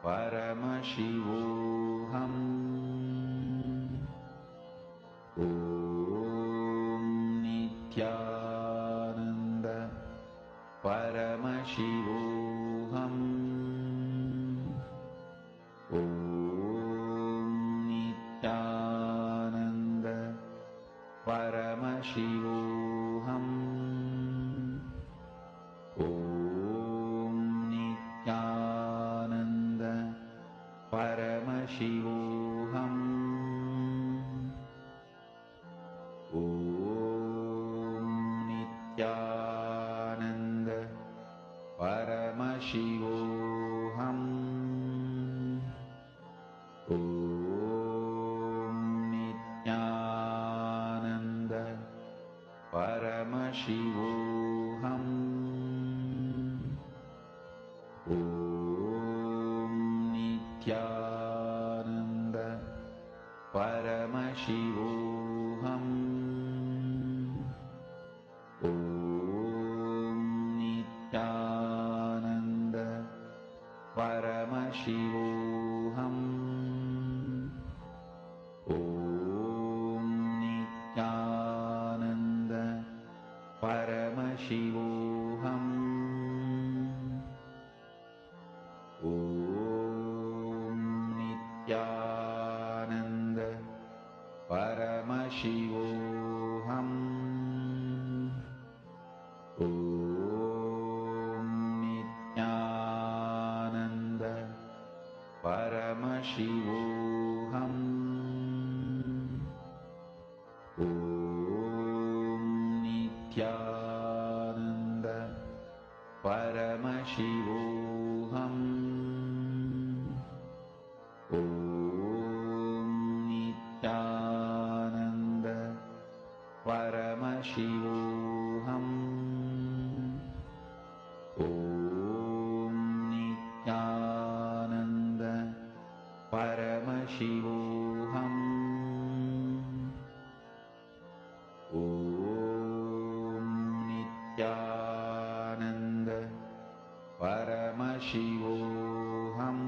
Paramashivoham. Om Nithyananda Paramashivoham. Om Nithyananda Paramashivoham. Om Nithyananda Paramashivoham. Om Nithyananda Paramashivoham. Om Nithyananda Paramashivoham. Om Nithyananda Paramashivoham. Om Nithyananda Paramashivoham. Om Nithyananda Paramashivoham. Om Nithyananda Paramashivoham. Om Nithyananda Paramashivoham. Om Nithyananda Paramashivoham. Om Nithyananda Paramashivoham. Om Nithyananda Paramashivoham. Om Nithyananda Paramashivoham.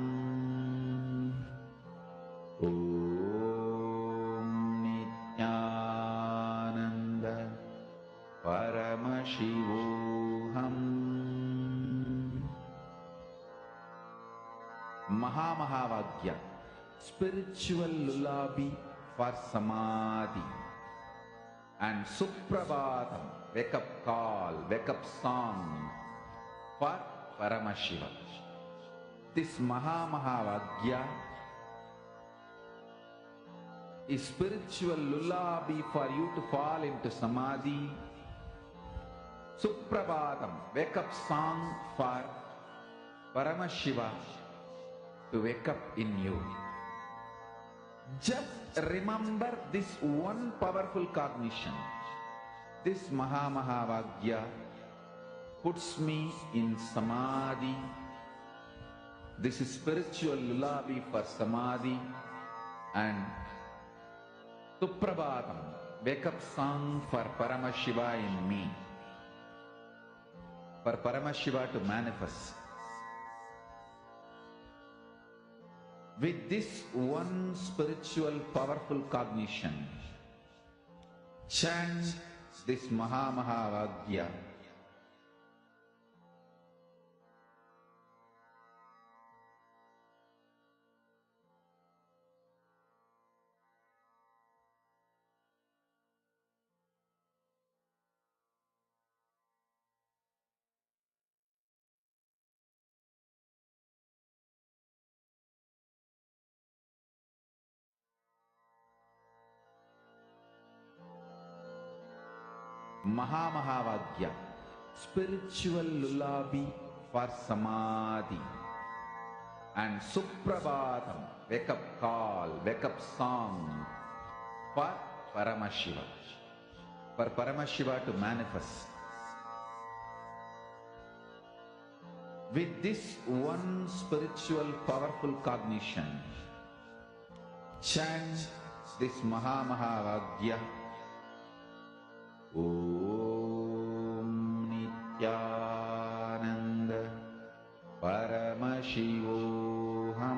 Om Nithyananda Paramashivoham. Mahamahāvāgya, spiritual lullaby for samadhi, and Suprabhatam, wake up call, wake up song for Paramashiva. This Mahamahāvāgya is spiritual lullaby for you to fall into samadhi. Suprabhatam, wake up song for Paramashiva to wake up in you. Just remember this one powerful cognition. This Mahamahāvāgya puts me in samadhi. This is spiritual lullaby for samadhi, and Suprabhatam, wake up song for Paramashiva in me. For Paramashiva to manifest. With this one spiritual powerful cognition, chant this Mahamahāvāgya. Mahamahāvāgya, spiritual lullaby for samadhi, and Suprabhatam, wake up call, wake up song for Paramashiva. For Paramashiva to manifest. With this one spiritual powerful cognition, chant this Mahamahāvāgya. Om Nithyananda Paramashivoham.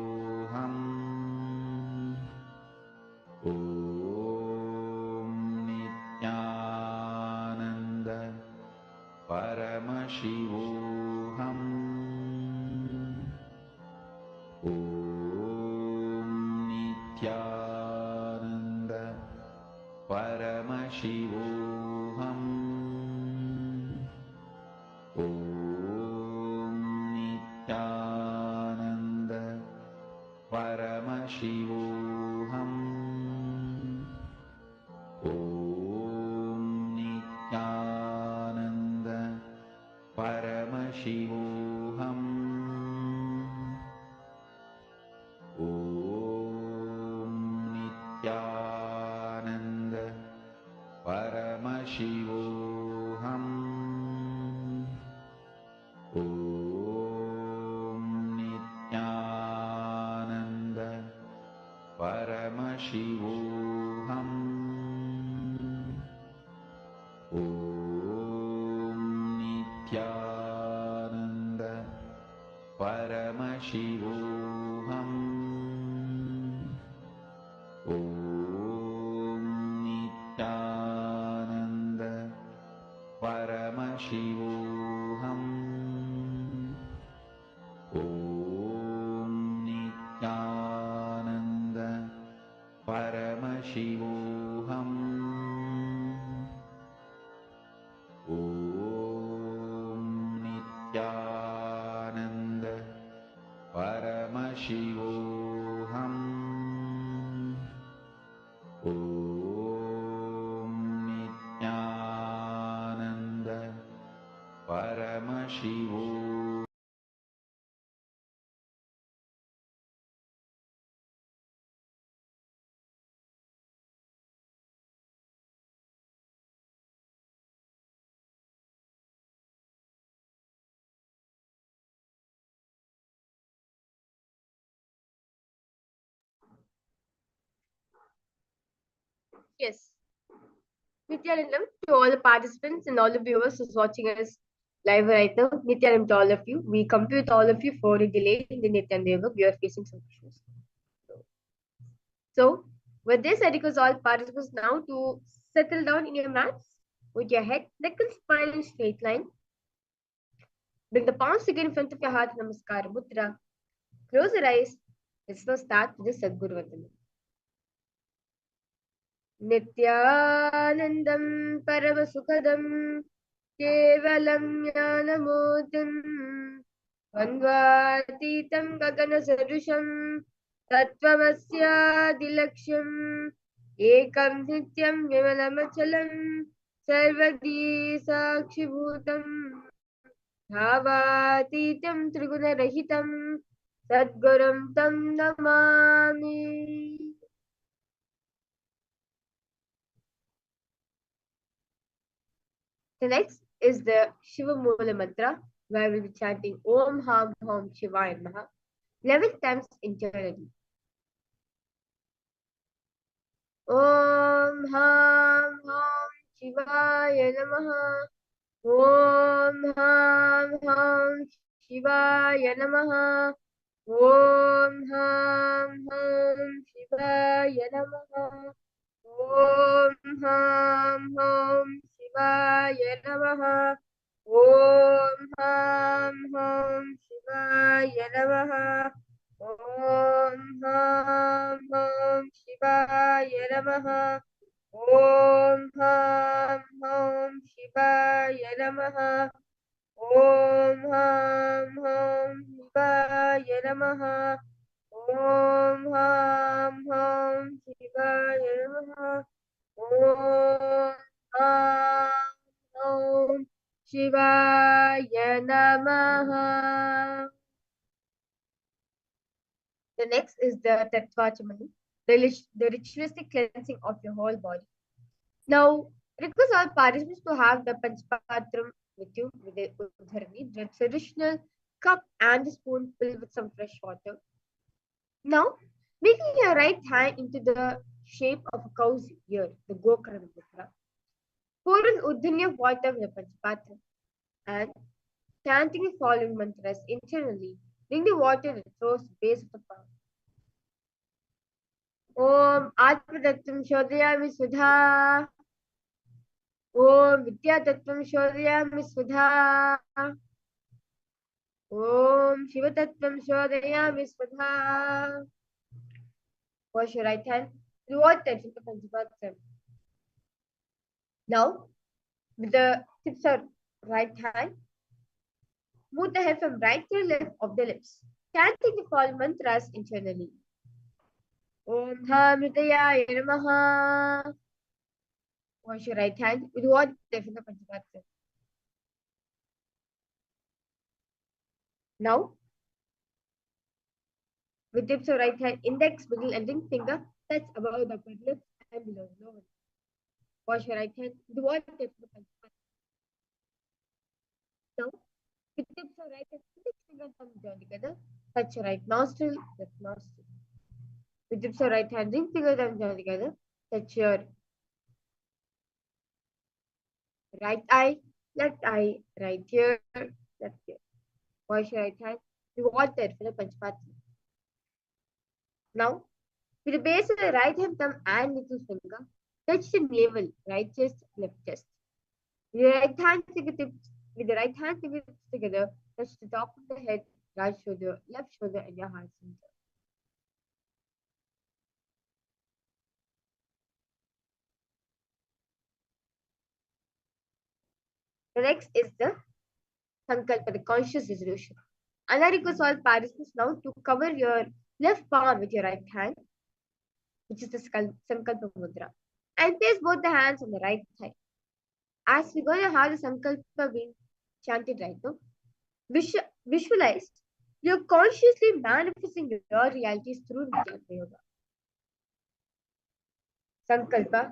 Paramashivoham. Om Nithyananda Paramashivoham. Om Nithyananda Paramashivoham. Om Nithyananda Paramashivoham. Om Nithyananda Paramashivoham. Om Nithyananda Paramashivoham. Yes. Nithyanandam to all the participants and all the viewers who's watching us live right now. Nithyanandam to all of you. We come with all of you for a delay in the Nithyananda. We are facing some issues. So, with this, I request all participants now to settle down in your mats with your head, neck, and spine in straight line. Bring the palms again in front of your heart, Namaskara Mudra. Close your eyes. Let's now start with the Sadguru Vandana. नित्यानन्दं परमसुखदं केवलं ज्ञानमूर्तिं द्वन्द्वातीतं गगनसदृशं तत्त्वमस्यादिलक्ष्यम् एकं नित्यं विमलमचलं सर्वदी साक्षिभूतं भावातीतं त्रिगुणरहितं सद्गुरुं तं Namami. The next is the Shiva Mula Mantra, where we'll be chanting Om Ham Hom Shivaya Namaha 11 times internally. Om Ham Hom Shivaya Namaha. Om Ham Hom Shivaya Namaha. Om Ham Hom Shivaya Namaha. Om Ham Hom Shivaya Namaha. Om Ham Hom Shivaya Namaha. Om Ham Hom Shivaya Namaha. Om Ham Hom Shivaya Namaha. Om Ham Hom Shivaya Namaha. Om Ham Hom Shivaya Namaha. Om Ham Hom Shivaya Namaha. The next is the Tattvachamani, the ritualistic cleansing of your whole body. Now, request all participants to have the Panchpatram with you, with the Udharani, the traditional cup and the spoon filled with some fresh water. Now, making your right hand into the shape of a cow's ear, the Gokarna Mudra. Pour an Udhani of water with the Panchpatram and chanting the following mantras internally, bring the water to the throat base of the palm. Om Atmatattvam Shodhayami Sudha. Om Vidyatattvam Shodhayami Sudha. Om Shivatattvam Shodhayami Sudha. Wash your right hand. Reward tension to Panchapatram. Now, with the tips of right hand, move the head from right to left of the lips. Chanting the following mantras internally. Om Hamritaya Namaha. Wash your right hand with water from the Panchapatram. Now, with tips of right hand, index, middle, and ring finger touch above the upper lip and below the lower. Wash your right hand with water from the Panchapatram. Now, with tips of right hand, index finger and thumb join together. Touch your right nostril, left nostril. With tips of right hand, ring fingers and join together. Touch your right eye, right ear, left ear. Wash your right hand. You want that for the Panchapatra. Now, with the base of the right hand thumb and little finger, touch the navel, right chest, left chest. With the right hand fingertips together, touch the top of the head, right shoulder, left shoulder, and your heart center. The next is the Sankalpa, the conscious resolution. And I request all participants now to cover your left palm with your right hand, which is the Sankalpa Mudra, and place both the hands on the right side. As we're going to have the Sankalpa being chanted right now, visualize you're consciously manifesting your realities through Nithyananda Yoga. Sankalpa.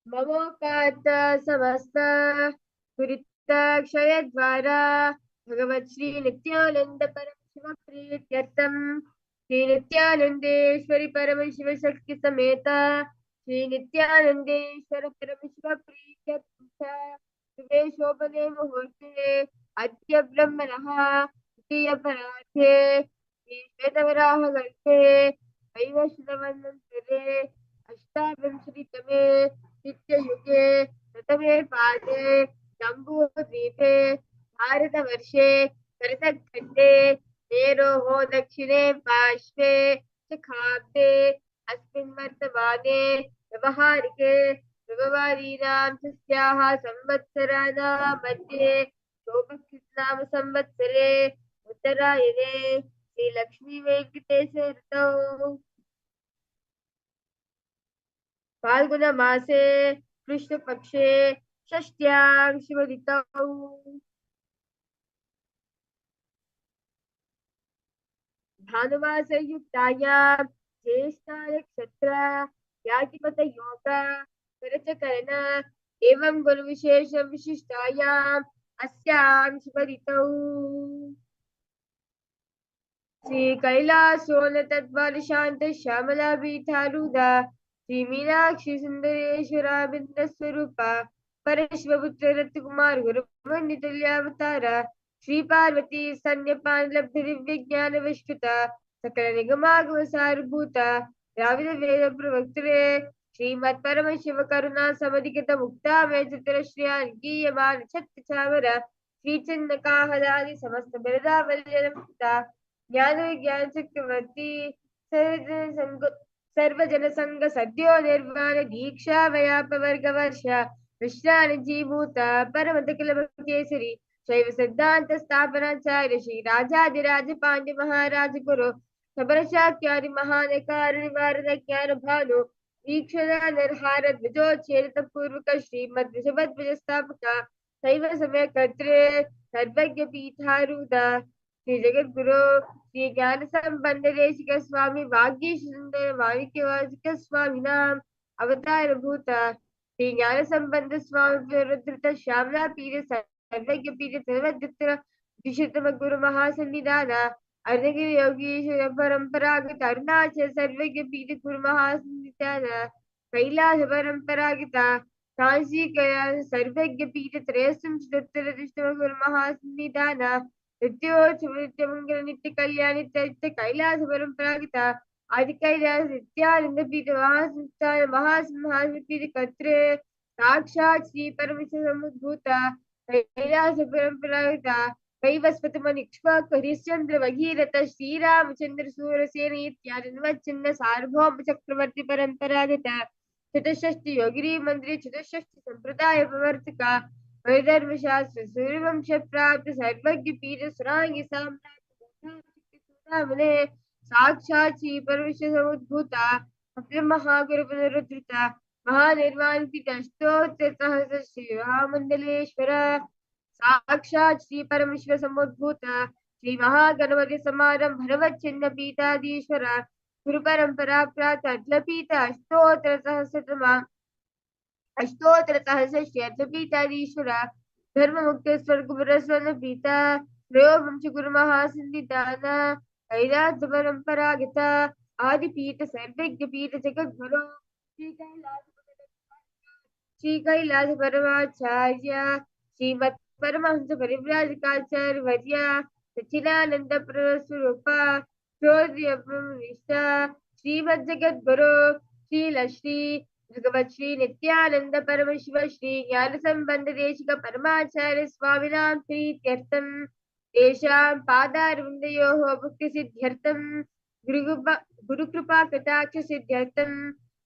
Mamokata samasta Purita Kshayadvara Bhagavat Shri Nithyananda Paramashiva Priyatyartam Shri Nithyanandeshwari Paramashiva Shakti Sameta Shri Nithyanandeshwara Paramashiva Priyatyartam Shubhe Shobhane Muhurte Adya Brahmanaha Tiya Parathe Shri Shvetavaraha Galpe Vaivashnavanantare Ashtavinsritame नित्ययुगे प्रथमे पादे जम्बूद्वीपे भारतवर्षे भरतखण्डे मेरोः दक्षिणे पार्श्वे च खाब्दे अस्मिन् वर्तमाने व्यवहारिके व्यवहारीणां तस्याः संवत्सराणां मध्ये शोभकृत्नाम संवत्सरे उत्तरायणे श्रीलक्ष्मीवेङ्कटेश्वर ऋतौ फाल्गुनमासे कृष्णपक्षे षष्ट्यां शिवतिथौ भानुमासयुक्तायां ज्येष्ठानक्षत्र यातिपतयोग करचकरण एवं गुरुविशेषं विशिष्टायाम् अस्यां शिवतिथौ श्री कैलासोन्नतद्वारशान्त श्यामलापीठारूढा श्री मीनाक्षी सुंदरेश्वराबिंद स्वरूप परशिवपुत्र रत्कुमार गुरुवंदितुल्यावतार श्री पार्वती स्तन्यपान लब्ध दिव्य ज्ञान विष्कृत सकल निगमागम सारभूत द्राविड वेद प्रवक्तरे श्रीमत् परमशिव करुणा समधिगत मुक्ता मे चित्र श्रियान गीयमान छत्र चामर श्री चंद काहलादि समस्त बिरदा वल्यनमुक्ता ज्ञान विज्ञान चक्रवर्ती सर्वजन संग सद्यो निर्वाण दीक्षा व्यापवर्ग वर्ष विश्राण जीभूत परमत किल केसरी शैव सिद्धांत स्थापनाचार्य श्री राजाधिराज पांड्य महाराज गुरु सबरशाक्यादि महान कारण निवारण ज्ञान भानु दीक्षण निर्हार ध्वजोच्छेद पूर्वक श्रीमद विषभद्वज स्थापक शैव समय कर्त्रे सर्वज्ञ पीठारूढ़ श्री जगत गुरु श्री ज्ञान संबंध देशिक स्वामी भाग्येश सुंदर माणिक्यवाचक स्वामी नाम अवतार भूत श्री ज्ञान संबंध स्वामी रुद्रत श्यामला पीर सर्वज्ञ पीर सर्वद्र द्विशतम गुरु महासन्निधान अर्णगिरि योगीश्वर परंपरागत अरुणाचल सर्वज्ञ पीर गुरु महासन्निधान कैलास परंपरागत काशी कैलास सर्वज्ञ पीर त्रयस्म चतुर्दशतम गुरु महासन्निधान नित्योत्सवमंगल नित्य कल्याण नित्य कैलास परंपरागत आदि कैलास नित्यानंद पीठ महासंस्थान महासंहास पीठ कर्त्रे साक्षात् श्री परमेश्वर समुद्भूत कैलास परंपरागत वैवस्वत मनिक्ष्वाक हरिश्चंद्र भगीरथ श्रीरामचंद्र सूरसेन इत्यादि नवचंद सार्वभौम चक्रवर्ती परंपरागत चतुष्षष्टि योगिनी मंदिर चतुष्षष्टि संप्रदाय प्रवर्तक धर्मशास्त्र सूर्यवंश प्राप्त सर्वज्ञ पीठ सुरांगी साम्राज्य साक्षात् श्री परमेश्वर समुद्भूता अपने महागुरु पुनरुद्धृता महानिर्वाण पीठ अष्टोत्तर सहस्र श्री महामंडलेश्वर साक्षात् श्री परमेश्वर समुद्भूता श्री महागणपति समारंभ भरवच्छिन्न पीठाधीश्वर गुरु परंपरा प्राप्त अट्लपीठ अष्टोत्तर सहस्र पीठाधीश्वर धर्म मुक्त स्वर्ग पुरस्वर्ण पीता त्रयोवंश गुरु महासन्निधान कैलास परंपरागत आदिपीठ सर्वज्ञपीठ जगद्गुरु श्री कैलास परमाचार्य श्रीमत् परमहंस परिव्राजकाचार्य वर्य सच्चिदानंद स्वरूप श्रीमद् जगद्गुरु श्री भगवत श्री नित्यानंद परमशिव श्री ज्ञान संबंध देशिक परमाचार्य स्वामिनां प्रीत्यर्थं तेषां पादारविन्दयोः भुक्तिसिद्ध्यर्थं गुरुकृपा कटाक्ष सिद्ध्यर्थं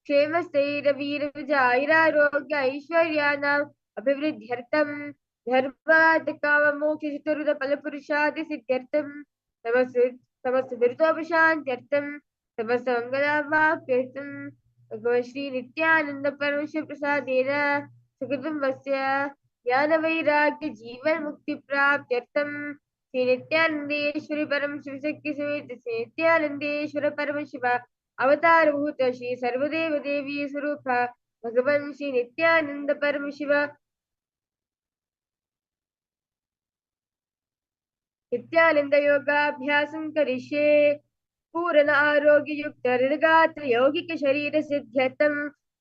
क्षेमस्थैर्यवीरविजयारोग्य ऐश्वर्याणाम् अभिवृद्ध्यर्थं धर्मार्थ काममोक्ष चतुर्विध फलपुरुषार्थ सिद्ध्यर्थं समस्त दुरितोपशान्त्यर्थं समस्त मंगलावाप्त्यर्थं भगवन् श्री नित्यानंद परमशिव प्रसादेन सुकृतं वस्य ज्ञान वैराग्य जीवन मुक्ति प्राप्त्यर्थं श्री नित्यानंदेश्वरी परम शिव शक्ति समेत श्री नित्यानंदेश्वर परम शिव अवतार भूत श्री सर्वदेव देवी स्वरूप भगवान श्री नित्यानंद परम शिव नित्यानंद योगाभ्यासं करिष्ये पूर्ण आरोग्य युक्त हृदगात्र यौगिक शरीर सिद्ध्यर्थं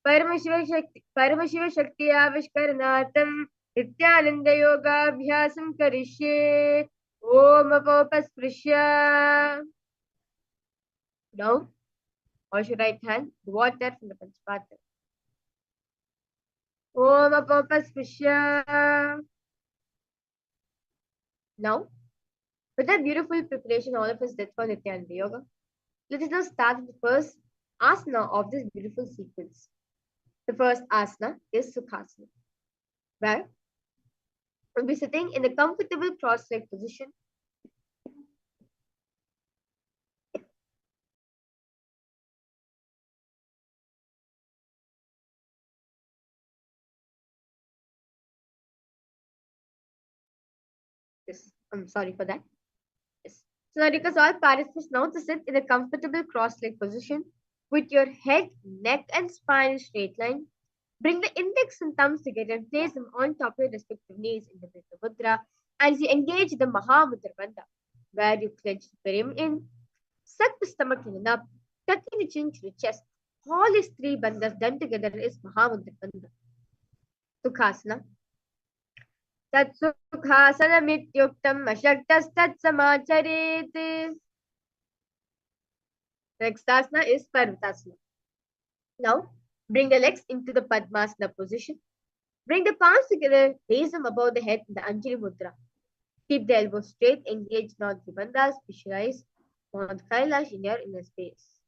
परमशिव शक्ति आविष्करणार्थं नित्यानंद योगाभ्यासं करिष्ये ओम अपोपस्पृश्य. Now wash your right hand, water from the Panchapatra. Om Apopaspishya. Now, with that beautiful preparation, all of us did for Nithyananda Yoga, let us now start with the first asana of this beautiful sequence. The first asana is Sukhasana, where we'll be sitting in a comfortable cross-legged position. Yes, I'm sorry for that. Yes. So now request all participants now to sit in a comfortable cross-legged position with your head, neck, and spine in straight line. Bring the index and thumbs together and place them on top of your respective knees in the Vritta Mudra as you engage the Mahamudra Bandha, where you clench the perineum in, suck the stomach in and up, tucking the chin to the chest. All these three bandhas done together is Mahamudra Bandha. Sukhasana. Tatsukhasanamityuktam ashaktastatsamachare. Next asana is Parvatasana. Now, bring the legs into the Padmasana position. Bring the palms together, raise them above the head in the Anjali Mudra. Keep the elbows straight, engage all three bandhas, visualize Mount Kailash in your inner space.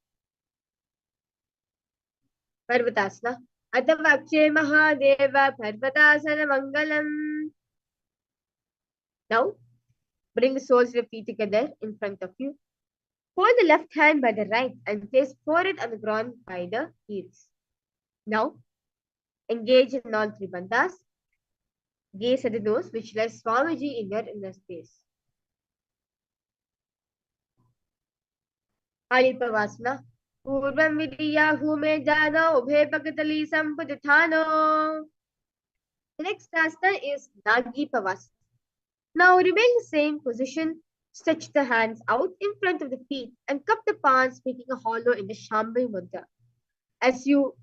Parvatasana. Adavakshe Mahadeva Parvatasana Mangalam. Now, bring the soles of your feet together in front of you. Hold the left hand by the right and place forehead on the ground by the heels. Now, engage in all three bandhas. Gaze at the nose, visualize Swamiji in your inner space. Alipavasana. Purvam Vidyahu me jano ubhe pakatali sampudithano. The next asana is Nagi Pavasana. Now remain the same position. Stretch the hands out in front of the feet and cup the palms, making a hollow in the Shambhavi Mudra. As you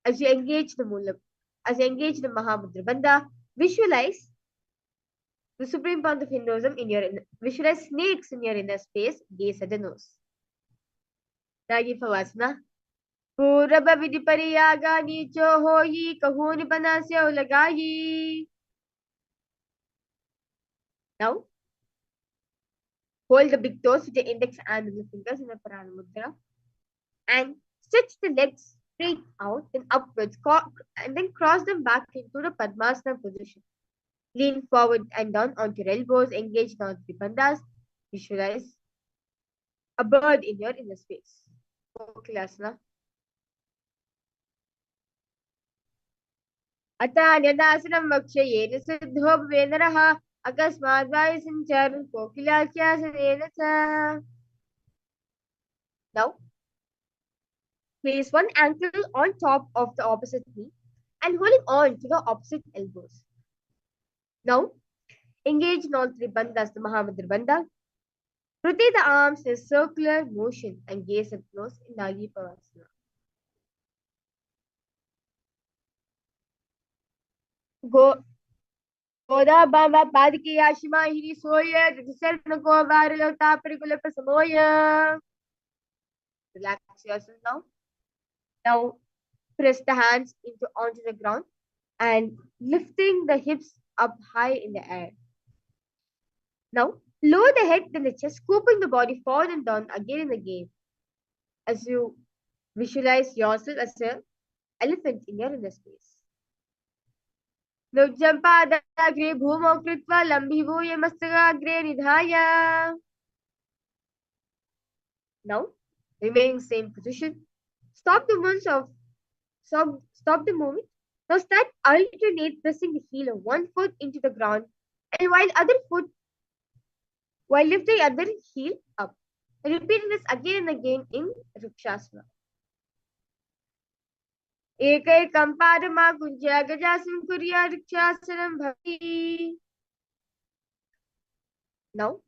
engage the Mahamudra Bandha, visualize the supreme point of Hinduism in your visualize snakes in your inner space. Gaze at the nose. Nagi Pavasana. Purabha vidhi pariyaga nicho hoyi kahuni panasya ulagayi. Now, hold the big toes with the index and the fingers in the Prana Mudra and stretch the legs straight out and upwards and then cross them back into the Padmasana position. Lean forward and down onto your elbows, engage down three bandhas. Visualize a bird in your inner space. KAILASA. Atanyadasanam vakshayena siddho bhavenaraha akasmat vayasancharan kokilakyasanena cha. Now, place one ankle on top of the opposite knee and holding on to the opposite elbows. Now, engage in all three bandhas, the Mahamudra Bandha. Rotate the arms in a circular motion and gaze at close in Nagi Pavasana. Go Goda Bamba Padiki Yashima Hiri Soya, the self no go viral tapericular Samoya. Relax yourself now. Now press the hands onto the ground and lifting the hips up high in the air. Now lower the head then the chest, scooping the body forward and down again and again as you visualize yourself as an elephant in your inner space. Nujjampadagrē bhūmau kritva lambhivūya mastakagrē nidhāya. Now, remaining same position. Stop the movement. Stop the movement. Now start alternate pressing the heel of one foot into the ground and while lifting the other heel up. Repeating this again and again in Rikshasana. एकैकं पादमा कुञ्जा गजासनं कुर्या Rikshāsanam bhavati. Now,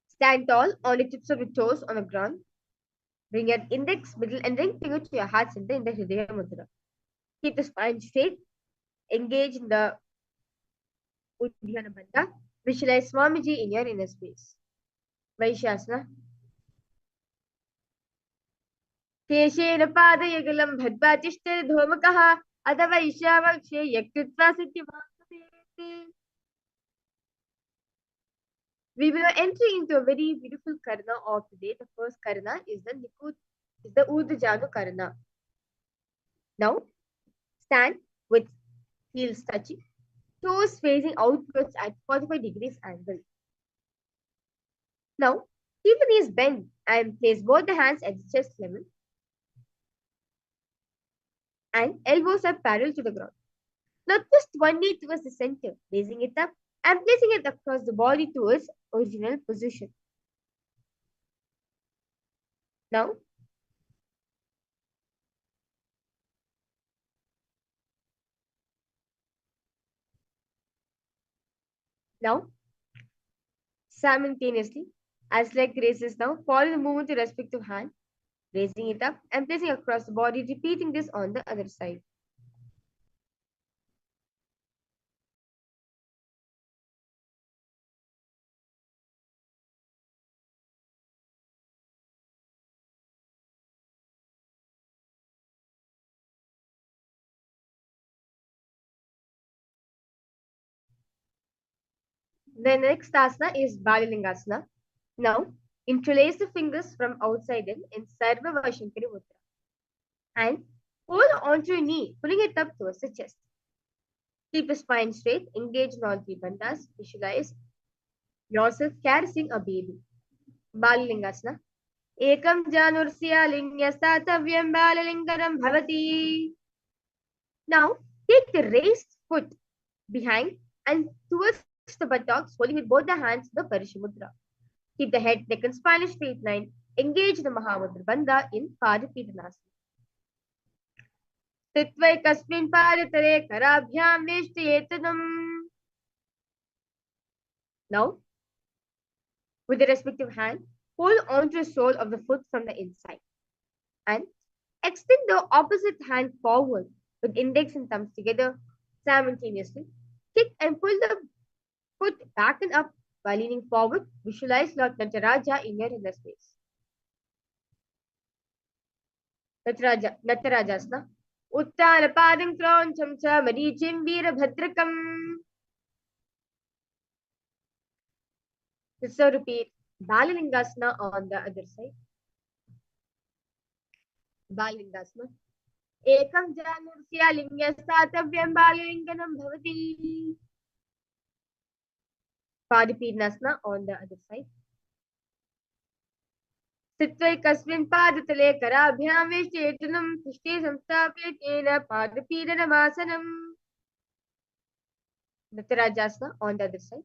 stand tall on the tips of your toes on the ground. Bring your index, middle, and ring finger to your heart center in the Hridaya Mudra. Keep the spine straight. Engage in the Uddiyana Bandha. Visualize Swamiji in your inner space. Vaishyasana. केशेन पादयुगलं भद्वा तिष्ठति धूमकः अथवा ईशावक्षे यकृत्वा सिद्धिमाप्नुते. We will enter into a very beautiful karana of today. The first karana is the Urdhva karana. Now, stand with heels touching, toes facing outwards at 45 degrees angle. Now, keep the knees bent and place both the hands at the chest level and elbows are parallel to the ground. Now, twist one knee towards the center, raising it up and placing it across the body to its original position. Now, simultaneously, as leg raises now, follow the movement to respective hand, raising it up and placing across the body, repeating this on the other side. The next asana is Balalingasana. Now, interlace the fingers from outside in Sarva Vashankari Mudra and hold onto your knee, pulling it up towards the chest. Keep the spine straight, engage in all three bandhas, visualize yourself carrying a baby. Balalingasana. Ekam janursya lingyasatavyam balalingaram bhavati. Now, take the raised foot behind and towards the buttocks, holding with both the hands the Parishi Mudra. Keep the head, neck, and spine in a straight line. Engage the Mahamudra Bandha in Padapidanasana. Sthitva kasmin padatare karabhyam veshtayetanam. Now, with the respective hand, hold onto the sole of the foot from the inside and extend the opposite hand forward with index and thumbs together simultaneously. Kick and pull the foot back and up while leaning forward. Visualize Lord Nataraja in your inner space. Natarajasana. Uttara padam kroncham cha maricim veerabhadrakam. So repeat Balalingasana on the other side. Balalingasana. Ekam janursya lingyastatavyam balalinganam bhavati. Padapidanasana on the other side. Sthitva kasmin padatale karabhyam veshtayetanam tishte samstapyatena padapidanamasanam. Natarajasana on the other side.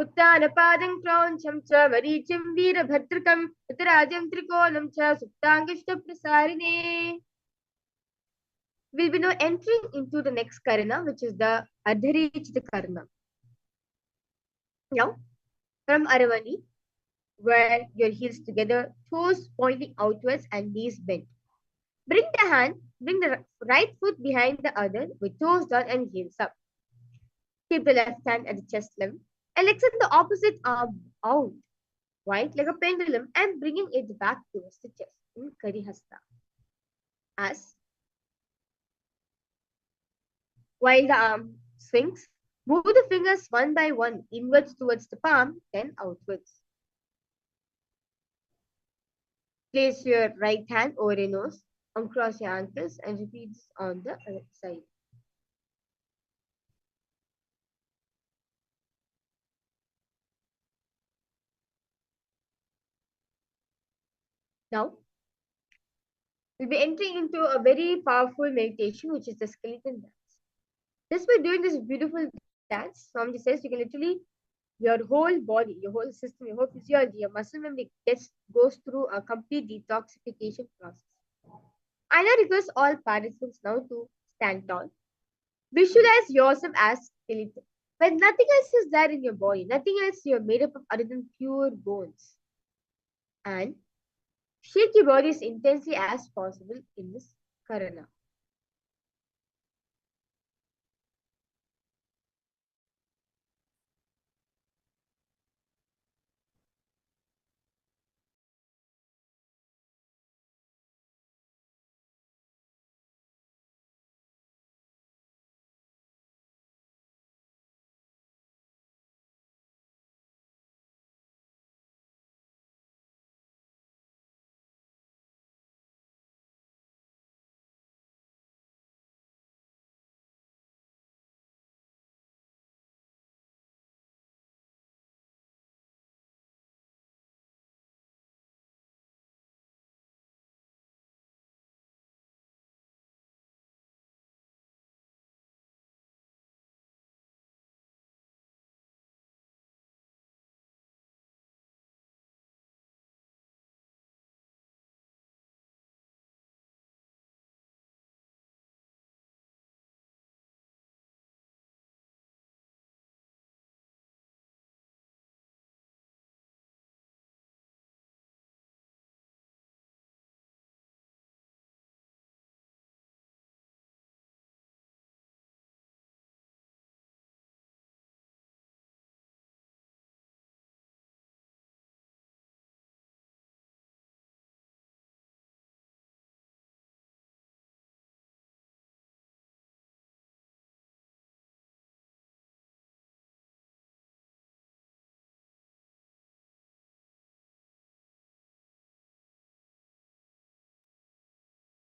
उत्तानपादं क्रौञ्चं च मरीचिं वीरभद्रकं उत्तराजं त्रिकोणं च सुप्ताङ्गष्टप्रसारिणे. We'll be now entering into the next karana, which is the Adharichita karana. Now, from Aravani, where your heels together, toes pointing outwards and knees bent. Bring the right foot behind the other with toes down and heels up. Keep the left hand at the chest level and extend the opposite arm out, wide like a pendulum, and bringing it back towards the chest in Karihasta. As while the arm swings, move the fingers one by one inwards towards the palm, then outwards. Place your right hand over your nose, uncross your ankles, and repeat this on the other side. Now, we'll be entering into a very powerful meditation, which is the skeleton dance. Just by doing this beautiful dance, Swamiji says you can literally, your whole body, your whole system, your whole physiology, your muscle memory goes through a complete detoxification process. I now request all participants now to stand tall. Visualize yourself as skeleton. When nothing else is there in your body, nothing else you're made up of other than pure bones. And shake your body as intensely as possible in this karana.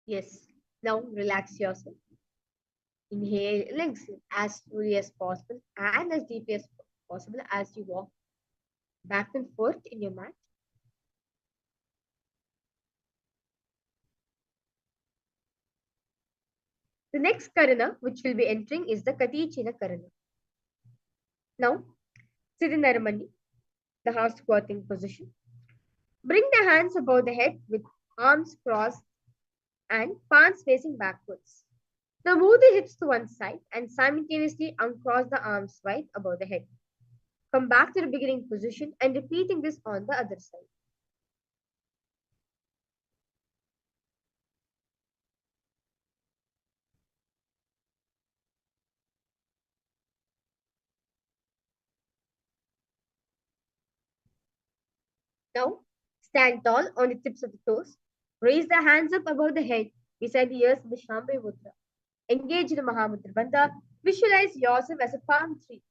Yes. Now relax yourself. Inhale and exhale as slowly as possible and as deeply as possible as you walk back and forth in your mat. The next karana which we'll be entering is the Katichina karana. Now, sit in Naramani, the half squatting position. Bring the hands above the head with arms crossed and palms facing backwards. Now move the hips to one side and simultaneously uncross the arms wide above the head. Come back to the beginning position and repeating this on the other side. Now, stand tall on the tips of the toes. Raise the hands up above the head beside the ears in the Shambhavi Mudra. Engage in the Mahamudra Bandha. Visualize yourself as a palm tree.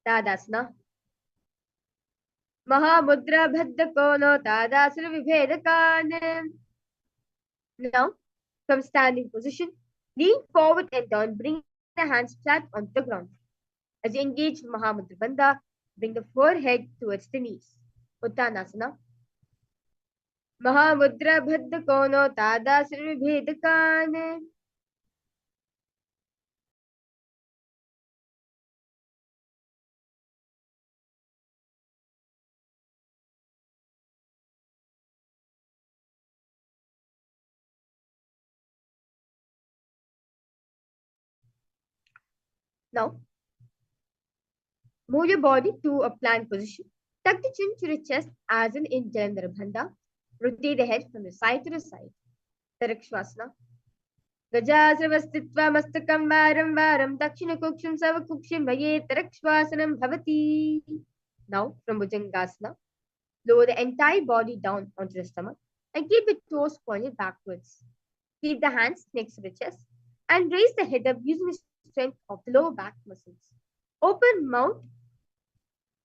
Tadasana. Mahamudra Bhadda Kono Tadasana Vibhedakane. Now, from standing position, lean forward and down, bring the hands flat on the ground. As you engage in Mahamudra Bandha, bring the forehead towards the knees. Uttanasana. Mahamudra Bhadda Kono Tadasana Vibhedakane. Now, move your body to a plank position. Tuck the chin to your chest as in Jalandhara. Rotate the head from the side to the side. Tarakshvasana. Gajasravastitva mastakam varam varam dakshinakukshin savakukshin vaye tarakshvasanam bhavati. Now, from Bhujangasana, lower the entire body down onto the stomach and keep the toes pointed backwards. Keep the hands next to the chest and raise the head up using the strength of the lower back muscles. Open mouth,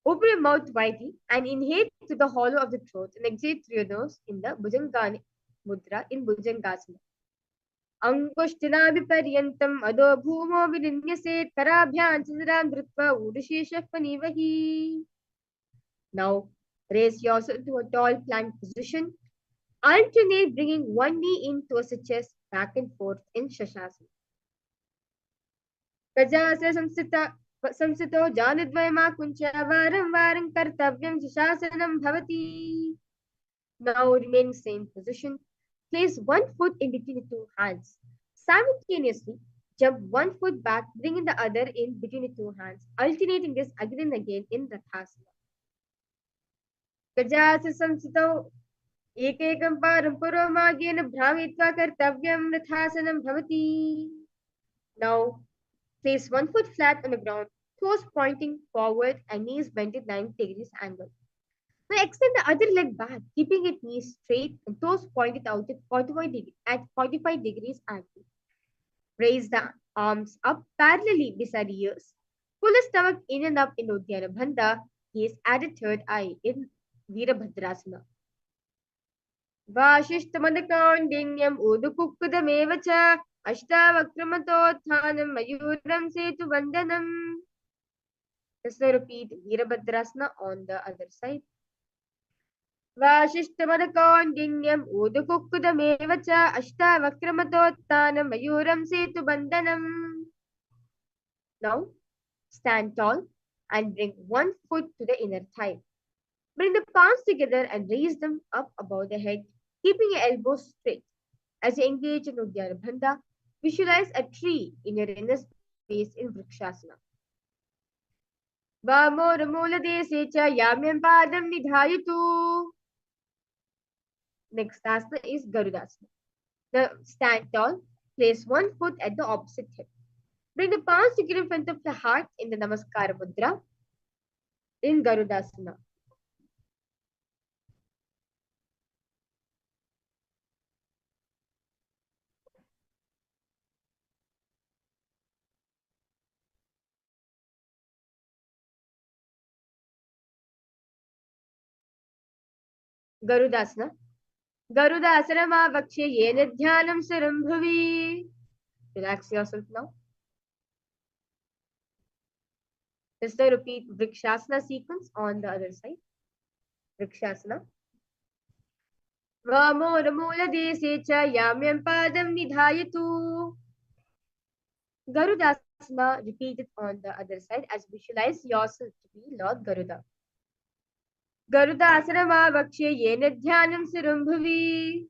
open your mouth widely and inhale through the hollow of the throat and exhale through your nose in the Bhujangani Mudra in Bhujangasana. Angushthinaभिपर्यन्तम् अधो भूमो विनिन्यसेत् कराभ्यां चन्द्रान् धृत्वा ऊर्ध्वशीर्षः फणिवहि. Now, raise yourself to a tall plank position. Alternate bringing one knee in towards the chest, back and forth in Shashasana. Gajasana संस्थितो जानुद्वयमाकुञ्च वारं वारं कर्तव्यं Shashasanam bhavati. Now remain same position. Place one foot in between the two hands. Simultaneously, jump one foot back, bringing the other in between the two hands, alternating this again and again in Rathasana. Gajasana samsito ekekam param puromagyena bhramitva kartavyam Rathasanam bhavati. Now, place one foot flat on the ground, toes pointing forward and knees bent at 90 degrees angle. Now extend the other leg back, keeping it knees straight and toes pointed out at 45 degrees angle. Raise the arms up parallelly beside the ears. Pull the stomach in and up in Uddiyana Bandha. Gaze at the third eye in Virabhadrasana. Vashishtamadakauндиnyam udukukkudamev cha ashtavakramatothanam mayuram setu vandanam. Let's now repeat Virabhadrasana on the other side. Vashishtamadakauндиnyam udukukkudamev cha ashtavakramatothanam mayuram setu vandanam. Now, stand tall and bring one foot to the inner thigh. Bring the palms together and raise them up above the head, keeping your elbows straight. As you engage in Uddiyana Bandha, visualize a tree in your inner space in Vrikshasana. Vamora-moola-dese cha yamyam padam nidhayatu. Next asana is Garudasana. Now stand tall, place one foot at the opposite hip. Bring the palms together in front of the heart in the Namaskara Mudra in Garudasana. Garudasana. Garudasana vakshe yena dhyanam sarambhavi. Relax yourself now. Let's now repeat Vrikshasana sequence on the other side. Vrikshasana. Vamora-moola-dese cha yamyam padam nidhayatu. Garudasana, repeat it on the other side as visualize yourself to be Lord Garuda. Garudasana vakshe yena dhyanam sarambhavi.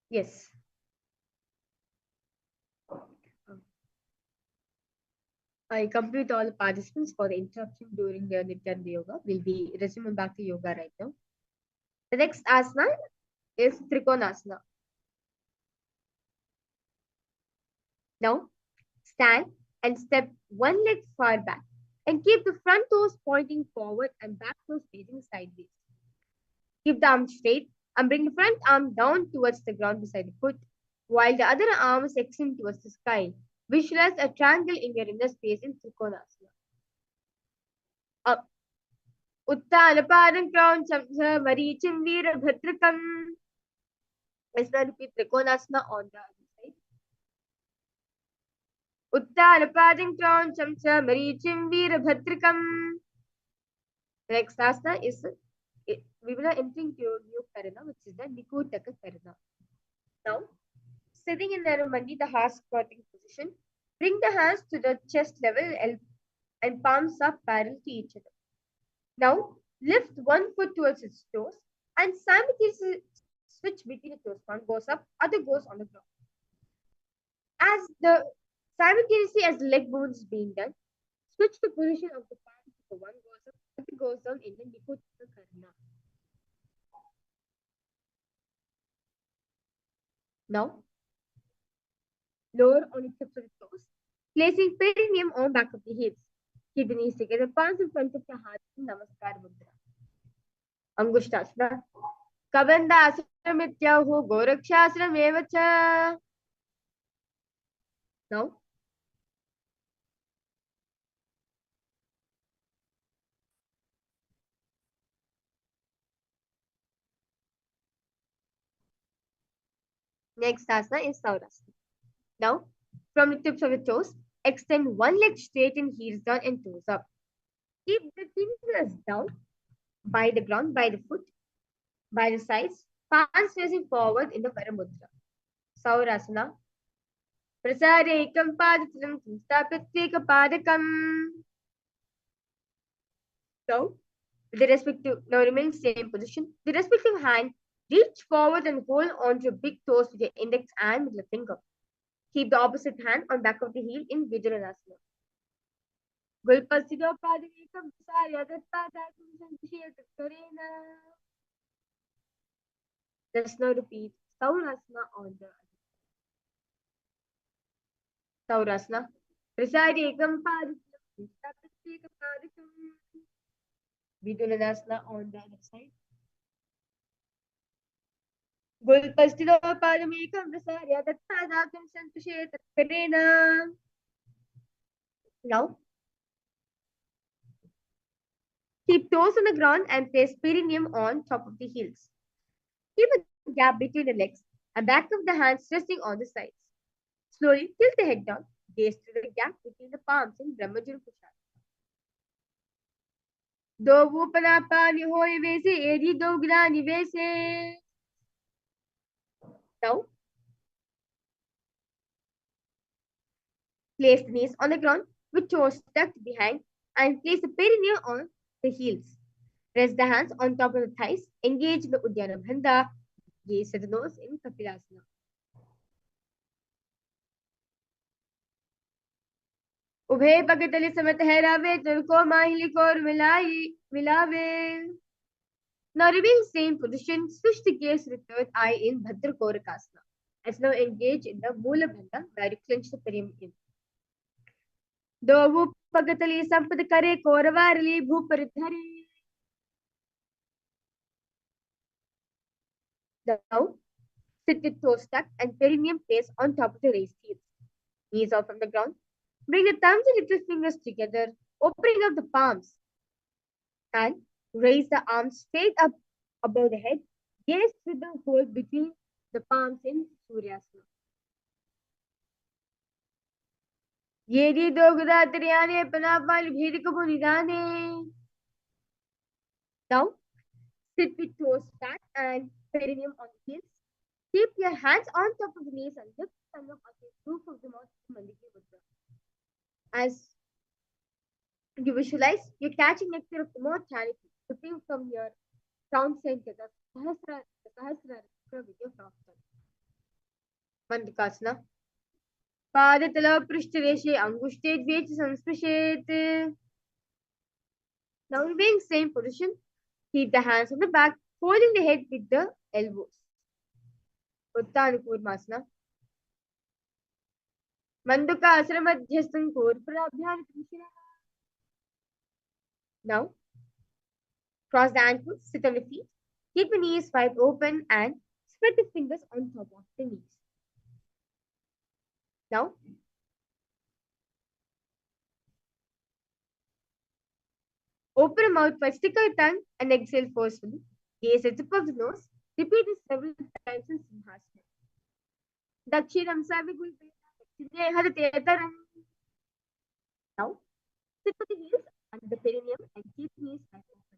Yes. I complete all the participants for the interruption during the Nithyananda Yoga. We'll be resuming back to yoga right now. The next asana is Trikonasana. Now, stand and step one leg far back and keep the front toes pointing forward and back toes facing sideways. Keep the arm straight and bring the front arm down towards the ground beside the foot, while the other arm is extended towards the sky. Visualize a triangle in your inner space in Trikonasana. Up. Uttanapadam crown chamsa marichim veerabhadrakam. Let's now repeat Trikonasana on the other side. Uttanapadam crown chamsa marichim veerabhadrakam. The next asana is we will be entering to new karana, which is the Nikotaka karana. Now, sitting in Narumandi, the half squatting position, bring the hands to the chest level and palms up parallel to each other. Now, lift one foot towards its toes and simultaneously switch between the toes. One goes up, other goes on the ground. Simultaneously as the leg movement is being done, switch the position of the palms. So one goes up, other goes down in the Nikotaka karana. Now, lower on the tips of the toes, placing perineum on back of the hips. Keep the knees together, palms in front of your heart. Namaskar Mudra. Angushtasana. Kabanda asramityahu gorakshasramevacha. Now, next asana is Saurasana. Now, from the tips of the toes, extend one leg straight and heels down and toes up. Keep the fingers down by the ground, by the foot, by the sides, palms facing forward in the Paramudra. Saurasana. Prasarekam padatilam sthapityeka padakam. Now, now remain same position. The respective hand, reach forward and hold on to your big toes with your index and middle finger. Keep the opposite hand on back of the heel in Vijayasana. Gulpasido padavekam Let's now repeat Saurasana on the Saurasana. Prasarekam padatilam sthapityeka padakam. Vidunadasana on the other side. Gulpastido paramekam visarya tattadatam santushe tatkarena. Now, keep toes on the ground and place perineum on top of the heels. Keep a gap between the legs and back of the hands resting on the sides. Slowly tilt the head down, gaze through the gap between the palms in Brahmajala Pushasana. Do vupanapa nihoy vese edi dogra nivese. Now, place the knees on the ground with toes tucked behind and place the perineum on the heels. Rest the hands on top of the thighs. Engage in the Uddiyana Bandha. Gaze at the nose in Kapilasana. Ubhe pagatali samat hairave tulko mahili kor milave. Now remain same position. Switch the gaze to the third eye in Bhadra Korakasana. Let's now engage in the Mula Bandha where you clench the perineum in. Dovu pagatali sampad kare koravarli bhuparidhari. Now, sit with toes tucked and perineum placed on top of the raised heels. Knees out from the ground. Bring the thumbs and little fingers together, opening up the palms. And raise the arms straight up above the head. Gaze through the hole between the palms in Suryasana. Yedi dogda triyane panapal bhidikapu nidane. Now, sit with toes flat and perineum on the heels. Keep your hands on top of the knees and lift the tongue up at the roof of the mouth to Mandiki Mudra. As you visualize, you're catching nectar of immortality, dripping from your crown center, the Sahasrara with your cross tongue. Mandukasana. Padatala Prishtareshe Angushte Dvech Sansprishet. Now remain same position. Keep the hands on the back, holding the head with the elbows. Uttanukurmasana. Mandukasana Madhyastan Korprabhyam Trishina. Now, cross the ankles, sit on the feet, keep the knees wide open and spread the fingers on top of the knees. Now, open the mouth wide, stick out tongue and exhale forcefully. Gaze at the tip of the nose. Repeat this several times in Simhasana. Dakshinam Savigul Now, sit with the heels under the perineum and keep the knees wide open.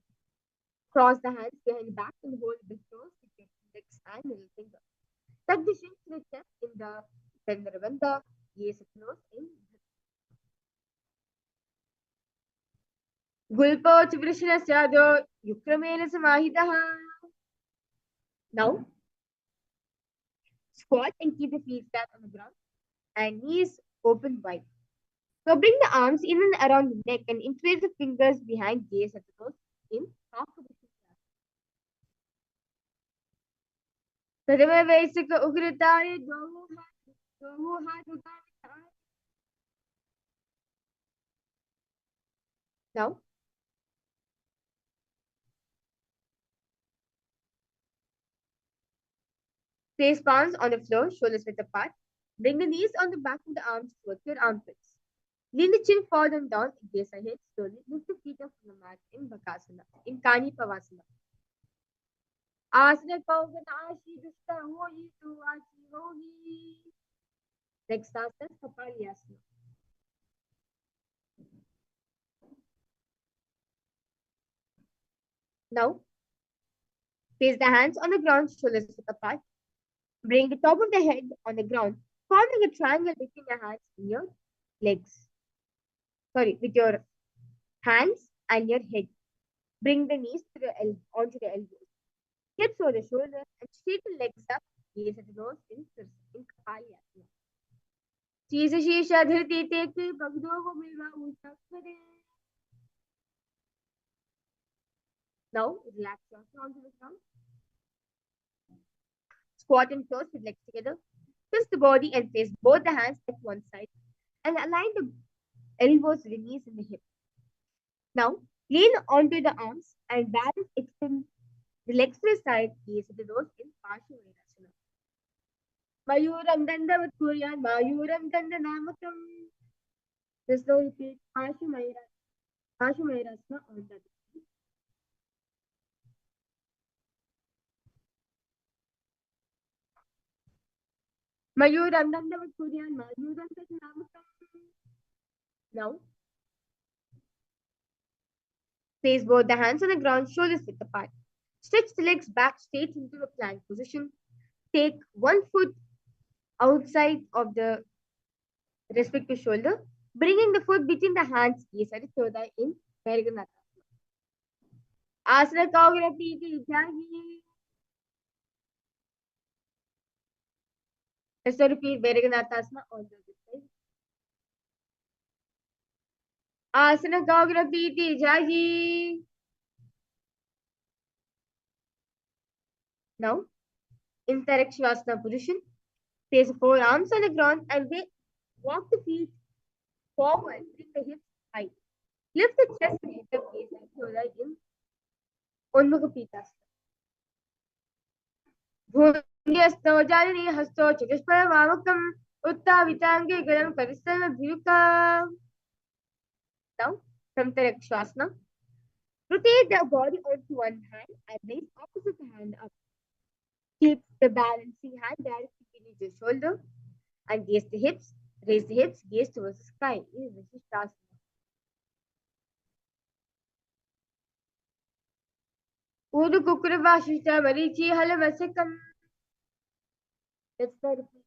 Cross the hands behind the back and hold the toes with your index and middle finger. Tuck the shins to the chest in the Chandrabandha. Gaze at the nose in Gulpo Chivrishna Syado Yukramena Samahitaha. Now, squat and keep the feet flat on the ground and knees open wide. So bring the arms in and around the neck and interlace the fingers behind gaze at the nose in half position. Pradama Vaisika Ugritari Now, place palms on the floor, shoulders width apart. Bring the knees on the back of the arms towards your armpits. Lean the chin forward and down, gaze ahead slowly. Lift the feet up from the mat in Bakasana, in Karmaṇy-evādhikāras. Asana Kauganashi Dushta Hoyi to Ashi Hoyi. Next asana, Kapaliyasana. Now, place the hands on the ground, shoulders width apart. Bring the top of the head on the ground, forming a triangle between your hands and your legs. Sorry, with your hands and your head. Bring the knees to the onto the elbows. Hips over the shoulders and straighten legs up. Gaze at the nose in Kapaliyasana. Cheese Shisha Dhirti take Bagdo Milva Ushakare. Now, relax your onto the ground. Squat and toes with legs together. Twist the body and place both the hands at one side and align the elbows with the knees and the hip. Now, lean onto the arms and balance extend the legs to the side. Gaze at the nose in phaleṣhu. Mayuram Dandavat Kuryan, Mayuram Dandanamakam. Just now repeat phaleṣhu Mayurasana on the Mayuram Dandavat Kuryan, Mayuram Dandanamakam. Now, place both the hands on the ground, shoulders width apart. Stretch the legs back straight into a plank position. Take one foot outside of the respective shoulder, bringing the foot between the hands. Gaze at the third eye in Varaganath. Asana Kauganathi Jagi. Let's repeat Varaganathasana on the other side. Asana Kauganathi Jagi. Now, in Tarakshivasana position, place the forearms on the ground and walk the feet forward, bring the hips high. Lift the chest and head up, gaze and shoulder in Unmukhapītasana. Bhunyasto Janani Hasto Chatushpara Vamakam Utta Vitange Galam Karisana Dhivika. Now, from Tarakshivasana, rotate the body onto one hand and raise opposite hand up. Keep the balancing hand directly beneath your shoulder and gaze the hips. Raise the hips, gaze towards the sky. This is Vishistasana. Udu Kukura Vashishta Marichi Halavasekam. Let's try to repeat.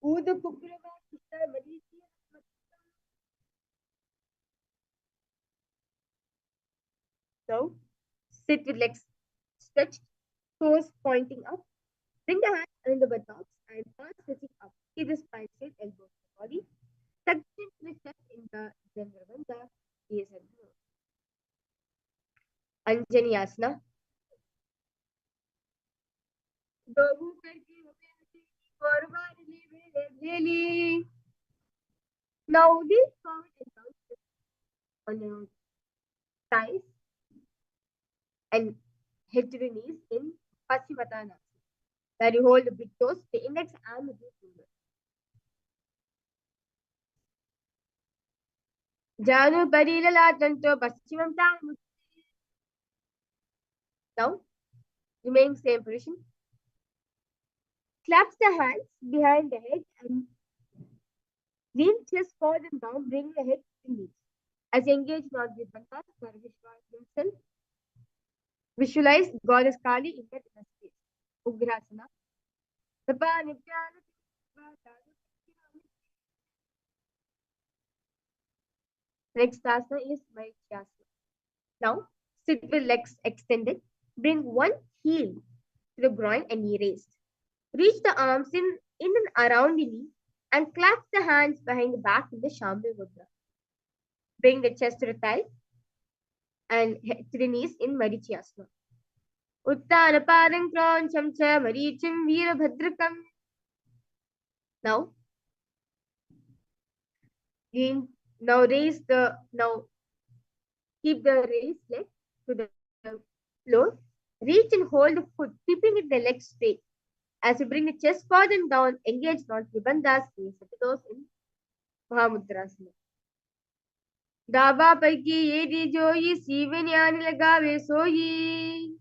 Udu Kukura Vashishta Marichi Halavasekam. So, sit with legs stretched, toes pointing up. Bring the hands under the buttocks and palms stretching up. Keep the spine straight, elbows to the body. Tuck chin to the chest in the Jandrabandha. Gaze at the nose. Anjani Asana. Now this forward and down on your thighs and head to the knees in Paschimottanasana, where you hold the big toes, the index and the two fingers. Janu Parilalatanto Paschimam Tamu. Now, remain same position. Claps the hands behind the head and lean chest forward and down, bring the head to the knees. As you engage not with Bantas, himself. Visualize Goddess Kali in that inner space. Ugrasana. Next asana is Mahishasana. Now, sit with legs extended. Bring one heel to the groin and knee raised. Reach the arms in and around the knee and clasp the hands behind the back in the Shambhu Mudra. Bring the chest to the thighs and head to the knees in Marichyasana. Uttana Padam Kroncham Cha Marichim Veerabhadrakam. Now, keep the raised leg to the floor. Reach and hold the foot, keeping the leg straight. As you bring the chest forward and down, engage non-tribandhas, those in Mahamudrasana. Daba paiki yedi joyi sivanyani lagave soyi.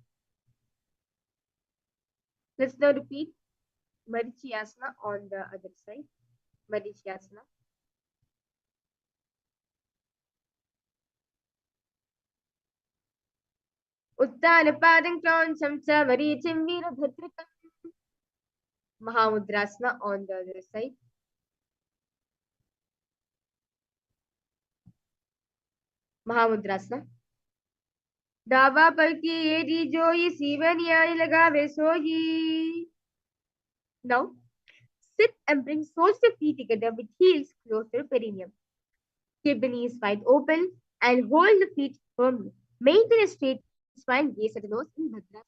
Let's now repeat Marichyasana on the other side. Marichyasana. Uttana Padam Kroncham Cha Marichim Veerabhadrakam. Mahamudrasana on the other side. Mahamudrasana. Dava palki yedi joyi sivanyani lagave soyi. Now, sit and bring soles of feet together with heels close to the perineum. Keep the knees wide open and hold the feet firmly. Maintain a straight spine, gaze at the nose in Bhadrasana.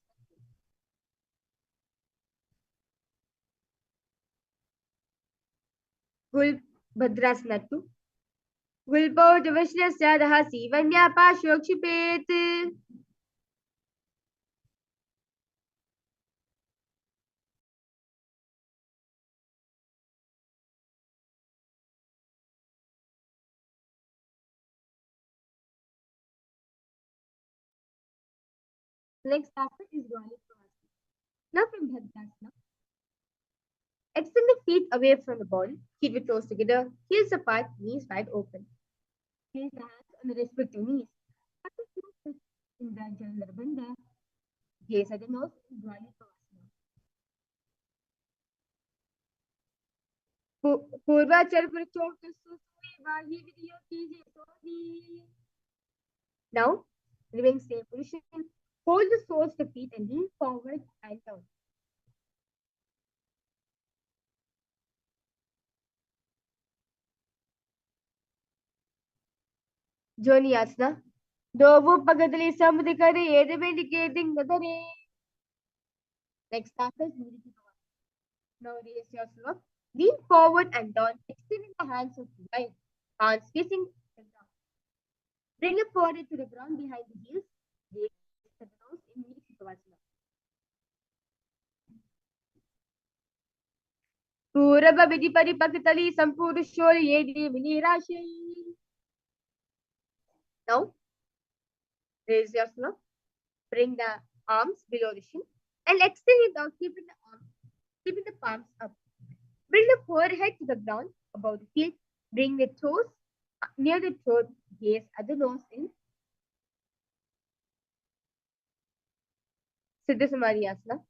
Gul Bhadrasana 2. Gulpo Javashnasya Daha Sivanya Pashokshipet. Next asana is Dvalikavasana. Now from Bhadrasana, extend the feet away from the body. Keep your toes together, heels apart, knees wide open. Place the hands on the respective knees. In the Jandrabandha, gaze at the nose in Dvalikavasana. Purvachal Purchokta Susui Vahi Video Kiji Sodi. Now, remain same position. Hold the soles of the feet and lean forward and down. Joni Asana. Dovu Pagadali Samudikari Edebe indicating Nadare. Next asana is Nithyananda. Now raise yourself up. Lean forward and down, extending the hands of the right. Hands facing the ground. Bring your forehead to the ground behind the heels. Gaze at the nose in Nithyananda. Purava Vidi Paripakitali Sampurusho Yedi Vinirashi. Now, raise yourself up. Bring the arms below the shin and extend it down, keeping the palms up. Bring the forehead to the ground above the feet. Bring the toes near the throat. Gaze at the nose in Siddha Samadhi Asana.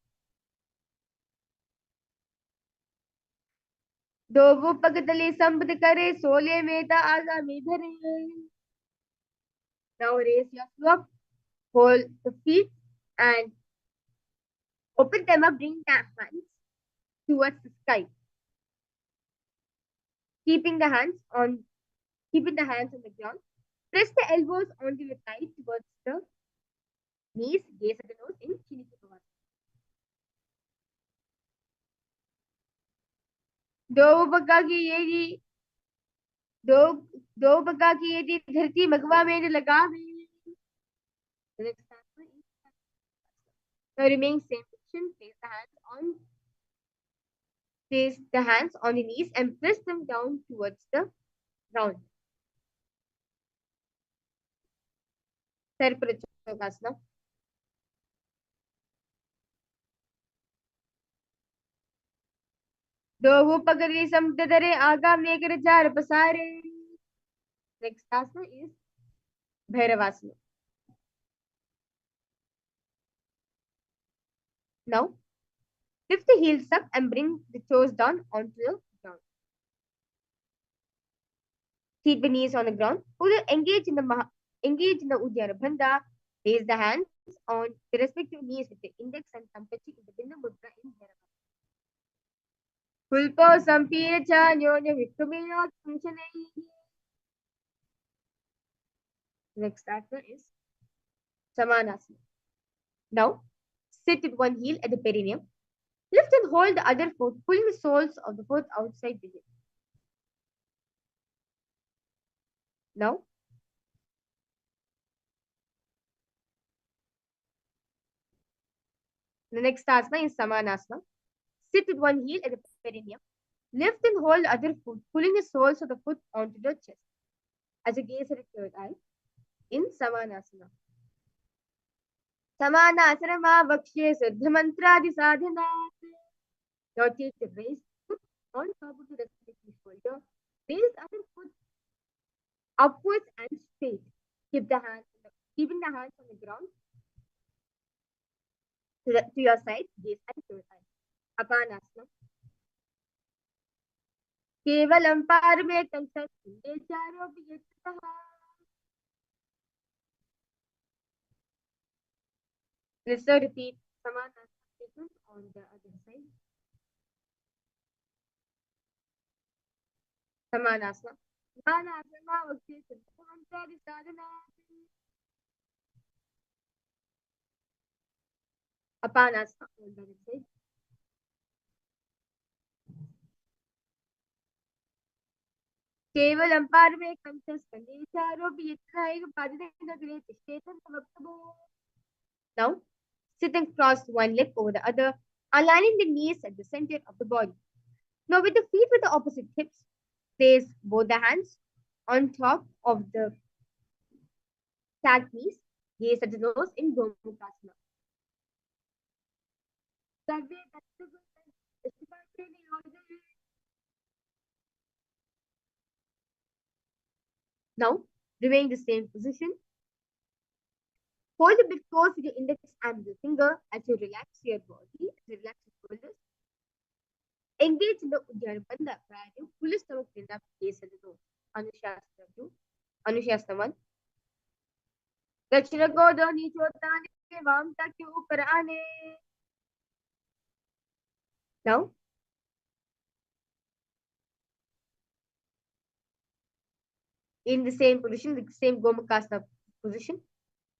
Dovu Pagatali Sambhati Kare Sole Meta Azami Dhare. Now raise yourself up. Hold the feet and Open them up, bring the hands towards the sky. Keeping the hands on the ground. Press the elbows onto the thigh towards the knees. Gaze at the nose in Chinikavasana. दो बग्गा की यदि धरती मगवा में लगा में. The next asana is now remain same position. Place the hands on the knees and press them down towards the ground. Sarparachokasana. दो पगड़ी समदरे आगा में कर जार पसारे. Next asana is Bhairavasana. Now lift the heels up and bring the toes down onto the ground. Keep the knees on the ground. Engage in the Uddiyana Bandha. Place the hands on the respective knees with the index and thumb touching in the Bindu Mudra in Bhairavasana. Pulpo sampira cha nyonya vikramena chanchanayi. Next asana is Samanasana. Now sit with one heel at the perineum. Lift and hold the other foot, pulling the soles of the foot outside the hip. Now the next asana is Samanasana. Sit with one heel at the perineum. Lift and hold the other foot, pulling the soles of the foot onto the chest. As you gaze at the third eye in Samanasana. Samanasana ma vakshe siddha mantradi sadhana. Now take the raised foot on top of the respective shoulder. Raise the other foot upwards and straight. Keeping the hands on the ground to your side. Gaze at the third eye. Apanasana. केवलं पारमेकं सत्ये चारोऽपि यत्तः. Let's repeat Samanasana statement on the other side. Samanasana. Samanasana vakshe siddha mantradi sadhana. Apanasana on the other side. केवलं पारमेकं स्कन्धे चारोऽपि यत्तः एकपादे तिष्ठेतं समक्तभो. Now, sit and cross one leg over the other, aligning the knees at the center of the body. Now, with the feet with the opposite hips, place both the hands on top of the stacked knees. Gaze at the nose in Gomukhasana. Now, remain the same position. Hold the big toes with your index and the finger as you relax your body, as you relax your shoulders. Engage in the Uddiyana Bandha prior to pull your stomach in up, gaze at the nose. Anushasana 2. Anushasana 1. दक्षिण को दो नीचे उतारने वामता के ऊपर आने. Now, in the same position, the same Gomukhasana position,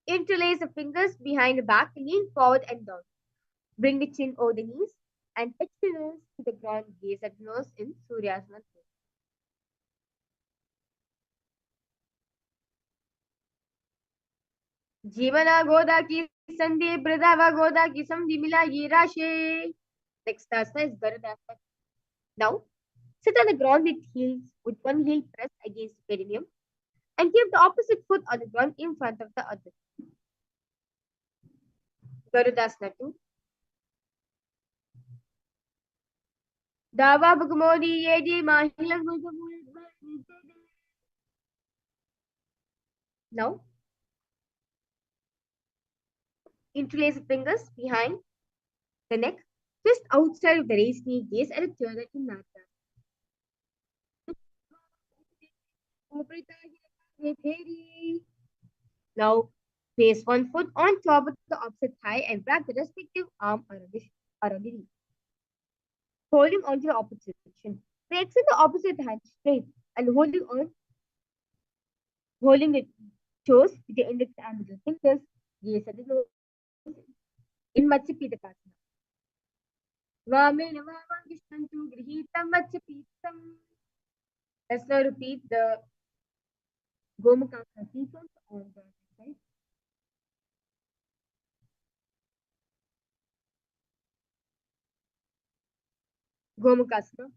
interlace the fingers behind the back, lean forward and down. Bring the chin over the knees and touch the nose to the ground. Gaze at the nose in Suryasana 2. जीवना गोदा की संधि प्रदावा गोदा की संधि मिला ये राशे. Next asana is Garudasana. Now, sit on the ground with one heel pressed against the perineum and keep the opposite foot on the ground in front of the other. Garudasana 2. Dava Bhagmodi Yeji Mahilam. Now, interlace the fingers behind the neck, twist outside of the raised knee, gaze at the third eye in Natra. Now, Place one foot on top of the opposite thigh and wrap the respective arm around the knee. Holding on to the opposite direction. Flexing the opposite hand straight and holding the toes with the index and middle fingers. Gaze at the nose in Matsyapitakasana. Vamena Vamangishtantu Grihitam Matsyapitam. Let's now repeat the Gomukhasana sequence on the side. Gomukhasana.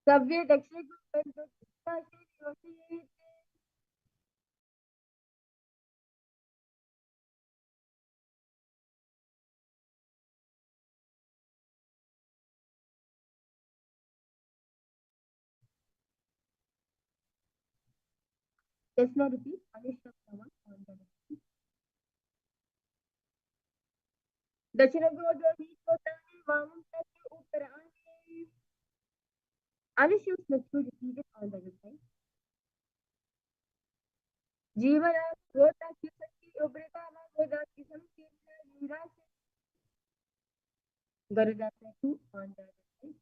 Savya Dakshina Let's now repeat Anishtavan on the left. Dachina Godani Kotani Vamam Tati Uttarani. Anisha is next to repeat it on the other side. Jivana Gota Kisaki Ubritana Goda Kisam Kirna Yuras. Garuda Tatu on the other side.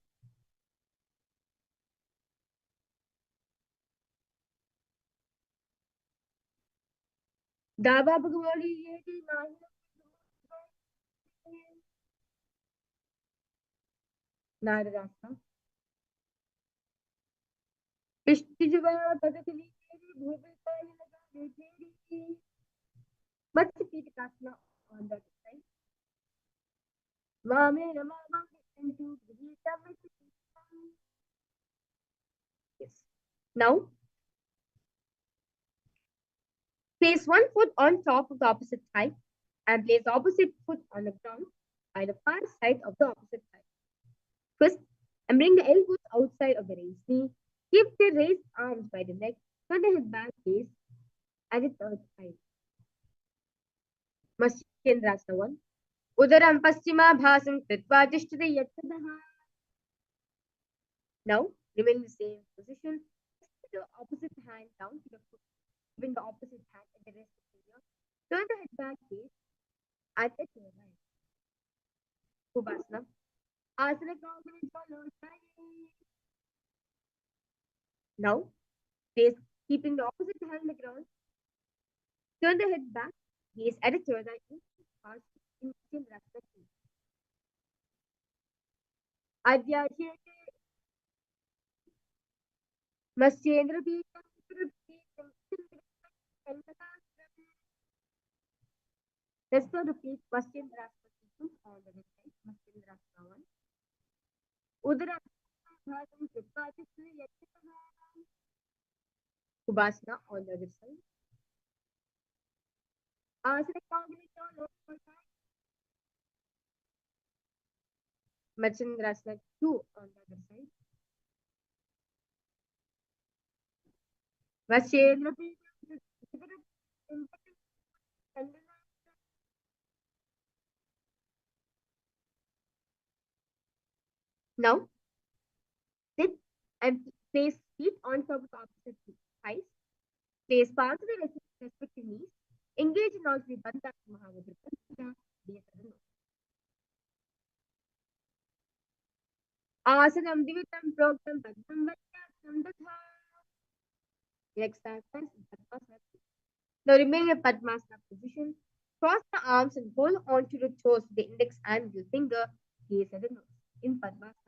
Daba Bhagwali Yeti Mahina Nadarasa. Pishtijava Padakali Bhubitani Nagari. Matsyapitakasana on the other side. Vamena Vamangishtantu Grihitam Matsyapitam. Yes. Now, place one foot on top of the opposite thigh and place the opposite foot on the ground by the far side of the opposite thigh. Twist and bring the elbows outside of the raised knee. Keep the raised arms by the neck. Turn the head back, gaze at the third eye. Matsyendrasana 1. Udaram paschimabhasam kritva tishtati yatadaha. Now, remain in the same position. Put the opposite hand down to the foot. Bring the opposite hand at the rest area. Turn the head back, gaze at the third eye. Kubasana. Asana combination follows by. Now, place keeping the opposite hand on the ground. Turn the head back, gaze at the third eye in Matsyendrasana 2. Ajeyatva Matsyendrapikam Let's now repeat Matsyendrasana sequence on the left side. Matsyendrasana 1. Udara Bhasam Kritva Tishtati Yatadaha. Kubasana on the other side. Asana combination follows by. Matsyendrasana 2 on the other side. Now, sit and place feet on top of the opposite thighs. Place palms to the respective knees. Engage in all three bandhas. Asanam divitam proktam padmam vadyasam tatha. Next exercise is Padmasana. Now remain in Padmasana position. Cross the arms and hold on to the toes with the index and middle finger. Gaze at the nose in Padmasana.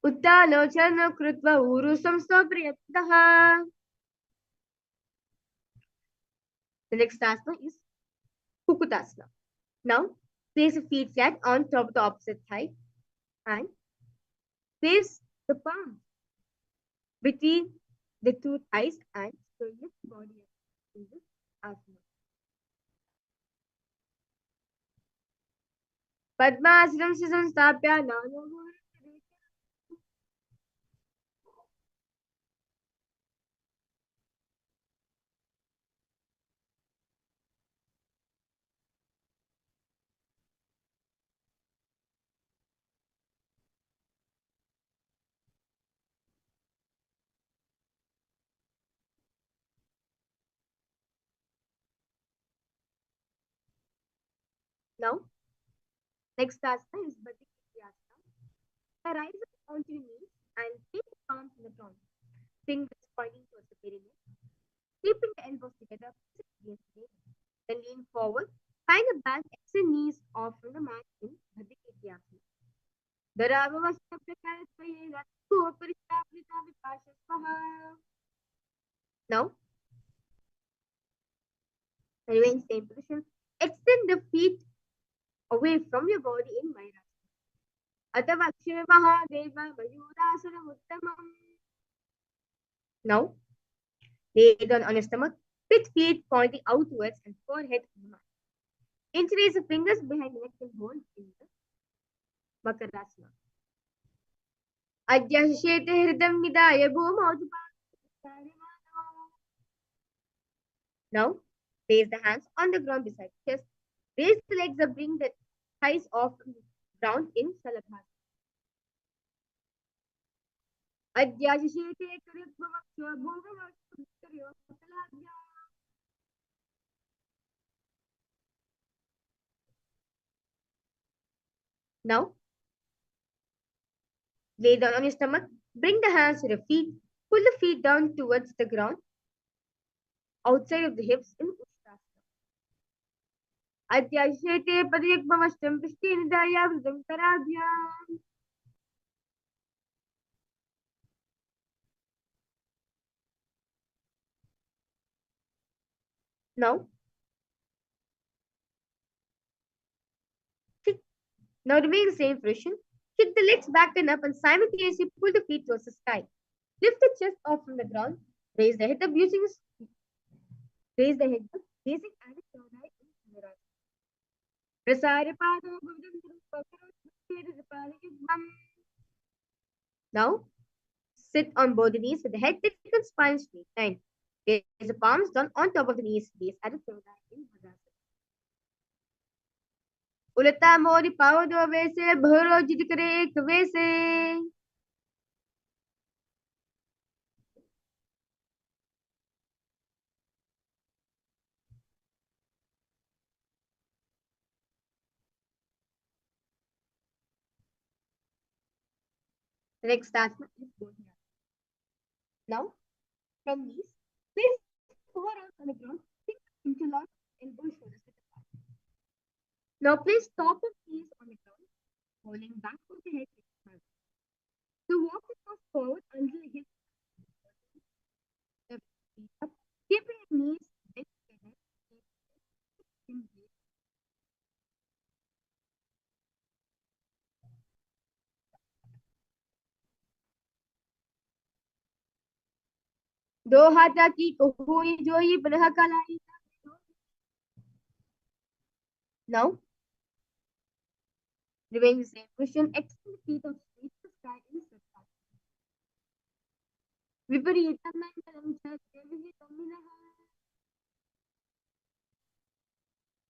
Uttanocana krutva urusam stopriyataha. The next asana is Kukutasana. Now, place your feet flat on top of the opposite thigh and place the palm between the two thighs and swing the body in this asana. Padmasanam Sisanstapya Nano. Now, next asana is Bhatikrityasana. Rise up onto your knees and keep the palms in the ground. Fingers pointing towards the pyramid. Keeping the elbows together, then lean forward. Find a back, extend knees off from the mat in Bhatikrityasana. Now, remain same position. Extend the feet away from your body in Vairasana. Atavakshya Mahadeva Mayurasana Uttamam. Now, lay down on your stomach, with feet pointing outwards and forehead on the mat. Interlace the fingers behind the neck and hold in the Makarasana. Adyashete hridam nidaya Now, place the hands on the ground beside the chest. Raise the legs up, bring the thighs off the ground in Salabhasana. Now, lay down on your stomach, bring the hands to the feet, pull the feet down towards the ground, outside of the hips in Uttanasana. Adyashete padikbhamashtam pistinidaya vridam karadhyam. Now, Now remain the same position. Kick the legs back and up and simultaneously pull the feet towards the sky. Lift the chest off from the ground. Raise the head up using raise the head up, raising and right in Now, sit on both the knees with the head, neck, and spine straight. And raise the palms down on top of the knees. Gaze at the third eye in Bhadrasana. उलटा मोरी पाव दो वैसे भरो जिद करे एक वैसे The next asana is Bodhi. Now, from knees, place forearms on the ground, interlock elbows, shoulders at the back. Now, place top of knees on the ground, falling back with the head. So walk the toes forward until the hips the feet up, keeping your knees bent together. दो हाथा की कोई जो ही पुनः कलाई. Now, remain the same position. Extend the feet of straight to the sky in circle. Viparitam mandalam chadyavihitam.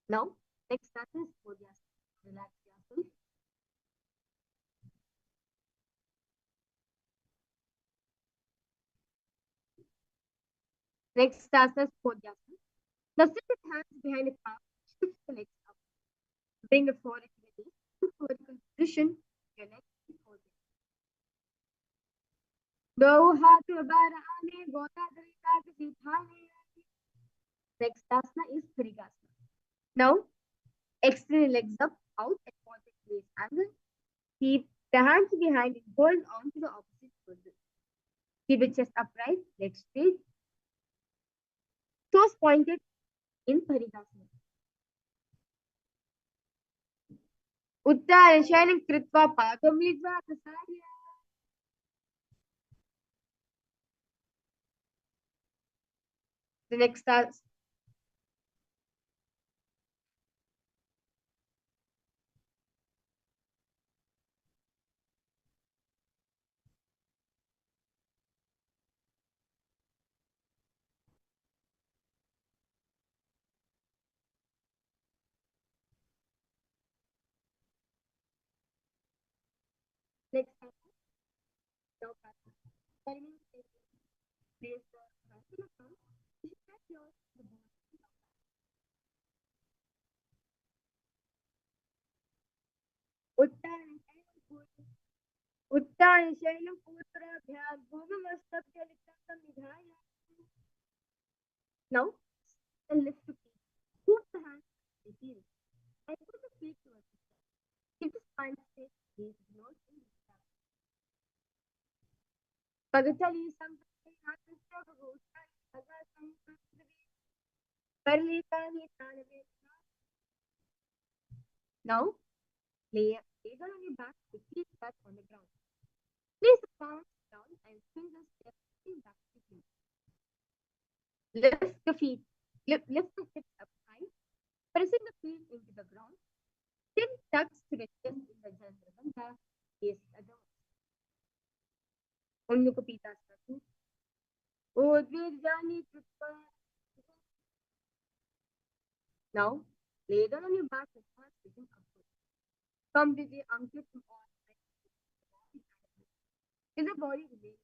Now, next asana is Bodhyasana. Relax yourself. Next asana is Bodhyasana. Now sit with hands behind the palm, shift the legs up. Bring the forehead to the knee, to vertical position, your legs is holding. दो हाथ बार आने गोता दरिता किसी थाने. Next asana is Bhrigasana. Now, extend the legs up, out at positive face angle. Keep the hands behind and hold on to the opposite shoulder. Keep the chest upright, legs straight. Toes pointed in Bhrigasana. Uttar Shayanam Kritva Padam Lidva Kasarya. The next starts. Next starts. उत्तानि शैलं पूत्राभ्यां भूमिमस्तभ्य लिप्तं निधाय. Now, and lift the feet. Move the hands to the heels. And put the feet towards the chest. Keep the spine straight. Gaze nose in the back. Padatali Sampai Hatastavago Sagasam Parlitani Tanave. Now, lay down on your back with feet touch on the ground. Place the palms down and fingers stepping back to you. Lift the feet. Lift the hips up high, pressing the feet into the ground. Chin tucks to the chest in the Jandrabandha, gaze adore. Unnukapita Satu. Udvirjani Trutva. Now, lay down on your back with hands facing upward. Come with the ankle from all sides. Is the body remain?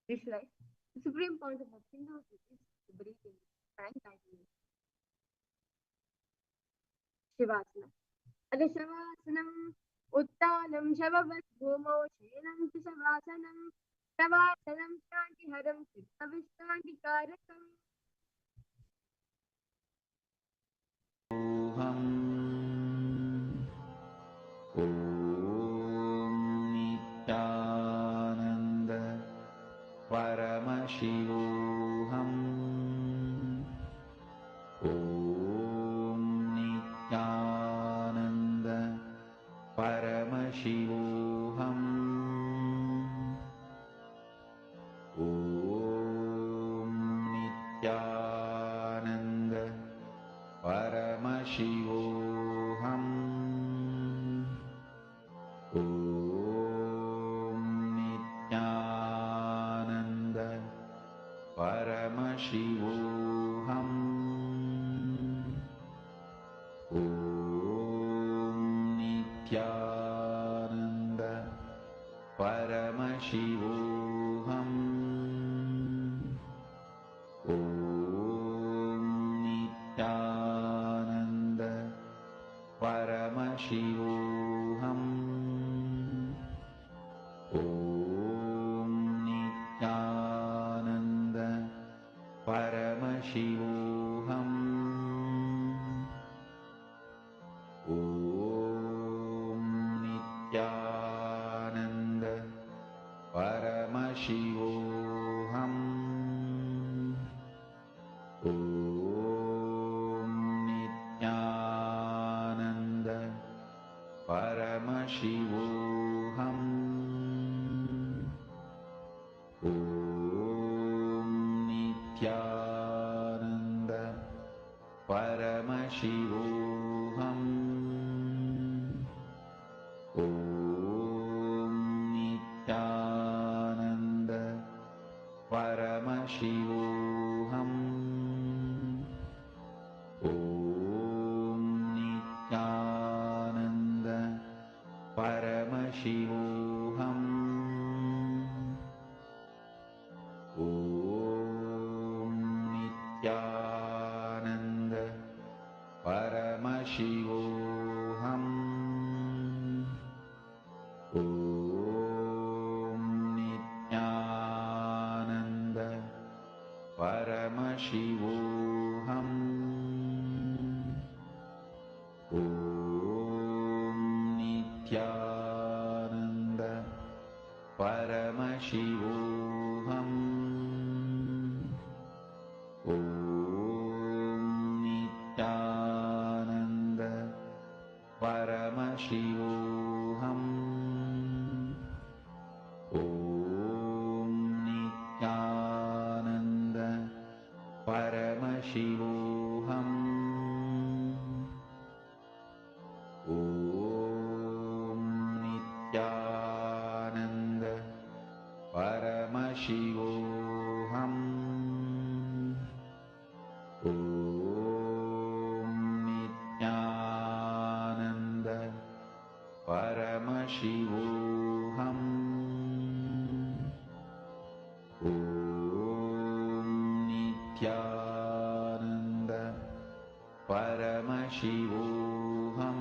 Visualize the supreme point of the fingers is the breathing and tightening. Shivasana. Adha Shavasanam. Uttanam Shavavat Bhumau Shenam Shavasanam. Shavasanam Shanti Haram Siddha-vishānti-kārakam. Nithyananda Paramashivoham Om Nithyananda Paramashivoham Om Nithyananda Paramashivoham Om Nithyananda Paramashivoham Om Nithyananda Paramashivoham Om Nithyananda Paramashivoham Om Nithyananda Paramashivoham Om Nithyananda Paramashivoham Om Nithyananda Paramashivoham Om Nithyananda Paramashivoham Om Nithyananda Paramashivoham Om Nithyananda Paramashivoham Om Nithyananda Paramashivoham Om Nithyananda Paramashivoham Om Nithyananda Paramashivoham Om Nithyananda Paramashivoham Om Nithyananda Paramashivoham Om Nithyananda Paramashivoham Om Nithyananda Paramashivoham Om Nithyananda Paramashivoham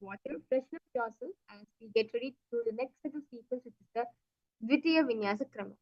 water, freshen up yourself as we get ready to do the next set of sequence, which is the Dvitiya Vinyasa Krama.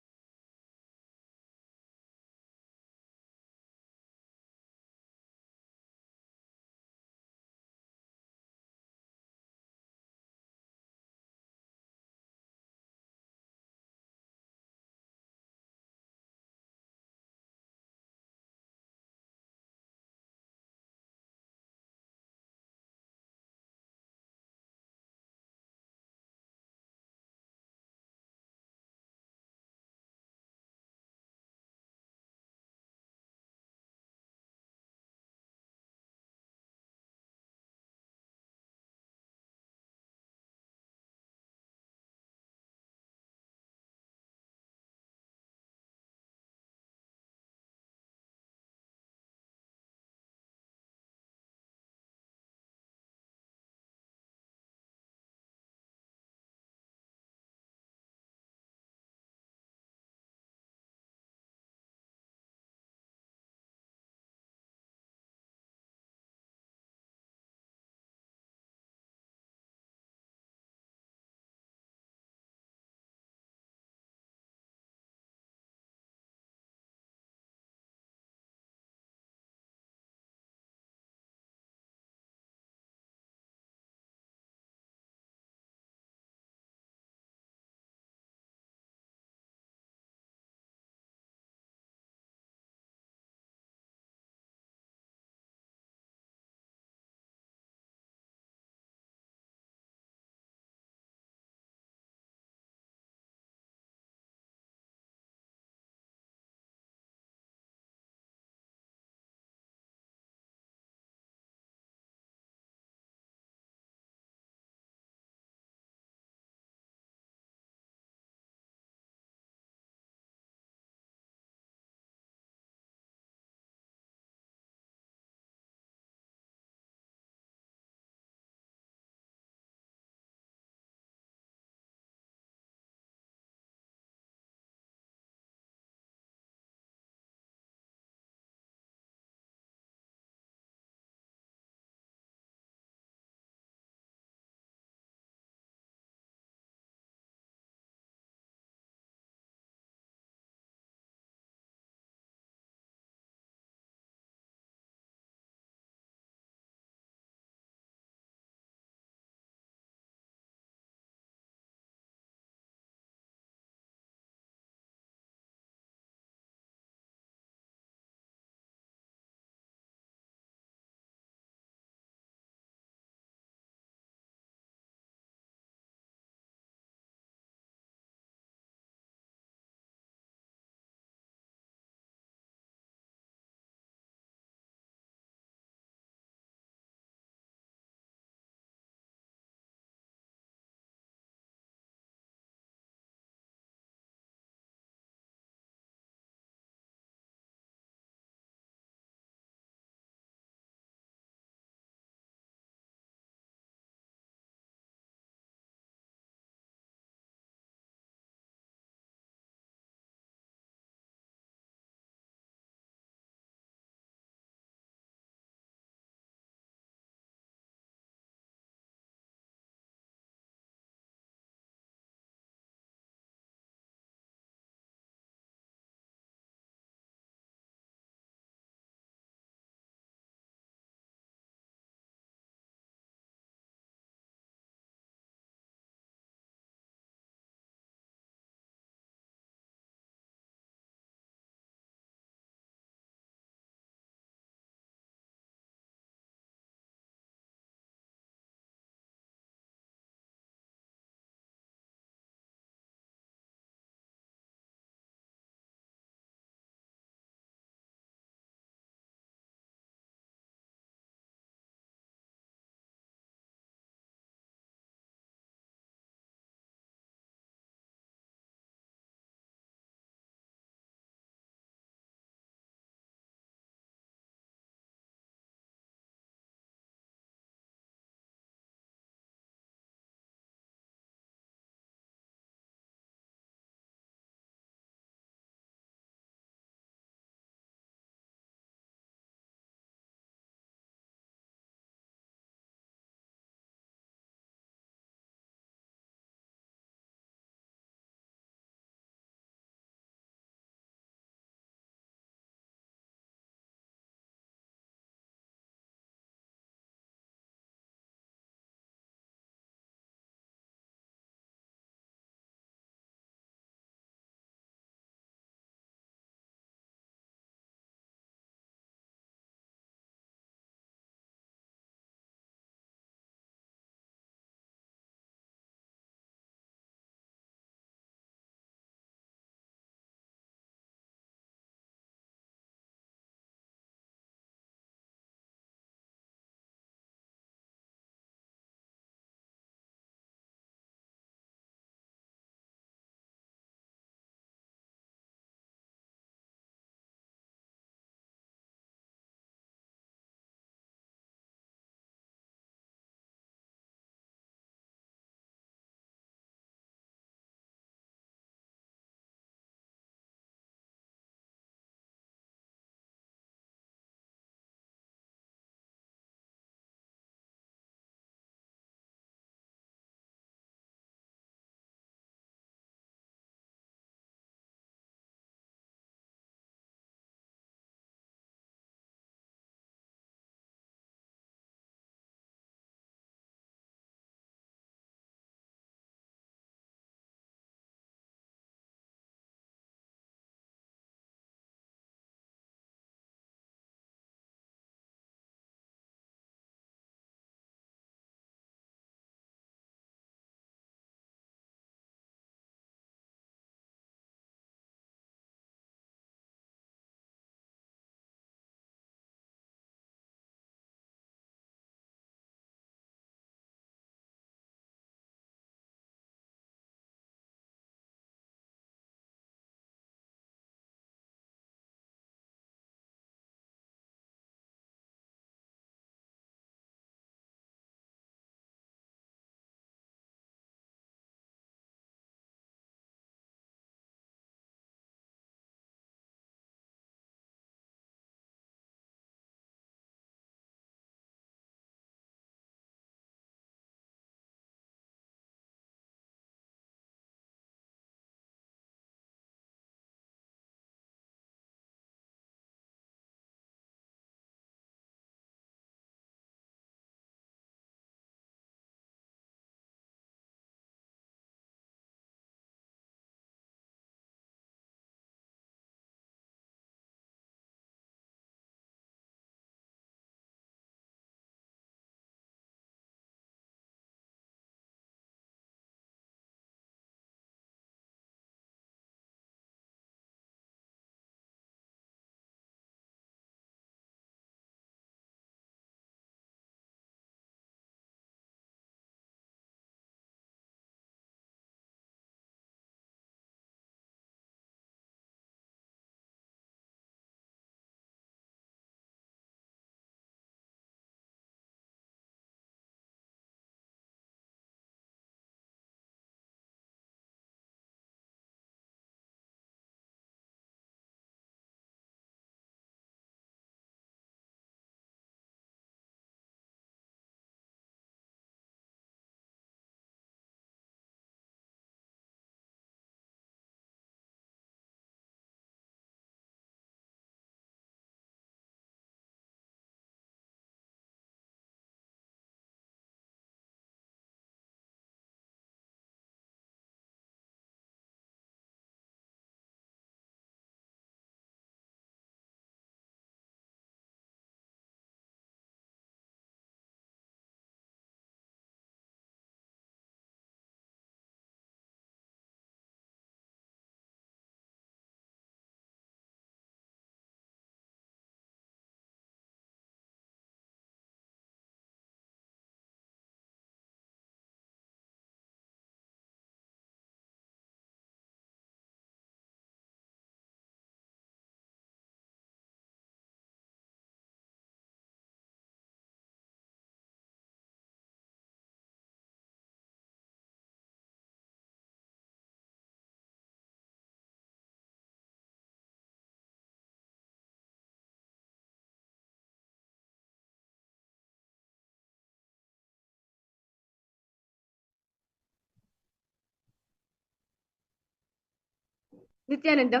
Nithyananda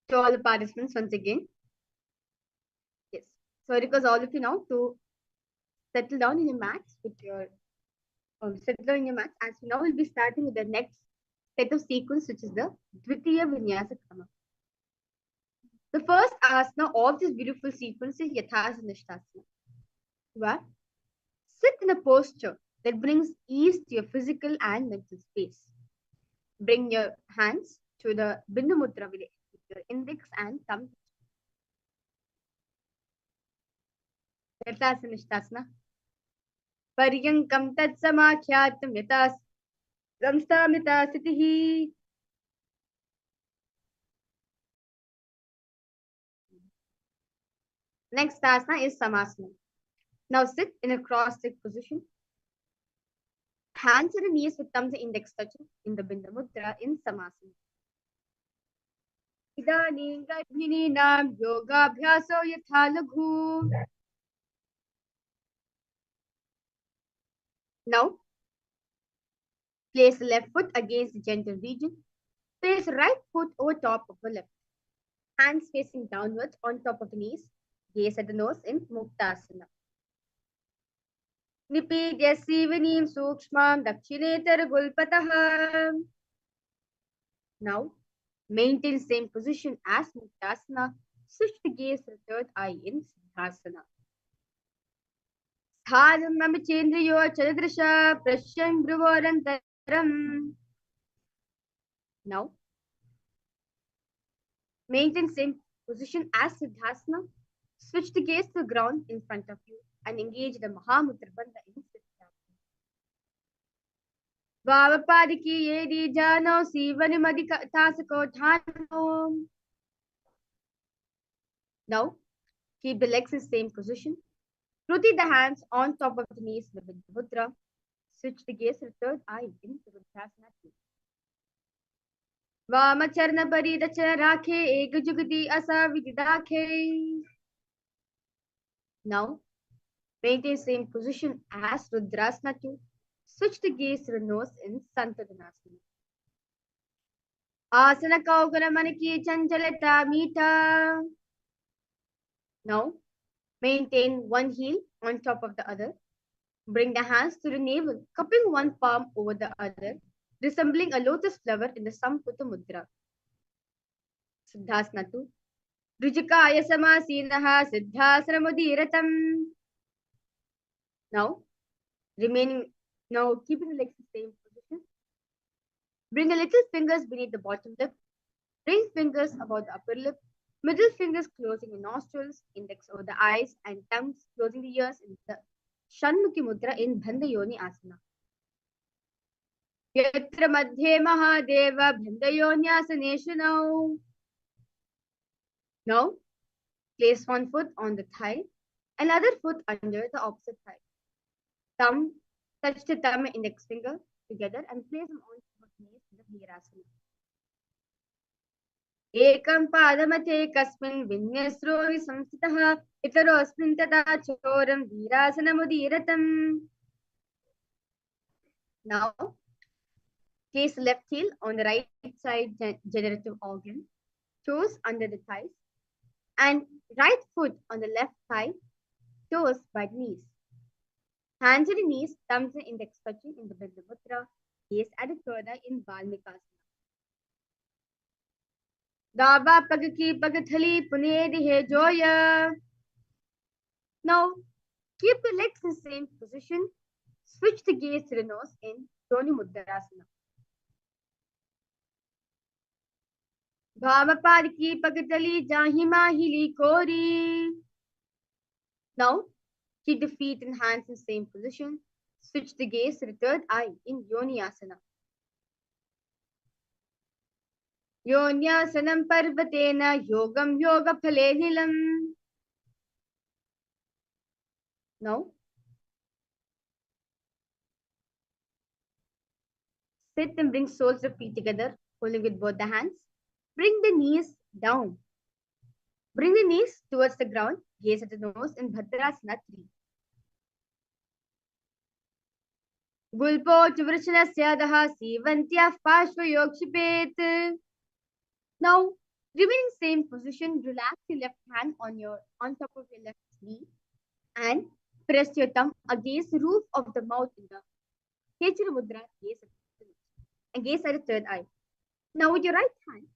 to all the participants once again. Yes. So I request all of you now to settle down in your mats with your settle down in your mats, as we now will be starting with the next set of sequence, which is the Dvitiya Vinyasa Krama. The first asana of this beautiful sequence is Yathasana Nishtasana, where sit in a posture that brings ease to your physical and mental space. Bring your hands to the Bindu Mudra with your index and thumb. Yathasana Nishtasana. Paryankam tat samakhyātam yatas samstamita sitihi. Next asana is Samasana. Now sit in a cross-legged position. Hands on the knees with thumbs and index touching in the Bindu Mudra in Samasana. Idanim garbhininam yogabhyaso yatha laghu. Now, place the left foot against the genital region. Place the right foot over top of the left. Hands facing downwards on top of the knees. Gaze at the nose in Muktasana. Nipidya sivanim sukshmam dakshinetar gulpatah. Now, maintain same position as Muktasana. Switch the gaze to the third eye in Siddhasana. Sthanam mamachendriyo chaladrisha prashyam bhruvorantaram. Now, maintain same position as Siddhasana. Switch the gaze to the ground in front of you and engage the Mahamudra Bandha in Siddhasana. Vavapadiki yedi jano sivanimadi tasako dhano. Now, keep the legs in same position. Rotate the hands on top of the knees in the Bindu Mudra. Switch the gaze to the third eye in Subramanya. Vamacharna paridachana rakhe ek jugati asa vididakhe. Now, maintain same position as Rudrasana 2. Switch the gaze to the nose in Santadanasana. Asana kaugana manaki chanchalata mita. Now, maintain one heel on top of the other. Bring the hands to the navel, cupping one palm over the other, resembling a lotus flower in the Samputa Mudra. Siddhasana 2. Rujikaya samasinaha siddhasana mudiratam. Now, keeping the legs in the same position. Bring the little fingers beneath the bottom lip. Ring fingers above the upper lip. Middle fingers closing the nostrils, index over the eyes, and thumbs closing the ears in the Shanmukhi Mudra in Bandhayoni Asana. Yatra madhye mahadeva bandhayonya now. Now, place one foot on the thigh, another foot under the opposite thigh. Touch the thumb and index finger together and place them on top of the knees in the Virasana. Ekam padamate kasmin vinyasro samsitaha itarosmin tata choram Virasana mudiratam. Now, place the left heel on the right side generative organ, toes under the thighs, and right foot on the left thigh, toes by the knees. Hands on the knees, thumbs and index touching in the Bindu Mudra, gaze at the third eye in Valmikasana. Daba pagaki pagathali punedihe joya. Now, keep the legs in the same position. Switch the gaze to the nose in Yoni Mudrasana. Bhavapadiki pagatali jahima hili kori. Now, keep the feet and hands in the same position. Switch the gaze to the third eye in Yoni Asana. Yonyasanam parvatena yogam yoga phaleṣhu. Now, sit and bring soles of feet together, holding with both the hands. Bring the knees down. Bring the knees towards the ground. Gaze at the nose in Bhadrasana 3. Gulpo chuvrachanasya daha sivantyah pashva yokshipet. Now, remaining same position, relax your left hand on top of your left knee and press your thumb against the roof of the mouth in the Hechara Mudra, gaze at the third eye. Now with your right hand,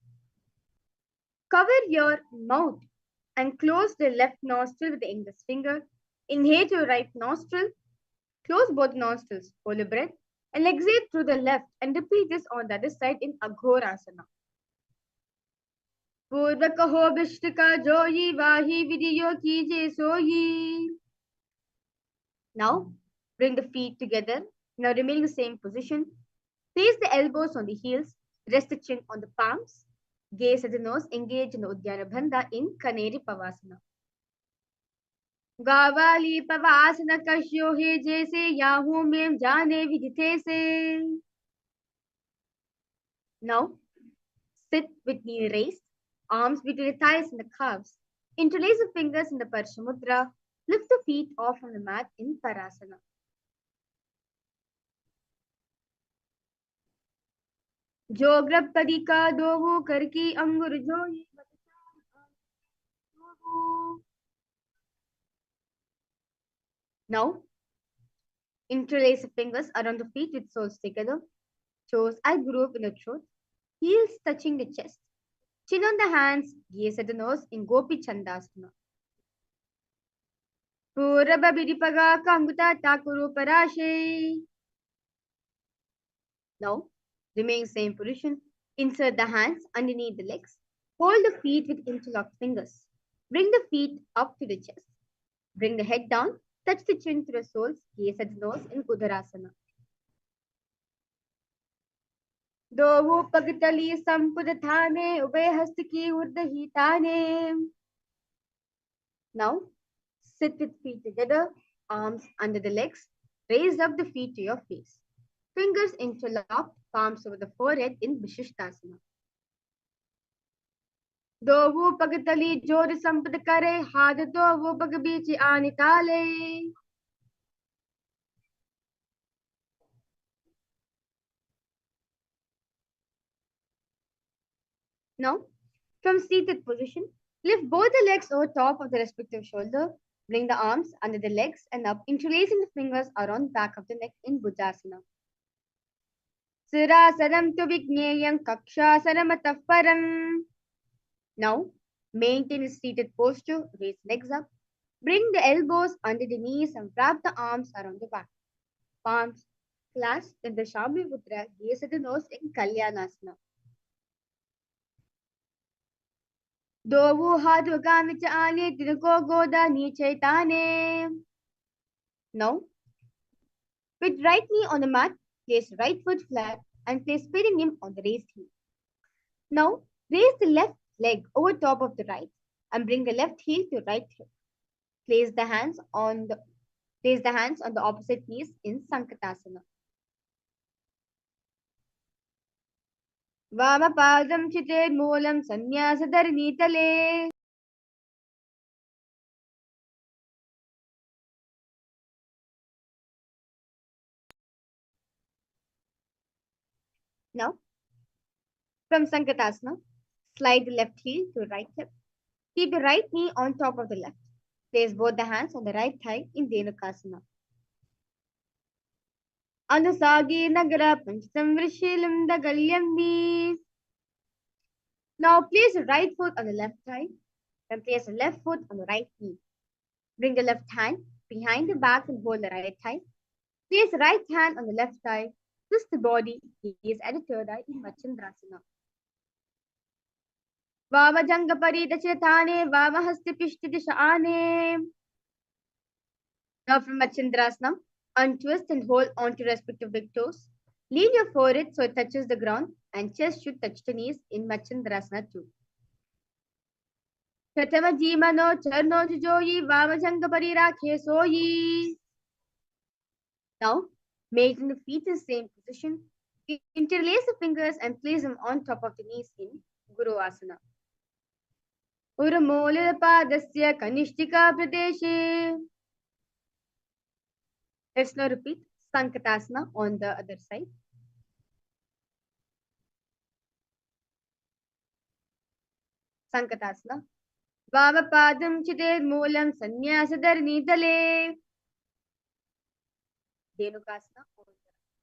cover your mouth and close the left nostril with the index finger. Inhale to your right nostril, close both nostrils, hold your breath, and exhale through the left and repeat this on the other side in Aghorasana. पूर्व कहो विष्ट का जोई वाही विधियो कीजे सोई. Now, bring the feet together. Now, remaining the same position. Place the elbows on the heels. Rest the chin on the palms. Gaze at the nose. Engage in the Uddiyana Bandha in Kaneri Pavasana. Gavali Pavasana Kashyo He Jaise Yahu Mem Jane Vidite Se. Now, sit with knee raised. Arms between the thighs and the calves. Interlace the fingers in the Parsha Mudra. Lift the feet off from the mat in Parasana. Jograb Kadika Dovu Karki Angur Joyi. Now, interlace the fingers around the feet with soles together. Toes I grew up in the throat. Heels touching the chest. Chin on the hands. Gaze at the nose in Gopi Chandasana. Puraba Bidipaga Kanguta Takuru Parashe. Now, remain same position. Insert the hands underneath the legs. Hold the feet with interlocked fingers. Bring the feet up to the chest. Bring the head down. Touch the chin to the soles. Gaze at the nose in Udarasana. Dovu Pagatali Sampudathane Ubay Hastaki Urdahitane. Now, sit with feet together, arms under the legs. Raise up the feet to your face. Fingers interlocked, palms over the forehead in Vishishtasana. Dovu Pagatali Jodi Sampadakare Hada Dovu Pagabichi Anitale. Now, from seated position, lift both the legs over top of the respective shoulder. Bring the arms under the legs and up, interlacing the fingers around back of the neck in Bhujasana. Sirasaram tu Vigneyam Kakshasaram Param. Now, maintain a seated posture, raise legs up. Bring the elbows under the knees and wrap the arms around the back. Palms clasped in the Shambhi Mudra, gaze at the nose in Kalyanasana. Dovu hadu gamicha ane tinuko goda nichaitane. Now, with right knee on the mat, place right foot flat and place perineum on the raised heel. Now, raise the left leg over top of the right and bring the left heel to right hip. Place the hands on the opposite knees in Sankatasana. Vamapadam chite moolam sannyasadarinitale. Now, from Sankatasana, slide the left heel to right hip. Keep the right knee on top of the left. Place both the hands on the right thigh in Dhenukasana. Anusagi Nagara Pancham Vrishilam Dagalyambi. Now place the right foot on the left thigh and place the left foot on the right knee. Bring the left hand behind the back and hold the right thigh. Place the right hand on the left thigh. Twist the body, gaze at the third eye in Machandrasana. Vamajanga Paridachithane, Vamahasti Pishtidishane. Now from Machandrasana, untwist and hold onto respective big toes. Lean your forehead so it touches the ground and chest should touch the knees in Machandrasana too. Pratama Jimano Charno Joyi Vamajanga Parirake Soyi. Now, making the feet in the same position, interlace the fingers and place them on top of the knees in Guru Asana. Uramolya Padasya Kanishtika Pradeshe. Let's now repeat Sankatasana on the other side. Sankatasana. Vamapadam chide moolam sannyasadarini dale. Dhenukasana.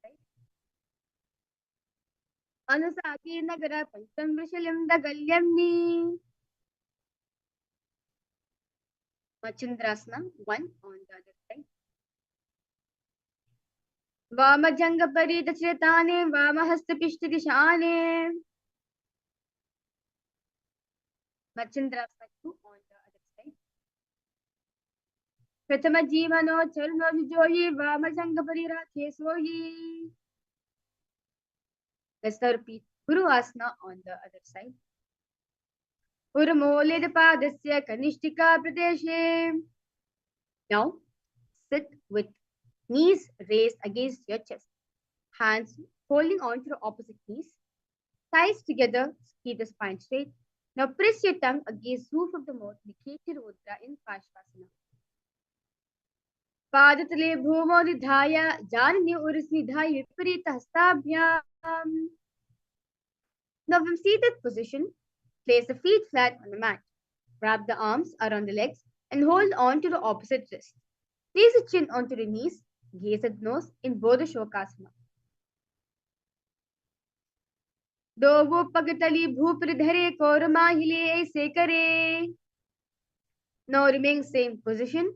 Right? Anusaki nagara pancham vrishalim dagalyamni. Machindrasana. One on the other side. Vamajanga paridachretane vamahasta dishane. Machindrasana. Two on the other side. Prathama jivano charno joyi vamajanga parirake soyi. Let's now repeat Guru Asana on the other side. Urmolid padasya kanishtika pradeshe. Now sit with knees raised against your chest, hands holding on to the opposite knees, thighs together, keep the spine straight. Now press your tongue against roof of the mouth, Niketi Mudra in Parshvasana. Padatale bhumo nidhaya janani uris nidhaya viparita hastabhyam. Now from seated position, place the feet flat on the mat. Wrap the arms around the legs and hold on to the opposite wrist. Place the chin onto the knees, gaze at the nose in Bodha Shokasana. Dovo pagatali bhupridhare kormahile aise kare. Now remain same position.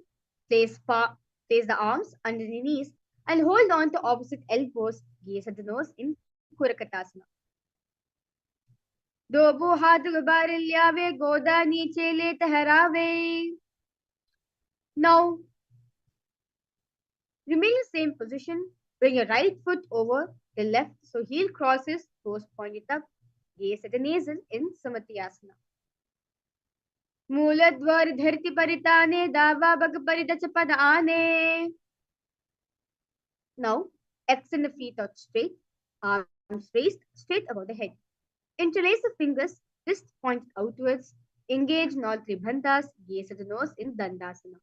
Place the arms under the knees and hold on to opposite elbows. Gaze at the nose in Kurakatasana. Dobo हाथ गुब्बारे लियावे गोदा नीचे ले ठहरावे. Now remain in the same position. Bring your right foot over the left so heel crosses, toes pointed up. Gaze at the nasal in Samatiyasana. Mooladwar dharti paritane dava bag paridachapad aane. Now extend the feet out straight, arms raised straight above the head. Interlace the fingers, wrist pointed outwards. Engage in all three bandhas. Gaze at the nose in Dandasana.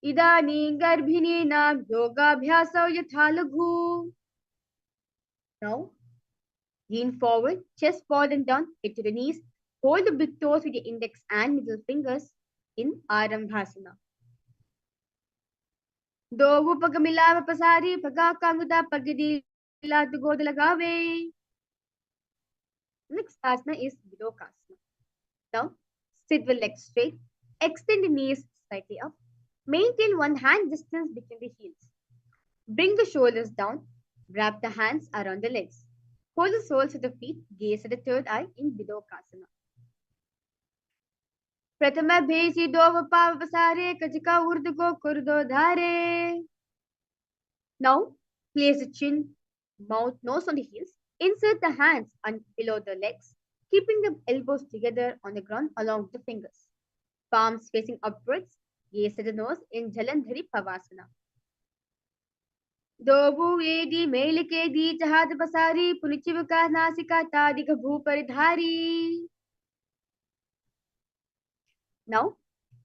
Idani garbhini nam yoga bhyasa yatha laghu. Now, lean forward, chest forward and down, hip to the knees. Hold the big toes with your index and middle fingers in Arambhasana. Dovu pagamila pasari paga kanguda pagidi la god lagave. Next asana is Vidokasana. Now, sit with legs straight. Extend the knees slightly up. Maintain one hand distance between the heels. Bring the shoulders down. Wrap the hands around the legs. Hold the soles of the feet. Gaze at the third eye in Vidokasana. Pratama bhesi dova pavasare kachika urduko kurdo dhare. Now, place the chin, mouth, nose on the heels. Insert the hands below the legs, keeping the elbows together on the ground along with the fingers. Palms facing upwards. Gaze at the nose in Jalandhari Pavasana. Dobu edi melike di chahad pasari punichivaka nasika tadika bhuparidhari. Now,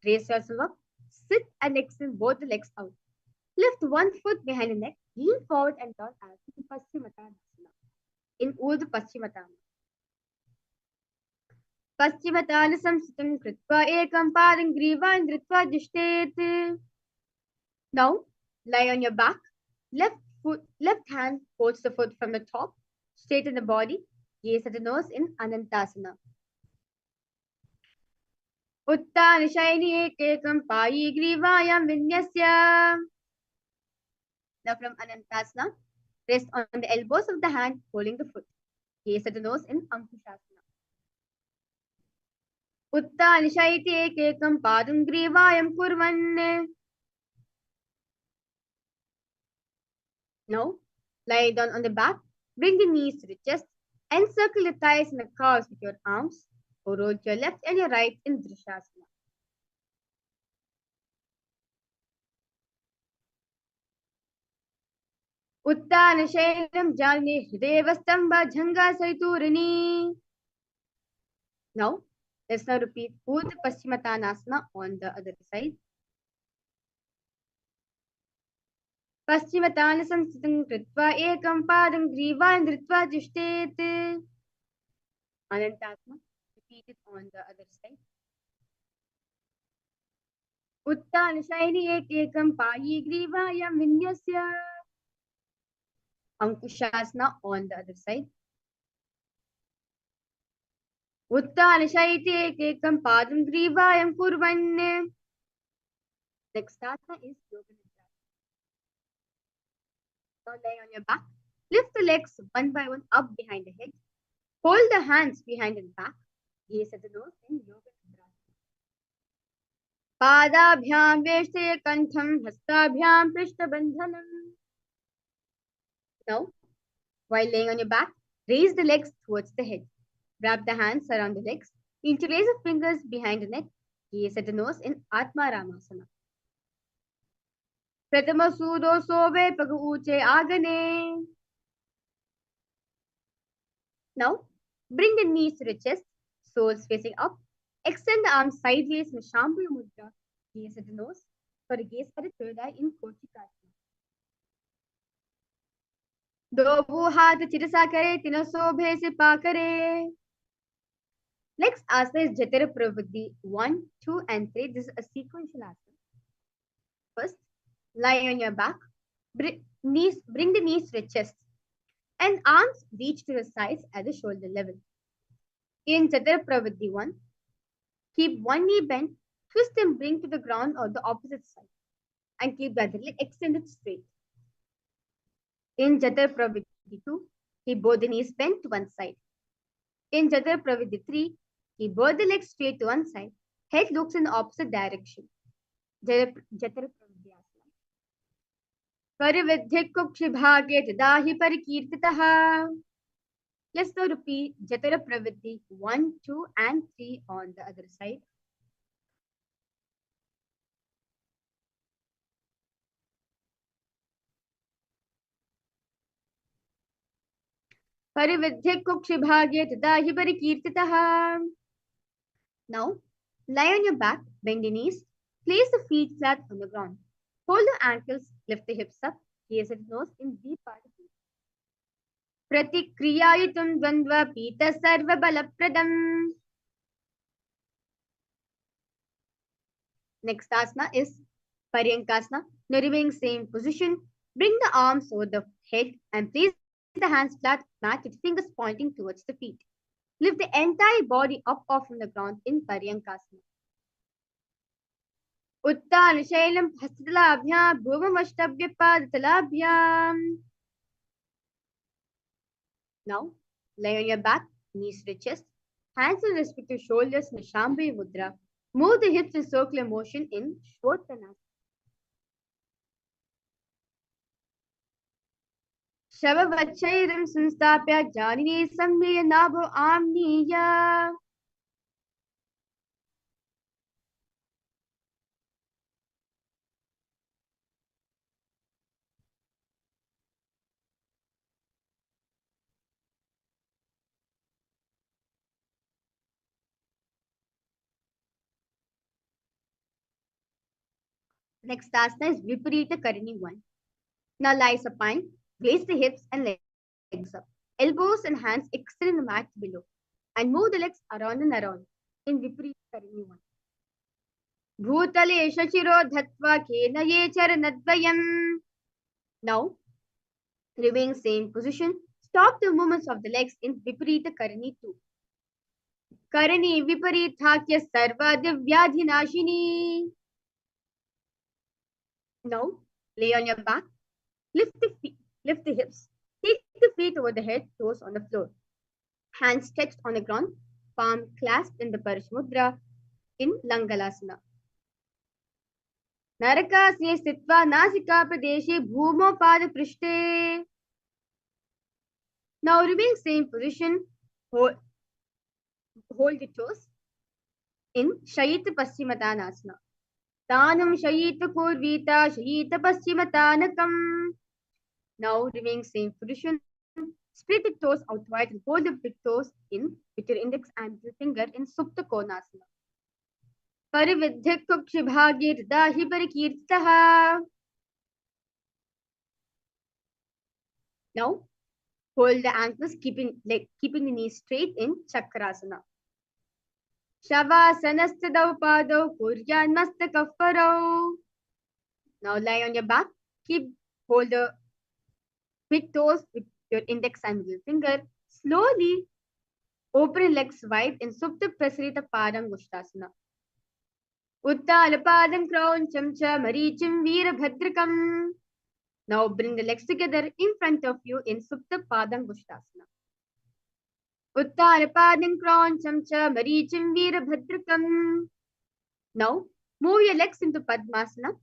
raise yourself up, sit and extend both the legs out. Lift one foot behind the neck, lean forward and down as in Paschimottanasana. In Urdhva Paschimottanasana. Paschimottanasam sitam kritva ekam padam grivan dhritva jushtet. Now, lie on your back. Left hand holds the foot from the top, straighten the body, gaze at the nose in Anantasana. Uttan shaini ekam payi grivayam vinyasya. Now from Anantasana, rest on the elbows of the hand holding the foot. Gaze at the nose in Ankushasana. Uttan shaiti ekam padam grivayam kurvan. Now, lie down on the back, bring the knees to the chest, encircle the thighs and the calves with your arms, or roll your left and your right in Drishasana. Uttan Shailam Jani Hridevastamba Jhanga Saiturani. Now, let's now repeat Urdhva Paschimottanasana on the other side. Paschimottanasam sitam kritva ekam padam grivan dhritva jushtet. Anantasana. repeat it on the other side. Uttan shaini ekam payi grivayam vinyasya. Ankushasana on the other side. Uttan shaiti ekam padam grivayam kurvanne. Next asana is yoga nidra. Now lie on your back. Lift the legs one by one up behind the head. Hold the hands behind and back. Gaze at the nose in yoga nidra. Padabhyam veshte kantham hastabhyam prishtabandhanam. Now, while laying on your back, raise the legs towards the head. Wrap the hands around the legs. Interlace the fingers behind the neck. Gaze at the nose in Atma Ramasana. Pratama Sudo Sove Pagu Uche Agane. Now, bring the knees to the chest, soles facing up. Extend the arms sideways in Shambhu Mudra. Gaze at the nose. Sorry, gaze at the third eye in Kochikasana. दो हाथ चिरसा करे तीनों शोभे से पाकरे. Next asana is Jatara Pravritti 1, 2 and 3. This is a sequential asana. First, lie on your back. Bring the knees to the chest and arms reach to the sides at the shoulder level. In Jatara Pravritti 1, keep one knee bent, twist and bring to the ground or the opposite side and keep the other leg extended straight. In Jatara Pravritti 2, keep both the knees bent to one side. In Jatara Pravritti 3, keep both the legs straight to one side. Head looks in the opposite direction. Jatara Pravritti asana. Parividhik kukshibhage tadahi parikirtitaha. Let's now repeat Jatara Pravritti 1, 2 and 3 on the other side. Parividhik kukshibhage tadahi parikirtitaha. Now, lie on your back, bend the knees, place the feet flat on the ground. Hold the ankles, lift the hips up, gaze at the nose in deep particles. Pratikriyayitum dvandva pita sarva balapradam. Next asana is Paryankasana. Now remaining same position. Bring the arms over the head and place the hands flat mat with fingers pointing towards the feet. Lift the entire body up off from the ground in Paryankasana. Uttan Shailam Hastalabhyam Bhuvamashtabhya Padatalabhyam. Now, lie on your back, knees to the chest, hands on respective shoulders in Shambhu Mudra. Move the hips in circular motion in Shvotanasana. Shavavachairam Sanstapya Janini Samya Nabho Amniya. Next asana is Viparita Karini 1. Now lie supine, place the hips and legs up. Elbows and hands extend in the mat below. And move the legs around and around in Viparita Karini 1. Bhutale Shachiro Dhatva Kenaye Charanadvayam. Now, remain same position. Stop the movements of the legs in Viparita Karini 2. Karani Viparithakhya Sarva Divyadhinashini. Now, lay on your back. Lift the hips. Take the feet over the head, toes on the floor. Hands stretched on the ground, palm clasped in the Parash Mudra in Langalasana. Narakasne Stitva Nasika Pradeshe Bhumo Pada Prishte. Now remain same position. Hold the toes in Shayita Paschimottanasana. Tanam Shayita Purvita Shayita Paschimottanakam. Now remain same position. Spread the toes out wide and hold the big toes in with your index and middle finger in Supta Konasana. Parividhik kukshibhage tadahi parikirtitaha. Now, hold the ankles, keeping the knees straight in Chakrasana. Shavasanasadau padau kuryan mastakafarau. Now lie on your back. Hold the big toes with your index and middle finger. Slowly open your legs wide in Supta Prasarita Padangushtasana. Uttalapadam Krauncham cha Marichim Veerabhadrakam. Now bring the legs together in front of you in Supta Padangushtasana. Uttalapadam Krauncham cha Marichim Veerabhadrakam. Now move your legs into Padmasana.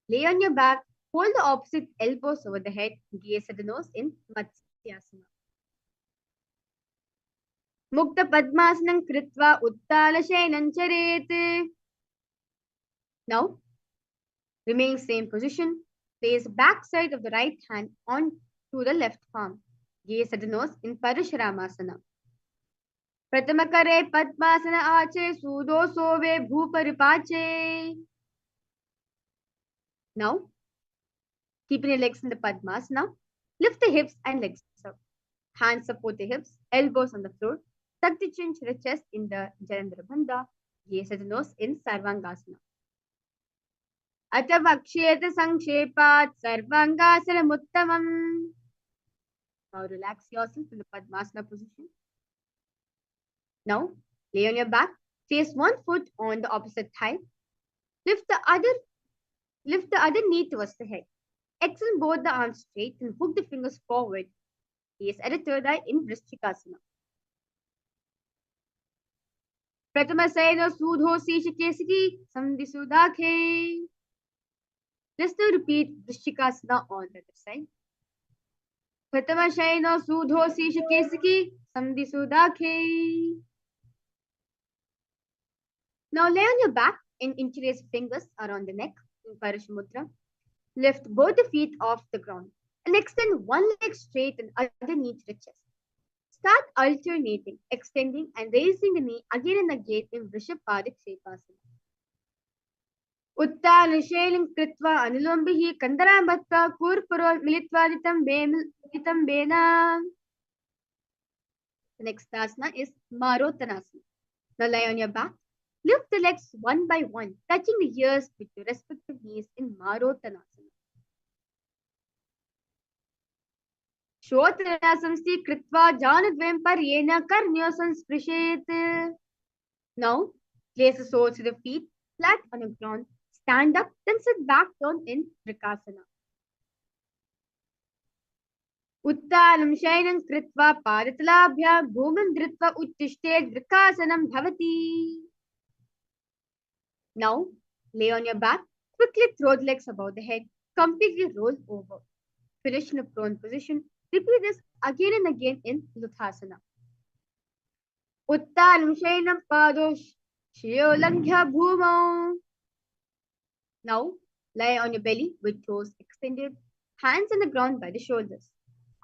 Lay on your back. Hold the opposite elbows over the head. Gaze at the nose in Matsyasana. Mukta Padmasanam Kritva Uttala Shayanam Charet. Now, remain same position. Place back side of the right hand on to the left palm. Gaze at the nose in Parasharamasana. Pratamakare Padmasana Ache Sudo Sove Bhuparipache. Now, keeping your legs in the Padmasana, lift the hips and legs up. Hands support the hips, elbows on the floor. Tuck the chin to the chest in the Jalandhara Bandha. Gaze at the nose in Sarvangasana. Atavaksheta Sankshepat Sarvangasana Muttamam. Now relax yourself in the Padmasana position. Now lay on your back. Place one foot on the opposite thigh. Lift the other knee towards the head. Extend both the arms straight and hook the fingers forward. Gaze at the third eye in Vrishchikasana. Pratama Sudho Sishikesiki Sandhisudakhe. Let's now repeat Vrishchikasana on the other side. Pratama Shaino Sudho Sishikesiki Sandhisudakhe. Now lay on your back and interlace fingers around the neck in Parashmudra. Lift both the feet off the ground and extend one leg straight and other knee to the chest. Start alternating, extending and raising the knee again and again in Vrishapadik Shepasana. Uttalashelim Kritva Anulombihi Kandarambatta Kurpuro Militvaditam Bena. The next asana is Marottanasana. Now lie on your back. Lift the legs one by one, touching the ears with your respective knees in Marottanasana. Shotranasam Kritva Janadvem Paryena Karnyosan Sprishet. Now, place the soles of the feet flat on the ground. Stand up, then sit back down in Trikasana. Uttanam Shainam Kritva Padatalabhya Bhumam Dritva Uttishte Trikasanam Bhavati. Now, lay on your back. Quickly throw the legs above the head. Completely roll over. Finish in a prone position. Repeat this again and again in Luthasana. Uttanam Shainam Padosh Shiyolangya Bhumau. Now, lie on your belly with toes extended, hands on the ground by the shoulders.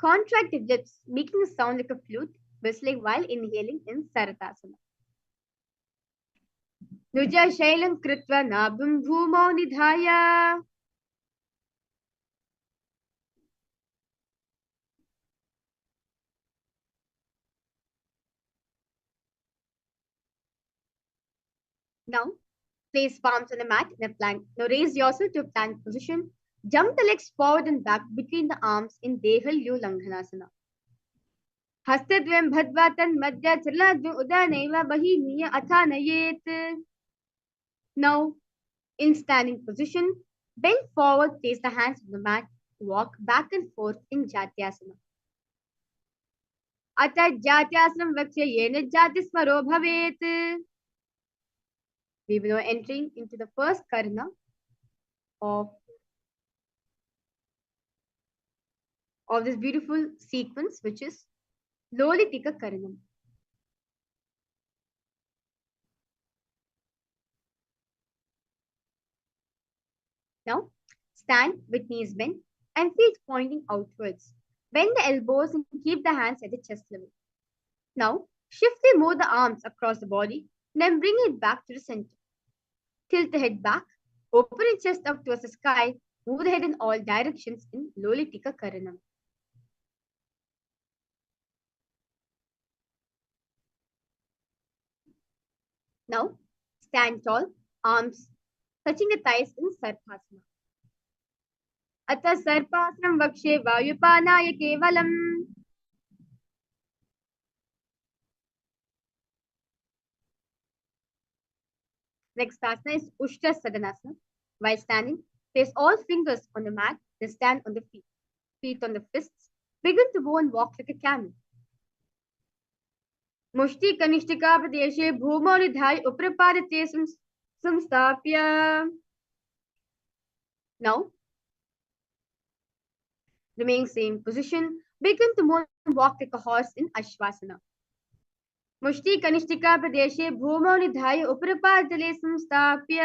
Contract the lips, making a sound like a flute, whistling while inhaling in Saratasana. Nuja Shailam Kritva Nabham Bhumau Nidhaya. Now, place palms on the mat in a plank. Now raise yourself to a plank position. Jump the legs forward and back between the arms in Dehalyu Langhanasana. Hastadvem Bhadvatan Madhya Chaladvem Udaneva Bahiniya Athanayet. Now, in standing position, bend forward, place the hands on the mat, walk back and forth in Jatyasana. Ata Jatyasanam Vaksya Yena Jatismaro Bhavet. We will now entering into the first karana of this beautiful sequence, which is Lolitika Karanam. Now, stand with knees bent and feet pointing outwards. Bend the elbows and keep the hands at the chest level. Now, shiftly move the arms across the body, then bring it back to the center. Tilt the head back, open your chest up towards the sky, move the head in all directions in Lolitika Karanam. Now, stand tall, arms touching the thighs in Sarpasana. Atha Sarpasanam Vakshe Vayupanaya Kevalam. Next asana is Ushtra Sadanasana. While standing, place all fingers on the mat, then stand on the feet. Feet on the fists. Begin to go and walk like a camel. मुष्टि कनिष्ठिका प्रदेशे भूमौ निधाय उप्रपादते संस्थाप्य. Now, remain same position. Begin to move and walk like a horse in Ashvasana. मुष्टि कनिष्ठिका प्रदेशे भूमौ निधाय उप्रपादले संस्थाप्य.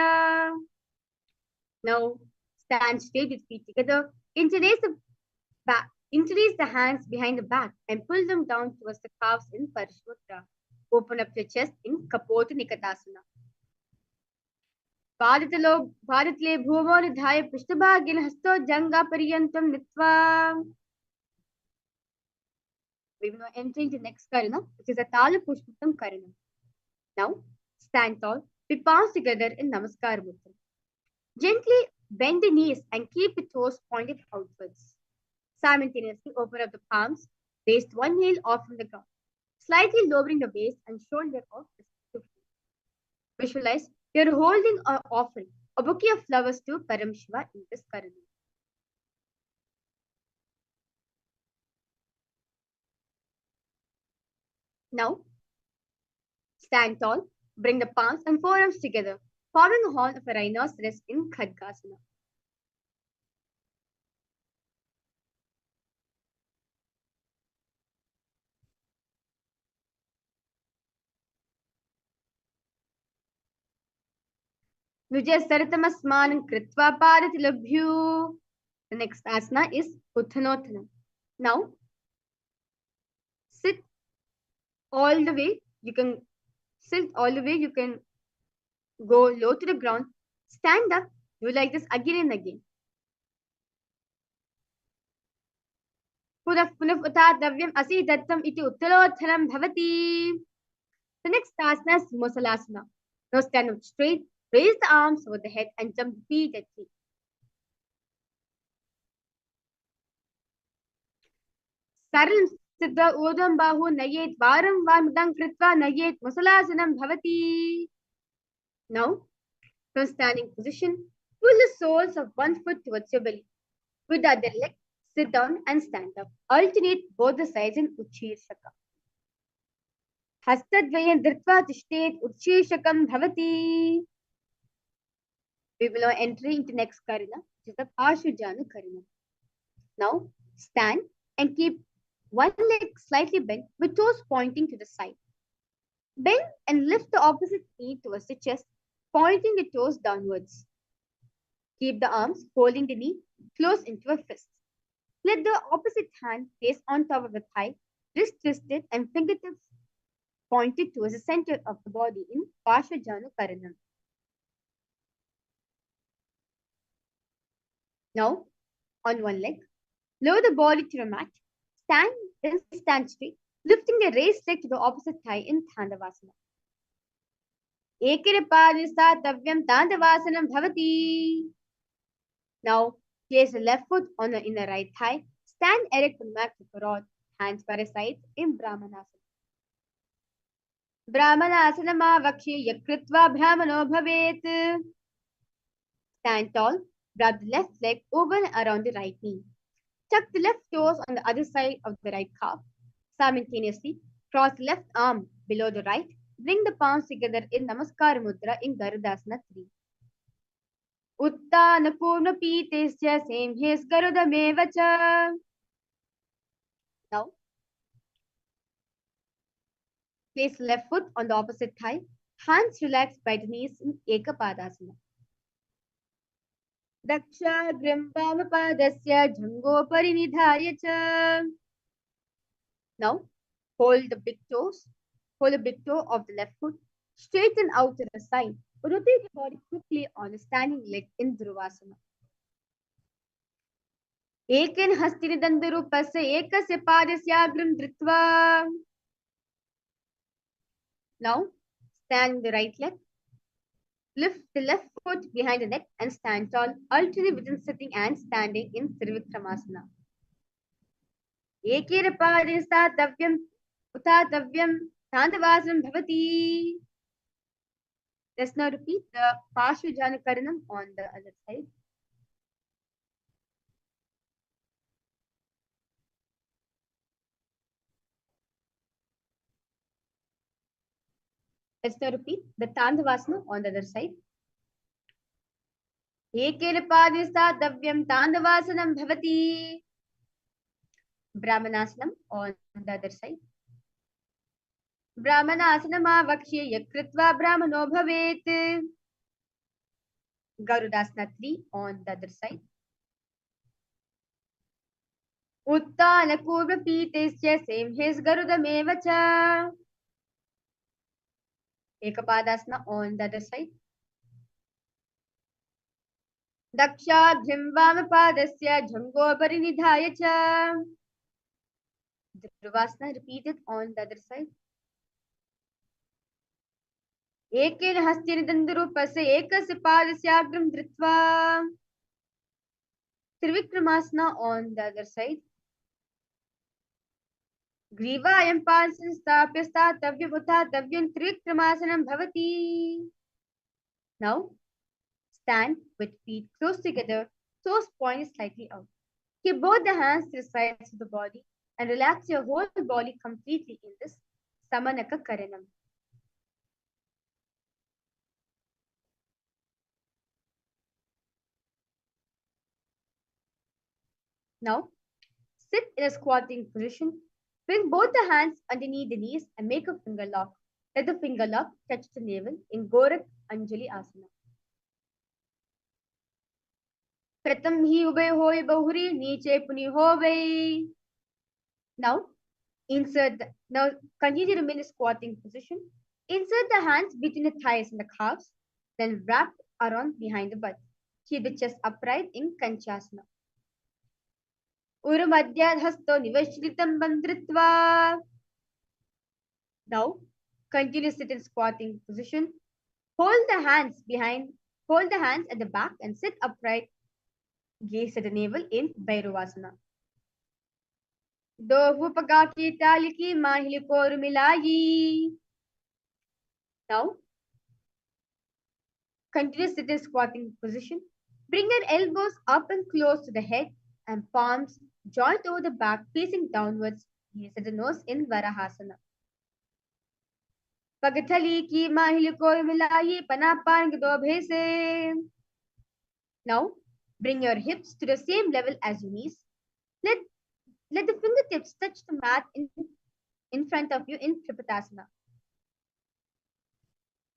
Now, stand straight with feet together. Interlace the hands behind the back and pull them down towards the calves in phaleṣhu. Open up your chest in kadāchanaḥ. Bharatale bhumau nidhaya prishthabhagin hasto janga paryantam nitva. We will now enter into the next karana, which is a tala pushpatam karana. Now, stand tall, with palms together in namaskar mudra. Gently bend the knees and keep the toes pointed outwards. Simultaneously open up the palms, raise one heel off from the ground, slightly lowering the waist and shoulder off the feet. Visualize you're holding or offering a bouquet of flowers to Paramashiva in this karana. Now, stand tall, bring the palms and forearms together, forming a horn of a rhinoceros in Khadgasana. Vijay Saratamasman Kritva Padatilabhyu. The next asana is Utthanottana. Now, sit all the way. You can sit all the way. You can go low to the ground. Stand up. Do like this again and again. Punaf utadavyam asi dattam iti uttalothanam bhavati. The next asana is Musalasana. Now stand up straight. Raise the arms over the head and jump feet at feet. Saral Siddha Udam Bahu Nayet Varam Varmadam Kritva Nayet Musalasanam Bhavati. Now, from standing position, pull the soles of one foot towards your belly. With the other leg, sit down and stand up. Alternate both the sides in Uchirshaka. Hastadvayan Dritva Tishtet Uchirshakam Bhavati. We will now enter into next karana, which is the Pashujana karana. Now, stand and keep one leg slightly bent with toes pointing to the side. Bend and lift the opposite knee towards the chest, pointing the toes downwards. Keep the arms holding the knee close into a fist. Let the opposite hand place on top of the thigh, wrist twisted and fingertips pointed towards the center of the body in Pashujana karana. Now, on one leg, lower the body to the mat. Stand, then stand straight, lifting the raised leg to the opposite thigh in Thandavasana. Ekirapadisattavyam Thandavasanam Bhavati. Now, place the left foot on the inner right thigh. Stand erect on mat with rod, hands by the sides in Brahmanasana. Brahmanasana Vakshe Yakritva Brahmano Bhavet. Stand tall, grab the left leg over and around the right knee. Tuck the left toes on the other side of the right calf. Simultaneously, cross the left arm below the right. Bring the palms together in Namaskar Mudra in Garudasana 3. Uttana Purna Pitesya Semhes Garudamevacha. Now, place left foot on the opposite thigh. Hands relaxed by the knees in Ekapadasana. Dakshagram Vamapadasya Jangopari Nidhaya cha. Now, hold the big toe of the left foot, straighten out to the side. Rotate the body quickly on a standing leg in Dhruvasana. Awaken hastini dandarupasya ekasya padasyagram dritva. Now, Stand the right leg. Lift the left foot behind the neck and stand tall, alternate between sitting and standing in Trivikramasana. Ekera pade statavyam utatavyam tandavasanam bhavati. Let's now repeat the phaleṣhu janakaranam on the other side. Let's now repeat the Tandavasana on the other side. Ekena padistadavyam Tandavasanam bhavati. Brahmanasanam on the other side. Brahmanasanam avakshye yakritva brahmano bhavet. Garudasana 3 on the other side. Uttana kurva pitesya same his garudameva cha. Ekapadasana on the other side. Dakshadhyam vamapadasya jhango parinidhaya cha. Dhruvasana repeated on the other side. Ekel hastin dandurupase ekasya padasyagram dhritva. Trivikramasana on the other side. Grivayam pasan stapya statavya utatavyam trivikramasanam bhavati. Now, stand with feet close together, toes pointed slightly out. Keep both the hands to the sides of the body and relax your whole body completely in this Samanaka Karanam. Now, sit in a squatting position. Bring both the hands underneath the knees and make a finger lock. Let the finger lock touch the navel in Gorak Anjali Asana. Pratam hi ubay hoy bahuri niche puni hovai. Now, now continue to remain in a squatting position. Insert the hands between the thighs and the calves, then wrap around behind the butt. Keep the chest upright in Kanchasana. Urumadhyadhasto nivashritam bandritva. Now, continue to sit in squatting position. Hold the hands at the back and sit upright. Gaze at the navel in Bhairavasana. Dohu pagaki taliki mahili koru milayi. Now, continue to sit in squatting position. Bring your elbows up and close to the head and palms joint over the back facing downwards. Gaze at the nose in Varahasana. Pagathali ki mahili koru milayi panapan gdobhe se. Now, bring your hips to the same level as your knees. Let the fingertips touch the mat in front of you in Tripatasana.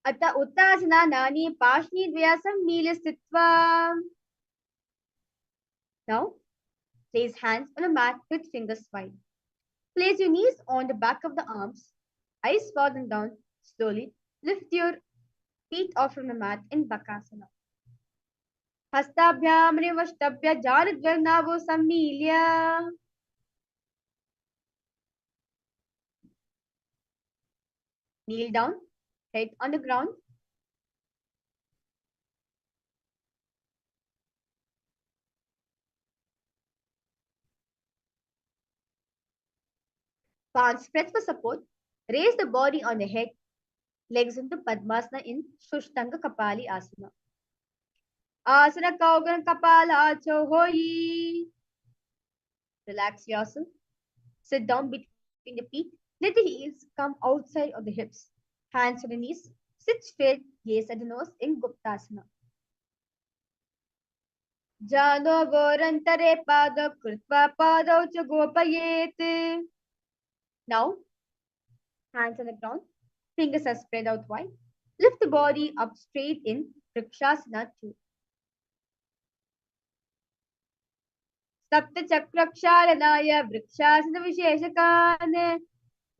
Ata uttasana nani pashni dvyasam nilastitva. Now, place hands on a mat with fingers wide. Place your knees on the back of the arms. Eyes falling down slowly. Lift your feet off from the mat in Bakasana. Hastabhyam rivashtabhya janadvarnavo sammilya. Kneel down, head on the ground. Palms spread for support. Raise the body on the head. Legs into Padmasana in Shushtanga Kapali Asana. Asana Kaugan Kapala Acho Hoyi. Relax yourself. Sit down between the feet. Let the heels come outside of the hips. Hands on the knees. Sit straight. Gaze at the nose in Guptasana. Jano vorantare pada krutva pada ucha gopayet. Now, hands on the ground. Fingers are spread out wide. Lift the body up straight in Vrikshasana 2. Sapta Chakraksharanaya Vrikshasana Visheshakane.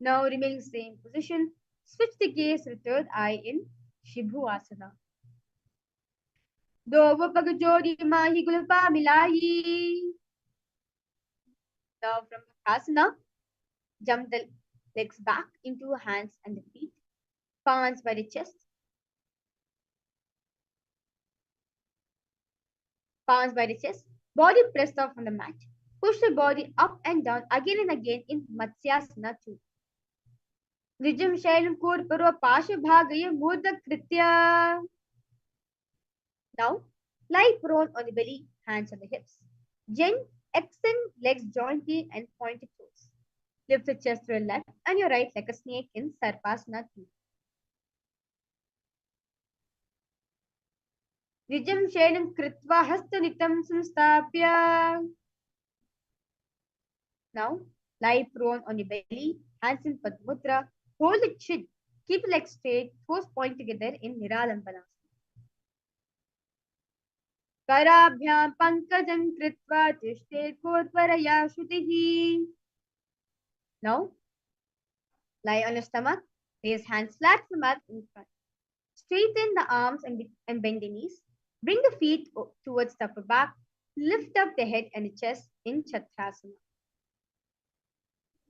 Now remain in the same position. Switch the gaze to the third eye in Shibhuasana. Dovo Pagajodi Mahi Gulpa Milayi. Now from Asana, jump the legs back into hands and the feet. palms by the chest, palms by the chest, body pressed off on the mat. Push the body up and down again and again in Matsyasana 2. Vijam Shailam Kur Purva Pasha Bhagaya Murda Kritya. Now, lie prone on the belly, hands on the hips. Extend legs jointly and pointed toes. Lift the chest to your left and your right like a snake in Sarpasana 2. Vijam Shailam Kritva Hastanitam Samstapya. Now, lie prone on your belly, hands in Padmudra. Hold the chin. Keep the legs straight, toes point together in Niralambana. Karabhyam pankajam kritva tishtet kotvaraya shutihi. Now, lie on your stomach. Raise hands flat to the mat in front. Straighten the arms and bend the knees. Bring the feet towards the upper back. Lift up the head and the chest in Chakrasana.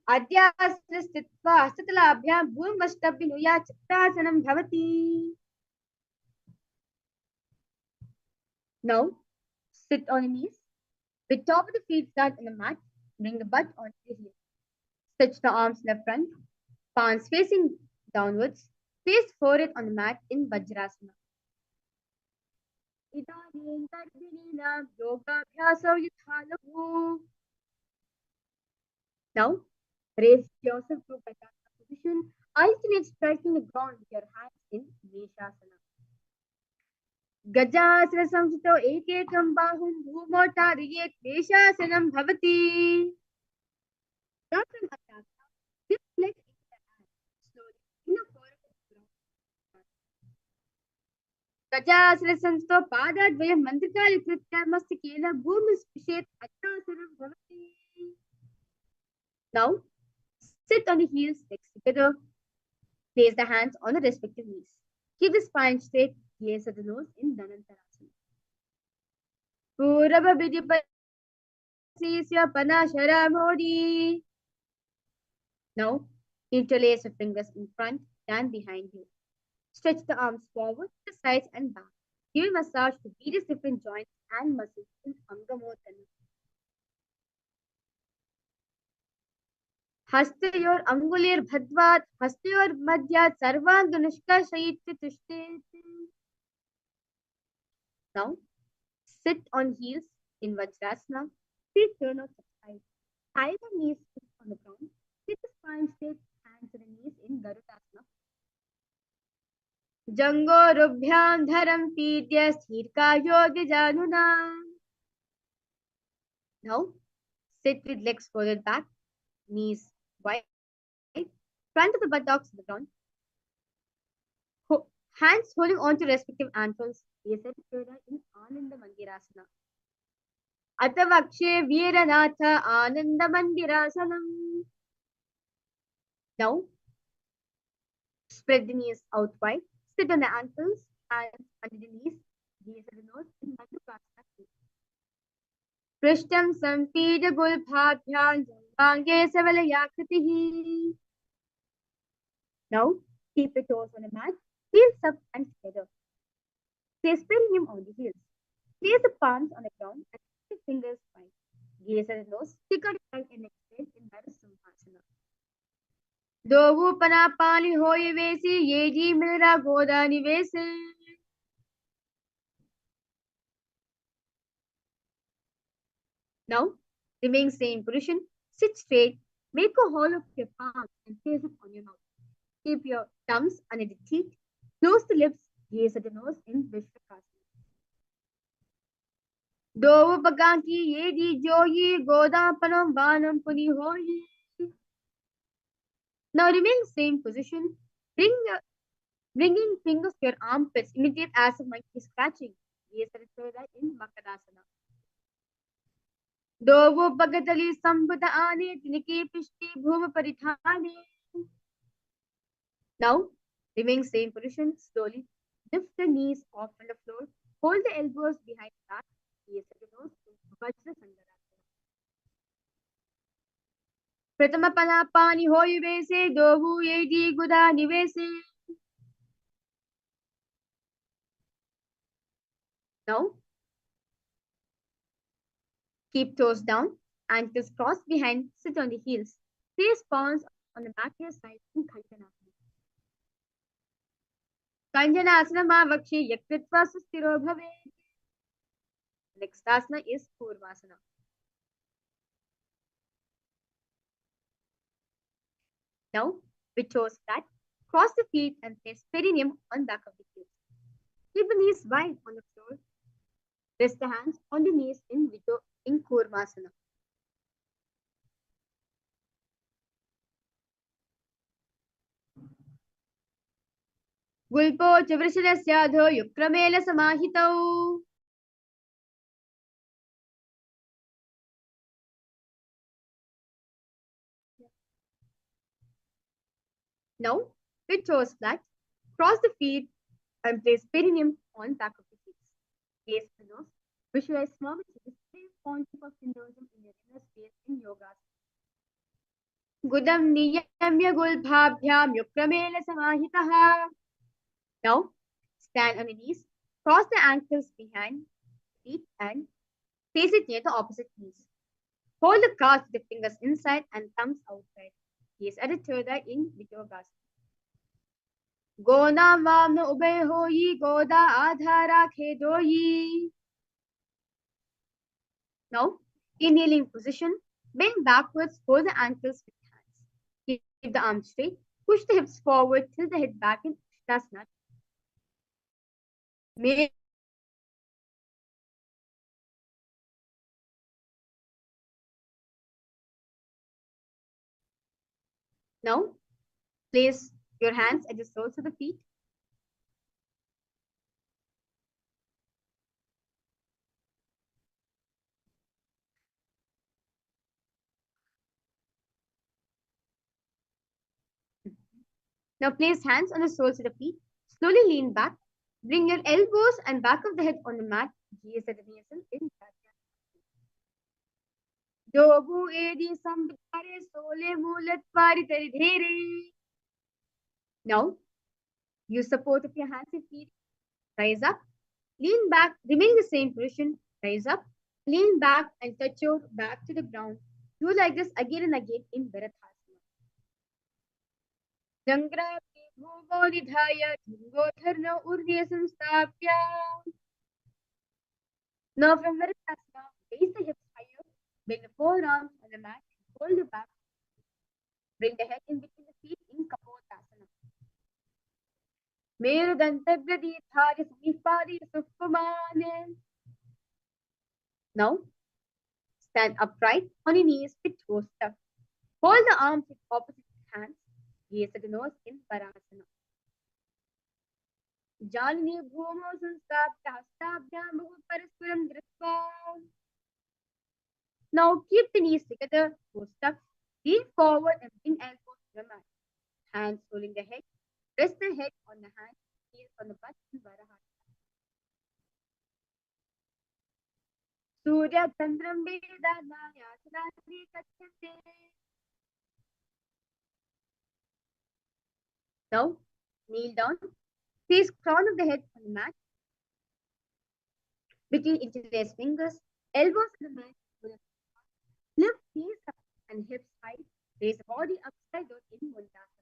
Adyasana stitva astatalabhyam bhumashtabhinuya chakrasanam bhavati. Now, sit on your knees. The top of the feet flat on the mat. Bring the butt onto the heel. Stretch the arms in the front. Palms facing downwards. Place forehead on the mat in Vajrasana. Idanim tadvinina yogabhyasau yathalahu. Now, raise yourself to kadāchanaḥ position. Alternate striking the ground with your hands in Veshasana. Gajasana samsito ekekam bahum bhumo tariyet Veshasanam bhavati. Now from Atyatra, lift leg into the hand. Slowly, inner forehead to ground. Gajasana samsito padadvayam mantrikali kritya mastikena bhumi spishet Ajeyatva bhavati. Now, sit on the heels, legs together. Place the hands on the respective knees. Keep the spine straight, gaze at the nose in Dhanantarasana. Purava vidipasisya panashara modi. Now, interlace your fingers in front and behind you. Stretch the arms forward to the sides and back. Give a massage to various different joints and muscles in Angamotana. Hastayor Angulir Bhadvat, Hastayor Madhyat Sarvanganushka Shayitya Tushtet. Now, sit on heels in Vajrasana. Feet turn out to side. Tie the knees on the ground. Keep the spine straight, hands to the knees in Garudasana. Jango Rubhyam Dharam Pidya Sthirka Yoga Januna. Now, sit with legs folded back, knees wide, front of the buttocks to the ground. Hands holding on to respective ankles. In Ananda Mandirasana. Atavakshe Veeranatha Ananda Mandirasanam. Now, spread the knees out wide. Sit on the ankles, hands under the knees, gaze at the nose in Madhukasana. Prishtam Sampida Gulbhabhyam Jangange Savalayakritihi. Now, keep the toes on the mat, heels up and together. Place perineum on the heels. Place the palms on the ground and keep the fingers wide. Gaze at the nose, stick out the tongue and exhale in Narasimhasana. Dovu panapani hoye vesi, yeji mira godani vesi. Now, remain same position. Sit straight. Make a hollow of your palms and place it on your mouth. Keep your thumbs under the teeth. Close the lips. Gaze at the nose in Vishwakasana. Dovu paganki yeji joyi godapanam vanam puni hoyi. Now remain same position. Bringing fingers to your armpits. Imitate as a monkey scratching. Gaze at the in Makadasana. Dovu pagatali sambhuta ane tiniki pishti bhuma parithane. Now, remain same position. Slowly lift the knees off on the floor. Hold the elbows behind the back. Gaze at the nose in Vajra Sangarasana. Pratama panapani hoyi vese, dovu yedi guda nivese. Now, keep toes down, ankles crossed behind, sit on the heels. Place palms on the back of your side in Kanjanasana. Kanjanasana Mavakshi Yakritva Sustiro Bhave. Next asana is Kurmasana. Now, with toes flat, cross the feet and place perineum on back of the heels. Keep the knees wide on the floor. Rest the hands on the knees in Kurmasana. Gulpo Chavrashanasya Adho Yukramela Samahitau. Now, with toes flat, cross the feet and place perineum on back of the feet. Gaze the nose. Visualize small display concept of Hinduism in your inner space in yoga. Gudam niyamya gulbhabhyam yukramela samahitaha. Now, stand on the knees, cross the ankles behind feet and place it near the opposite knees. Hold the calves with the fingers inside and thumbs outside. Gaze at each other in Vidyogasana. Gona vamna ubay hoyi goda adhara khedoyi. Now, in kneeling position, bend backwards, hold the ankles with hands. Keep the arms straight, push the hips forward, tilt the head back in Shavasana. Now, place your hands at the soles of the feet. Now place hands on the soles of the feet. Slowly lean back. Bring your elbows and back of the head on the mat. Gaze at the knees in Jobu edi sambhare sole mulat paritari dhere. Now, use support of your hands and feet. Rise up. Lean back. Remain the same position. Rise up. Lean back and touch your back to the ground. Do like this again and again in Bharathasana. Jangra bhugo nidhaya dharna urdhya samstapya. Now from Virasana, raise the hips higher, bring the forearms on the mat, hold the back, bring the head in between the feet in Kapotasana. Meru Dantabradithari Samipadi Subramanya. Now, stand upright on your knees with toes tucked. Hold the arms with opposite hands. Gaze at the nose in Parasana. Jalini bhumo sanstapya hastabhyam bhu parasparam dritva. Now keep the knees together, toes tucked. Lean forward and bring elbows to the mat. Hands holding the head. Rest the head on the hand, heels on the butt in Varahasana. Surya Chandram Vedana Yasana Kachante. Now, kneel down. Place crown of the head on the mat. Between interlaced fingers, elbows on the mat. Lift knees up and hips high. Raise the body upside down in Mundasana.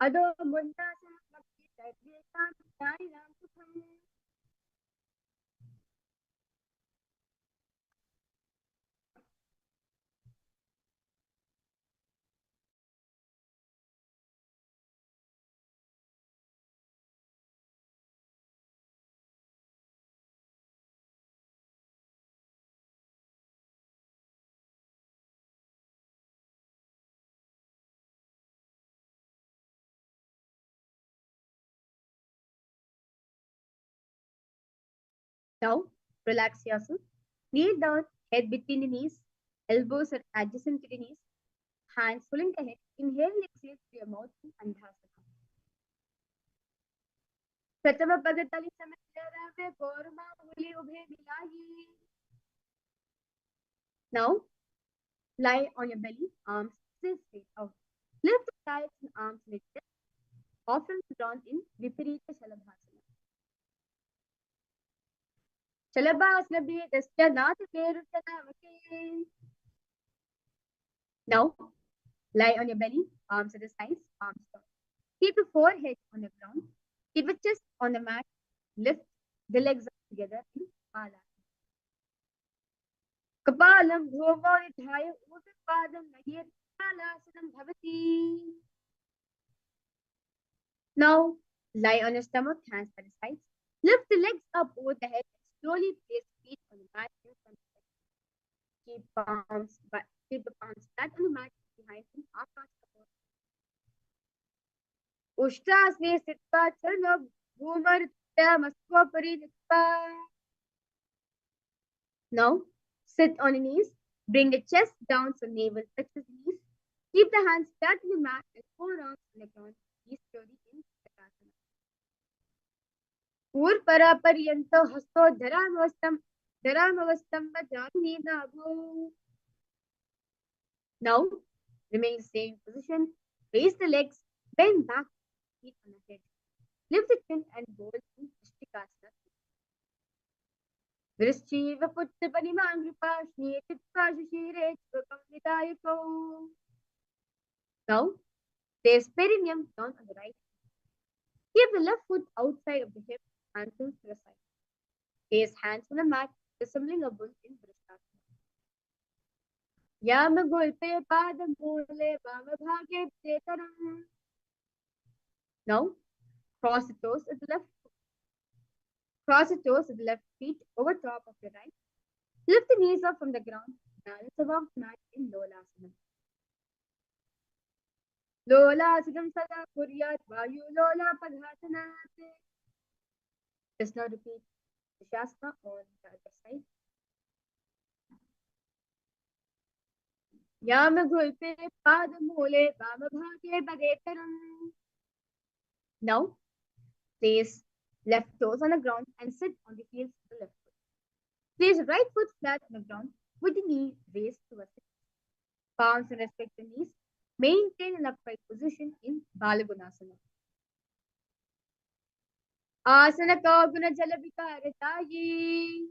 Adho Mundasana Bhakti Sarvekam Jnanam Sukham. Now, relax yourself. Kneel down, head between the knees, elbows are adjacent to the knees, hands pulling the head. Inhale and exhale through your mouth in Andhasana. Pratama Padatali Samadhyarave Korma Uli Ubhe Milayi. Now, lie on your belly, arms straight out. Lift the thighs and arms lifted, often drawn in Viparita Shalabhasana. Chalabhasnabhedasya nathakeruttanavake. Now, lie on your belly, arms at the sides, arms down. Keep your forehead on the ground. Keep your chest on the mat. Lift the legs up together in KAILASA. Kapalam bhuvo nidhaya uttapadam nayet KAILASANam bhavati. Now, lie on your stomach, hands by the sides. Lift the legs up over the head and slowly place feet on the mat in front of you. Keep the palms flat on the mat behind you. Ushtrasne sthitva charno bhumartya mastvapari nitva. Now, sit on your knees. Bring the chest down so navel touches knees. Keep the hands flat on the mat and forearms on the ground. Be slowly in kadāchanaḥ. Urpara paryanto hasto dharamavastam vajani nabho. Now, remain in the same position. Raise the legs, bend back, feet on the head. Lift the chin and roll in Vrishchikasana. Vrishchiva putta panimangripaśni chitvashire chvakam vidayako. Now, place perineum down on the right. Keep the left foot outside of the hip, hands to the side. Place hands on the mat, resembling a bull in Vrishchikasana. Yamagulpe padam mule vamabhage petaram. Now, cross the toes at the left foot. Cross the toes at the left feet over top of your right. Lift the knees up from the ground. Balance above the mat in Lolasana. Lolasanam sada kuryat vayu lola padhatanate. Just now repeat the Shastra on the other side. Yamagulpe padamule vamabhage bagetaram. Now, place left toes on the ground and sit on the heels of the left foot. Place right foot flat on the ground with the knee raised towards the chest. Palms and respect the knees. Maintain an upright position in Balagunasana. Asana kaguna jalabhikaratayi.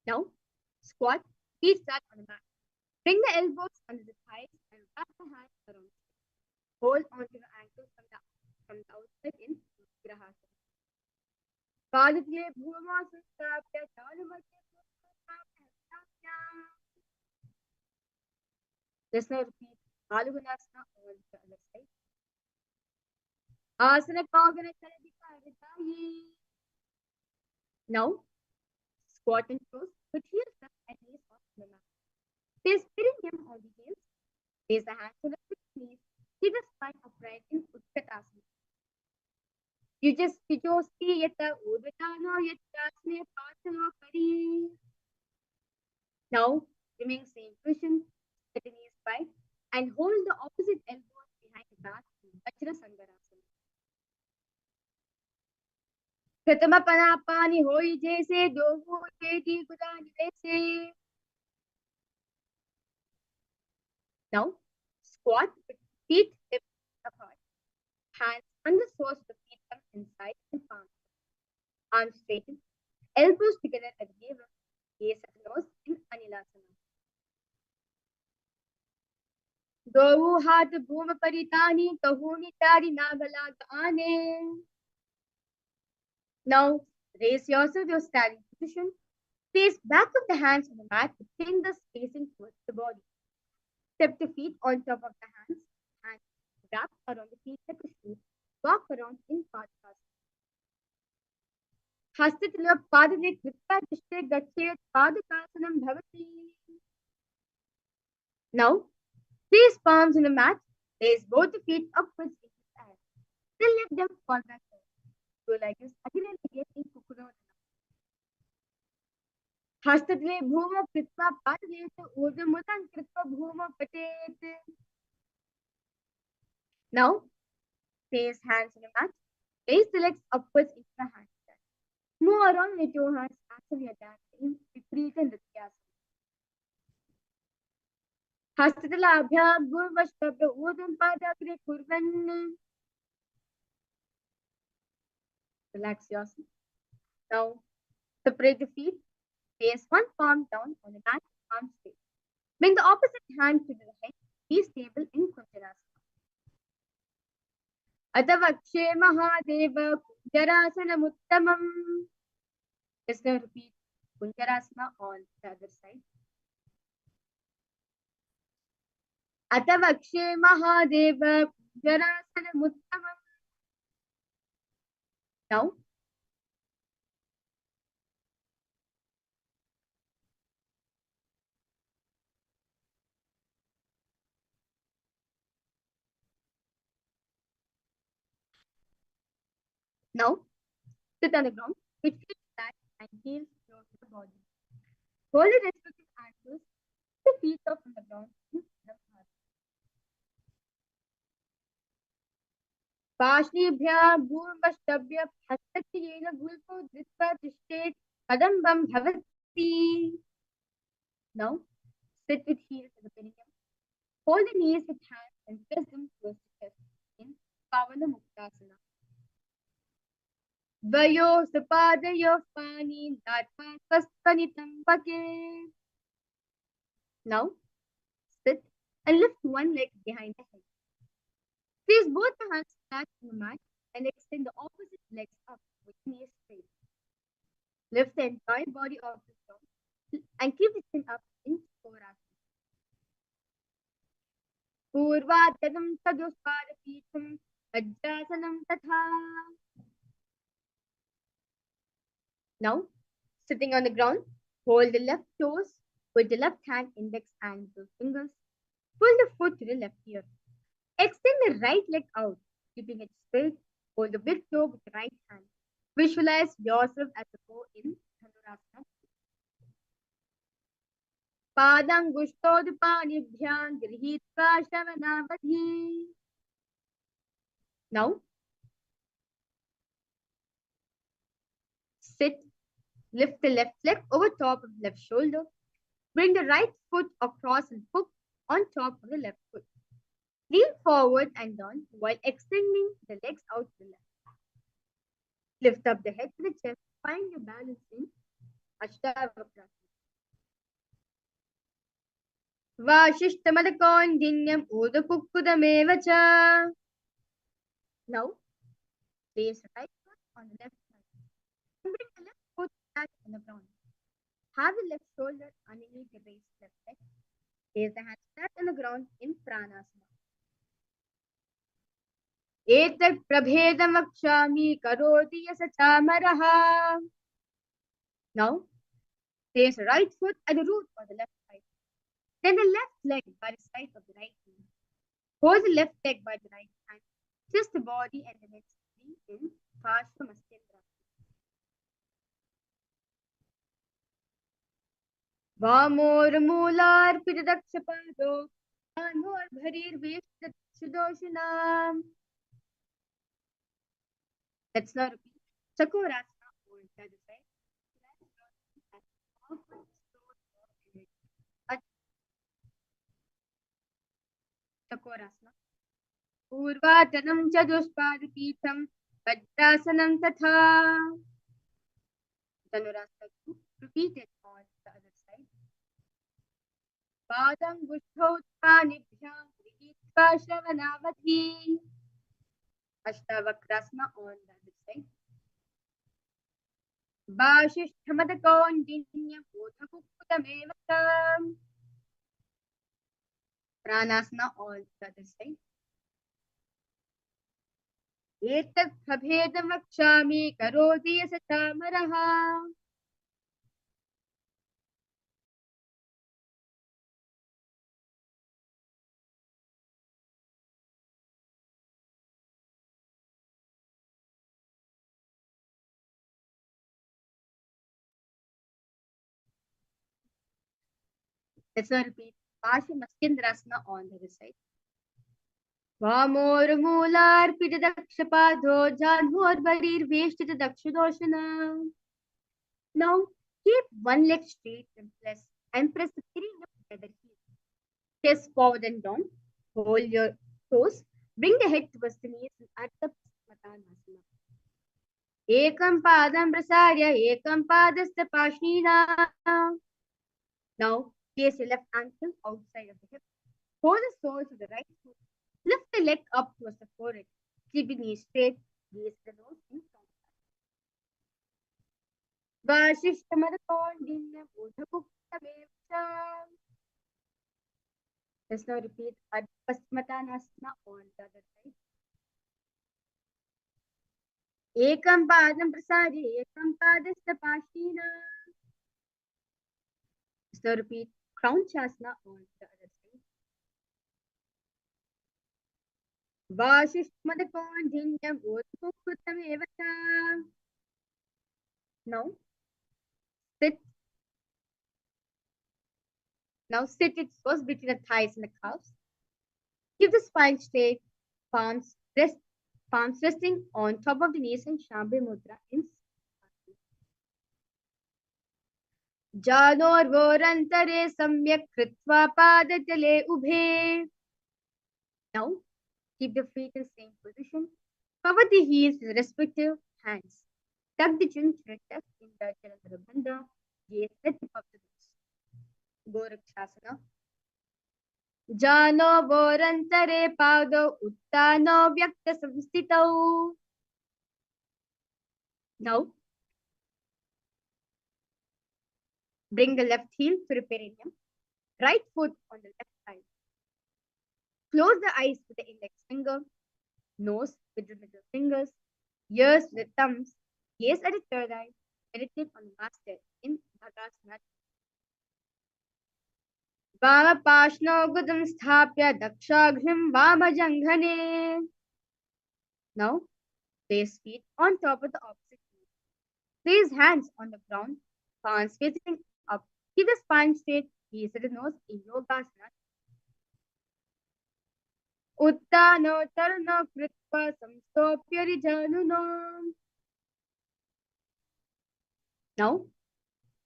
Now, squat, feet flat on the mat. Bring the elbows under the thighs and wrap the hands around. Hold onto the ankles from the outside in Grahasana. Padatile bhuvamasastapya chalumatya. Let's now repeat Balagunasana on the other side. Asana kagana jalabhikaratayi. Now, squat and toes, put heels up and knees off the mat. Place perineum on the heels. Place the hands on the knees. Keep the spine upright in Utkatasana. Yujoski yata udvatano yatasne pasano pari. Now, remain same position. Set the knees wide and hold the opposite elbows behind the back in Vajra Sangarasana. Pratama panapani hoi jaise dohu teti kudani vese. Now, squat with feet hip apart. Hands on the soles of the feet come inside and palms. Arms straighten. Elbows together at the navel. Gaze at the nose in Anilasana. Dohu hat bhuma paritani kahuni tari nagalagane. Now, raise yourself to your standing position. Place back of the hands on the mat with fingers facing towards the body. Step the feet on top of the hands and wrap around the feet like a shoe. Walk around in Padakasana. Hastatila padane kripa dishte gachet Padakasanam bhavati. Now, place palms on the mat. Place both the feet upwards into the air. Then let them fall back down. Go like this again and again in Kukuravana. Hastatile bhuma kritva padaleta urdamutan kritva bhuma patet. Now, place hands on the mat. Place the legs upwards into the handstand. Move around with your hands as we adapt in Viparita Nrityasana. Hastatila abhyam gurvashtabha urdam padagre kurvan. Relax yourself. Now, separate the feet. Place one palm down on the mat, arm straight. Bring the opposite hand to the head. Be stable in Kunjarasana. Atavakshe Mahadeva Kunjarasanam Uttamam. Just now repeat Kunjarasana on the other side. Atavakshe Mahadeva Kunjarasanam Uttamam. Now, sit on the ground with feet flat and heels close to the body. Hold the respective ankles, the feet off on the ground instead of heart. पार्श्वेभ्यः भूमष्टभ्य हस्तस्य गुल्पो धृत्वा तिष्ठेत् कदम्बं भवति. Now, sit with heels to the perineum. Hold the knees with hands and press them close to chest in Pavanamuktasana. Dvayoः supadayoः pani datva svastanitam vake. Now, sit and lift one leg behind the head. Place both the hands flat on the mat and extend the opposite legs up with knees straight. Lift the entire body off the ground and keep the chin up in Korasana. Purvadyanam saduspadapitham Ajrasanam tatha. Now, sitting on the ground, hold the left toes with the left hand, index and middle fingers. Pull the foot to the left ear. Extend the right leg out, keeping it straight. Hold the big toe with the right hand. Visualize yourself as a bow in Dhanurasana. Padangushtodupanibhyam grihitva shavanavadhi. Now, sit. Lift the left leg over top of the left shoulder. Bring the right foot across and hook on top of the left foot. Lean forward and down while extending the legs out to the left. Lift up the head to the chest. Find your balance in Ashtavakra. Vashishtamadakondhinyam udapukkudamevacha. Now, place the right foot on the left side. And bring the left foot back on the ground. Have the left shoulder underneath the raised left leg. Place the hands flat on the ground in Pranasana. Etat prabhedam vakshami karoti yasachamaraha. Now, place the right foot at the root of the left side. Then the left leg by the side of the right knee. Hold the left leg by the right hand. Twist the body and the legs free in Paramashivoham. Vamor pitadakshapado anor bharir veshtakshudoshunam. Let's now repeat. Chakorasana on the other side. Chakorasana. Purvatanam chadushpadapitham Vajrasanam tatha. Dhanurasana. Repeat it on the other side. Padam gushthotpanibhyam grihitva shavanavadhi. Ashtavakrasana on the other side. Vashishtamadakondhinyam udapukkudamevacha. Pranasana on the other side. Etat prabhedam vakshami karoti yasachamaraha. Let's now repeat. Paramashivoham on the other side. Vamor mular pitadakshapado janhor barir veshtakshudoshana. Now, keep one leg straight and press the perineum together here. Chest forward and down. Hold your toes. Bring the head towards the knees and Ardha Padmasana. Ekam padam prasarya ekam padastha pashnina. Now, place your left ankle outside of the hip. Hold the soles of the right foot. Lift the leg up towards the forehead. Keep the knees straight. Gaze the nose in front. Vasishtamadakondinna bodhakuktamevacha. Let's now repeat Adpasmatanasana on the other side. Ekam padam prasarya ekam padastha pashnina. Let's now repeat Crown Chasana on the other side. Vasishtamadakondinna bodhakuktamevacha. Now, sit. Now sit it first between the thighs and the calves. Keep the spine straight, palms resting on top of the knees and Shambhi Mudra in Janorvorantare samyak kritva padatale ubhe. Now, keep the feet in the same position. Cover the heels with respective hands. Tuck the chin to tuck in the Chalandra Bandha. Gaze at the top of the Gorakshasana. Jano vorantare paudo uttano vyakta samstitau. Now, bring the left heel to the perineum, right foot on the left side. Close the eyes with the index finger, nose with the middle fingers, ears with the thumbs, gaze at the third eye, meditate on the master in Bhagasana. Vama pashno gudam sthapya dakshagrim vama janghane. Now, place feet on top of the opposite knee. Place hands on the ground, palms facing up. Keep the spine straight, gaze at the nose in Yogasana. Uttano tarno kritva samstopya rijanuno. Now,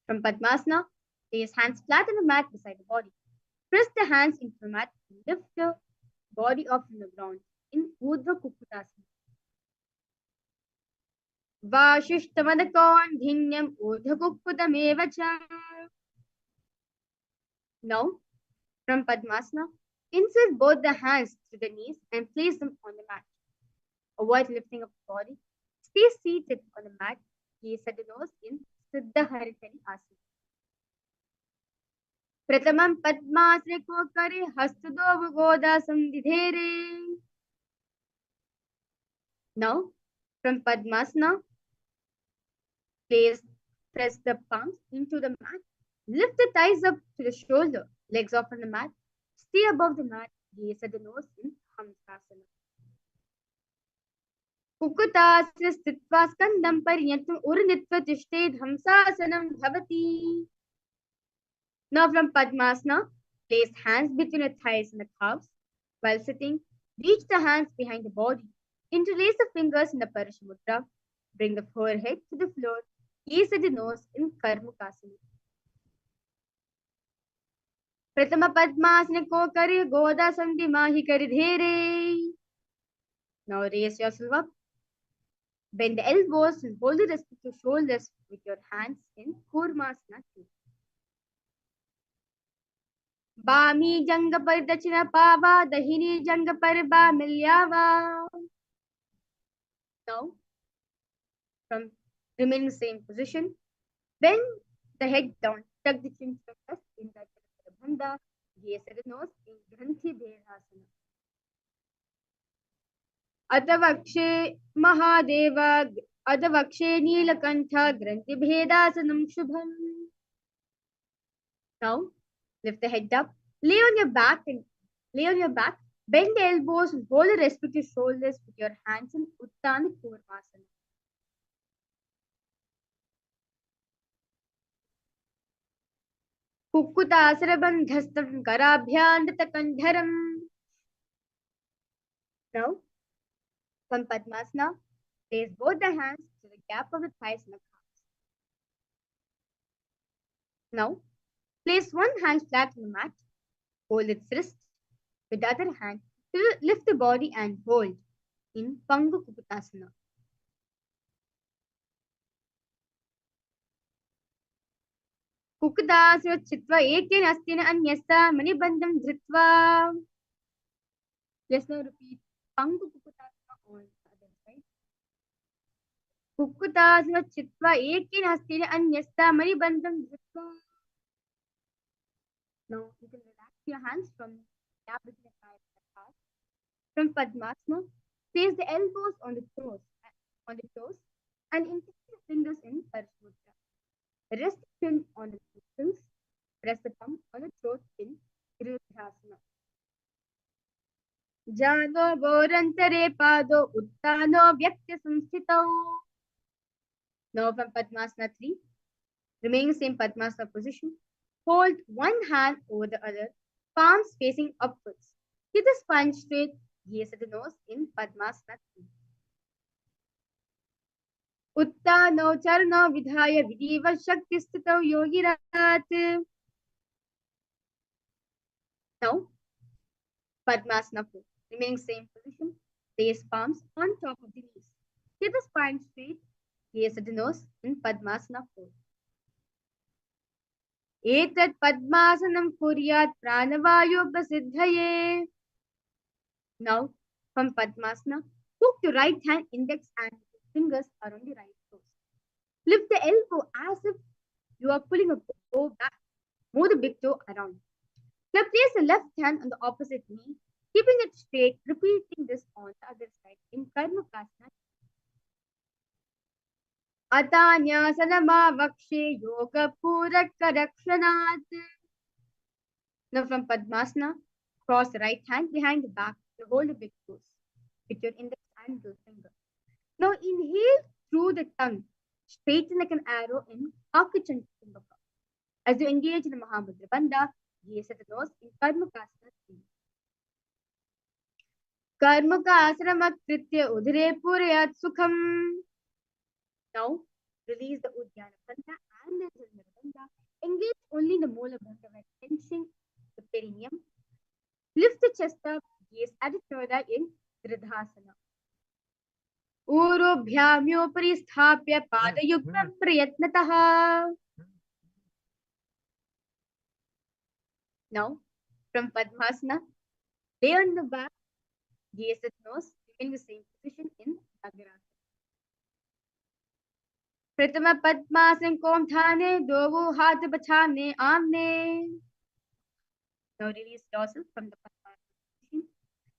from Padmasana, place hands flat on the mat beside the body. Press the hands into the mat and lift the body up from the ground in Urdhva Kukutasana. Vashishthamadakondhinyam Urdhva Now, from Padmasana, insert both the hands to the knees and place them on the mat. Avoid lifting up the body. Stay seated on the mat. Gaze at the nose in Siddha Haritani Asana. Pratamam Padmasana ko kare hastado goda samdidhere. Now, from Padmasana, press the palms into the mat. Lift the thighs up to the shoulder, legs off on the mat. Stay above the mat. Gaze at the nose in Hamsasana. Kukutasya stitva skandam paryantam urnitva tishted Hamsasanam bhavati. Now from Padmasana, place hands between the thighs and the calves. While sitting, reach the hands behind the body. Interlace the fingers in the Paramashivoham Mudra. Bring the forehead to the floor. Gaze at the nose in Karmuksasana. Pratama Padmasana ko kare goda sandhi mahi karidhere. Now raise yourself up. Bend the elbows and hold the respective shoulders with your hands in Kurmasana. Bami janga par dachina pava, dahini janga par ba milyava. Now, from remain in the same position, bend the head down, tuck the chin to the chest in the bandha, gaze at the nose in Granthi Bhedasana. Adavakshe Mahadeva, Adavakshe Neelakantha, Granthi Bhedasanam Shubham. Now, lift the head up, lay on your back, bend the elbows and hold the respective shoulders with your hands in Uttana Kurmasana. Kukutasarabandhastam karabhyandtakandharam. Now, from Padmasana, place both the hands to the gap of the thighs and the calves. Now, place one hand flat on the mat, hold its wrist, with the other hand, lift the body and hold in Pangu Kukutasana. कुकुदासु चित्वा एकेन अस्तेन अन्यस्य मणिबन्धं धृत्वा. Let's now repeat. Pangu kukudasu on the other side. Kukudasu चित्वा एकेन अस्तेन अन्यस्य मणिबन्धं धृत्वा. Now you can relax your hands from the gap between the thighs and the heart. From Padmasana, place the elbows on the toes, and interlace the fingers in phaleṣhu. Rest the chin on the pupils. Press the thumb on the throat in Nithyananda. Jano vorantare pado uttano vyakya samstitau. Now from Padmasana 3, remain same Padmasana position. Hold one hand over the other, palms facing upwards. Keep the spine straight, gaze at the nose in Padmasana 3. Uttano charno vidhaya vidiva shakti stitau yogirat. Now, Padmasana 4. Remaining same position. Place palms on top of the knees. Keep the spine straight, gaze at the nose in Padmasana 4. Etat Padmasanam kuryat pranavayopasidhaye. Now, from Padmasana, hook your right hand index and fingers around the right toes. Lift the elbow as if you are pulling a bow back. Move the big toe around. Now place the left hand on the opposite knee, keeping it straight, repeating this on the other side in karmaṇy-evādhikāras. Atanyāsanamā vakshe yoga purakarakshanāt. Now from Padmasana, cross the right hand behind the back and hold the big toes with your index and middle finger. Now inhale through the tongue, straighten like an arrow in Akachandra. As you engage in the Mahamudra Bandha, gaze at the nose in karmaṇy-evādhikāras 3. Karmaṇy-evādhikāras udhare purayat sukham. Now, release the Uddiyana Bandha and the Janmara Bandha. Engage only in the Moola Bandha by clenching the perineum. Lift the chest up, gaze at the third eye in Dridhasana. Urobhyamyopari sthapya padayuktam prayatnataha. Now, from Padmasana, lay on the back, gaze at nose, in the same position in Agarasana. Pratama Padmasan kom thane, dovu hath bachane amne. Now release yourself from the Padmasana position.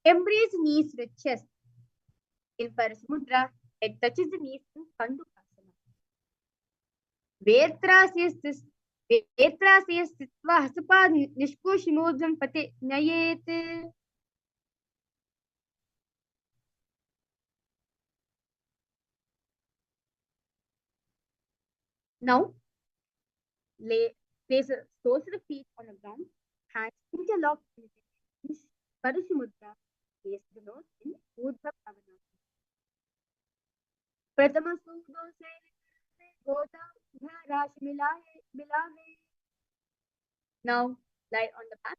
Embrace the knees to the chest. In phaleṣhu mudra, it touches the knees in Kandukasana. Vetrasya stitva hasapad nishkoshimodram pate nayet. Now, place the soles of the feet on the ground, hands interlocked in the phaleṣhu mudra, face the nose in Urdhva Pravanasana. Pratama Sukdo se Gota Rashi Milave. Now, lie on the back,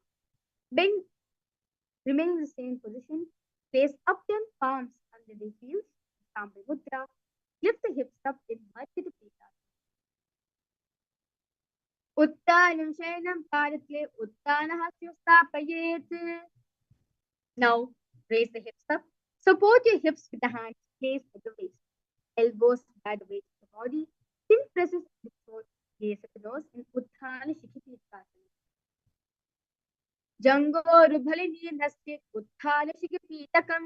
bend, remain in the same position, place upturned palms under the heels, Sambhi Mudra, lift the hips up in Madhya Pita. Uttanam Shayanam Padatle Uttanahasya Stapayet. Now, raise the hips up. Support your hips with the hands placed at the waist. Elbows by the weight of the body. Chin presses the throat, gaze at the nose in Utthana Shikhipitakasana. Jango Rubhalini Nastit Utthana Shikhipitakam.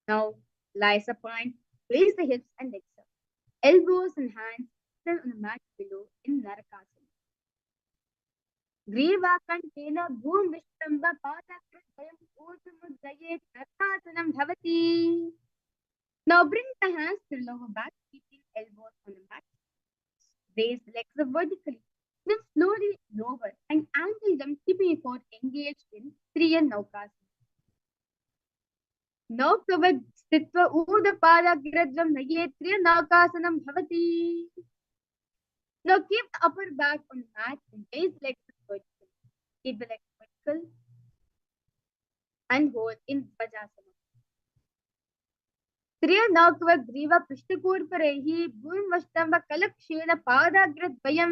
Now, lie supine, raise the hips and legs up. Elbows and hands on the mat below in Narakasana. Griva Kantena Bhum Vishtamba Padakram Urtamudayet Kartasanam Bhavati. Now bring the hands to the lower back, keeping elbows on the mat. Raise the legs up vertically. Then slowly lower and angle them, keeping your core engaged in Triya Naukasana. Now cover Stitva Uda Pada Giradram Nayet Triya Naukasanam Bhavati. Now keep the upper back on the mat and raise the legs vertical. Keep the legs vertical and hold in Vajasana. Triya Naukava Griva Prishtakur Parehi Bhum Vashtamba Kalakshena Padagradvayam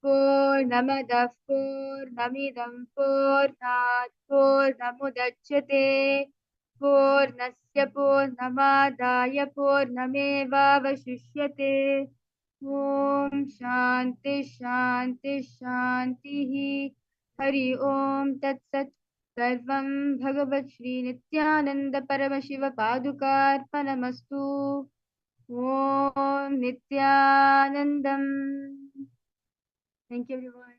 पूर्णमदः पूर्णमिदं पूर्णात् पूर्णमुदच्यते पूर्णस्य पूर्णमादाय पूर्णमेवावशिष्यते ॐ शान्ति शान्ति शान्तिः हरि ओम तत्सत् सर्वं भगवत् श्री नित्यानंद परमशिव पादुकार्पणमस्तु ओम नित्यानंदम thank you everyone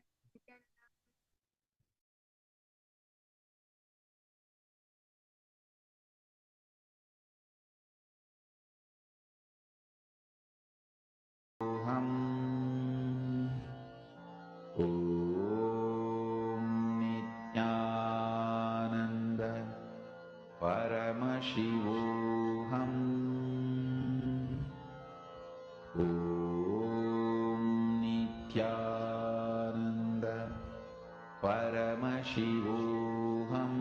Soham. Om Nithyananda Paramashivoham. Om Nithyananda Paramashivoham.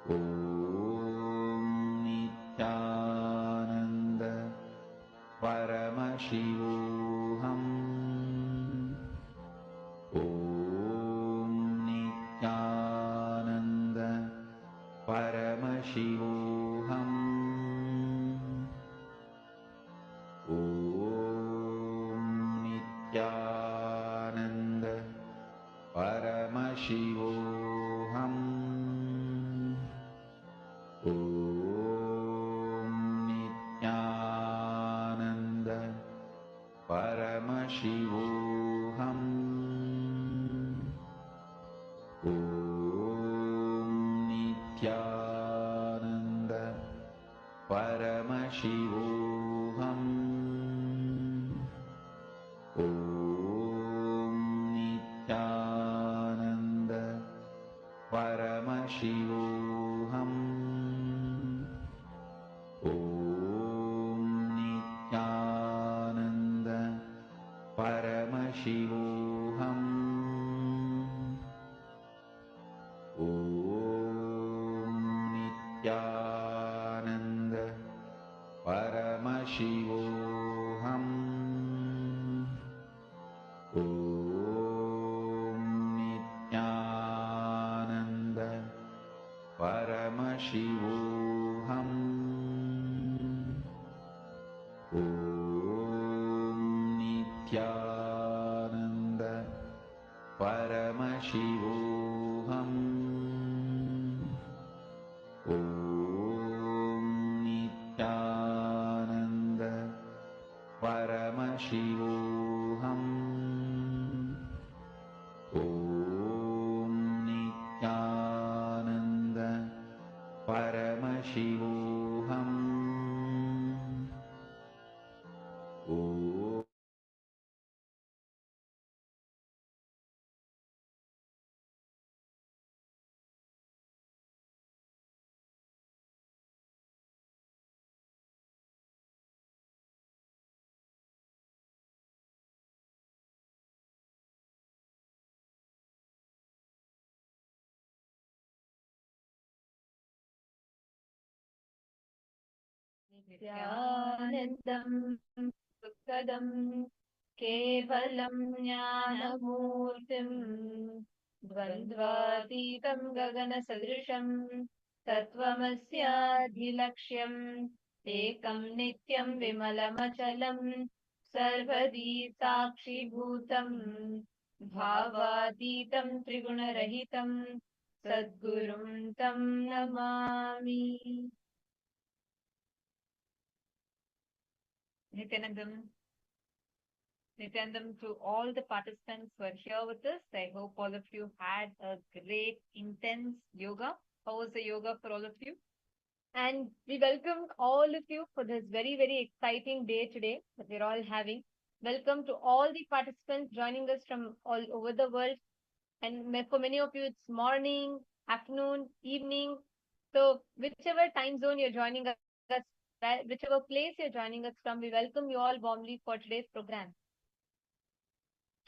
Om Nithyananda Paramashivoham. Om Nithyananda Paramashivoham. Om Nithyananda Paramashivoham. Om Nithyananda Paramashivoham. Om Nithyananda Paramashivoham. Om Nithyananda Paramashivoham. Om Nithyananda Paramashivoham. Om Nithyananda Paramashivoham. Om Nithyananda Paramashivoham. Om Nithyananda Paramashivoham. Om Nithyananda Paramashivoham. Om Nithyananda Paramashivoham. Om नित्यानन्दं सुखदं केवलं ज्ञानमूर्तिं द्वन्द्वातीतं गगनसदृशं तत्त्वमस्याधिलक्ष्यम् एकं नित्यं विमलमचलं सर्वदी साक्षिभूतं भावातीतं त्रिगुणरहितं सद्गुरुं तं Namami. Nithyanandam to all the participants who are here with us. I hope all of you had a great, intense yoga. How was the yoga for all of you? And we welcome all of you for this very, very exciting day today that we're all having. Welcome to all the participants joining us from all over the world. And for many of you, it's morning, afternoon, evening. So whichever time zone you're joining us, whichever place you're joining us from, we welcome you all warmly for today's program.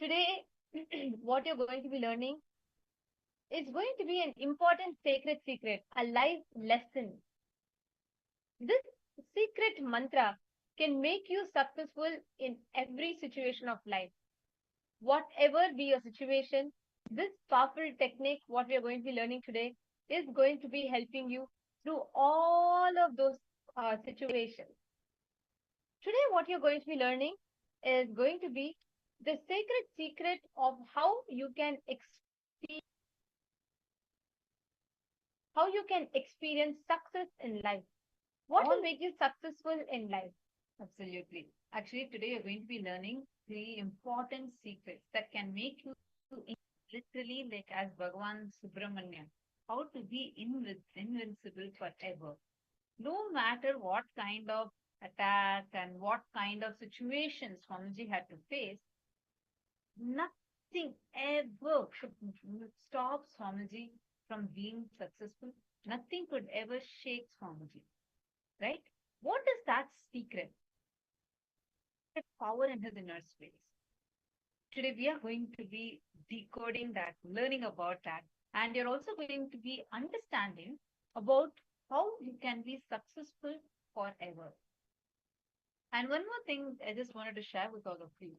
Today, what you're going to be learning is going to be an important sacred secret, a life lesson. This secret mantra can make you successful in every situation of life. Whatever be your situation, this powerful technique, what we are going to be learning today, is going to be helping you through all of those situations. Today, what you're going to be learning is going to be the sacred secret of how you can experience success in life. What will make you successful in life? Absolutely. Actually, today you're going to be learning 3 important secrets that can make you literally like as Bhagavan Subramanya, how to be invincible forever. No matter what kind of attack and what kind of situations Swamiji had to face, nothing ever should stop Swamiji from being successful. Nothing could ever shake Swamiji. Right? What is that secret? The power in his inner space. Today we are going to be decoding that, learning about that, and you're also going to be understanding about how you can be successful forever. And one more thing I just wanted to share with all of you.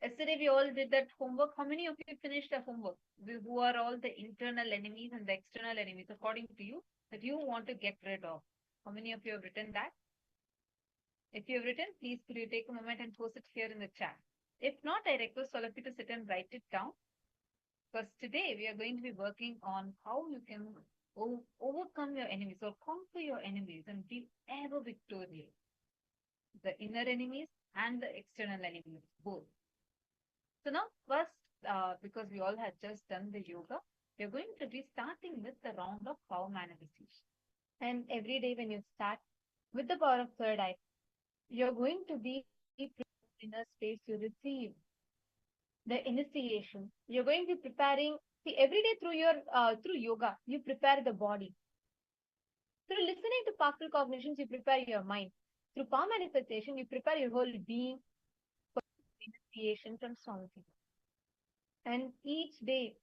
Yesterday we all did that homework. How many of you finished the homework? Who are all the internal enemies and the external enemies, according to you, that you want to get rid of? How many of you have written that? If you have written, please could you take a moment and post it here in the chat. If not, I request all of you to sit and write it down. Because today we are going to be working on how you can overcome your enemies or conquer your enemies and be ever victorious. The inner enemies and the external enemies, both. So now first, because we all had just done the yoga, we're going to be starting with the round of power manifestation. And every day when you start with the power of third eye, you're going to be in a space to receive the initiation. You're going to be preparing. See, every day through yoga, you prepare the body. Through listening to powerful cognitions, you prepare your mind. Through power manifestation, you prepare your whole being for initiation from Swamiji. And each day,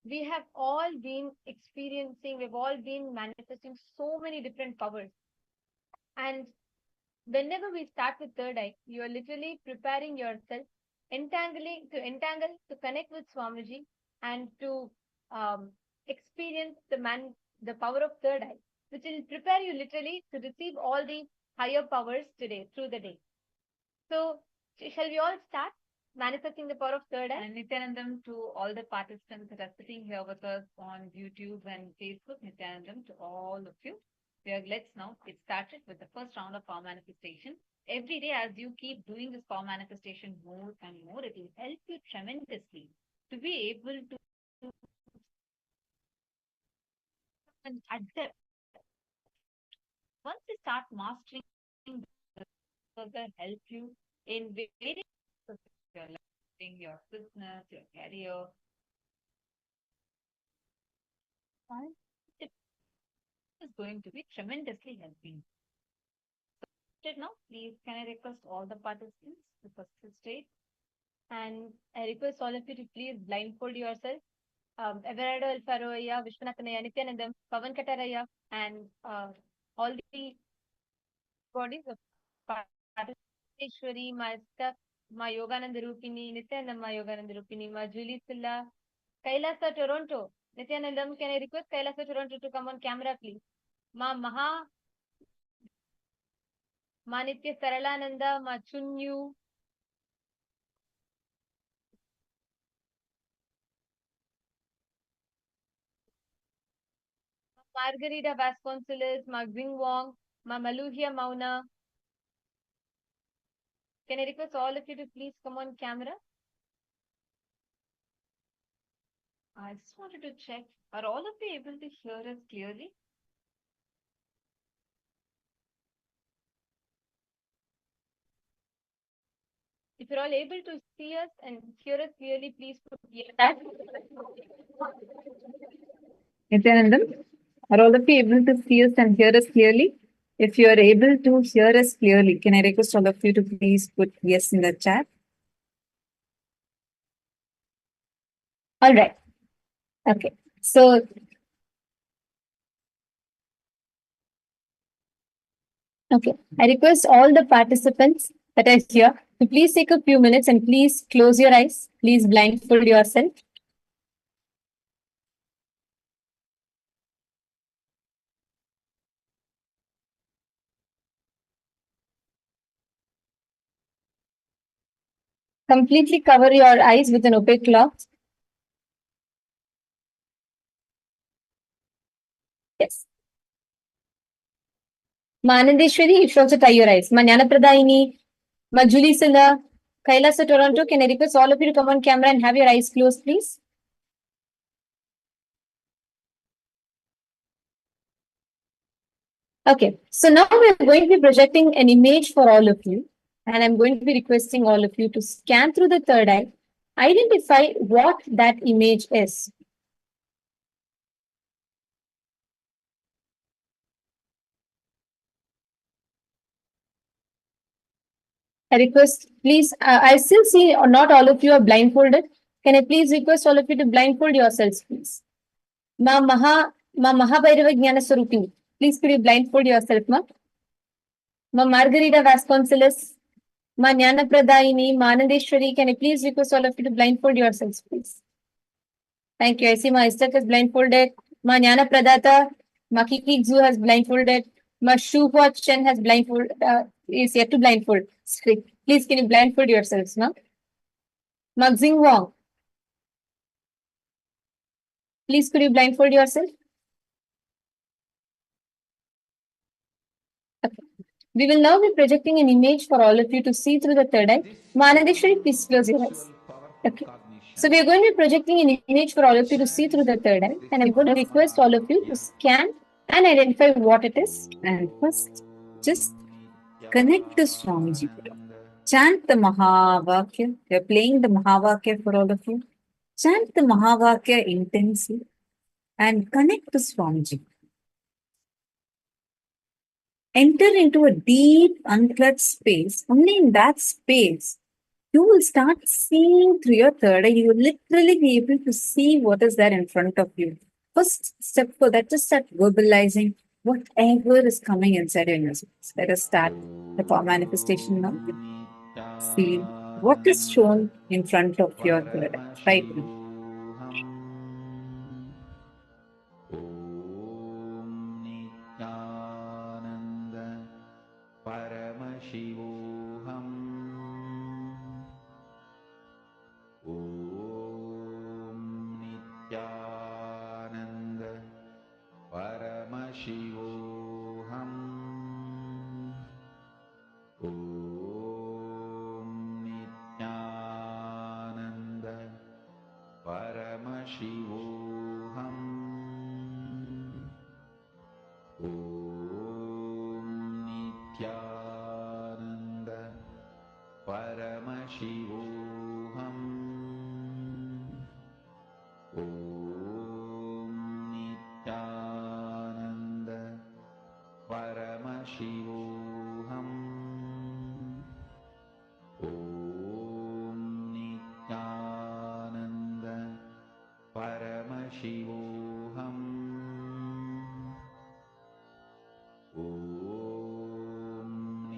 we have all been experiencing, we've all been manifesting so many different powers. And whenever we start with third eye, you are literally preparing yourself, to connect with Swamiji and to experience the power of third eye, which will prepare you literally to receive all the higher powers today through the day. So, shall we all start manifesting the power of third eye? And Nithyanandam to all the participants that are sitting here with us on YouTube and Facebook. Nithyanandam to all of you. Let's now get started with the first round of power manifestation. Every day, as you keep doing this power manifestation more and more, it will help you tremendously to be able to adapt. Once you start mastering, this will help you in various aspects of your business, your career. It is going to be tremendously helping. Now, please, can I request all the participants to first stage? And I request all of you to please blindfold yourself. Everardo Alfaroya, Vishwanathanaya, Nithyanandam, Pavan Kataraya, and all the bodies of Parashwari, my stuff, my Yogananda Rupini, Nithyanandam, my Yogananda Rupini, my Julie Silla, KAILASA Toronto. Nithyanandam, can I request KAILASA Toronto to come on camera, please? Ma Nitya Saralananda, Ma Chunyu, Margarita Vasconcelos, Ma Xing Wong, Ma Maluhia Mauna. Can I request all of you to please come on camera? I just wanted to check, are all of you able to hear us clearly? If you're all able to see us and hear us clearly, please put yes. Nithyanandam, are all of you able to see us and hear us clearly? If you are able to hear us clearly, can I request all of you to please put yes in the chat? All right. Okay. So, Okay. I request all the participants that are here to please take a few minutes and please close your eyes. Please blindfold yourself. Completely cover your eyes with an opaque cloth. Yes. Ma Anandeshwari, you should also tie your eyes. Ma Jnanapradaini, Ma Julie Siddha, KAILASA Toronto, can I request all of you to come on camera and have your eyes closed, please? Okay, so now we're going to be projecting an image for all of you. And I'm going to be requesting all of you to scan through the third eye, identify what that image is. I request, please, I still see not all of you are blindfolded. Can I please request all of you to blindfold yourselves, please? Ma Mahabhairava Jnana Swarupini. Please could you blindfold yourself, ma? Ma Margarita Vasconcelos, Ma Jnana Pradaini, Ma Anandeshwari, can I please request all of you to blindfold yourselves, please? Thank you. I see Ma Istak is blindfolded. Ma Jnana Pradata, Ma Kiki Xu has blindfolded. Ma Shu Hua Chen has blindfolded, is yet to blindfold. Sorry. Please can you blindfold yourselves, ma? Ma Xing Wong. Please could you blindfold yourself? Okay. We will now be projecting an image for all of you to see through the third eye. Ma Anandeshwari, please close your eyes. Okay. So we are going to be projecting an image for all of you to see through the third eye. And I'm going to request all of you to scan and identify what it is. And first, just connect the Swamiji. Chant the Mahavakya. We are playing the Mahavakya for all of you. Chant the Mahavakya intensely and connect to Swamiji. Enter into a deep, uncluttered space. Only in that space, you will start seeing through your third eye. You will literally be able to see what is there in front of you. First step for that, just start verbalizing whatever is coming inside your nose. Let us start the power manifestation now. See what is shown in front of your third eye right now. Paramashivoham Om Nithyananda Paramashivoham Om Nithyananda Paramashivoham Om Nithyananda Paramashivoham Om Nithyananda Paramashivoham Om Nithyananda Paramashivoham Om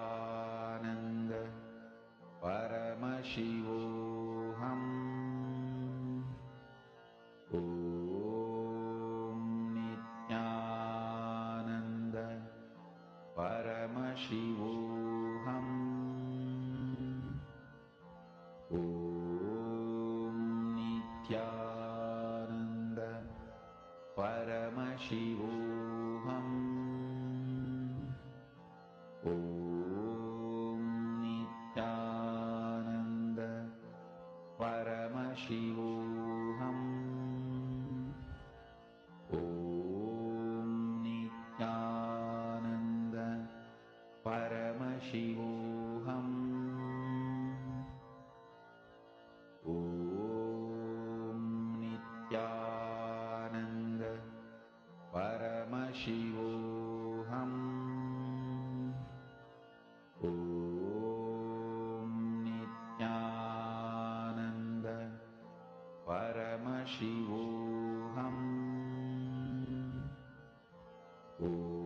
Nithyananda Paramashivoham Om Nithyananda Paramashivoham Om Nithyananda Paramashivoham Om Nithyananda Paramashivoham Om Nithyananda Paramashivoham Om Nithyananda Paramashivoham Om Nithyananda Paramashivoham Om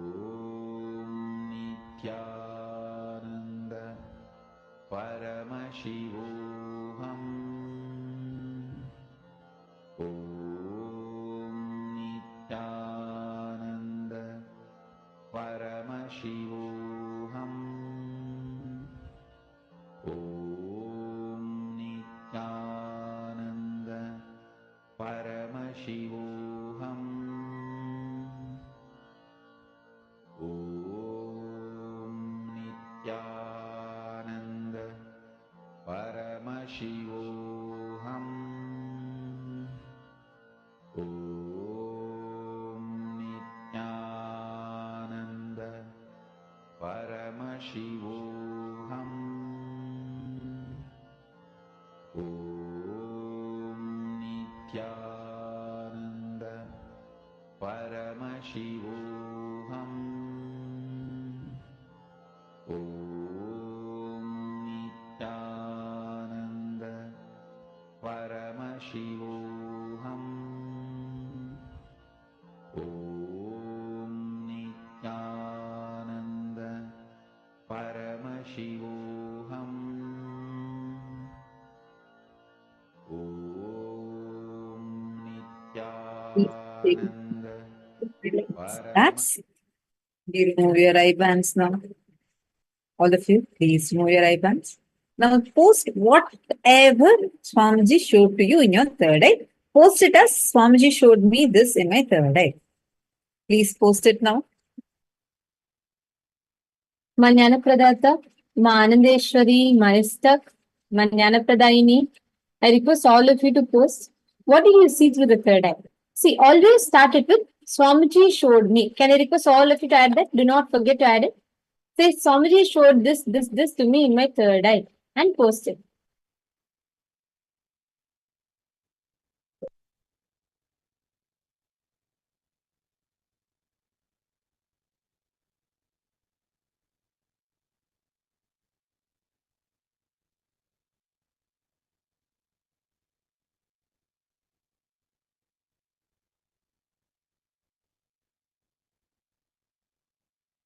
That's. You remove your eye bands now. All of you, please remove your eye bands. Now post whatever Swamiji showed to you in your third eye. Post it as Swamiji showed me this in my third eye. Please post it now. Manjana Pradata, Manandeshwari, Maistak, Manjana Pradayini. I request all of you to post. What do you see through the third eye? See, always start it with Swamiji showed me. Can I request all of you to add that? Do not forget to add it. Say, Swamiji showed this to me in my third eye and post it.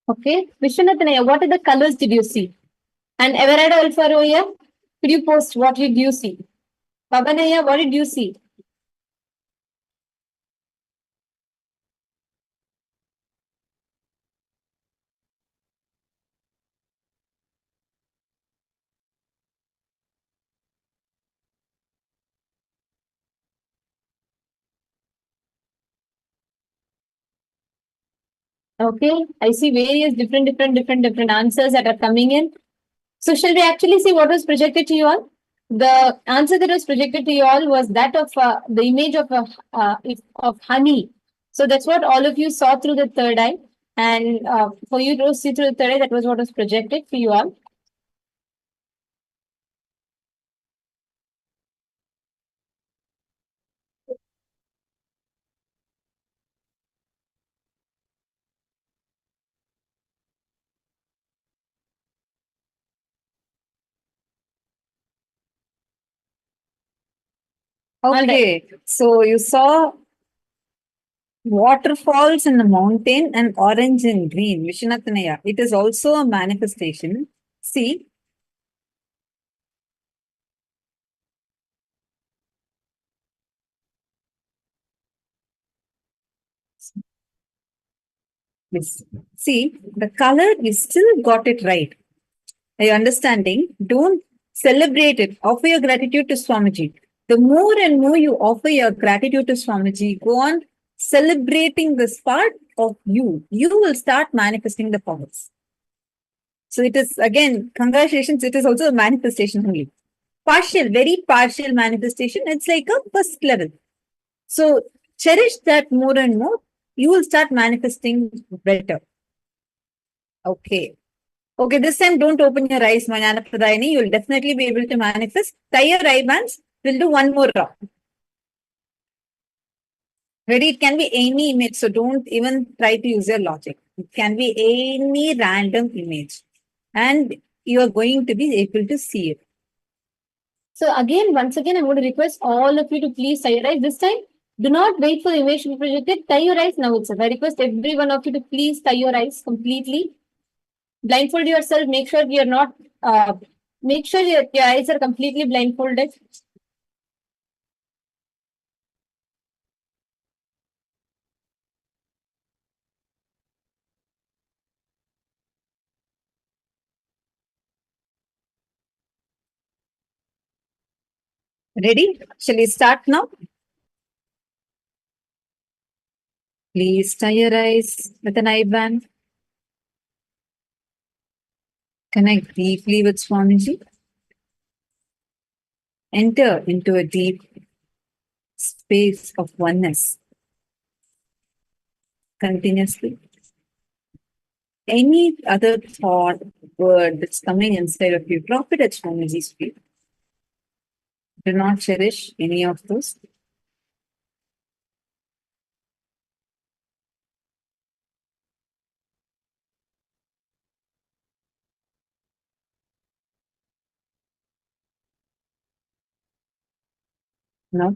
Okay, Vishwanathanaya, what are the colors did you see? And Everard Alfaroya, could you post what did you see? Pavanaya, what did you see? Okay, I see various different answers that are coming in. So shall we actually see what was projected to you all? The answer that was projected to you all was that of the image of honey. So that's what all of you saw through the third eye. And for you to see through the third eye, that was what was projected for you all. Okay, so you saw waterfalls in the mountain and orange and green. Vishwanathanaya, it is also a manifestation. See, yes. See, the color, you still got it right. Are you understanding? Don't celebrate it. Offer your gratitude to Swamiji. The more and more you offer your gratitude to Swamiji, go on celebrating this part of you. You will start manifesting the powers. So it is, again, congratulations. It is also a manifestation only. Partial, very partial manifestation. It's like a first level. So cherish that more and more. You will start manifesting better. Okay. Okay, this time don't open your eyes, Manjana Pradayini. You will definitely be able to manifest. Tie your eye bands. We'll do one more round. Ready? It can be any image. So don't even try to use your logic. It can be any random image. And you are going to be able to see it. So again, once again, I'm going to request all of you to please tie your eyes. This time, do not wait for the image to be projected. Tie your eyes now itself. I request every one of you to please tie your eyes completely. Blindfold yourself. Make sure you're not. Make sure your eyes are completely blindfolded. Ready? Shall we start now? Please tie your eyes with an eye band. Connect deeply with Swamiji. Enter into a deep space of oneness continuously. Any other thought, word that's coming inside of you, drop it at Swamiji's feet. Do not cherish any of those. No.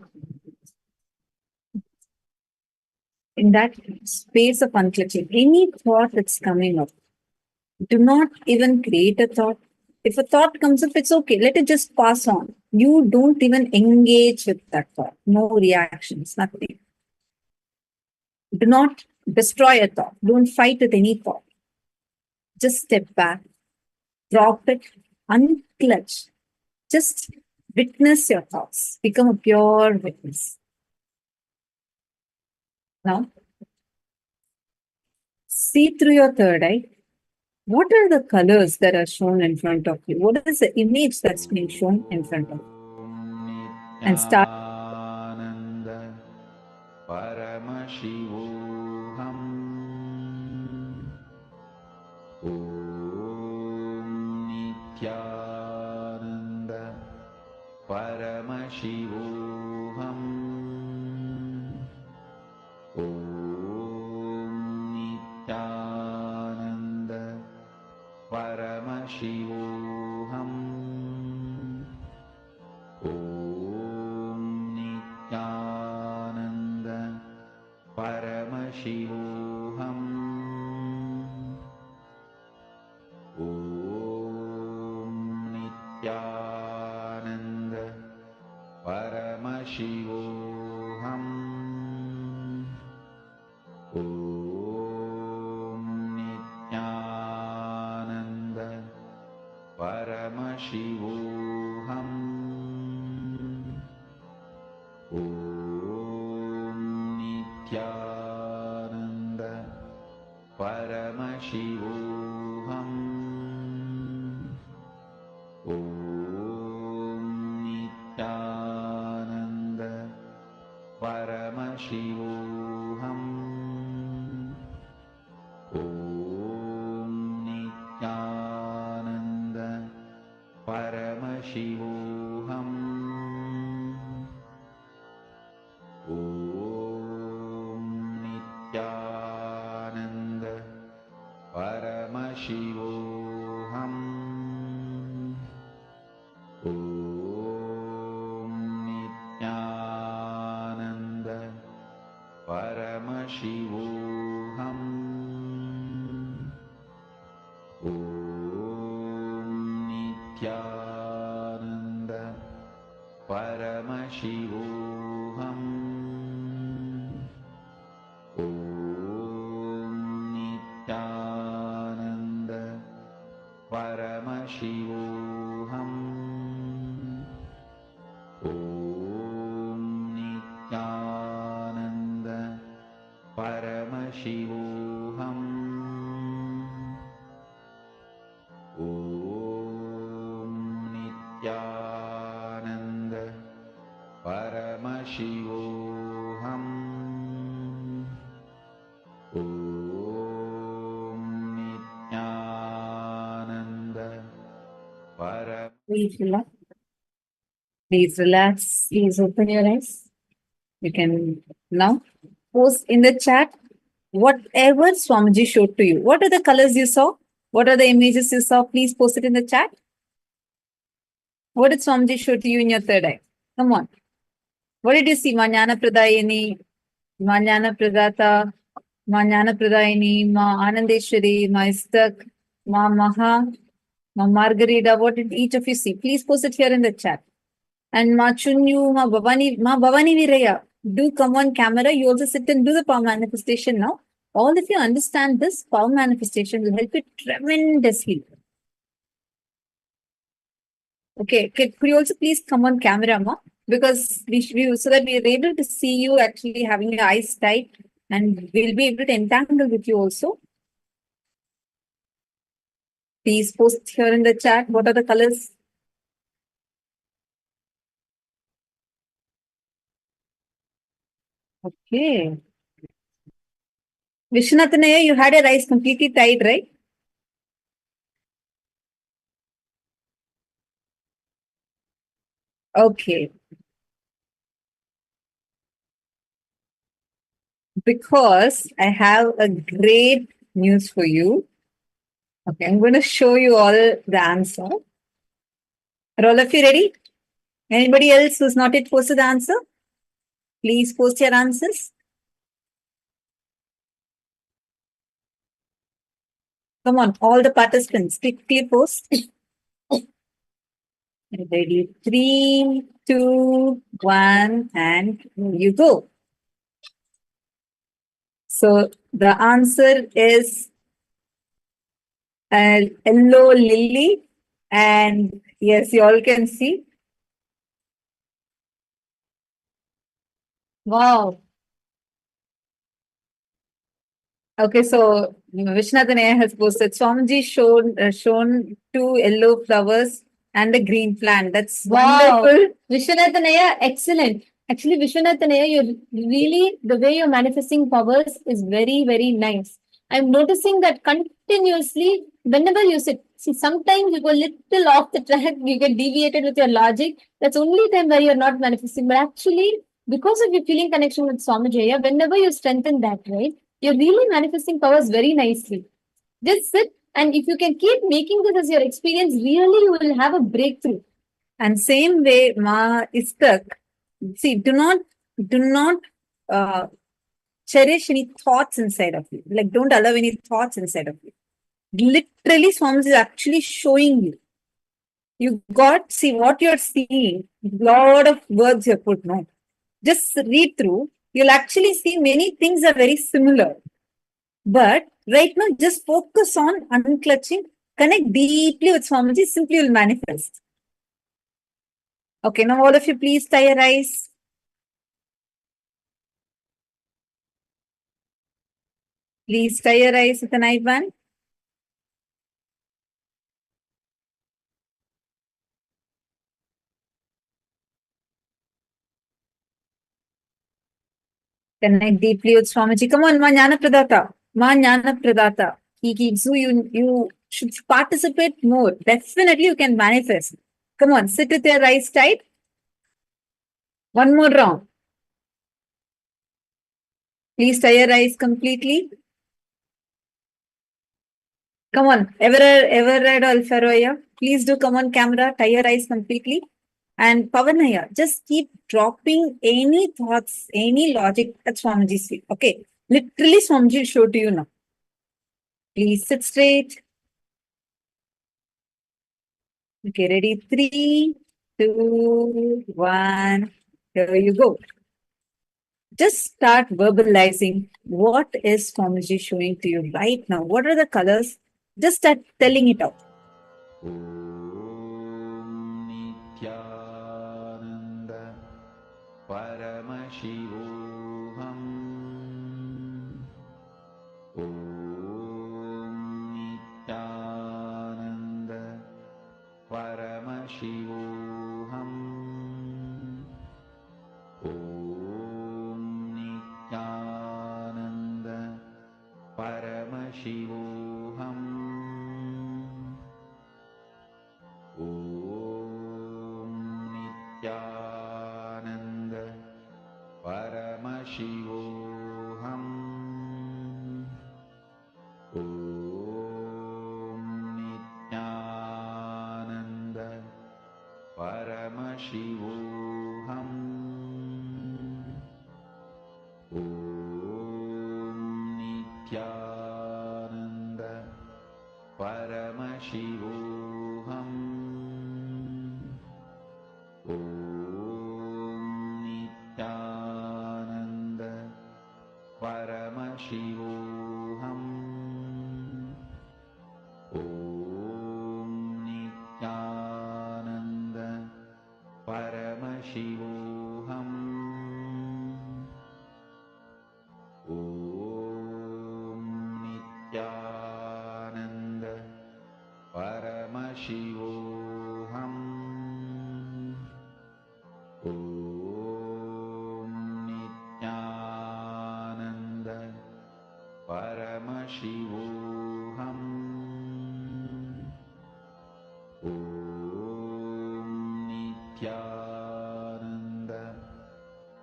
In that space of unclenching, any thought that's coming up, do not even create a thought. If a thought comes up, it's okay. Let it just pass on. You don't even engage with that thought. No reactions, nothing. Do not destroy a thought. Don't fight with any thought. Just step back, drop it, unclench. Just witness your thoughts. Become a pure witness. Now, see through your third eye. What are the colors that are shown in front of you? What is the image that's being shown in front of you? And start. Nithyananda Paramashivoham Nithyananda Paramashivoham Nithyananda Paramashivoham Nithyananda Paramashivoham Nithyananda Paramashivoham Nithyananda Paramashivoham Nithyananda Paramashivoham Nithyananda Paramashivoham Nithyananda Paramashivoham Nithyananda Paramashivoham Nithyananda Paramashivoham Nithyananda Paramashivoham Nithyananda Paramashivoham Nithyananda Paramashivoham Nithyananda Paramashivoham Nithyananda Paramashivoham Please relax. Please relax. Please open your eyes. You can now post in the chat whatever Swamiji showed to you. What are the colors you saw? What are the images you saw? Please post it in the chat. What did Swamiji show to you in your third eye? Come on. What did you see? Ma Jnana Pradayini, Ma Jnana Pradata, Ma Jnana Pradayini, Ma Anandeshwari, Ma Istak, Ma Maha, Ma Margarita. What did each of you see? Please post it here in the chat. And Ma Chunyu, Ma Bhavani Viraya. Do come on camera. You also sit and do the power manifestation now. All of you understand this power manifestation will help you tremendously. Okay, could you also please come on camera, Ma? Because so that we are able to see you actually having your eyes tight and we'll be able to entangle with you also. Please post here in the chat what are the colors. Okay. Vishwanathanaya, you had your eyes completely tied, right? Okay. Because I have a great news for you. Okay, I'm going to show you all the answer. Are all of you ready? Anybody else who's not yet posted the answer? Please post your answers. Come on, all the participants, quickly post. Ready? 3, 2, 1, and you go. So the answer is a yellow lily, and yes, you all can see. Wow. Okay, so Vishnathanaya has posted. Swamiji shown 2 yellow flowers and a green plant. That's Wow. wonderful. Vishwanathanaya, excellent. Actually, Vishwanathanaya, you really, the way you're manifesting powers is very, very nice. I'm noticing that continuously, whenever you sit, see, sometimes you go a little off the track, you get deviated with your logic. That's only time where you're not manifesting. But actually, because of your feeling connection with Swamijaya, whenever you strengthen that, right, you're really manifesting powers very nicely. Just sit, and if you can keep making this as your experience, really you will have a breakthrough. And same way, Ma is stuck. See, do not cherish any thoughts inside of you. Like, don't allow any thoughts inside of you. Literally, Swami is actually showing you. You got, see what you're seeing. Lot of words you put, no. Just read through. You'll actually see many things are very similar. But right now, just focus on unclutching. Connect deeply with Swamiji. Simply will manifest. Okay, now all of you, please tie your eyes. Please tie your eyes with a knife band. Connect deeply with Swamiji. Come on, Ma Jnana Pradata. Ma Jnana Pradata. He gives you should participate more. Definitely you can manifest. Come on, sit with your eyes tight. One more round. Please tie your eyes completely. Come on, ever read Alfaroya? Please do come on camera, tie your eyes completely. And Pavanaya, just keep dropping any thoughts, any logic at Swamiji's feet. Okay, literally Swamiji will show to you now. Please sit straight. Okay, ready? 3, 2, 1. Here you go. Just start verbalizing what is Swamiji showing to you right now. What are the colors? Just start telling it out. Om Nithyananda Paramashivoham. Om Nithyananda Paramashivoham. Om Nithyananda Paramashivoham. Om Nithyananda Paramashivoham. Om Nithyananda Paramashivoham. Om Nithyananda Paramashivoham. Om Nithyananda Paramashivoham. Om Nithyananda Paramashivoham.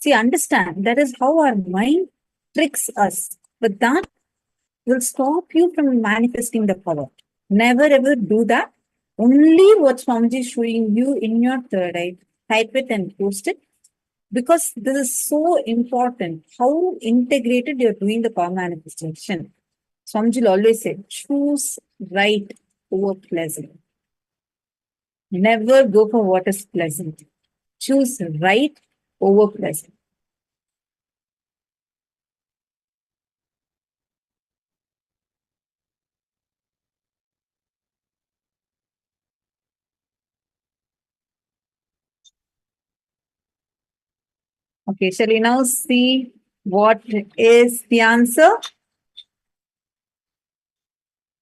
See, understand, that is how our mind tricks us. But that will stop you from manifesting the power. Never ever do that. Only what Swamiji is showing you in your third eye, type it and post it. Because this is so important, how integrated you're doing the power manifestation. Swamiji will always say, choose right over pleasant. Never go for what is pleasant. Choose right over pleasant. Okay, shall we now see what is the answer?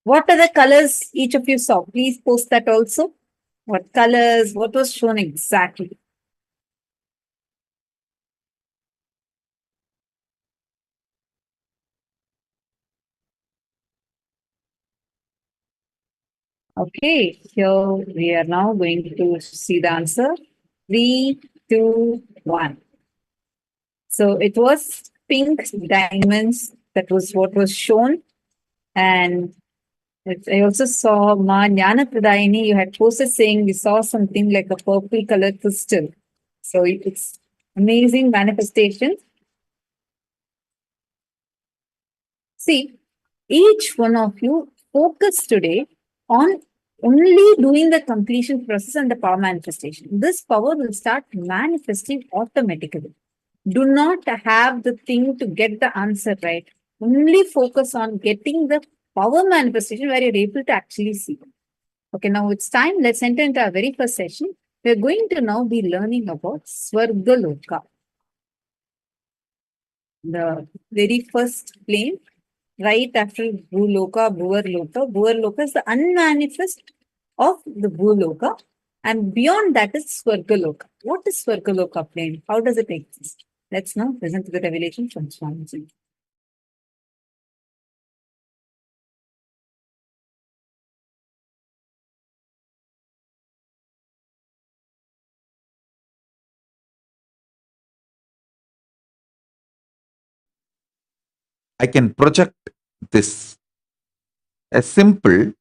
What are the colors each of you saw? Please post that also. What colors? What was shown exactly? Okay, here we are now going to see the answer. 3, 2, 1. So it was pink diamonds. That was what was shown. And I also saw Ma Jnana Pradayini, you had posted saying you saw something like a purple colored crystal. So it's amazing manifestation. See, each one of you focus today on only doing the completion process and the power manifestation. This power will start manifesting automatically. Do not have the thing to get the answer right. Only focus on getting the power manifestation where you're able to actually see. Okay, now it's time. Let's enter into our very first session. We're going to now be learning about Svargaloka. The very first plane, right after Bhuloka, Bhuvarloka. Bhuvarloka is the unmanifest of the Bhuloka. And beyond that is Svargaloka. What is Svargaloka plane? How does it exist? Let's now listen to the revelation from Swamiji. I can project this, a simple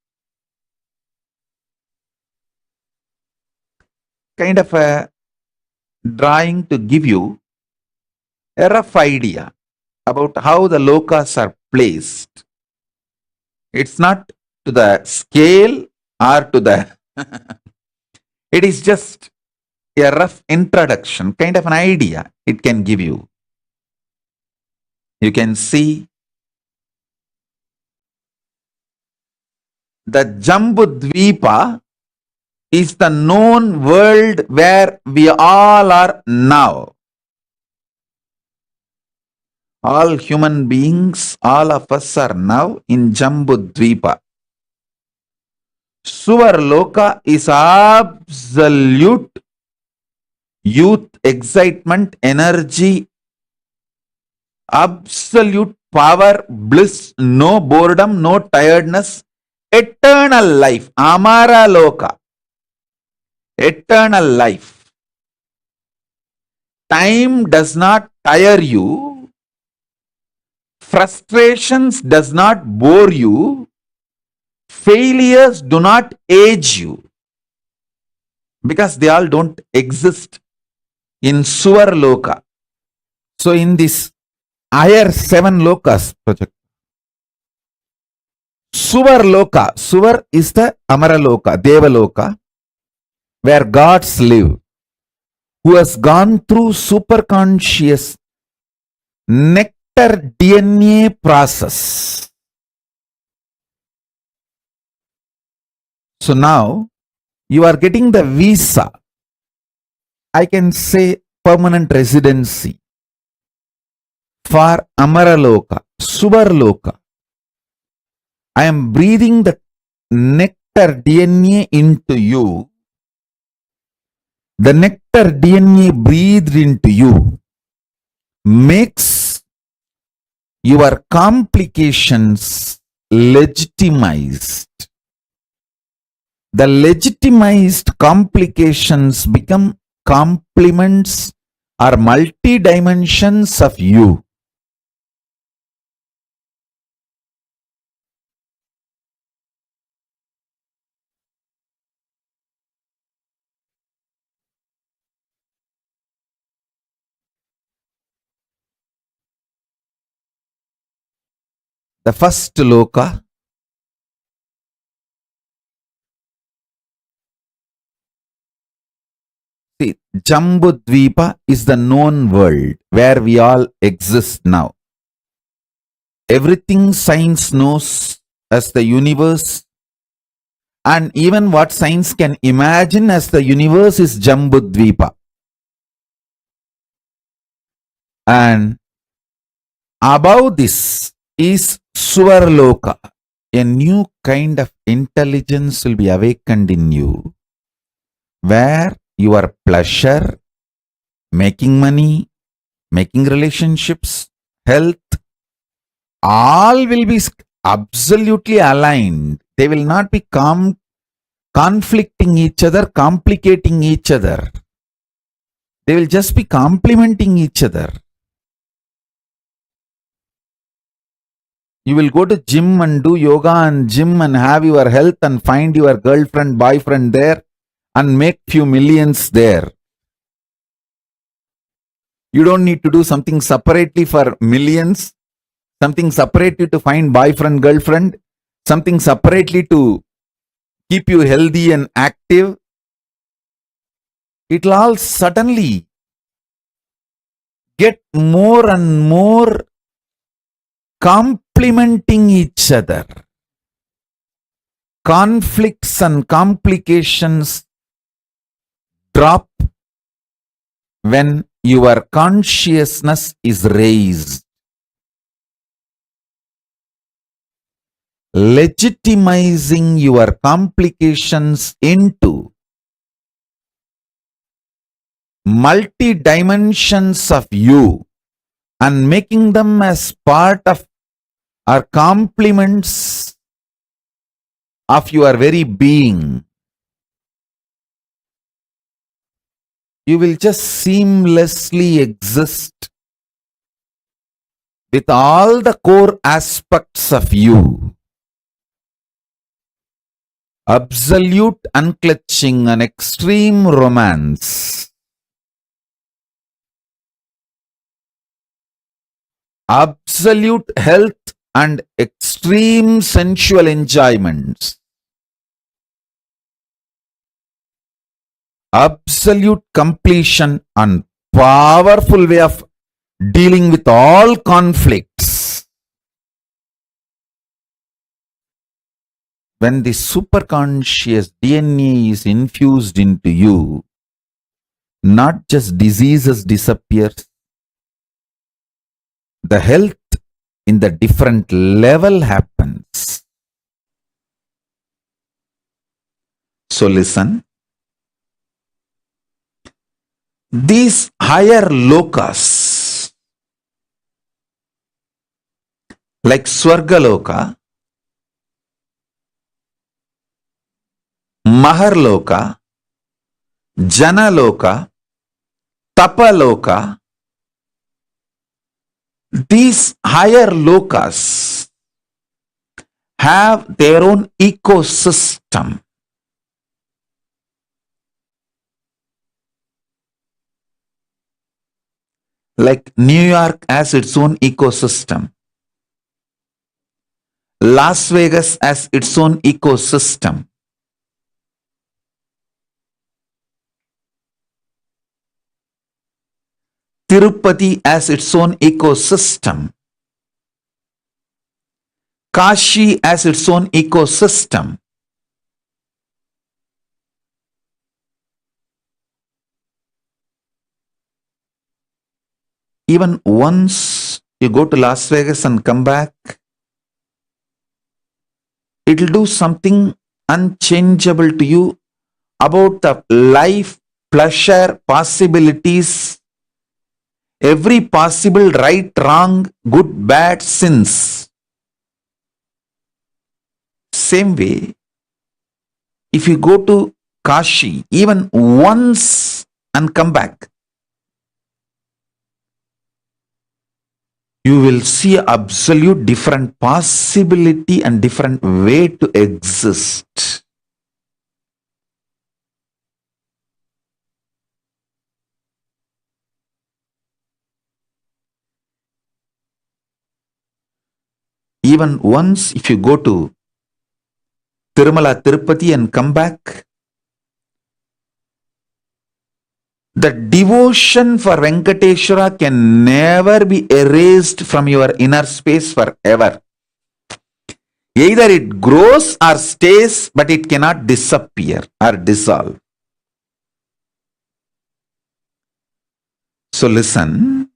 kind of a drawing to give you a rough idea about how the lokas are placed. It's not to the scale or to the it is just a rough introduction, kind of an idea it can give you. You can see the Jambudvipa is the known world where we all are now. All human beings, all of us are now in Jambudvipa. Suvarloka is absolute youth, excitement, energy, absolute power, bliss, no boredom, no tiredness, eternal life, Amara Loka, eternal life. Time does not tire you, frustrations does not bore you, failures do not age you, because they all don't exist in Suvarloka. So in this higher 7 lokas project, Suvarloka, Suvar is the Amaraloka, Devaloka, where gods live, who has gone through superconscious nectar DNA process. So now you are getting the visa, I can say permanent residency for Amaraloka, Suvarloka. I am breathing the nectar DNA into you. The nectar DNA breathed into you makes your complications legitimized. The legitimized complications become compliments are multi-dimensions of you. The first loka, see, Jambudvipa is the known world where we all exist now. Everything science knows as the universe, and even what science can imagine as the universe is Jambudvipa. And above this is Suvarloka. A new kind of intelligence will be awakened in you, where your pleasure, making money, making relationships, health, all will be absolutely aligned. They will not be conflicting each other, complicating each other. They will just be complementing each other. You will go to gym and do yoga and gym and have your health and find your girlfriend, boyfriend there and make few millions there. You don't need to do something separately for millions, something separately to find boyfriend, girlfriend, something separately to keep you healthy and active. It will all suddenly get more and more complementing each other. Conflicts and complications drop when your consciousness is raised. Legitimizing your complications into multi-dimensions of you and making them as part of or complements of your very being. You will just seamlessly exist with all the core aspects of you. Absolute unclutching and extreme romance. Absolute health and extreme sensual enjoyments. Absolute completion and powerful way of dealing with all conflicts. When the superconscious DNA is infused into you, not just diseases disappears, the health in the different level happens. So listen. These higher lokas, like Swargaloka, Maharloka, Janaloka, Tapaloka, these higher lokas have their own ecosystem. Like New York has its own ecosystem. Las Vegas has its own ecosystem. Tirupati has its own ecosystem. Kashi has its own ecosystem. Even once you go to Las Vegas and come back, it will do something unchangeable to you about the life, pleasure, possibilities, every possible right, wrong, good, bad, sins. Same way, if you go to Kashi even once and come back, you will see absolute different possibility and different way to exist. Even once if you go to Tirumala, Tirupati and come back, the devotion for Venkateshwara can never be erased from your inner space forever. Either it grows or stays, but it cannot disappear or dissolve. So listen.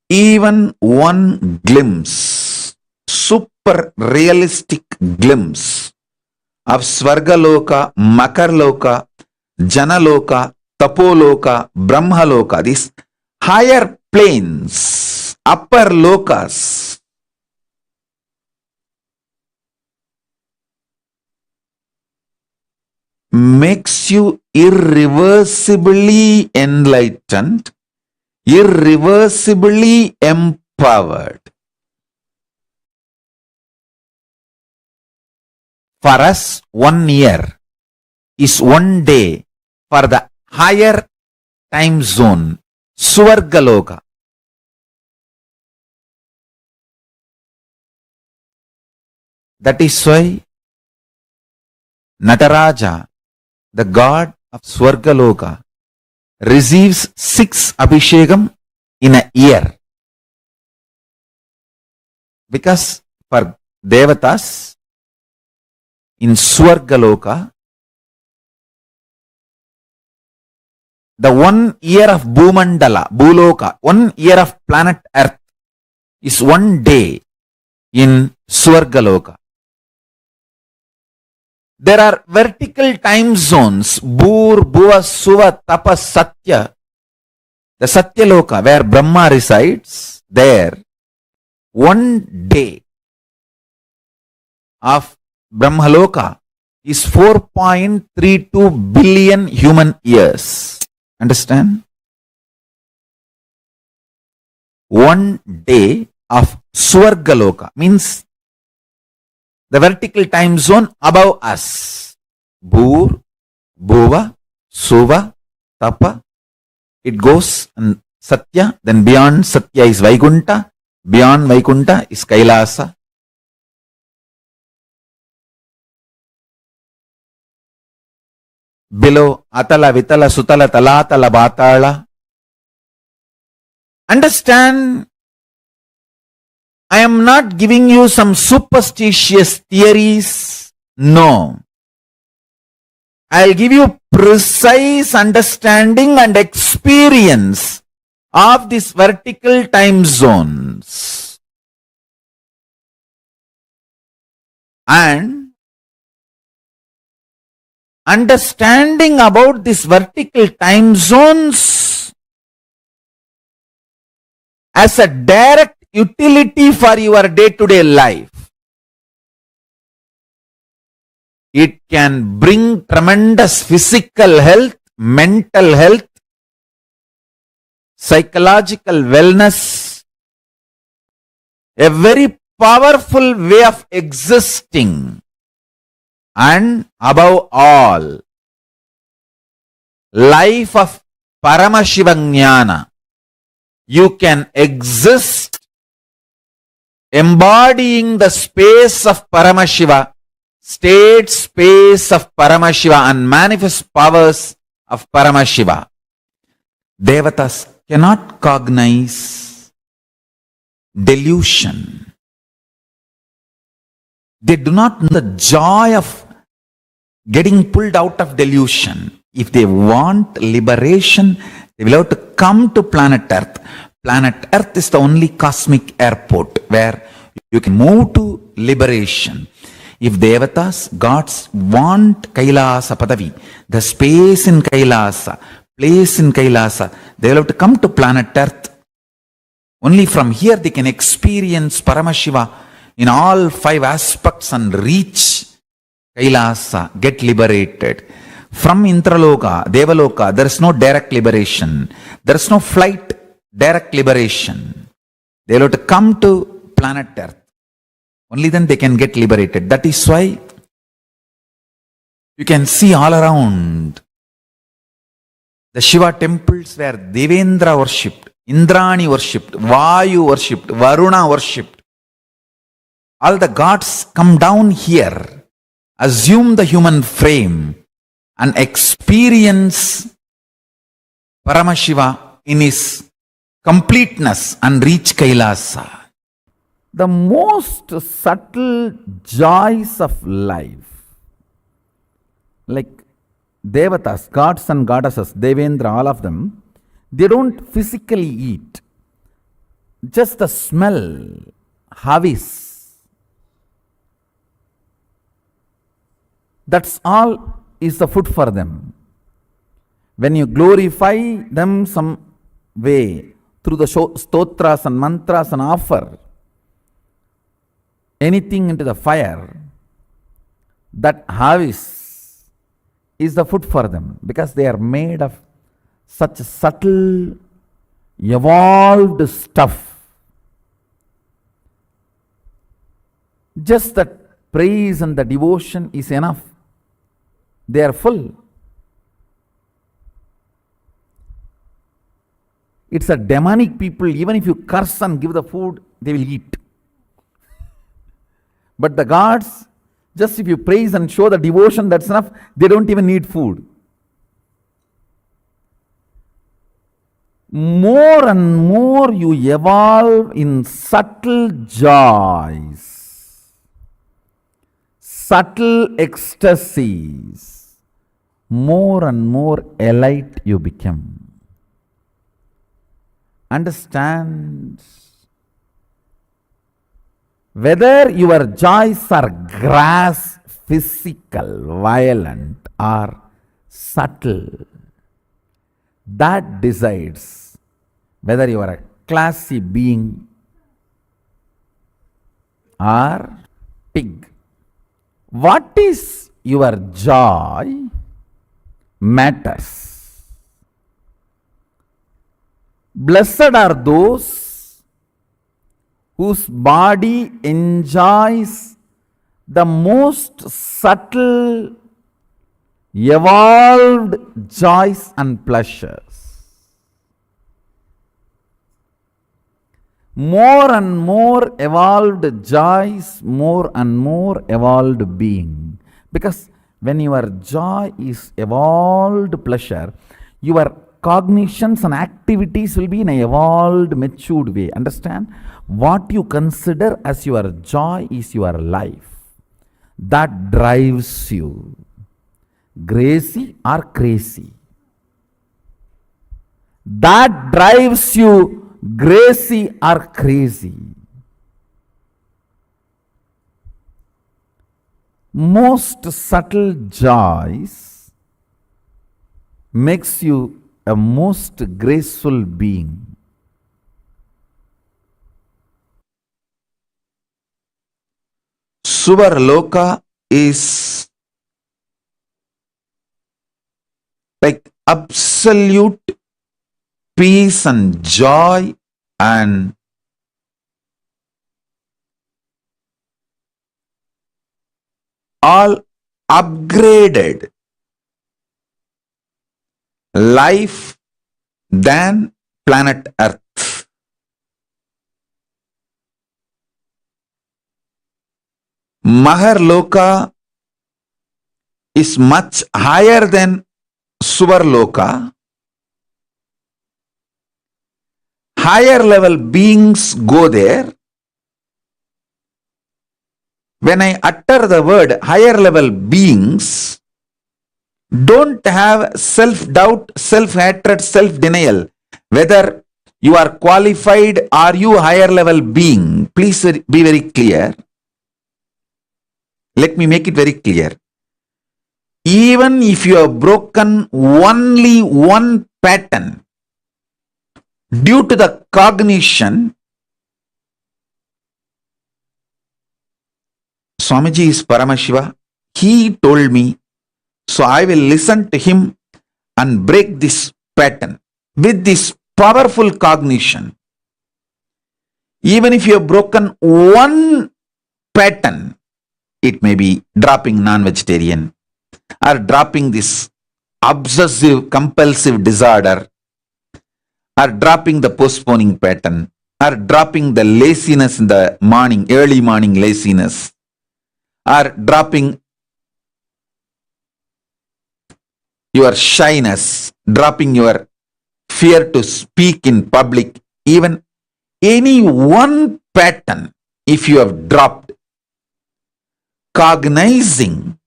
Even one glimpse, super realistic glimpse of Svargaloka, Makarloka, Janaloka, Tapoloka, Brahmaloka, these higher planes, upper lokas, makes you irreversibly enlightened, irreversibly empowered. For us, 1 year is 1 day for the higher time zone, Swargaloka. That is why Nataraja, the god of Swargaloka, receives 6 Abhishekam in a year. Because for Devatas in Swargaloka, the 1 year of Bhumandala, Bhuloka, 1 year of planet Earth is 1 day in Swargaloka. There are vertical time zones, Bhur, Bhuva, Suva, Tapa, Satya. The Satyaloka, where Brahma resides, there, 1 day of Brahmaloka is 4.32 billion human years. Understand? 1 day of Swargaloka means the vertical time zone above us. Bhur, Bhuva, Suva, Tapa. It goes and Satya, then beyond Satya is Vaikunta, beyond Vaikunta is KAILASA. Below Atala, Vitala, Sutala, Talatala, Batala. Understand, I am not giving you some superstitious theories. No. I'll give you precise understanding and experience of these vertical time zones. And understanding about these vertical time zones as a direct utility for your day-to-day life. It can bring tremendous physical health, mental health, psychological wellness, a very powerful way of existing, and above all, life of Paramashivoham. You can exist embodying the space of Paramashiva, state space of Paramashiva and manifest powers of Paramashiva. Devatas cannot cognize delusion. They do not know the joy of getting pulled out of delusion. If they want liberation, they will have to come to planet Earth. Planet Earth is the only cosmic airport where you can move to liberation. If Devatas, gods want KAILASA Padavi, the space in KAILASA, place in KAILASA, they will have to come to planet Earth. Only from here they can experience Paramashiva in all 5 aspects and reach KAILASA, get liberated. From Indraloka, Devaloka, there is no direct liberation. There is no flight, direct liberation. They will have to come to planet Earth. Only then they can get liberated. That is why you can see all around the Shiva temples where Devendra worshipped, Indrani worshipped, Vayu worshipped, Varuna worshipped. All the gods come down here, assume the human frame, and experience Paramashiva in his completeness and reach KAILASA. The most subtle joys of life, like Devatas, gods and goddesses, Devendra, all of them, they don't physically eat. Just the smell, havis. That's all is the food for them. When you glorify them some way through the stotras and mantras and offer anything into the fire, that havis is the food for them, because they are made of such subtle, evolved stuff. Just that praise and the devotion is enough. They are full. It's a demonic people. Even if you curse and give the food, they will eat. But the gods, just if you praise and show the devotion, that's enough. They don't even need food. More and more you evolve in subtle joys, subtle ecstasies, more and more elite you become. Understand? Whether your joys are gross, physical, violent, or subtle, that decides whether you are a classy being or pig. What is your joy matters. Blessed are those whose body enjoys the most subtle, evolved joys and pleasures. More and more evolved joys, more and more evolved being. Because when your joy is evolved pleasure, your cognitions and activities will be in an evolved, matured way. Understand? What you consider as your joy is your life. That drives you. Gracie or crazy. That drives you, gracie or crazy. Most subtle joys makes you a most graceful being. Suvarloka is like absolute peace and joy and all upgraded life than planet Earth. Maharloka is much higher than Suvarloka. Higher level beings go there. When I utter the word higher level beings, don't have self-doubt, self-hatred, self-denial. Whether you are qualified, are you higher level being? Please be very clear. Let me make it very clear. Even if you have broken only one pattern due to the cognition, Swamiji is Paramashiva. He told me, So I will listen to him and break this pattern with this powerful cognition. Even if you have broken one pattern, it may be dropping non-vegetarian or dropping this obsessive compulsive disorder or dropping the postponing pattern or dropping the laziness in the morning, early morning laziness, or dropping your shyness, dropping your fear to speak in public, even any one pattern, if you have dropped, cognizing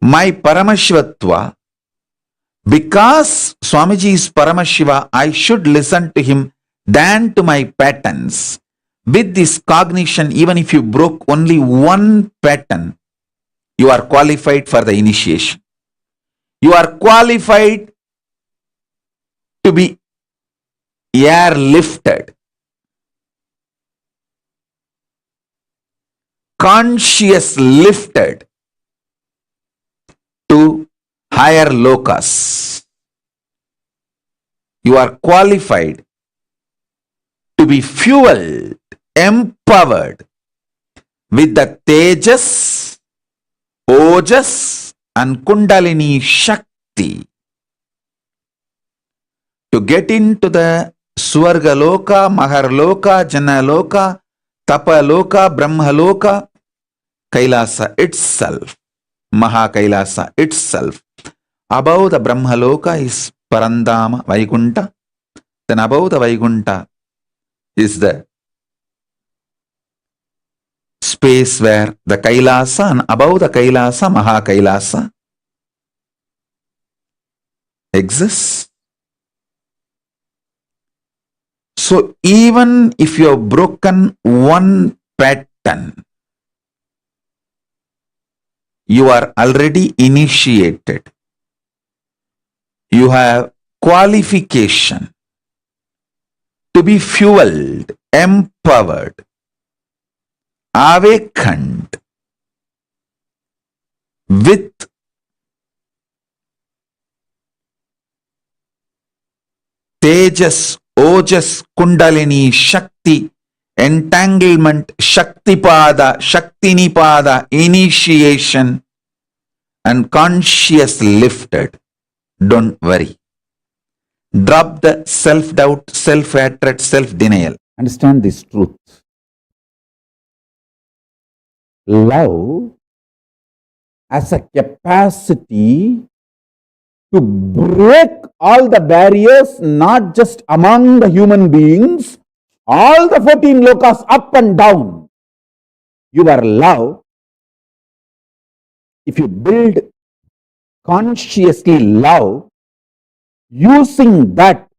my Paramashivatva, because Swamiji is Paramashiva, I should listen to him than to my patterns. With this cognition, even if you broke only one pattern, you are qualified for the initiation. You are qualified to be airlifted, conscious lifted to higher lokas. You are qualified to be fueled, empowered with the tejas, ojas and kundalini shakti to get into the Swargaloka, Maharloka, Janaloka, Tapaloka, Brahmaloka, Kailasa itself, Mahakailasa itself. Above the Brahmaloka is Parandama, Vaikunta. Then above the Vaikunta is the space where the Kailasa, and above the Kailasa, Mahakailasa exists. So even if you have broken one pattern, you are already initiated. You have qualification to be fueled, empowered, awakened with tejas, ojas, kundalini, shakti, entanglement, shaktipada, shaktinipada, initiation and conscious lifted. Don't worry. Drop the self-doubt, self-hatred, self-denial. Understand this truth. Love has a capacity to break all the barriers, not just among the human beings, all the 14 lokas up and down. Your love, if you build consciously love, using that,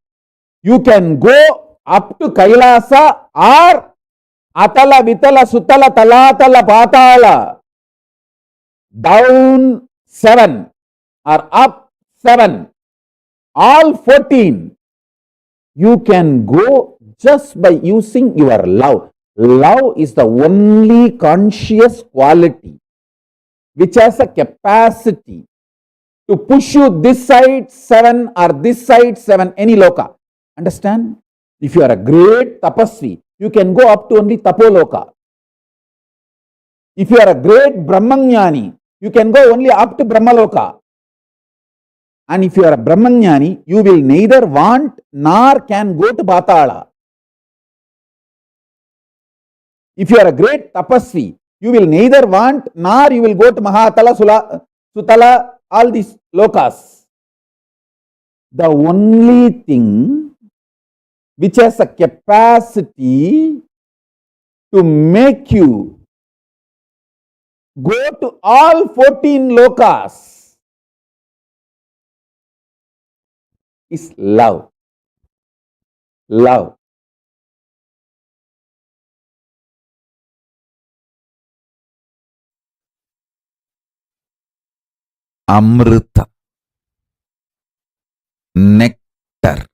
you can go up to Kailasa or Atala, Vitala, Sutala, Talatala, Patala, down 7 or up 7, all 14, you can go just by using your love. Love is the only conscious quality which has a capacity to push you this side 7 or this side 7, any loka. Understand? If you are a great tapasvi, you can go up to only tapoloka. If you are a great brahmanyani, you can go only up to brahmaloka. And if you are a brahmanyani, you will neither want nor can go to Patala. If you are a great tapasvi, you will neither want nor you will go to Mahatala, Sutala, all these lokas. The only thing which has a capacity to make you go to all 14 lokas is love. Love. Amrita, nectar,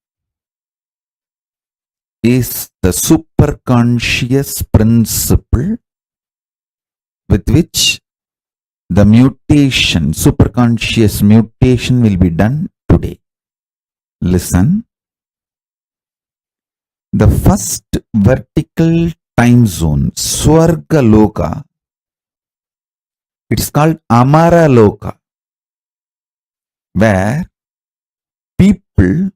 is the superconscious principle with which the mutation, superconscious mutation will be done today. Listen. The first vertical time zone, Swarga Loka, it's called Amara Loka, where people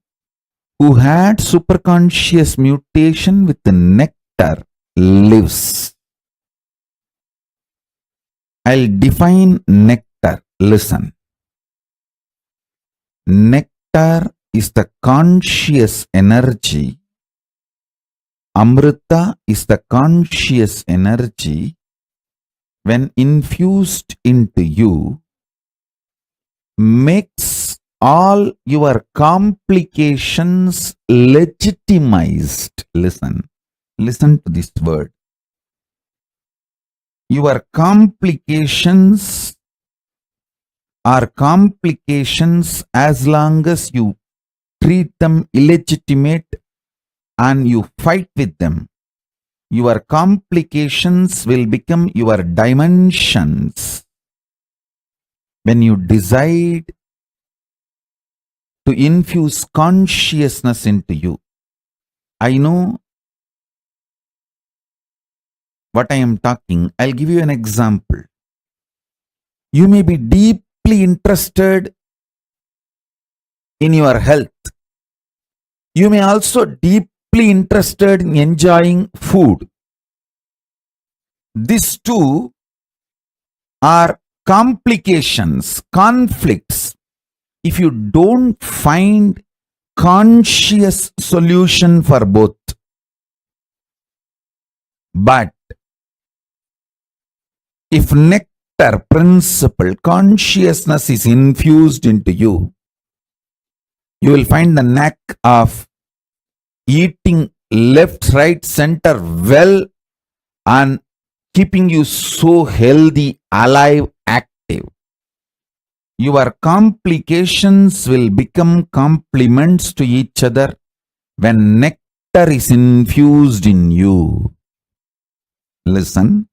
who had superconscious mutation with the nectar lives. I'll define nectar. Listen. Nectar is the conscious energy. Amrita is the conscious energy. When infused into you, makes all your complications legitimized. Listen to this word. Your complications are complications as long as you treat them illegitimate and you fight with them. Your complications will become your dimensions when you decide to infuse consciousness into you. I know what I am talking. I'll give you an example. You may be deeply interested in your health. You may also deeply interested in enjoying food. These two are complications, conflicts. If you don't find conscious solution for both. But if nectar principle, consciousness is infused into you, you will find the knack of eating left, right, center well and keeping you so healthy, alive, active. Your complications will become complements to each other when nectar is infused in you. Listen,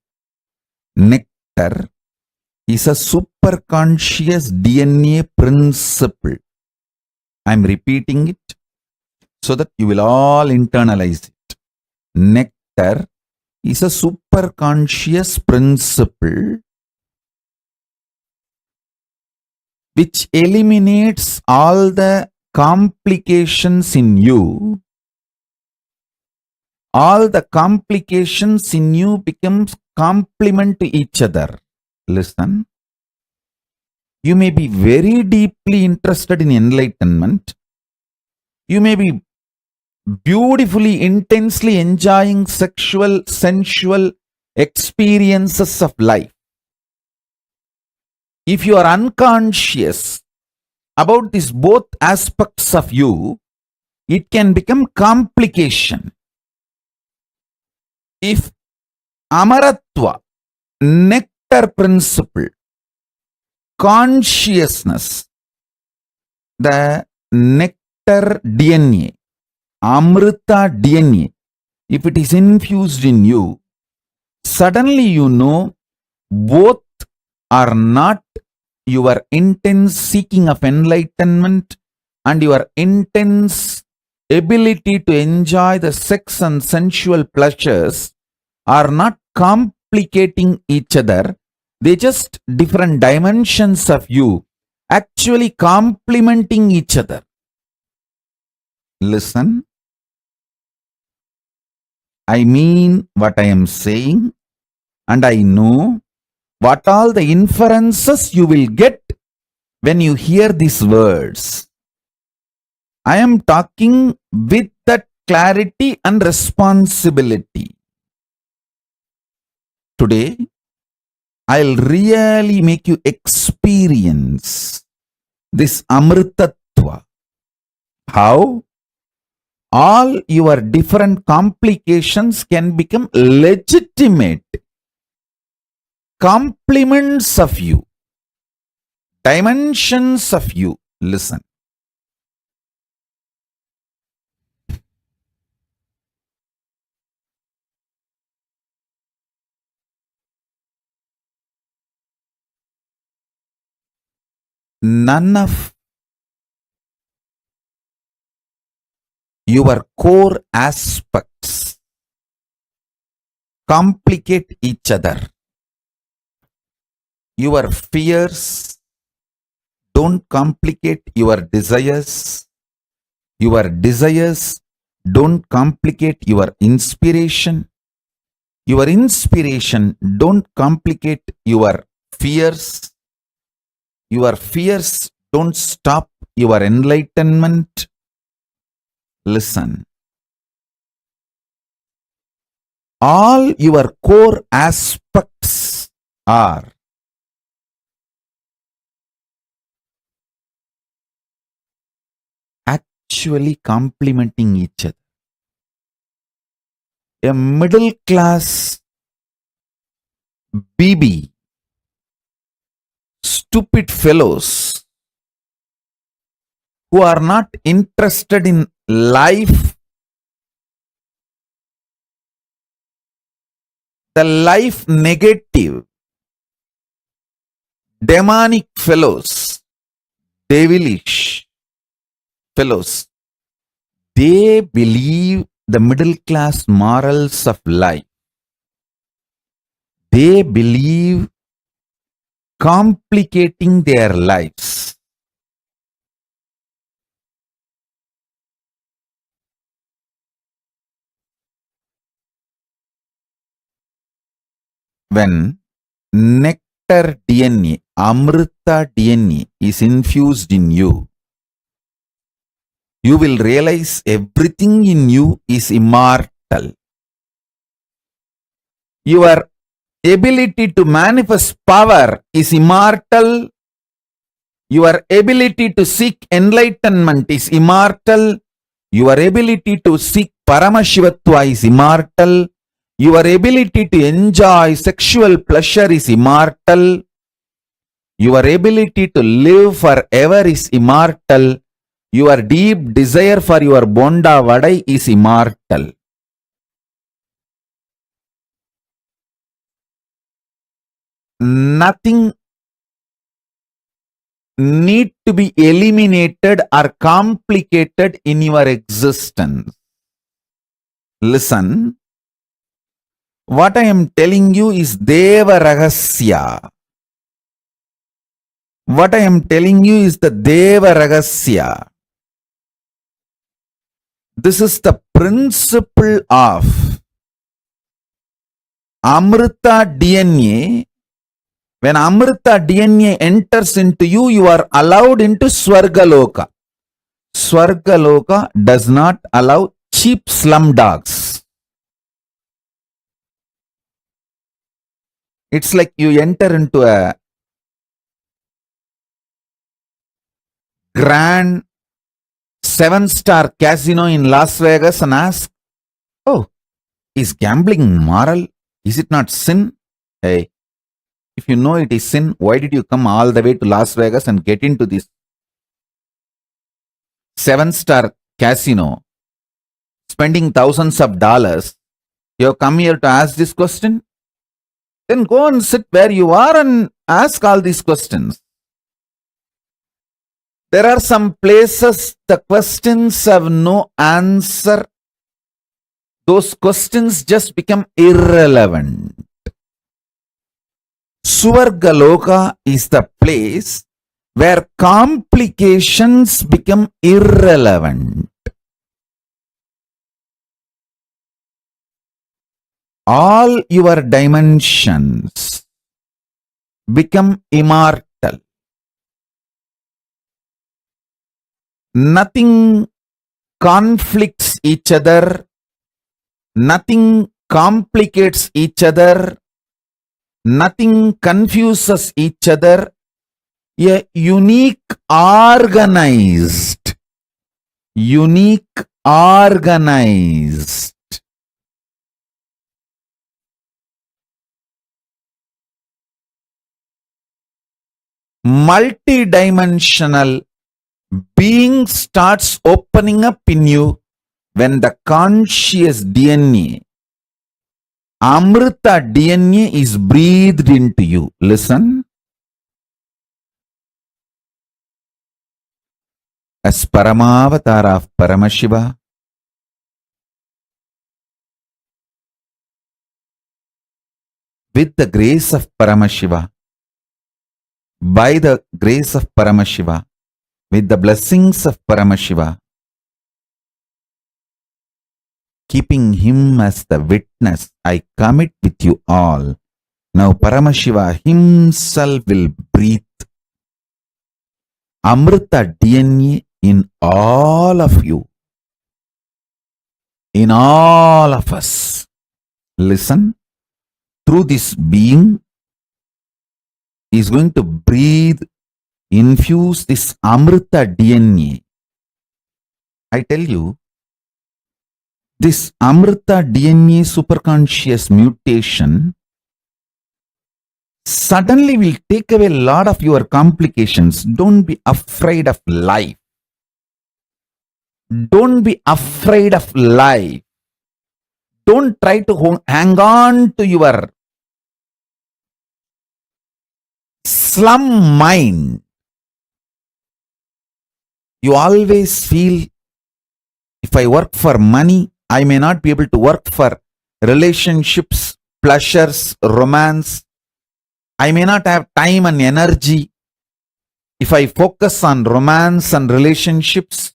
nectar is a superconscious DNA principle. I am repeating it so that you will all internalize it. Nectar is a superconscious principle which eliminates all the complications in you. All the complications in you becomes complement to each other. Listen. You may be very deeply interested in enlightenment. You may be beautifully, intensely enjoying sexual, sensual experiences of life. If you are unconscious about these both aspects of you, it can become complication. If Amaratva, nectar principle, consciousness, the nectar DNA, Amrita DNA, if it is infused in you, suddenly you know both are not your intense seeking of enlightenment and your intense ability to enjoy the sex and sensual pleasures are not complicating each other. They just different dimensions of you actually complementing each other. Listen. I mean what I am saying, and I know what all the inferences you will get when you hear these words. I am talking with that clarity and responsibility. Today, I'll really make you experience this Amritatva. How? All your different complications can become legitimate complements of you, dimensions of you. Listen. none of your core aspects complicate each other. Your fears don't complicate your desires. Your desires don't complicate your inspiration. Your inspiration don't complicate your fears. Your fears don't stop your enlightenment. Listen. All your core aspects are actually complementing each other. A middle class BB, stupid fellows who are not interested in life, the life negative, demonic fellows, devilish fellows, they believe the middle class morals of life. They believe complicating their lives. When nectar DNA, Amrita DNA is infused in you, you will realize everything in you is immortal. Your ability to manifest power is immortal. Your ability to seek enlightenment is immortal. Your ability to seek Paramashivoham is immortal. Your ability to enjoy sexual pleasure is immortal. Your ability to live forever is immortal. Your deep desire for your bonda vadai is immortal. Nothing need to be eliminated or complicated in your existence. Listen, what I am telling you is Deva Ragasya. What I am telling you is the Deva Ragasya. This is the principle of Amrita DNA. When Amrita DNA enters into you, you are allowed into Swargaloka. Swargaloka does not allow cheap slum dogs. It's like you enter into a grand 7-star casino in Las Vegas and ask, oh, is gambling moral? Is it not sin? Hey, if you know it is sin, why did you come all the way to Las Vegas and get into this 7-star casino, spending thousands of dollars? You have come here to ask this question? Then go and sit where you are and ask all these questions. There are some places the questions have no answer. Those questions just become irrelevant. Swargaloka is the place where complications become irrelevant. All your dimensions become immortal. Nothing conflicts each other. Nothing complicates each other. Nothing confuses each other. A unique organized multidimensional being starts opening up in you when the conscious DNA, Amrita DNA, is breathed into you. Listen. as Paramavatara of Paramashiva, with the grace of Paramashiva, by the grace of Paramashiva, with the blessings of Paramashiva, keeping him as the witness, I commit with you all. Now Paramashiva himself will breathe Amrita DNA in all of you, in all of us. Listen, through this being, he is going to breathe, infuse this Amrita DNA. I tell you, this Amrita DNA superconscious mutation suddenly will take away a lot of your complications. Don't be afraid of life. Don't be afraid of life. Don't try to hang on to your slum mind. You always feel, if I work for money, I may not be able to work for relationships, pleasures, romance. I may not have time and energy. If I focus on romance and relationships,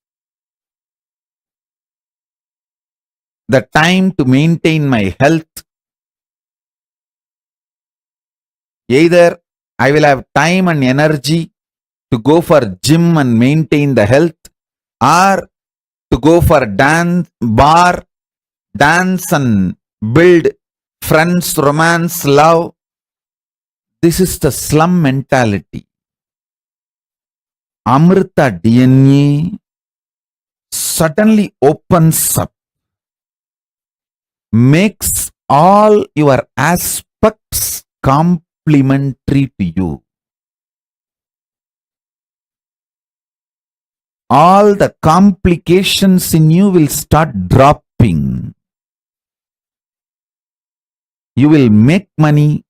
the time to maintain my health, either I will have time and energy to go for gym and maintain the health, or to go for dance and build friends, romance, love. This is the slum mentality. Amrita DNA suddenly opens up, makes all your aspects complementary to you. All the complications in you will start dropping. You will make money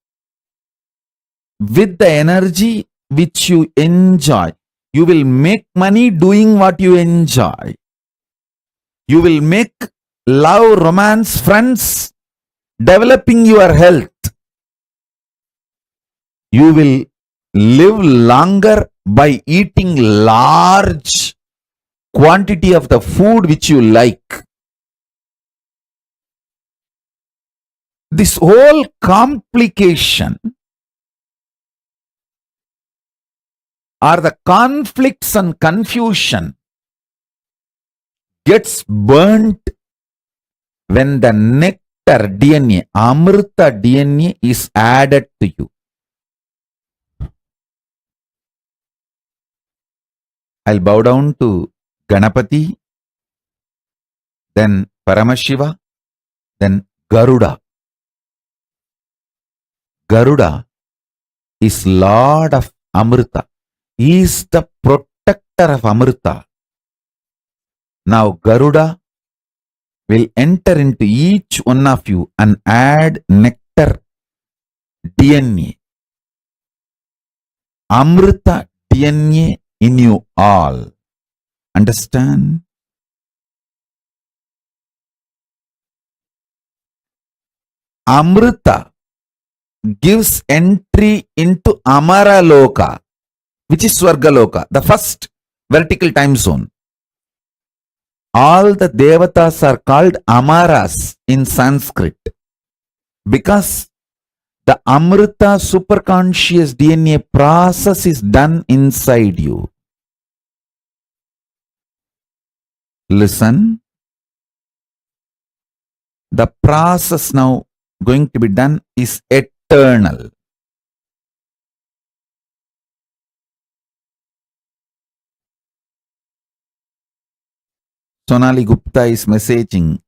with the energy which you enjoy. You will make money doing what you enjoy. You will make love, romance, friends, developing your health. You will live longer by eating large quantity of the food which you like. This whole complication or the conflicts and confusion gets burnt when the nectar DNA, Amrita DNA is added to you. I'll bow down to Ganapati, then Paramashiva, then Garuda. Garuda is Lord of Amrita. He is the protector of Amrita. Now Garuda will enter into each one of you and add nectar DNA, Amrita DNA in you all. Understand? Amrita gives entry into Amara Loka, which is Swargaloka, the first vertical time zone. All the devatas are called Amaras in Sanskrit because the Amrita superconscious DNA process is done inside you. Listen. The process now going to be done is eternal. Sonali Gupta is messaging,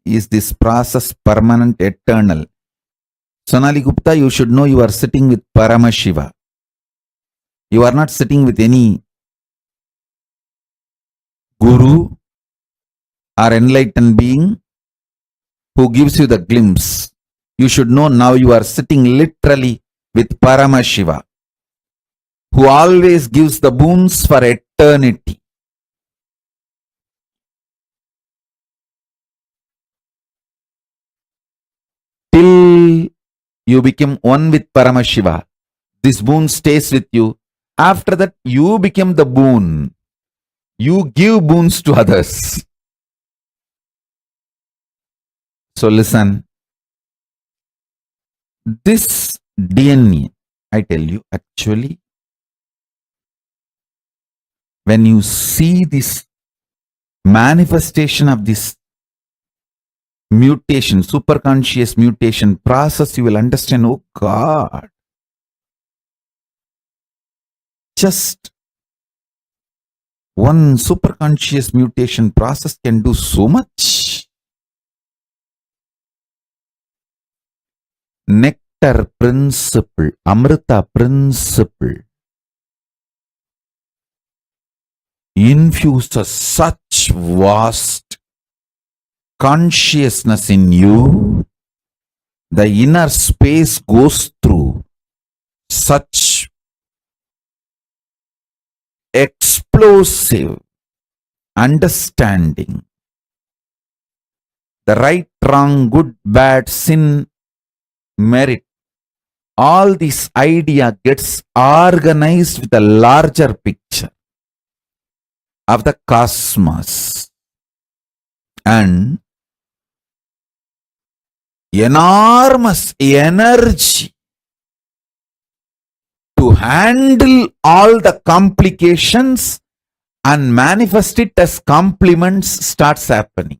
is this process permanent, eternal? Sonali Gupta, you should know you are sitting with Paramashiva. You are not sitting with any guru or enlightened being who gives you the glimpse. You should know now you are sitting literally with Paramashiva, who always gives the boons for eternity. you become one with Paramashiva. This boon stays with you. After that, you become the boon. You give boons to others. So listen, this DNA, I tell you, actually, when you see this manifestation of this mutation, superconscious mutation process, you will understand, oh God, just one superconscious mutation process can do so much. Nectar principle, Amrita principle infuses such vast consciousness in you. The inner space goes through such explosive understanding. The right, wrong, good, bad, sin, merit, all this idea gets organized with a larger picture of the cosmos and enormous energy to handle all the complications and manifest it as compliments starts happening.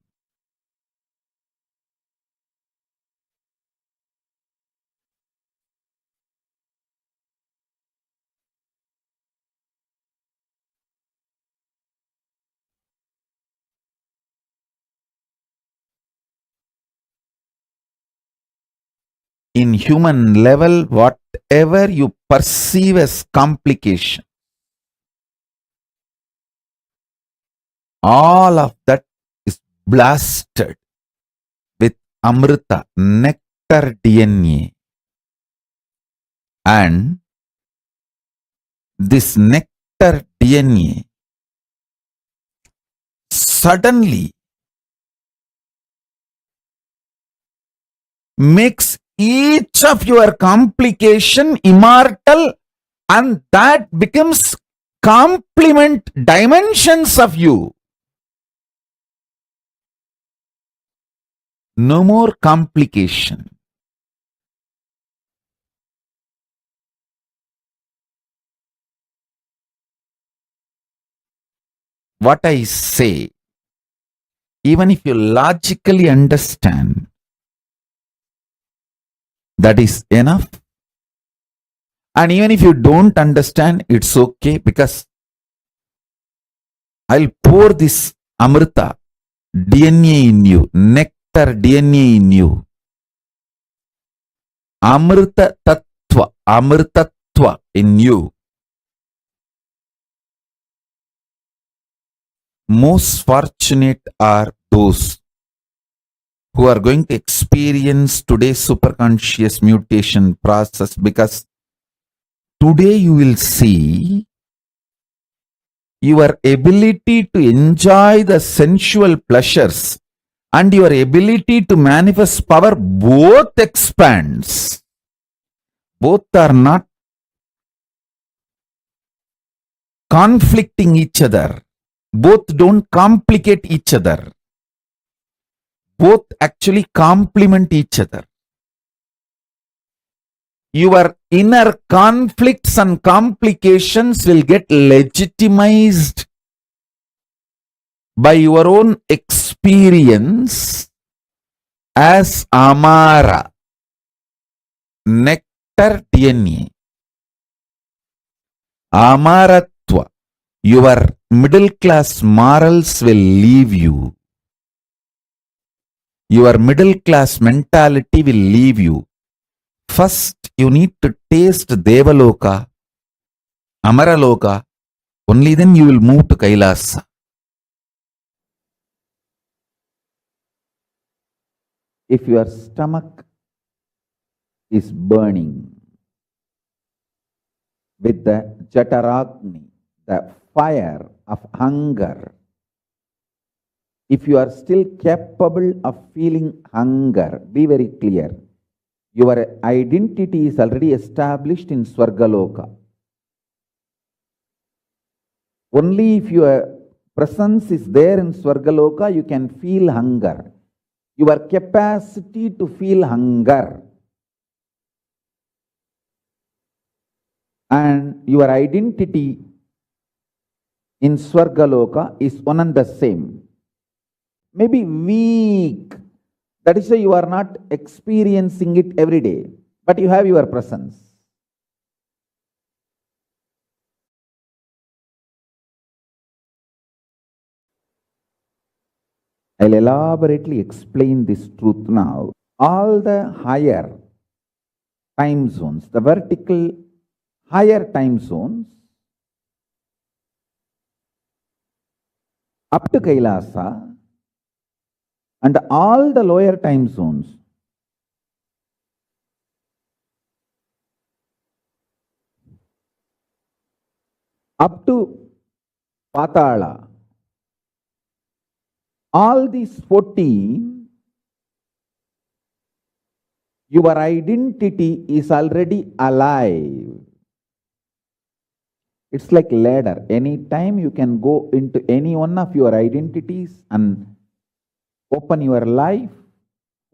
In human level, whatever you perceive as complication, all of that is blasted with Amrita, nectar DNA. And this nectar DNA suddenly makes each of your complication immortal, and that becomes complement dimensions of you. No more complication. What I say, even if you logically understand, that is enough. And even if you don't understand, it's okay, because I'll pour this Amrita DNA in you, nectar DNA in you. Amrita Tattva in you. Most fortunate are those who are going to experience today's superconscious mutation process, because today you will see your ability to enjoy the sensual pleasures and your ability to manifest power both expands. Both are not conflicting each other. Both don't complicate each other. Both actually complement each other. Your inner conflicts and complications will get legitimized by your own experience as Amara, nectar DNA. Amaratva, your middle class morals will leave you. Your middle class mentality will leave you. First, you need to taste Devaloka, Amaraloka. Only then you will move to KAILASA. If your stomach is burning with the Jataragni, the fire of hunger, if you are still capable of feeling hunger, be very clear. your identity is already established in Swargaloka. Only if your presence is there in Swargaloka, you can feel hunger. Your capacity to feel hunger and your identity in Swargaloka is one and the same. Maybe weak. That is why you are not experiencing it every day, but you have your presence. I'll elaborately explain this truth now. All the higher time zones, the vertical higher time zones, up to Kailasa, and all the lower time zones, up to Patala, all these 14, your identity is already alive. It's like ladder. Anytime you can go into any one of your identities and open your life,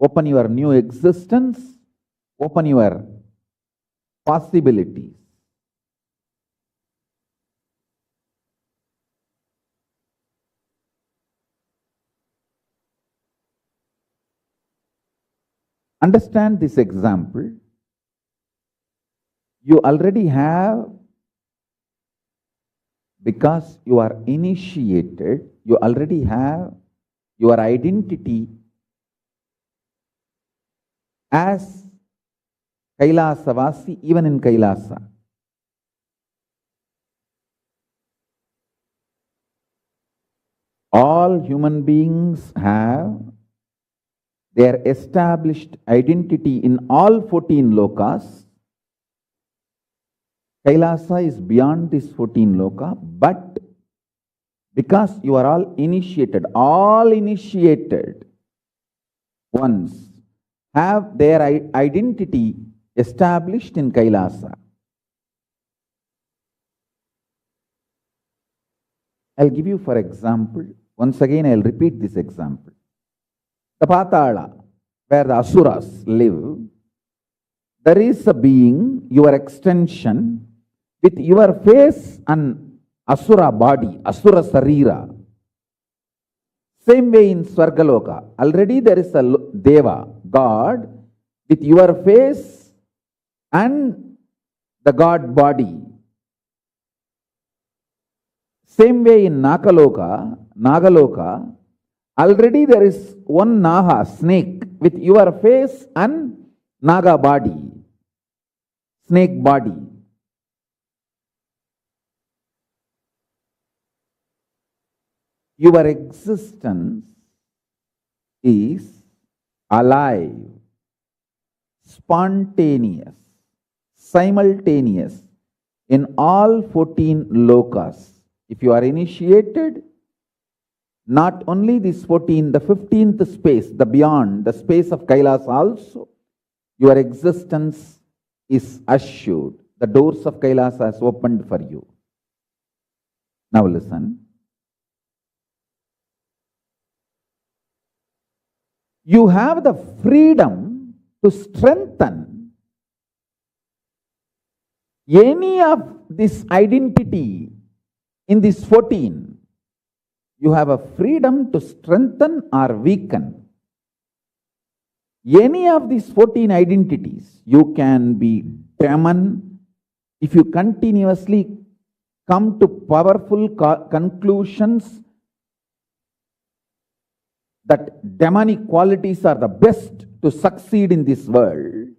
open your new existence, open your possibilities. Understand this example. You already have, because you are initiated, you already have your identity as Kailasavasi, even in Kailasa. All human beings have their established identity in all 14 lokas. Kailasa is beyond this 14 loka, but because you are all initiated ones have their identity established in Kailasa. I'll give you for example, once again I'll repeat this example. The Patala, where the Asuras live, there is a being, your extension, with your face and Asura body, Asura Sarira. Same way in Swargaloka, already there is a Deva, God, with your face and the God body. Same way in Nagaloka, already there is one Naha, snake, with your face and Naga body, snake body. Your existence is alive, spontaneous, simultaneous in all 14 lokas. If you are initiated, not only this 14, the 15th space, the beyond, the space of Kailasa also, your existence is assured. The doors of Kailasa has opened for you. Now listen. You have the freedom to strengthen any of this identity in this 14. You have a freedom to strengthen or weaken any of these 14 identities. You can be demon if you continuously come to powerful conclusions that demonic qualities are the best to succeed in this world.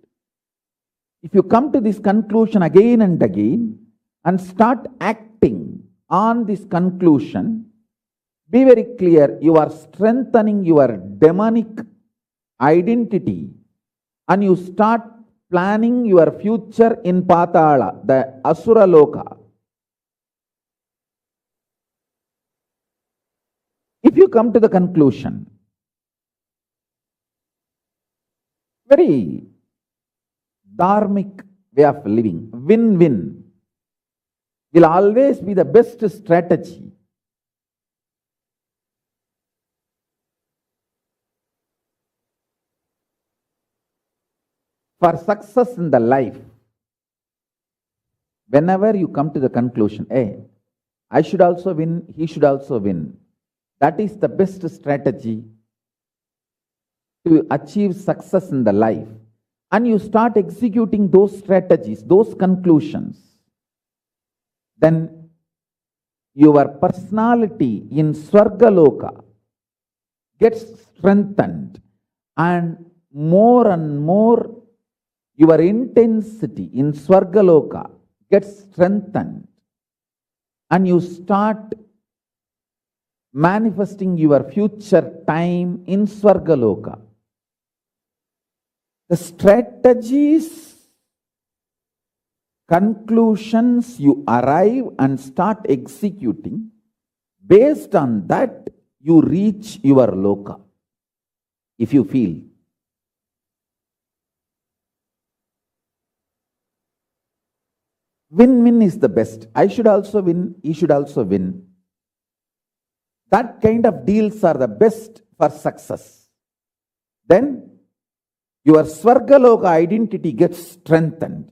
If you come to this conclusion again and again and start acting on this conclusion, be very clear, you are strengthening your demonic identity and you start planning your future in Patala, the Asura Loka. If you come to the conclusion, very dharmic way of living, win-win, will always be the best strategy for success in the life. Whenever you come to the conclusion, hey, I should also win, he should also win, that is the best strategy to achieve success in the life. And you start executing those strategies, those conclusions, then your personality in Swargaloka gets strengthened, and more your intensity in Swargaloka gets strengthened, and you start manifesting your future time in Swargaloka. The strategies, conclusions you arrive and start executing, based on that you reach your loka, if you feel. Win-win is the best. I should also win, he should also win. That kind of deals are the best for success. Then your Swargaloka identity gets strengthened.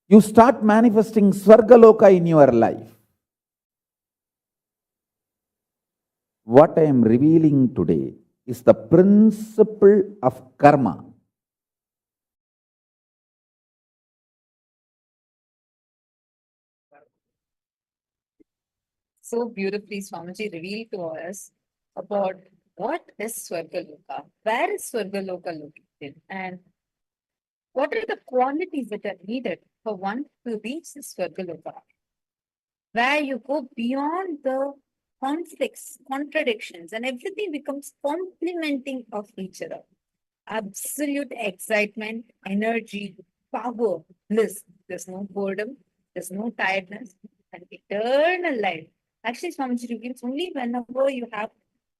You start manifesting Swargaloka in your life. What I am revealing today is the principle of karma. So beautifully, Swamiji revealed to us about what is Swargaloka, where is Swargaloka located, and what are the qualities that are needed for one to reach this Swargaloka, where you go beyond the conflicts, contradictions, and everything becomes complementing of each other. Absolute excitement, energy, power, bliss. There's no boredom, there's no tiredness, and eternal life. Actually, Swamiji reveals only whenever you have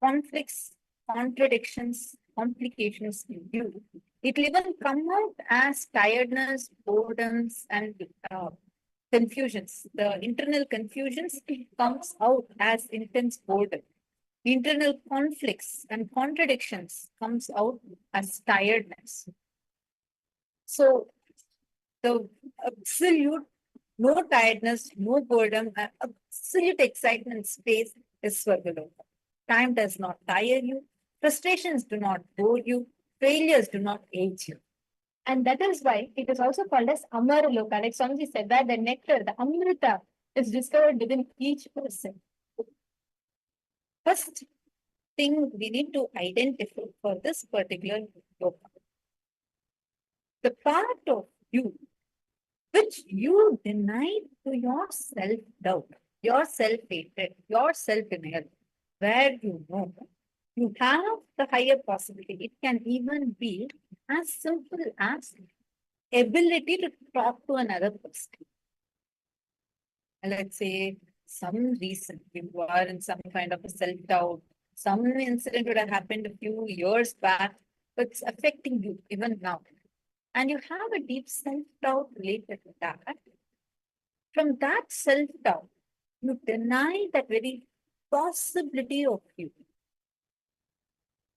conflicts, contradictions, complications in you, it will even come out as tiredness, boredoms, and confusions. The internal confusions comes out as intense boredom. Internal conflicts and contradictions comes out as tiredness. So the absolute no tiredness, no boredom, absolute excitement space is Swargaloka. Time does not tire you, frustrations do not bore you, failures do not age you. And that is why it is also called as Amara Loka. Like Swamiji said, that the nectar, the Amrita, is discovered within each person. First thing we need to identify for this particular loka, the part of you which you denied to your self-doubt, your self-hatred, your self-denial, where you know you have the higher possibility. It can even be as simple as ability to talk to another person. Let's say some reason you are in some kind of a self-doubt, some incident would have happened a few years back, but it's affecting you even now. And you have a deep self-doubt related to that. From that self-doubt, you deny that very possibility of you.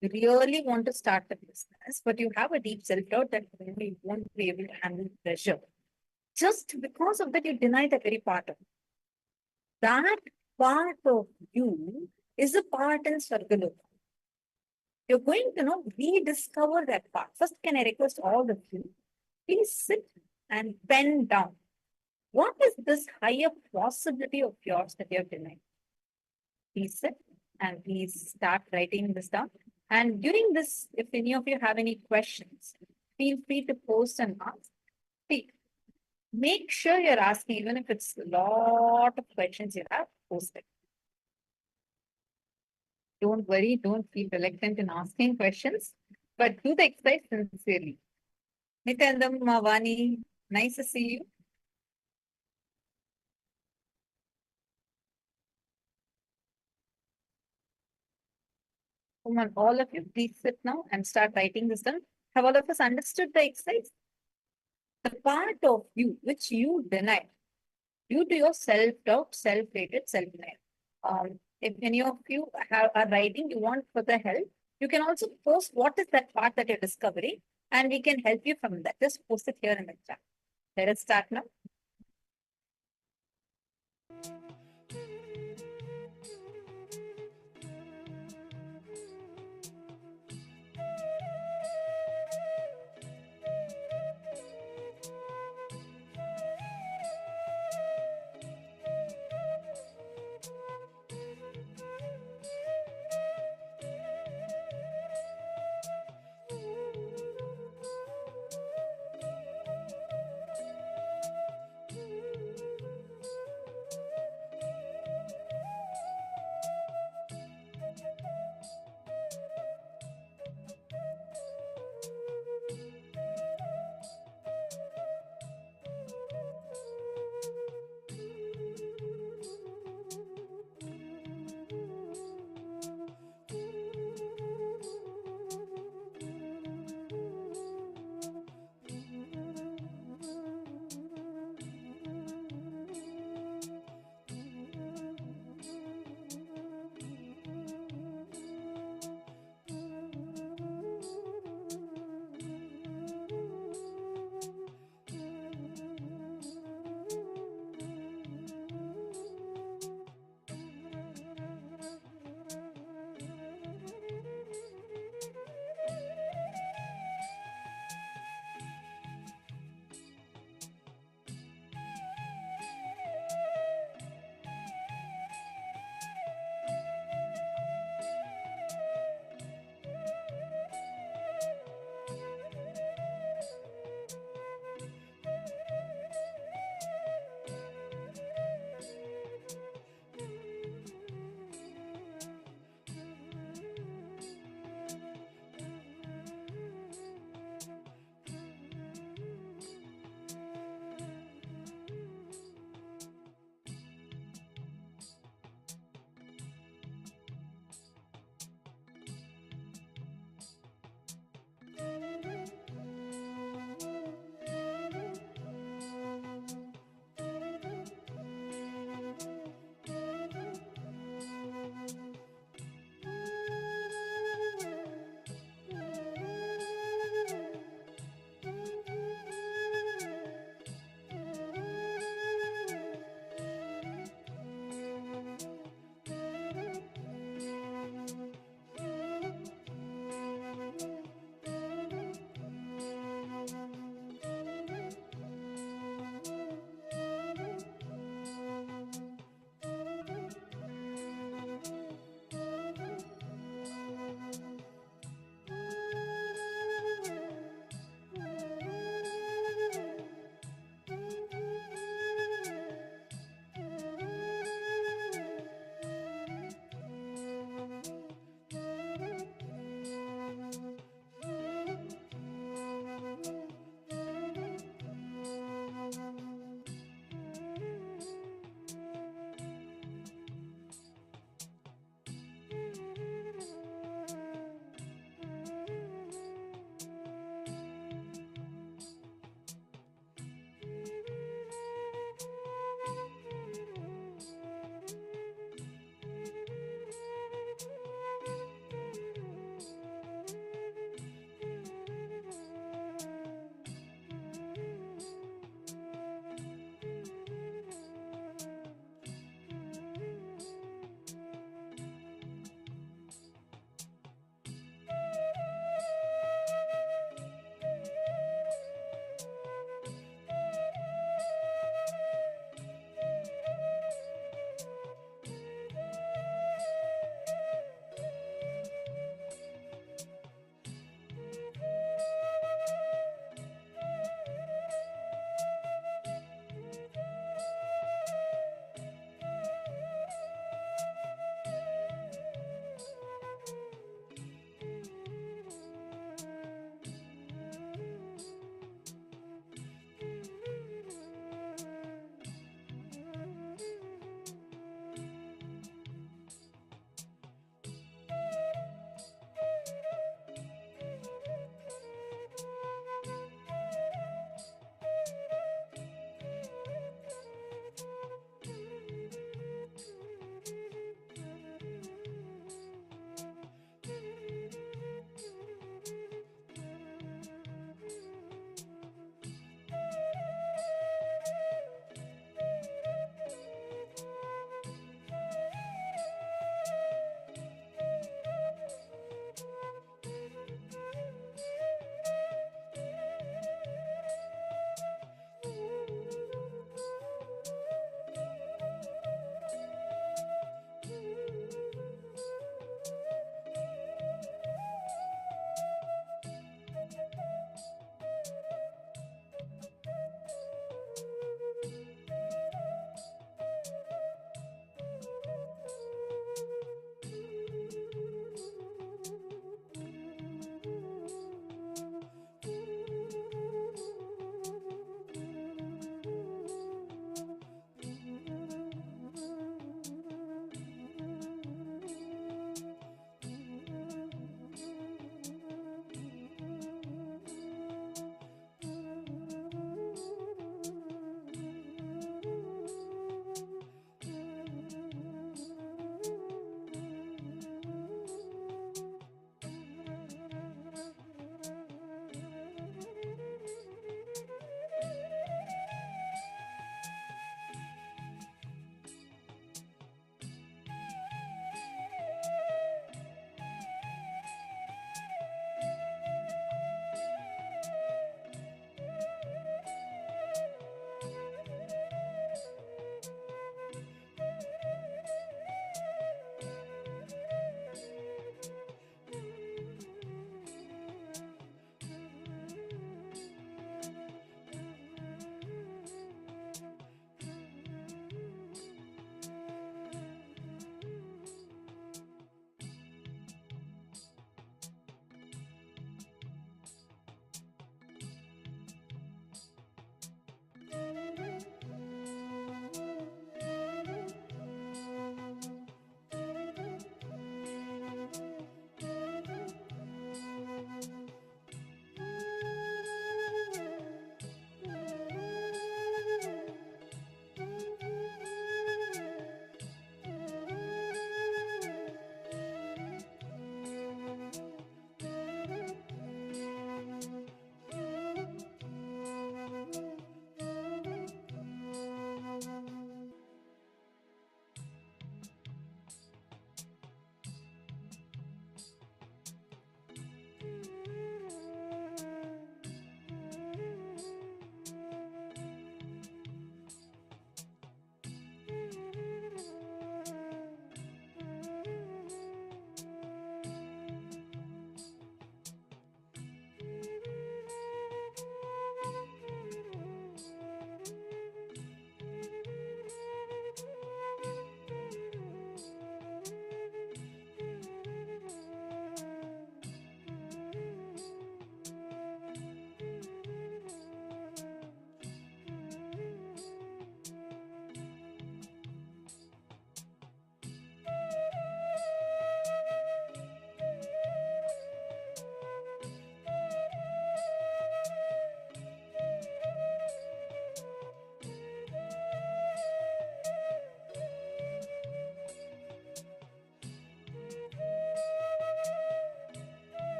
You really want to start a business, but you have a deep self-doubt that you won't be able to handle pressure. Just because of that, you deny that very part of it. That part of you is a part in Swargaloka. You're going to rediscover that part. First, can I request all of you, please sit and bend down. What is this higher possibility of yours that you're denying? Please sit and please start writing this down. And during this, if any of you have any questions, feel free to post and ask. Make sure you're asking, even if it's a lot of questions you have, post it. Don't worry, don't feel reluctant in asking questions, but do the exercise sincerely. Nithyananda, Mavani, nice to see you. Come on, all of you, please sit now and start writing this down. Have all of us understood the exercise? the part of you which you deny due to your self-doubt, self-hatred, self-denial. If any of you are writing, you want further help, you can also post what is that part that you're discovering, and we can help you from that. Just post it here in the chat. Let us start now.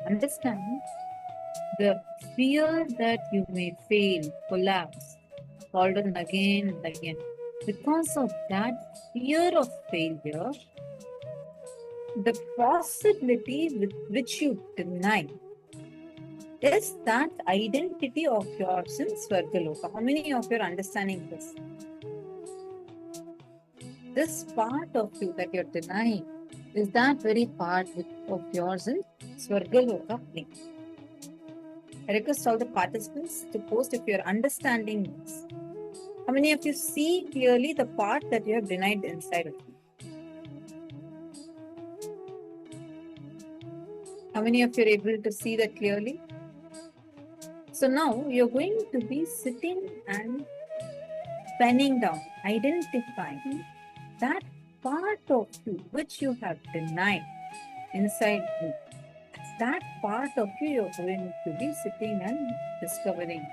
Understand the fear that you may fail, collapse, fall down again and again. Because of that fear of failure, the possibility with which you deny is that identity of yours in Swargaloka. How many of you are understanding this? This part of you that you're denying is that very part of yours in Swargaloka plane. I request all the participants to post if you're understanding this. How many of you see clearly the part that you have denied inside of you? How many of you are able to see that clearly? So now you're going to be sitting and penning down, identifying that part of you which you have denied inside you. That part of you you're going to be sitting and discovering.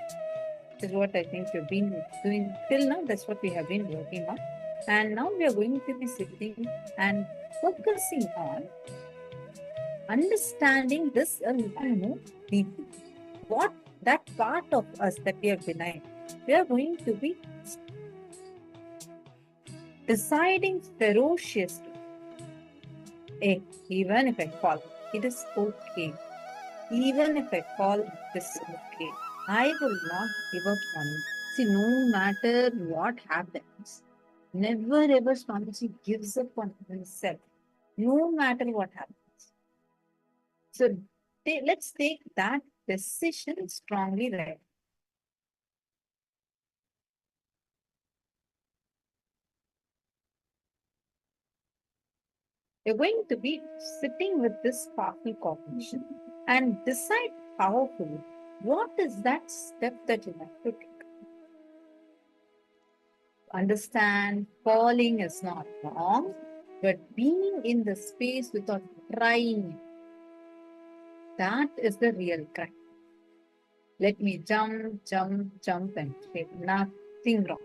This is what I think you've been doing till now. That's what we have been working on. And now we are going to be sitting and focusing on understanding this a little more deeply. What that part of us that we have denied, we are going to be deciding ferociously. Hey, even if I fall, it is okay. Even if I fall, it is okay. I will not give up on it. See, no matter what happens, never ever Swamiji gives up on himself. No matter what happens. So let's take that decision strongly right. You're going to be sitting with this powerful cognition and decide powerfully what is that step that you have to take. Understand falling is not wrong, but being in the space without trying, that is the real crime. Let me jump, jump, jump and fail. Nothing wrong.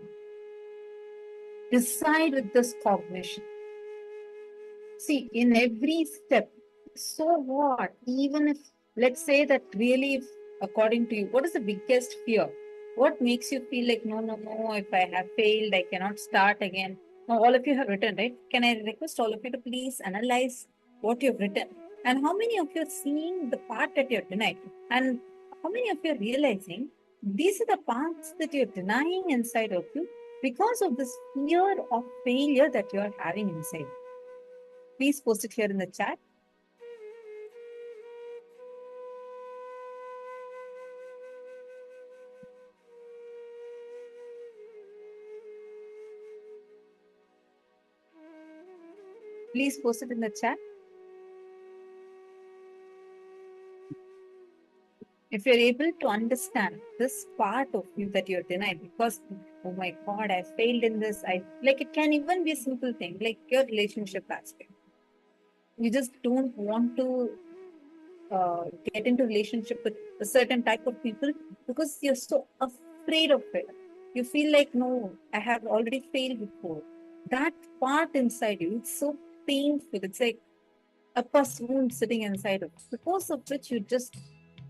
Decide with this cognition. See, in every step, so what? Even if, let's say that really, if, according to you, what is the biggest fear? What makes you feel like, no, if I have failed, I cannot start again? Now, all of you have written, right? Can I request all of you to please analyze what you've written? And how many of you are seeing the part that you're denied? And how many of you are realizing these are the parts that you're denying inside of you because of this fear of failure that you're having inside? Please post it here in the chat. Please post it in the chat. If you're able to understand this part of you that you're denied because, oh my God, I failed in this. Like it can even be a simple thing, like your relationship aspect. You just don't want to get into relationship with a certain type of people because you're so afraid of it. You feel like, no, I have already failed before. That part inside you, it's so painful. It's like a pus wound sitting inside of you, because of which you just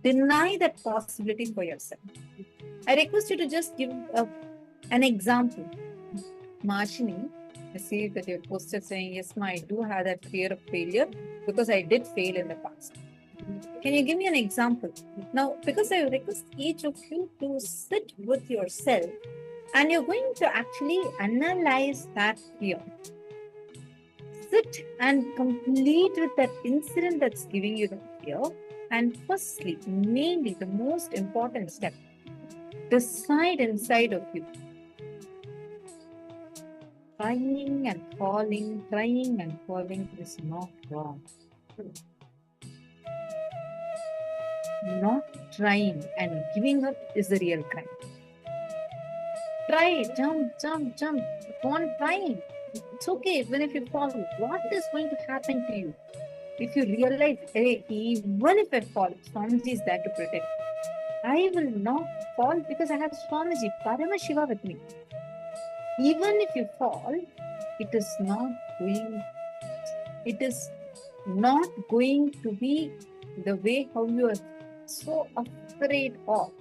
deny that possibility for yourself. I request you to just give an example. Marshini, I see that you posted saying, yes, I do have that fear of failure because I did fail in the past. Can you give me an example? Now, because I request each of you to sit with yourself and you're going to actually analyze that fear. Sit and complete with that incident that's giving you the fear. And firstly, mainly the most important step, decide inside of you. Trying and falling is not wrong. Not trying and giving up is the real crime. Try, jump. Go on trying. It's okay even if you fall. What is going to happen to you? If you realize, hey, even if I fall, Swamiji is there to protect. I will not fall because I have Swamiji, Paramashiva with me. Even if you fall, it is not going to be the way how you are so afraid of,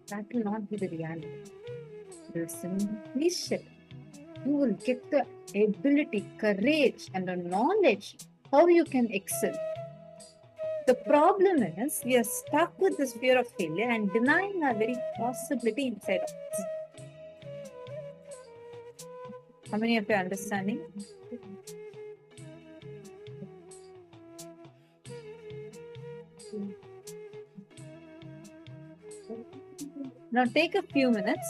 that will not be the reality. You will simply shift. You will get the ability, courage, and the knowledge how you can excel. The problem is we are stuck with this fear of failure and denying our very possibility inside of us. How many of you are understanding? Now take a few minutes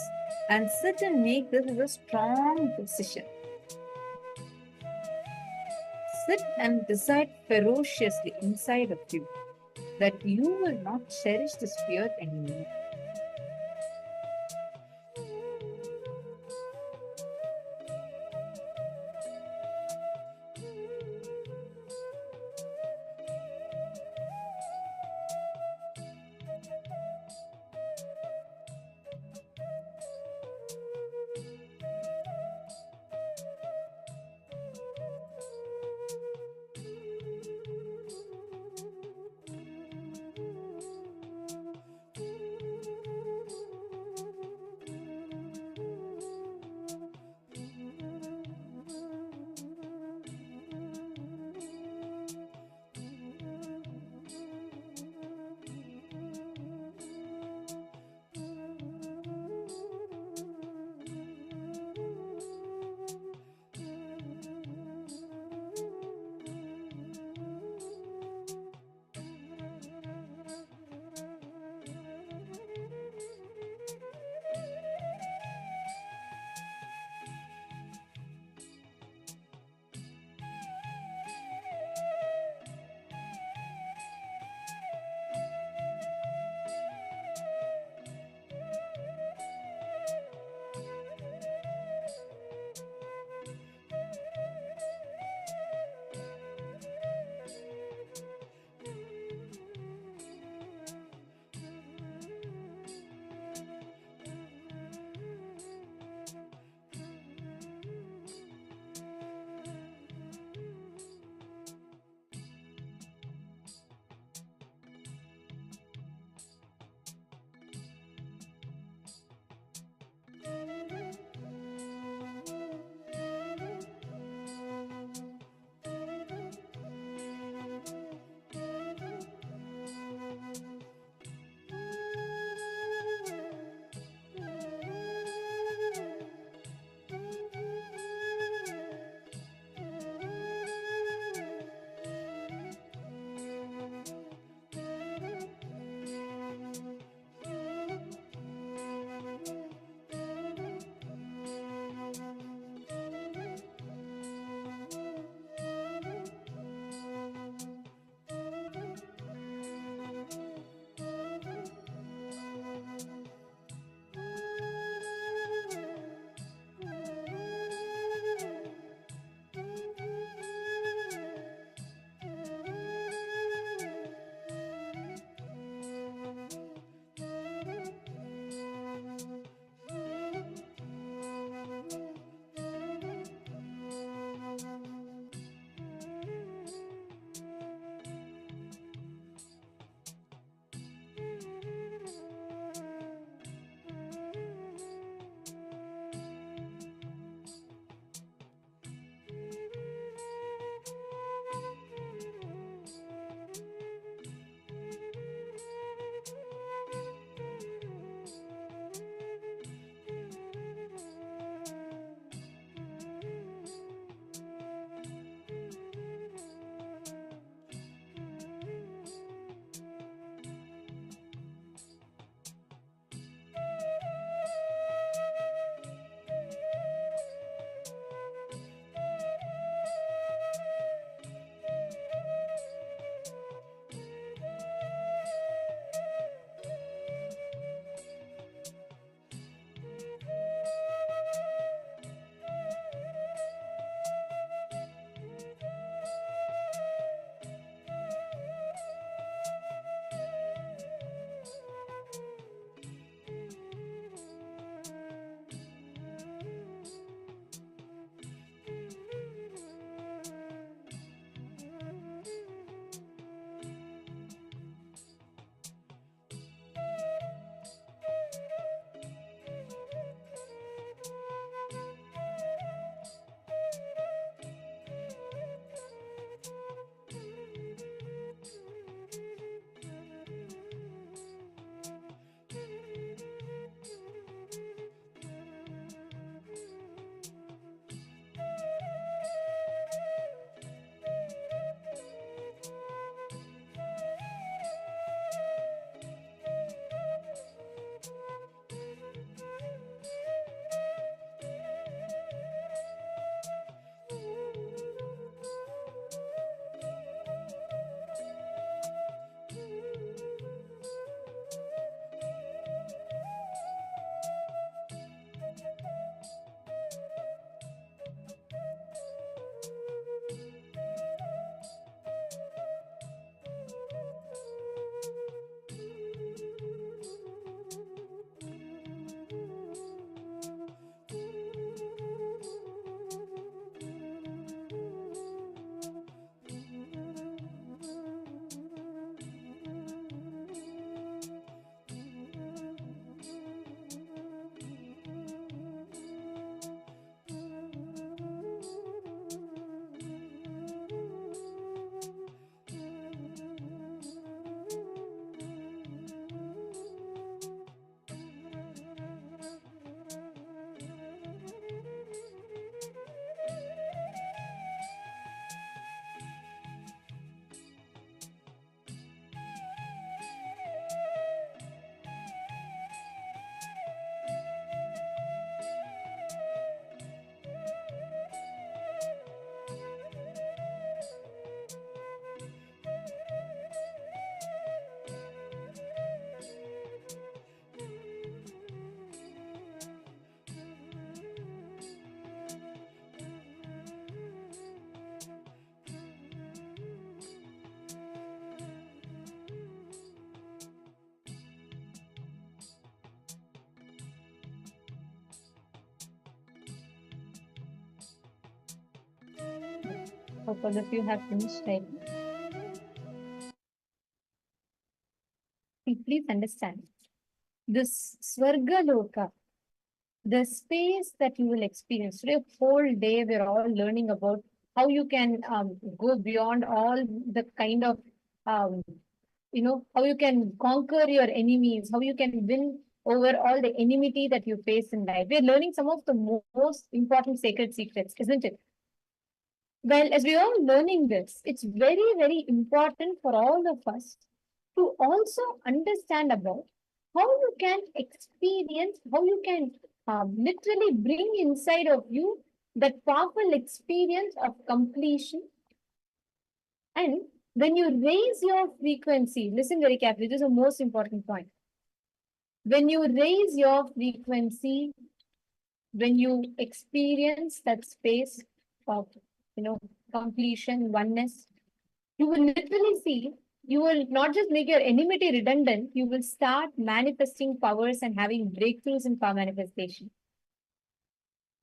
and sit and make this as a strong decision. Sit and decide ferociously inside of you that you will not cherish this fear anymore. Hope all of you have finished writing. Please understand this Swarga Loka, the space that you will experience today, whole day we're all learning about how you can go beyond all the kind of how you can conquer your enemies, how you can win over all the enmity that you face in life. We're learning some of the most important sacred secrets, isn't it? Well, as we are learning this, it's very, very important for all of us to also understand about how you can experience, how you can literally bring inside of you that powerful experience of completion. And when you raise your frequency, listen very carefully, this is the most important point. When you raise your frequency, when you experience that space of, completion, oneness, you will literally see, you will not just make your enmity redundant, you will start manifesting powers and having breakthroughs in power manifestation.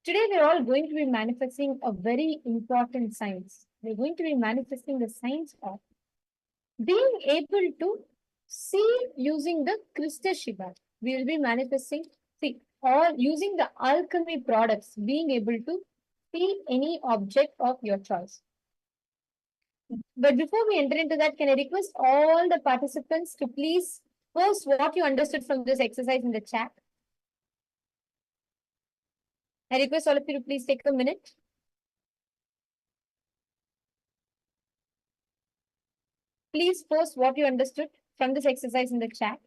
Today, we're all going to be manifesting a very important science. We're going to be manifesting the science of being able to see using the Krista Shiva. We will be manifesting, or using the alchemy products, being able to see any object of your choice. But before we enter into that, can I request all the participants to please post what you understood from this exercise in the chat? I request all of you to please take a minute. Please post what you understood from this exercise in the chat.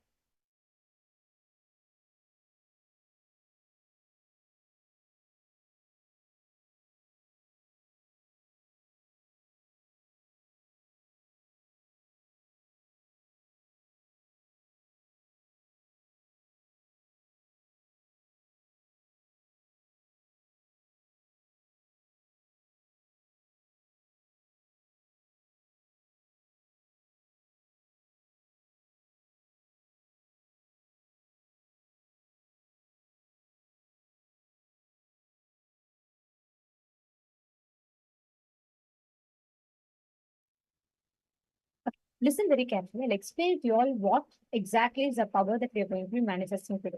Listen very carefully. I'll explain to you all what exactly is the power that we are going to be manifesting today.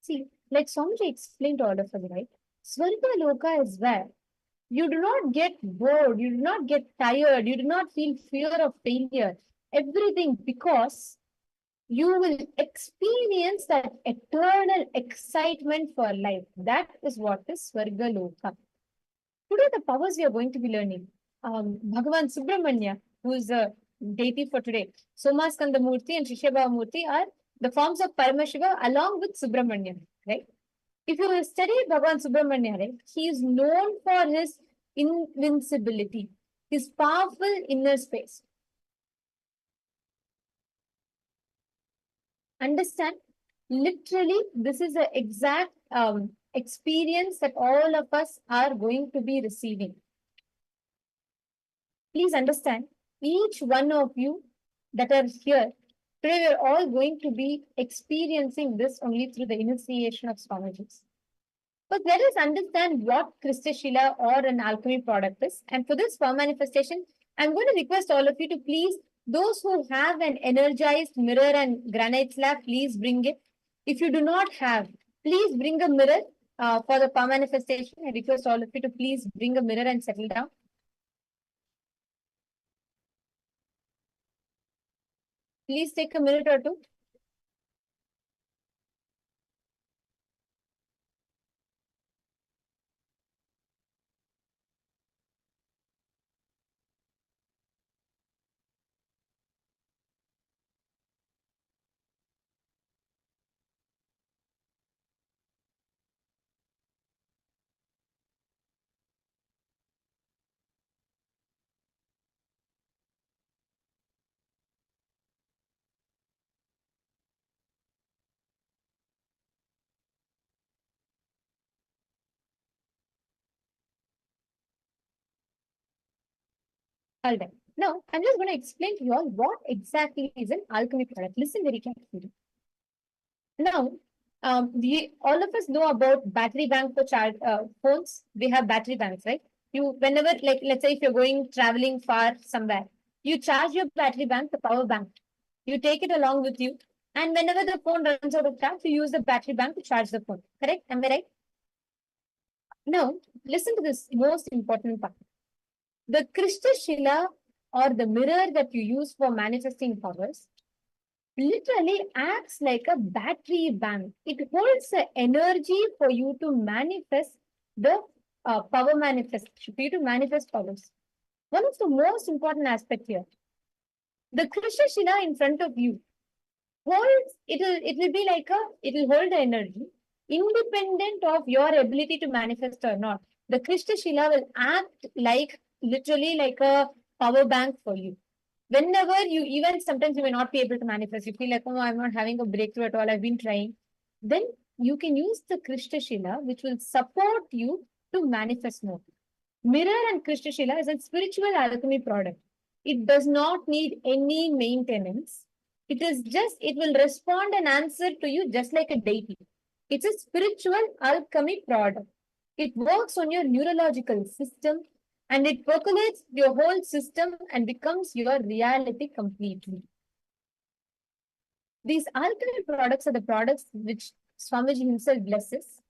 See, like Swamiji explained to all of us, right? Swarga Loka is where you do not get bored, you do not get tired, you do not feel fear of failure. Everything, because you will experience that eternal excitement for life. That is what is Swarga Loka. Today, the powers we are going to be learning. Bhagavan Subramanya, who is the deity for today, Somaskanda Murti and Shishabhava Murti are the forms of Paramashiva along with Subramanya, right? If you study Bhagavan Subramanya, right, he is known for his invincibility, his powerful inner space. Understand? Literally, this is the exact experience that all of us are going to be receiving. Please understand, each one of you that are here, today we're all going to be experiencing this only through the initiation of Swamijis. But let us understand what Krista Shila or an alchemy product is. And for this power manifestation, I'm going to request all of you to please, those who have an energized mirror and granite slab, please bring it. If you do not have, please bring a mirror for the power manifestation. I request all of you to please bring a mirror and settle down. Please take a minute or two. All right. Now, I'm just going to explain to you all what exactly is an alchemy product. Listen very carefully. Now, all of us know about battery bank for phones. We have battery banks, right? whenever, like, let's say if you're going traveling far somewhere, you charge your battery bank, the power bank. You take it along with you. And whenever the phone runs out of charge, you use the battery bank to charge the phone. Correct? Am I right? Now, listen to this most important part. The Krishna Shila or the mirror that you use for manifesting powers literally acts like a battery bank. It holds the energy for you to manifest the power manifestation, for you to manifest powers. One of the most important aspect here, the Krishna Shila in front of you holds, it will be like it will hold the energy independent of your ability to manifest or not. The Krishna Shila will act like literally like a power bank for you. Whenever you, even sometimes you may not be able to manifest, you feel like, oh, I'm not having a breakthrough at all, I've been trying. Then you can use the Krishna Shila, which will support you to manifest more. Mirror and Krishna Shila is a spiritual alchemy product. It does not need any maintenance. It is just, it will respond and answer to you just like a deity. It's a spiritual alchemy product. It works on your neurological system and it percolates your whole system and becomes your reality completely. These alchemy products are the products which Swamiji himself blesses.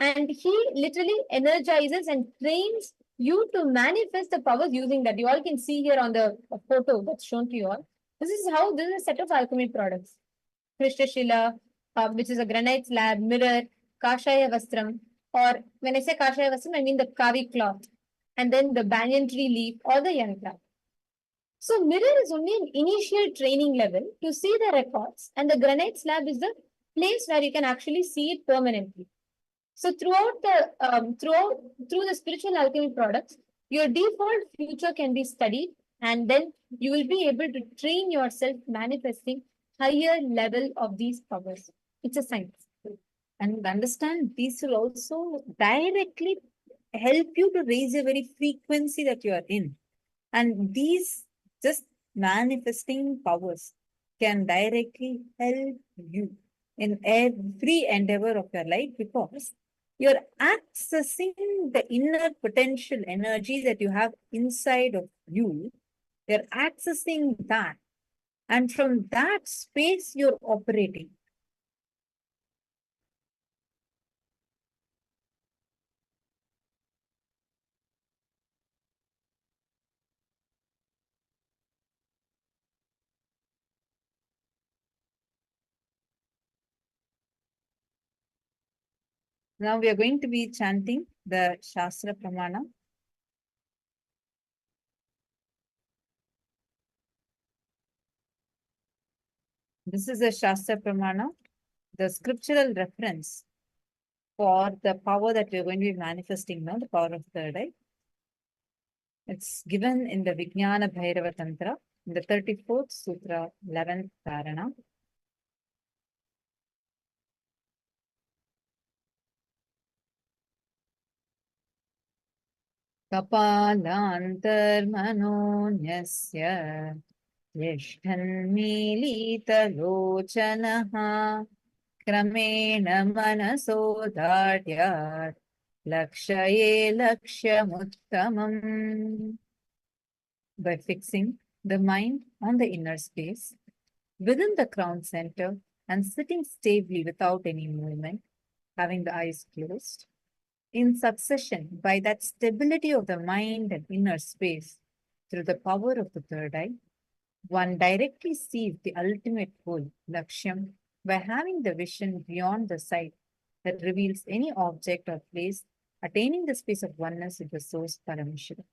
And he literally energizes and trains you to manifest the powers using that. You all can see here on the photo that's shown to you all. This is a set of alchemy products. Krishna Shila, which is a granite slab, mirror, Kashaya Vastram, or when I say Kashaya Vastram, I mean the Kavi cloth, and then the banyan tree leaf or the yantra. So mirror is only an initial training level to see the records, and the granite slab is the place where you can actually see it permanently. So throughout through the spiritual alchemy products, your default future can be studied, and then you will be able to train yourself manifesting higher level of these powers. It's a science. And understand these will also directly help you to raise a very frequency that you are in. And these just manifesting powers can directly help you in every endeavor of your life because you're accessing the inner potential energy that you have inside of you. You're accessing that. And from that space, you're operating. Now we are going to be chanting the Shastra Pramana. This is a Shastra Pramana, the scriptural reference for the power that we are going to be manifesting now, the power of third eye. It's given in the Vijnana Bhairava Tantra, in the 34th Sutra, 11th Dharana. Kapalantarmanonyasya yashthanmilitalochanaha kramena manasodadyat lakshaye lakshyamuttamam. By fixing the mind on the inner space, within the crown center, and sitting stably without any movement, having the eyes closed, in succession, by that stability of the mind and inner space, through the power of the third eye, one directly sees the ultimate goal, Lakshyam, by having the vision beyond the sight that reveals any object or place, attaining the space of oneness with the source Paramashivoham.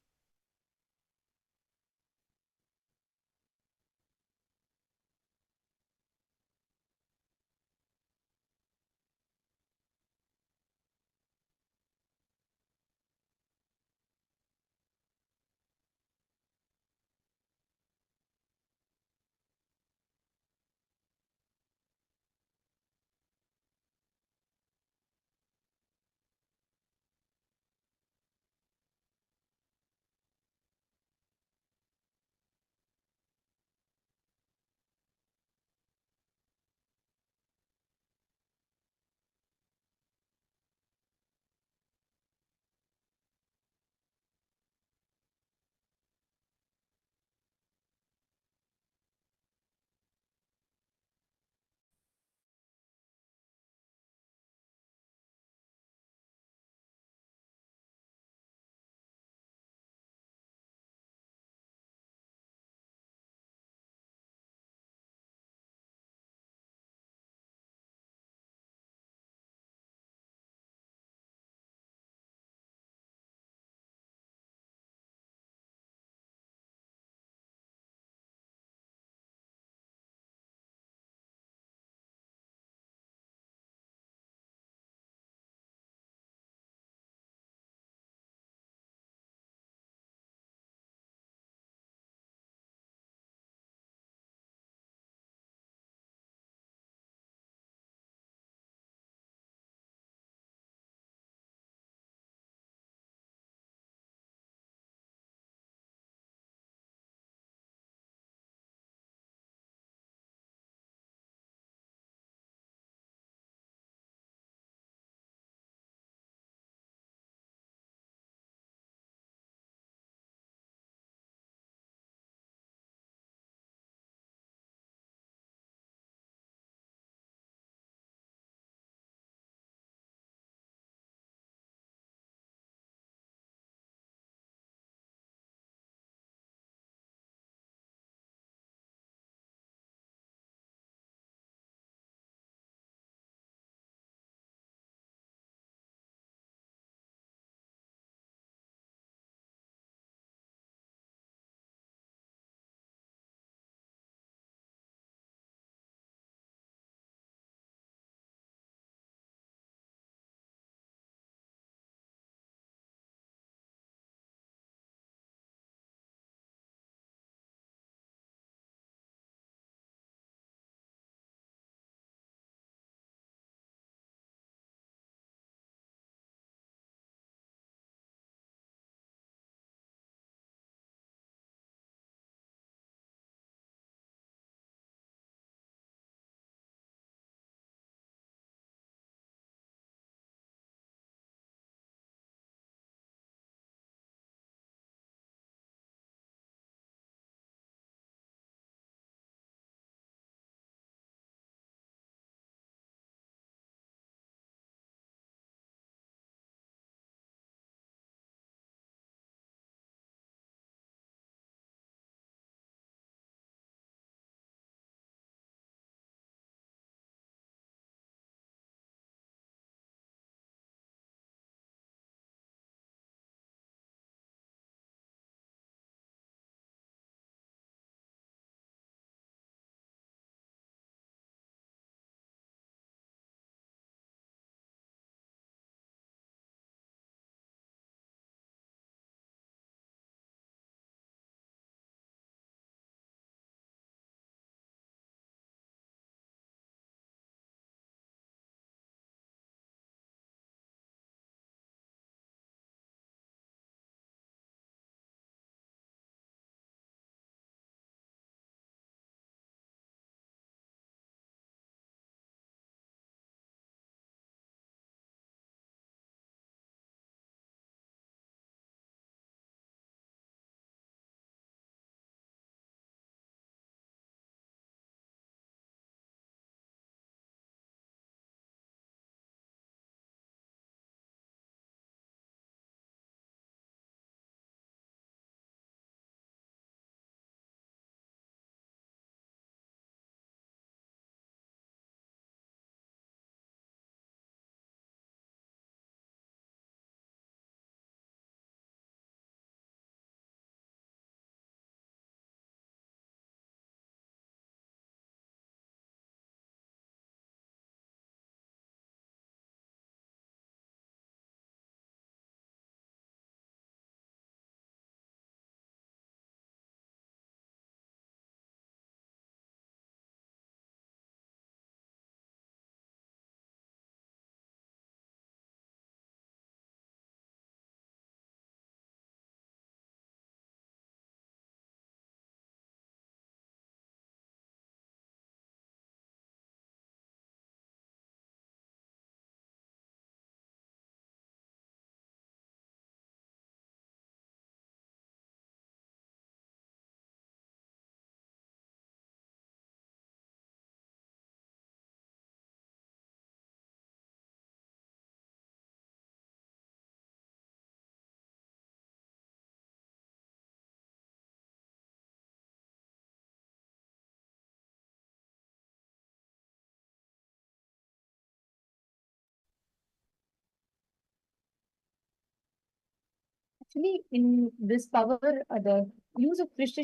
Actually, in this power, the use of Krishna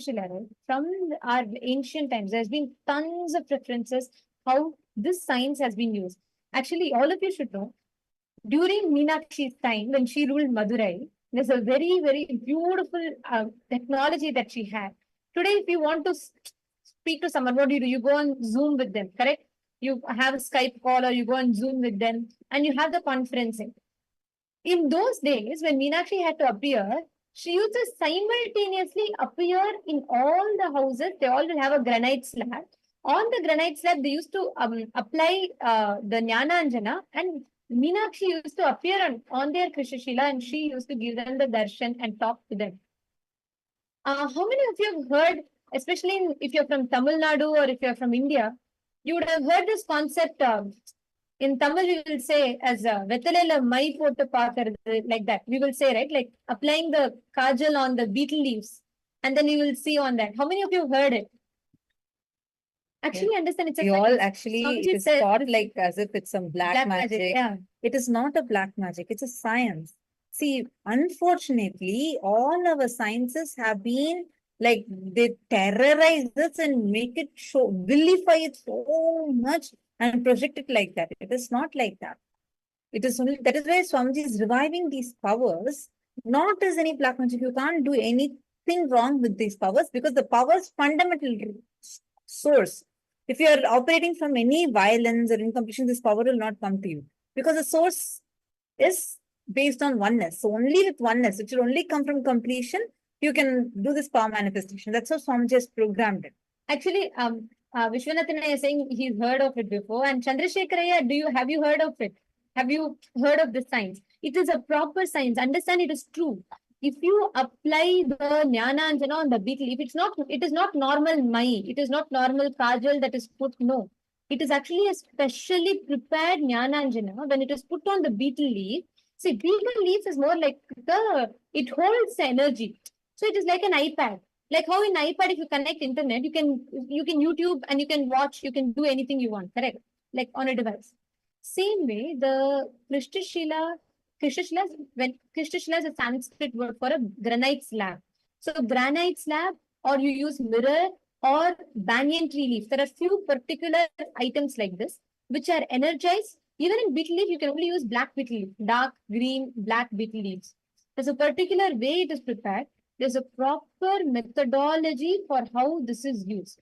from our ancient times, there's been tons of references how this science has been used. Actually, all of you should know, during Meenakshi's time, when she ruled Madurai, there's a very, very beautiful technology that she had. Today, if you want to speak to someone, what do? You go on Zoom with them, correct? You have a Skype call or you go on Zoom with them and you have the conferencing. In those days, when Meenakshi had to appear, she used to simultaneously appear in all the houses. They all will have a granite slab. On the granite slab, they used to apply the Jnana and Meenakshi used to appear on their Krishna and she used to give them the darshan and talk to them. How many of you have heard, especially if you're from Tamil Nadu or if you're from India, you would have heard this concept in Tamil, we will say as Vethalela mai potu paakkurathu, like that. We will say, right, like applying the kajal on the beetle leaves. And then you will see on that. How many of you have heard it? Actually, understand it's a You all science. actually, Swamiji it is said- thought like as if it's some black magic. Yeah. It is not a black magic, it's a science. See, unfortunately, all our sciences have been like they terrorize us and make it show, vilify it so much and project it like that. It is not like that. It is only that is why Swamiji is reviving these powers, not as any black magic. You can't do anything wrong with these powers because the powers fundamental source. If you are operating from any violence or incompletion, this power will not come to you because the source is based on oneness. So only with oneness, which will only come from completion, you can do this power manifestation. That's how Swamiji has programmed it. Actually, Vishwanathan is saying he's heard of it before. And Chandrasekharaya, have you heard of it? Have you heard of this science? It is a proper science. Understand it is true. If you apply the Jnana Anjana on the beetle leaf, it is not normal mai. It is not normal kajal that is put. No. It is actually a specially prepared Jnana Anjana when it is put on the beetle leaf. See, beetle leaf is more like it holds the energy. So it is like an iPad. Like how in iPad, if you connect internet, you can YouTube and you can watch, you can do anything you want, correct? Like on a device. Same way, the Krishna when Krishna is a Sanskrit word for a granite slab. So granite slab, or you use mirror or banyan tree leaf. There are few particular items like this, which are energized. Even in beetle leaf, you can only use black beetle leaf, dark, green, black beetle leaves. There's a particular way it is prepared. There's a proper methodology for how this is used.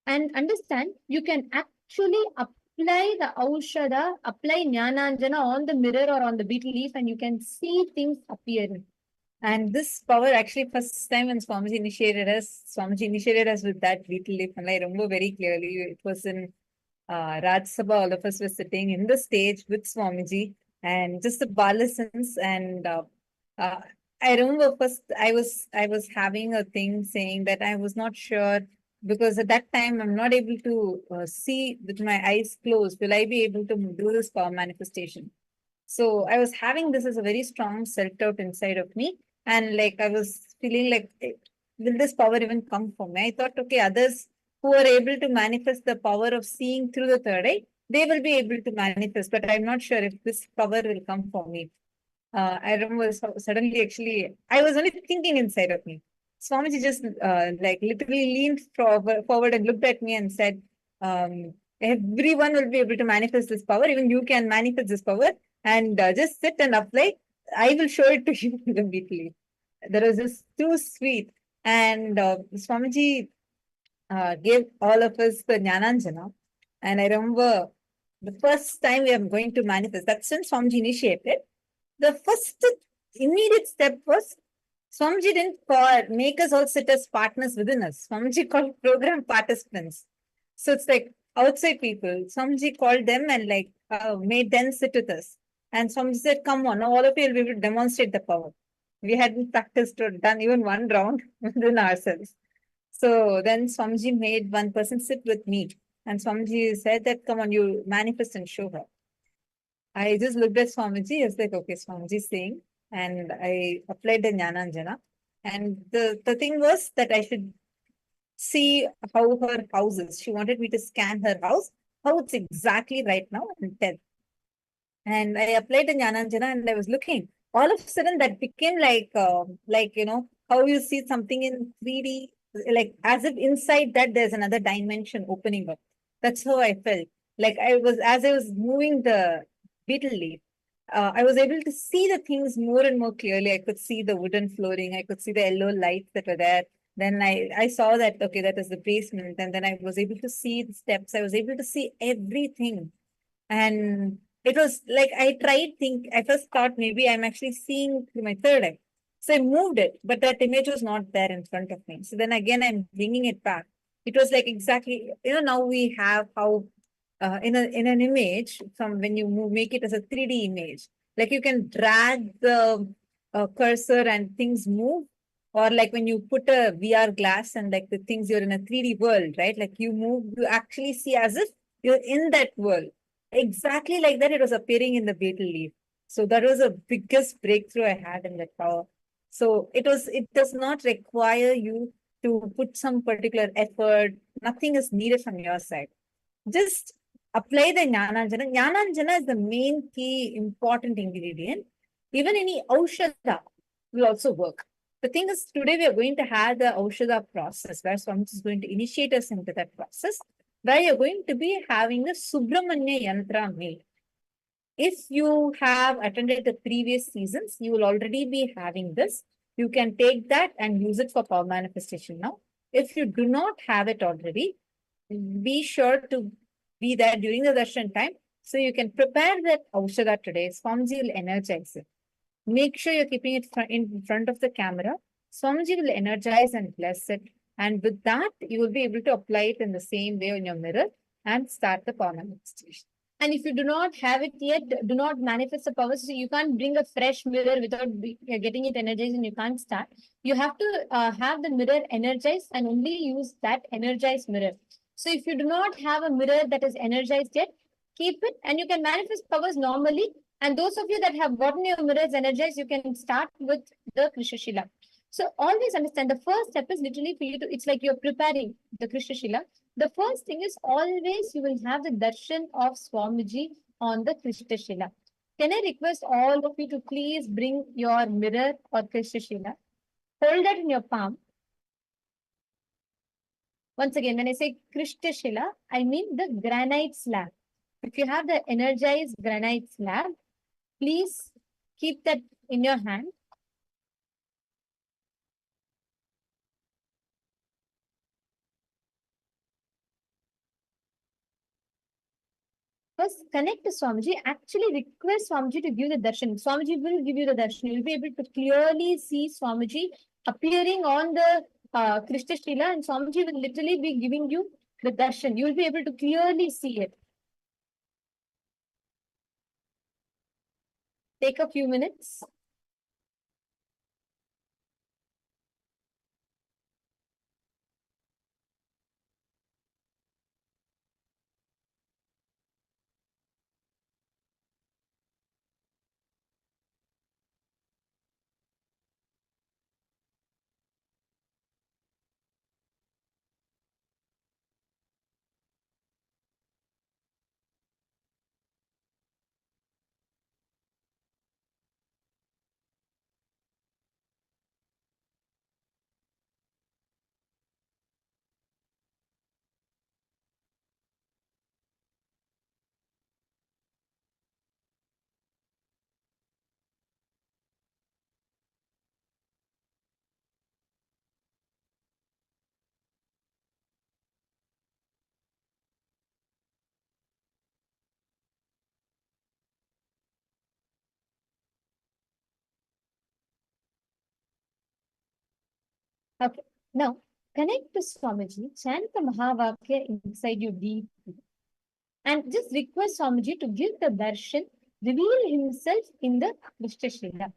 And understand, you can actually apply the Aushadha, apply Jnananjana on the mirror or on the beetle leaf and you can see things appearing. And this power actually first time when Swamiji initiated us with that beetle leaf, and I remember very clearly, it was in Raj Sabha, all of us were sitting in the stage with Swamiji and just the adolescents and I remember first I was having a thing saying that I was not sure because at that time I'm not able to see with my eyes closed. Will I be able to do this power manifestation? So I was having this as a very strong self-doubt inside of me. And like I was feeling like, will this power even come for me? I thought, okay, others who are able to manifest the power of seeing through the third eye, they will be able to manifest. But I'm not sure if this power will come for me. I remember suddenly, actually, I was only thinking inside of me. Swamiji just like literally leaned forward and looked at me and said, everyone will be able to manifest this power. Even you can manifest this power and just sit and apply. I will show it to you immediately. That was just too sweet. And Swamiji gave all of us the Jnananjana. And I remember the first time we are going to manifest, that's when Swamiji initiated. The first immediate step was Swamiji didn't make us all sit as partners within us. Swamiji called program participants. So it's like outside people. Swamiji called them and like made them sit with us. And Swamiji said, come on, now all of you will be able to demonstrate the power. We hadn't practiced or done even one round within ourselves. So then Swamiji made one person sit with me. And Swamiji said that, come on, you manifest and show her. I just looked at Swamiji. I was like, okay, Swamiji is saying. And I applied the Jnananjana. And the thing was that I should see how her house is. She wanted me to scan her house, how it's exactly right now and tell. And I applied the Jnananjana and I was looking. all of a sudden that became like, how you see something in 3D, like as if inside that there's another dimension opening up. That's how I felt. Like as I was moving the beetle leaf, I was able to see the things more and more clearly. I could see the wooden flooring. I could see the yellow lights that were there. Then I saw that, okay, that is the basement. And then I was able to see the steps. I was able to see everything. And it was like I first thought maybe I'm actually seeing through my third eye. So I moved it, but that image was not there in front of me. So then again, I'm bringing it back. It was like exactly, now we have how in an image, from when you make it as a 3D image, like you can drag the cursor and things move, or like when you put a VR glass and like the things, you're in a 3D world, right? Like you move, you actually see as if you're in that world. Exactly like that, it was appearing in the beetle leaf. So that was the biggest breakthrough I had in that power. So it does not require you to put some particular effort. Nothing is needed from your side. Just apply the Jnananjana. Jnananjana is the main key important ingredient. Even any Aushadha will also work. The thing is, today we are going to have the Aushadha process, where Swamiji is going to initiate us into that process, where you're going to be having the Subramanya Yantra made. If you have attended the previous seasons, you will already be having this. You can take that and use it for power manifestation now. If you do not have it already, be sure to be there during the darshan time, so you can prepare that Aushadha today. Swamiji will energize it. Make sure you're keeping it in front of the camera. Swamiji will energize and bless it. And with that, you will be able to apply it in the same way on your mirror and start the power manifestation. And if you do not have it yet, do not manifest the power. So you can't bring a fresh mirror without getting it energized, and you can't start. You have to have the mirror energized and only use that energized mirror. So if you do not have a mirror that is energized yet, keep it and you can manifest powers normally. And those of you that have gotten your mirrors energized, you can start with the Krishna Shila. So always understand, the first step is literally for you to, it's like you're preparing the Krishna Shila. The first thing is always you will have the darshan of Swamiji on the Krishna Shila. Can I request all of you to please bring your mirror or Krishna Shila? Hold that in your palm. Once again, when I say Krishna Shila, I mean the granite slab. If you have the energized granite slab, please keep that in your hand. First, connect to Swamiji. Actually, request Swamiji to give the darshan. Swamiji will give you the darshan. You'll be able to clearly see Swamiji appearing on the Krishna Shila, and Swamiji will literally be giving you the darshan. You'll be able to clearly see it. Take a few minutes. Okay. Now, connect to Swamiji, chant the Mahavakya inside you deeply, and just request Swamiji to give the darshan, reveal himself in the Krishna Shila.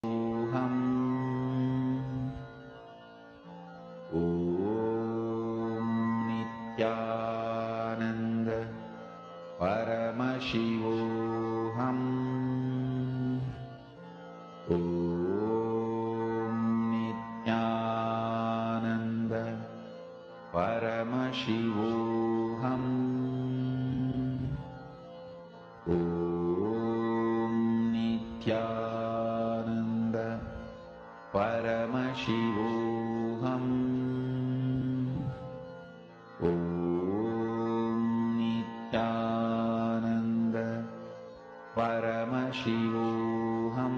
Soham. Om Nithyananda Paramashivoham. Om Nithyananda Nithyananda Paramashivoham Om Nithyananda Paramashivoham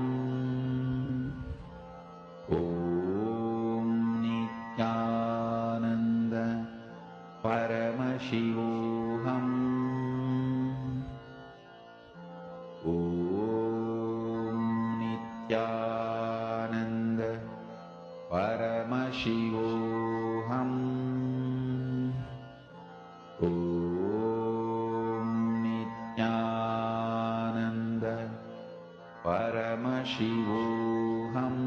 Om Nithyananda Paramashivoham Om Nithyananda Paramashivoham Om Nithyananda Paramashivoham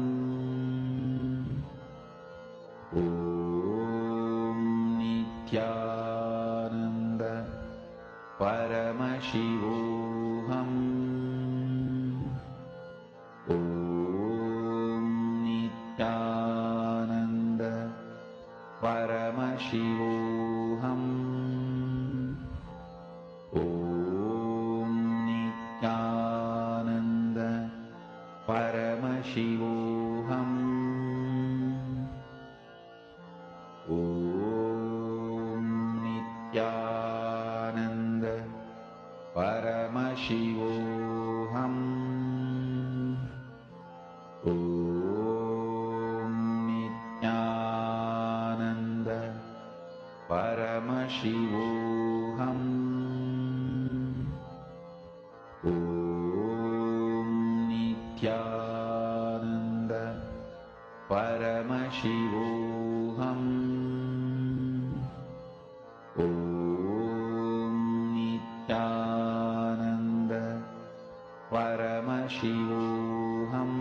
Om Nithyananda Paramashivoham Om Nithyananda Paramashivoham Om Nithyananda Paramashivoham Om Nithyananda Paramashivoham Om Nithyananda Paramashivoham Om Nithyananda Paramashivoham Om Nithyananda Paramashivoham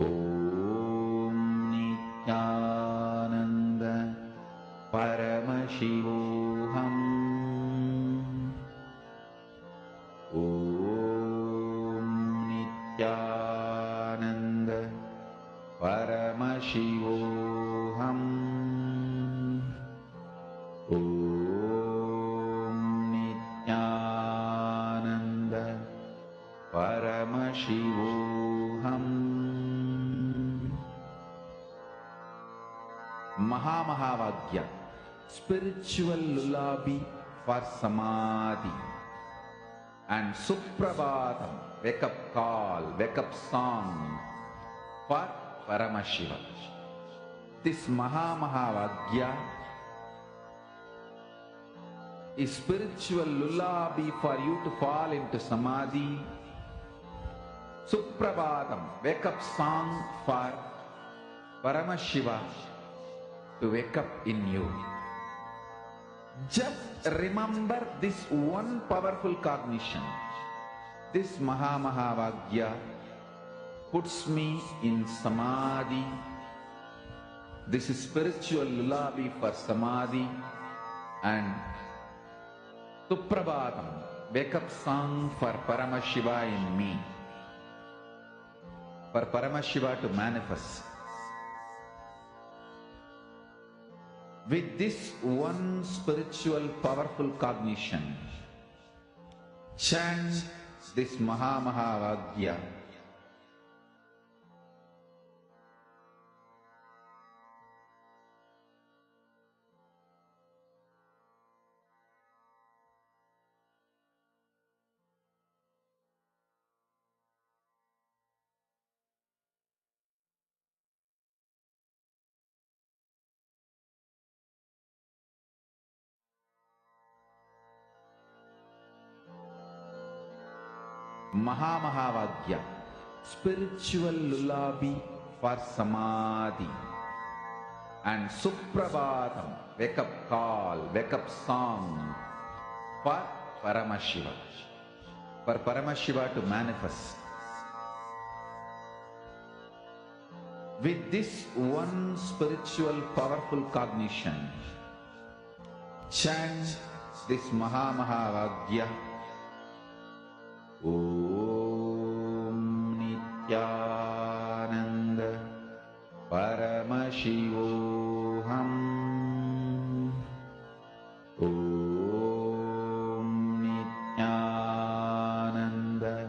Om Nithyananda Paramashivoham Om Nithyananda Paramashivoham Om Nithyananda Paramashivoham Mahamahāvāgya, spiritual lullaby for samadhi, and Suprabhatam, wake up call, wake up song for Paramashiva. This Mahamahāvāgya is spiritual lullaby for you to fall into samadhi. Suprabhatam, wake up song for Paramashiva to wake up in you. Just remember this one powerful cognition. This Mahamahāvāgya puts me in samadhi. This is spiritual lullaby for samadhi, and Suprabhatam, wake up song for Paramashiva in me, for Paramashiva to manifest. With this one spiritual powerful cognition, chant this Mahamahāvāgya. Mahamahāvāgya, spiritual lullaby for samadhi, and Suprabhatam, wake up call, wake up song for Paramashiva, for Paramashiva to manifest. With this one spiritual powerful cognition, chant this Mahamahāvāgya. Om Nithyananda Paramashivoham. Om Nithyananda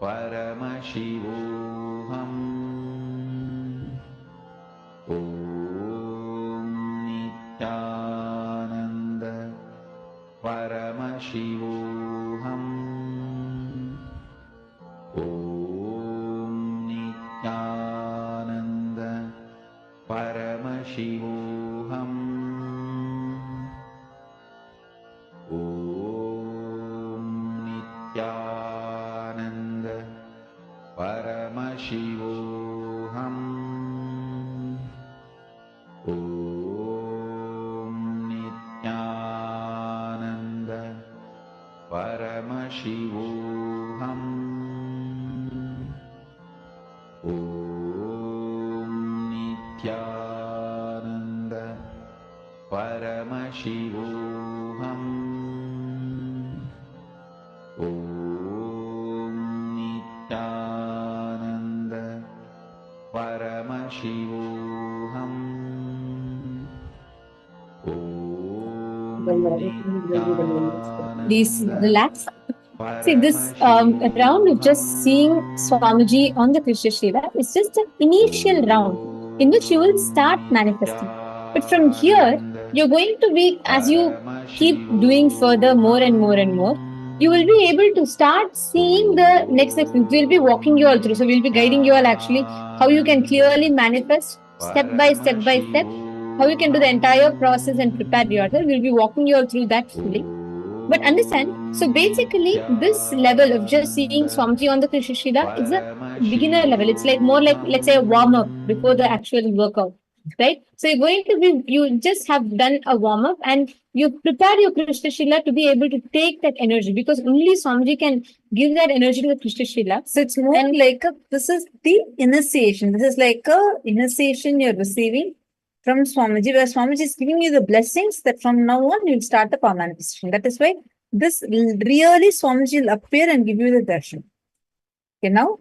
Paramashivoham. Om Nithyananda Paramashivoham. Om Nithyananda Paramashivoham. Om Nithyananda Paramashivoham. Om Nithyananda Paramashivoham. Om Nithyananda Paramashivoham. Om Nithyananda Paramashivoham. Please relax. See, this round of just seeing Swamiji on the Krishna Shila is just an initial round in which you will start manifesting. But from here, you're going to be, as you keep doing further more and more and more, you will be able to start seeing the next steps. We'll be walking you all through. So we'll be guiding you all actually how you can clearly manifest step by step by step, how you can do the entire process and prepare yourself. We'll be walking you all through that fully. But understand, so basically, this level of just seeing Swamiji on the Krishna Shila is a beginner level. It's like more like, let's say, a warm up before the actual workout, right? So you're going to be, you just have done a warm up and you prepare your Krishna Shila to be able to take that energy because only Swamiji can give that energy to the Krishna Shila. So it's more like this is the initiation. This is like a initiation you're receiving from Swamiji, where Swamiji is giving you the blessings that from now on you'll start the power manifestation. That is why this really Swamiji will appear and give you the darshan. Okay, now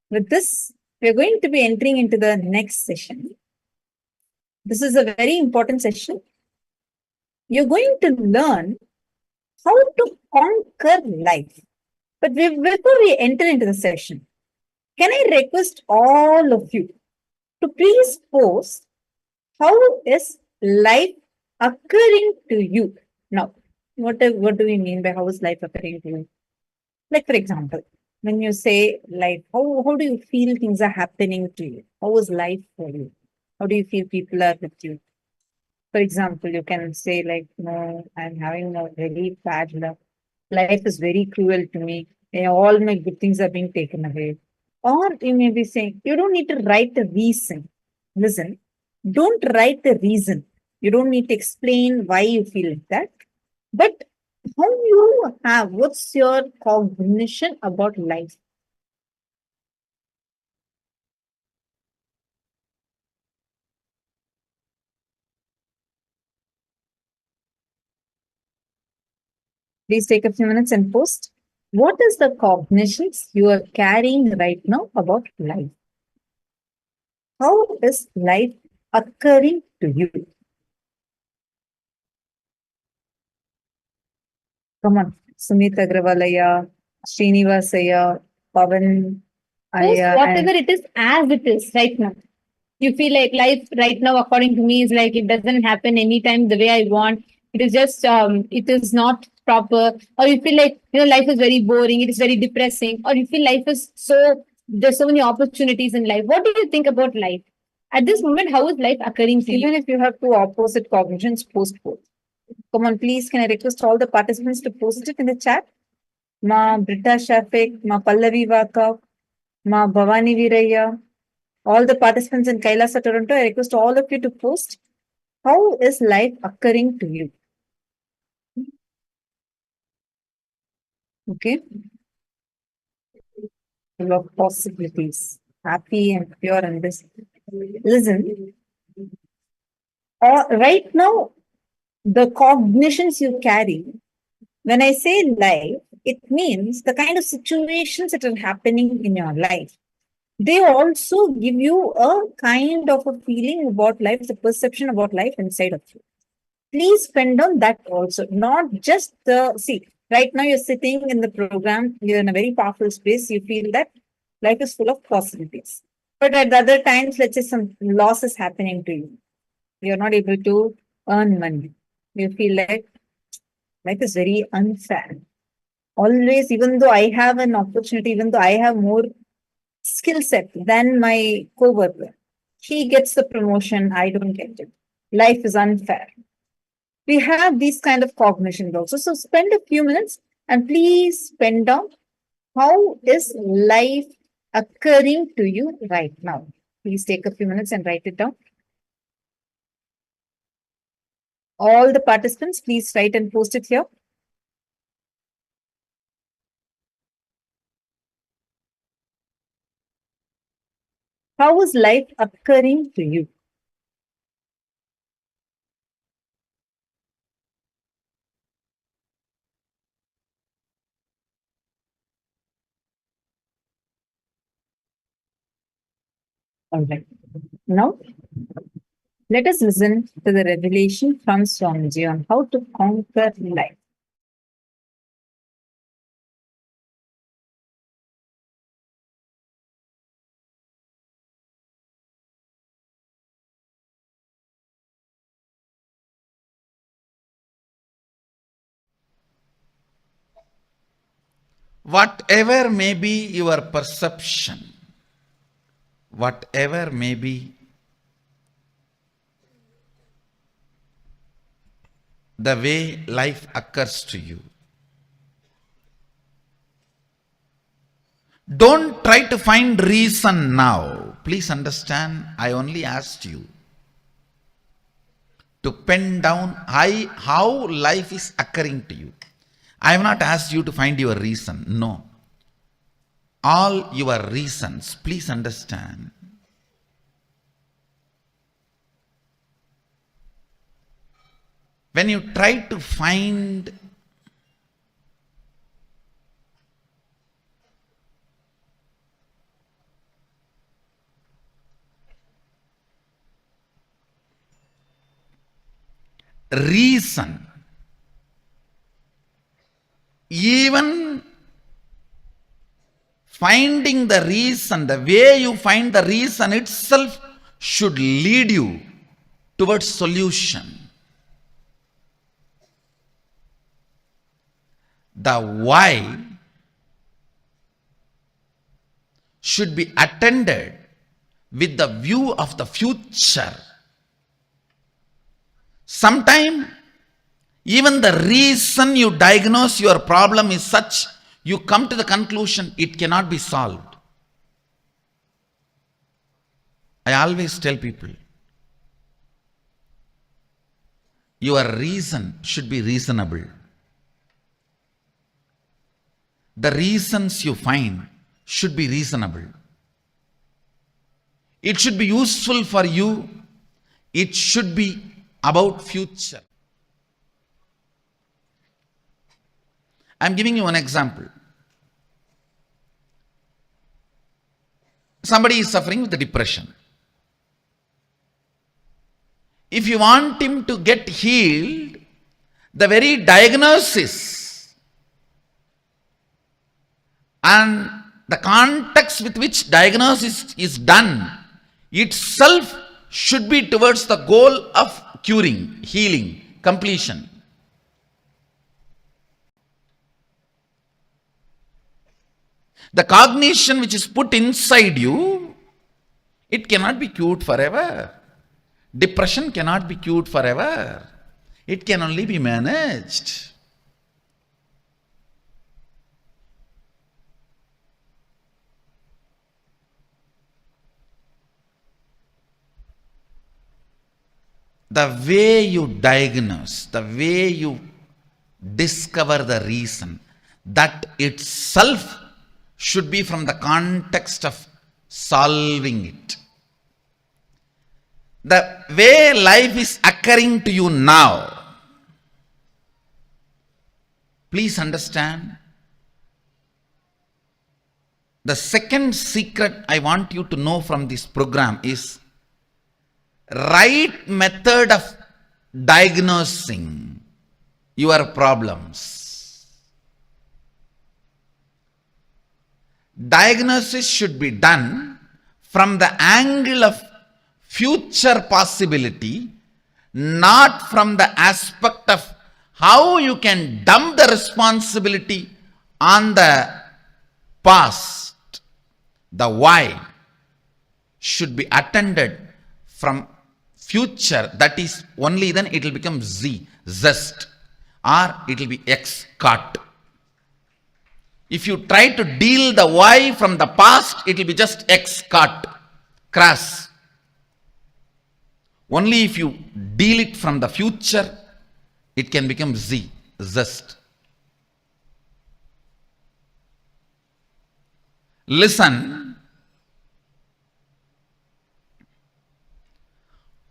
with this, we're going to be entering into the next session. This is a very important session. You're going to learn how to conquer life. But before we enter into the session, can I request all of you to please post how is life occurring to you? Now, what do we mean by how is life occurring to you? Like, for example, when you say life, how do you feel things are happening to you? How is life for you? How do you feel people are with you? For example, you can say like, no, I'm having a very bad luck. Life is very cruel to me. All my good things are being taken away. Or you may be saying, you don't need to write the reason. Listen, don't write the reason. You don't need to explain why you feel like that. But how you have, what's your cognition about life? Please take a few minutes and post. What is the cognitions you are carrying right now about life? How is life occurring to you? Come on, Sumit Agrawalaya, Srinivasaya, Pavan, Post Aya, whatever it is as it is right now. You feel like life right now, according to me, is like it doesn't happen anytime the way I want. It is just, it is not proper. Or you feel like, life is very boring. It is very depressing. Or you feel life is there's so many opportunities in life. What do you think about life? At this moment, how is life occurring to you? Even if you have two opposite cognitions, post both. Come on, please, can I request all the participants to post it in the chat? Ma Britta Shafik, Ma Pallavi Vaka, Ma Bhavani Viraya, all the participants in KAILASA Toronto, I request all of you to post. How is life occurring to you? Okay. Full of possibilities, happy and pure and this. Listen, right now, the cognitions you carry, when I say life, it means the kind of situations that are happening in your life. They also give you a kind of a feeling about life, the perception about life inside of you. Please spend on that also, not just the, see, Right now, you're sitting in the program, you're in a very powerful space, you feel that life is full of possibilities. But at the other times, let's say some loss is happening to you. You're not able to earn money. You feel like life is very unfair. Always, even though I have an opportunity, even though I have more skill set than my co-worker, he gets the promotion, I don't get it. Life is unfair. We have these kind of cognitions also. So spend a few minutes and please pen down how is life occurring to you right now. Please take a few minutes and write it down. All the participants, please write and post it here. How is life occurring to you? All right. Now, let us listen to the revelation from Swamiji on how to conquer life. Whatever may be your perception, whatever may be the way life occurs to you, don't try to find reason now. Please understand, I only asked you to pen down how life is occurring to you. I have not asked you to find your reason. No. All your reasons, please understand. When you try to find reason, even finding the reason, the way you find the reason itself should lead you towards solution. The why should be attended with the view of the future. Sometimes even the reason you diagnose your problem is such, you come to the conclusion it cannot be solved. I always tell people, your reason should be reasonable. The reasons you find should be reasonable. It should be useful for you. It should be about future. I am giving you one example. Somebody is suffering with depression. If you want him to get healed, the very diagnosis and the context with which diagnosis is done itself should be towards the goal of curing, healing, completion. The cognition which is put inside you, it cannot be cured forever. Depression cannot be cured forever. It can only be managed. The way you diagnose, the way you discover the reason, that itself should be from the context of solving it. The way life is occurring to you now, please understand, the second secret I want you to know from this program is right method of diagnosing your problems. diagnosis should be done from the angle of future possibility, not from the aspect of how you can dump the responsibility on the past. The why should be attended from future. That is only then it will become zest, or it will be cut. If you try to deal the why from the past, it will be just cut, crass. Only if you deal it from the future, it can become zest. Listen,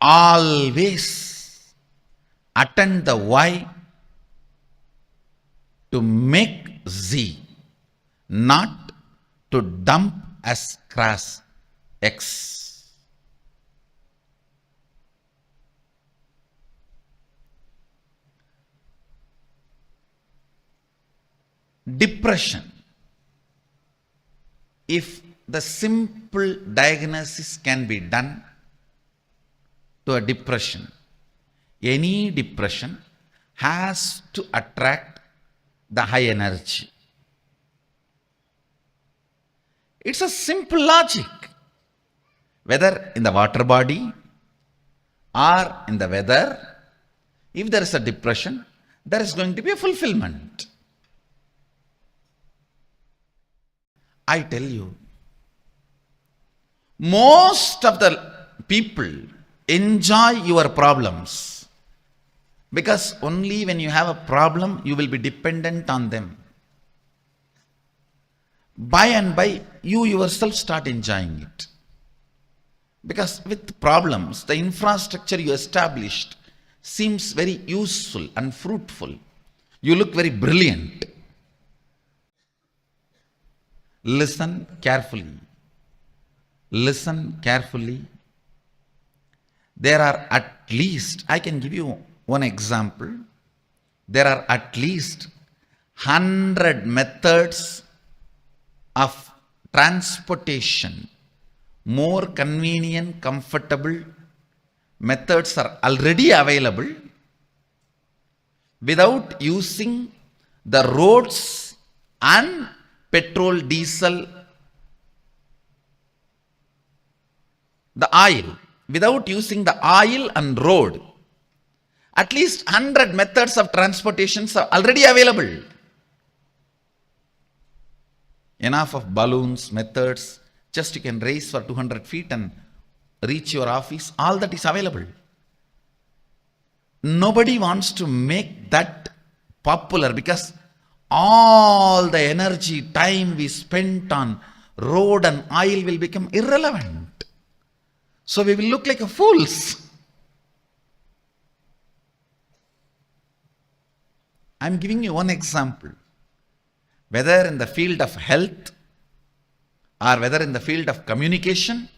always attend the why to make not to dump as crass X. Depression. If the simple diagnosis can be done to a depression, any depression has to attract the high energy. It's a simple logic. Whether in the water body or in the weather, if there is a depression, there is going to be a fulfillment. I tell you, most of the people enjoy your problems because only when you have a problem, you will be dependent on them. By and by, you yourself start enjoying it. Because with problems, the infrastructure you established seems very useful and fruitful. You look very brilliant. Listen carefully. Listen carefully. There are at least, I can give you one example. There are at least 100 methods of transportation, more convenient, comfortable methods are already available without using the roads and petrol, diesel, the oil, without using the oil and road. At least 100 methods of transportations are already available. Enough of balloons, methods, just you can race for 200 feet and reach your office, all that is available. Nobody wants to make that popular because all the energy, time we spent on road and oil will become irrelevant. So we will look like fools. I'm giving you one example. Whether in the field of health, or whether in the field of communication,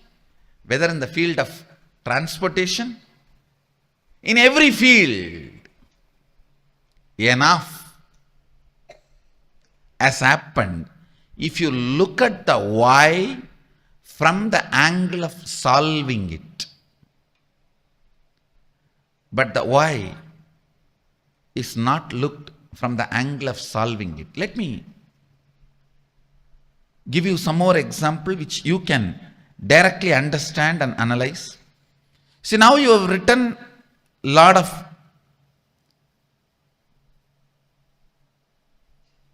whether in the field of transportation, in every field, enough has happened. If you look at the why from the angle of solving it, but the why is not looked from the angle of solving it. Let me give you some more example which you can directly understand and analyze. See, now you have written a lot of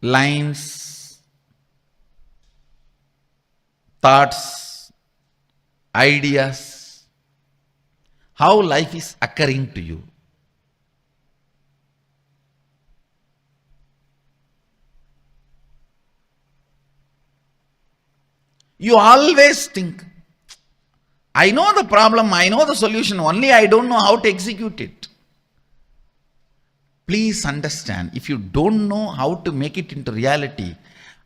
lines, thoughts, ideas, how life is occurring to you. You always think, I know the problem, I know the solution, only I don't know how to execute it. Please understand, if you don't know how to make it into reality,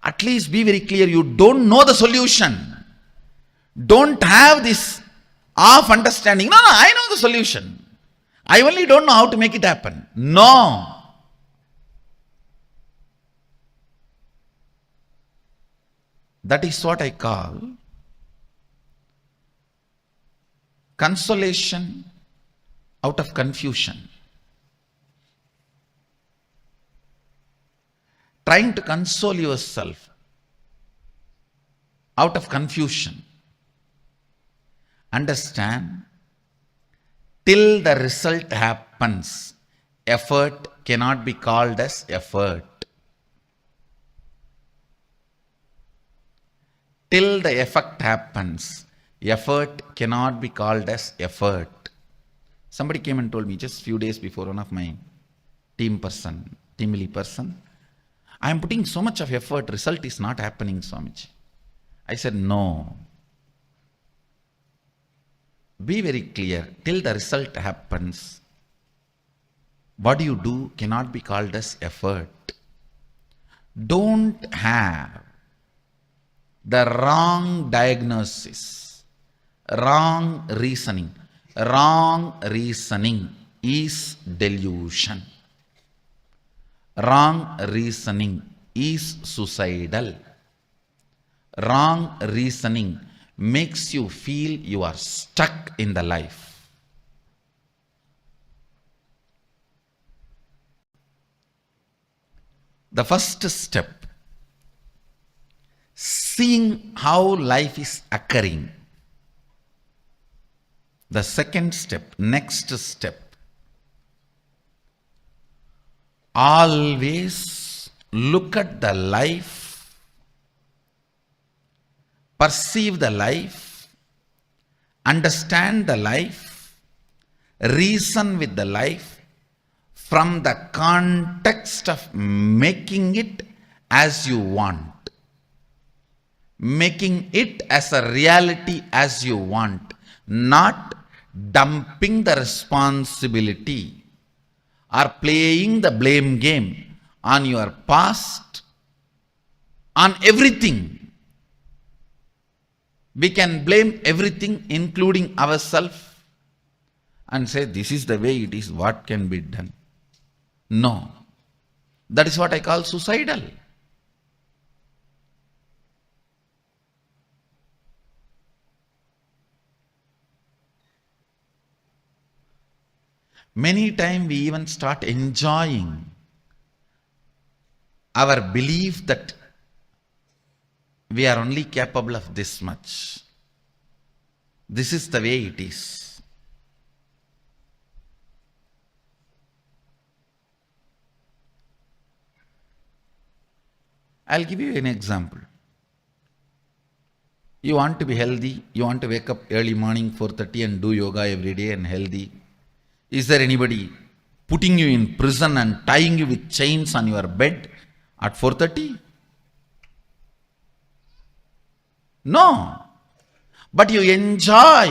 at least be very clear, you don't know the solution. Don't have this half understanding. No, I know the solution. I only don't know how to make it happen. No. That is what I call consolation out of confusion. Trying to console yourself out of confusion. Understand, till the result happens, effort cannot be called as effort. Till the effect happens, effort cannot be called as effort. Somebody came and told me just few days before, one of my team lead person, I am putting so much of effort, result is not happening, Swamiji. I said, no. Be very clear, till the result happens, what you do cannot be called as effort. Don't have the wrong diagnosis, wrong reasoning. Wrong reasoning is delusion. Wrong reasoning is suicidal. Wrong reasoning makes you feel you are stuck in the life. The first step, seeing how life is occurring. The second step, next step, always look at the life, perceive the life, understand the life, reason with the life from the context of making it as you want, making it as a reality as you want, not dumping the responsibility or playing the blame game on your past, on everything. We can blame everything, including ourselves, and say, this is the way it is, what can be done? No. That is what I call suicidal. Many times we even start enjoying our belief that we are only capable of this much. This is the way it is. I'll give you an example. You want to be healthy, you want to wake up early morning 4:30 and do yoga every day and healthy. Is there anybody putting you in prison and tying you with chains on your bed at 4:30? No. But you enjoy.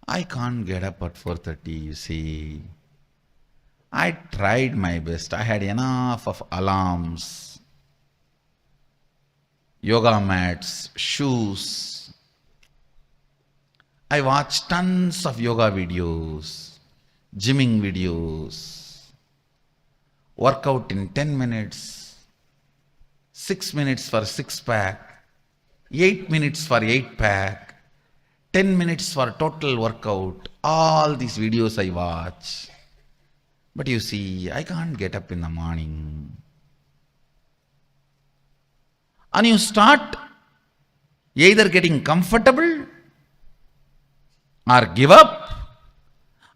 I can't get up at 4:30, you see. I tried my best. I had enough of alarms, yoga mats, shoes. I watched tons of yoga videos, gymming videos, workout in 10 minutes, 6 minutes for 6-pack, 8 minutes for 8-pack, 10 minutes for total workout. All these videos I watch. But you see, I can't get up in the morning. And you start either getting comfortable or give up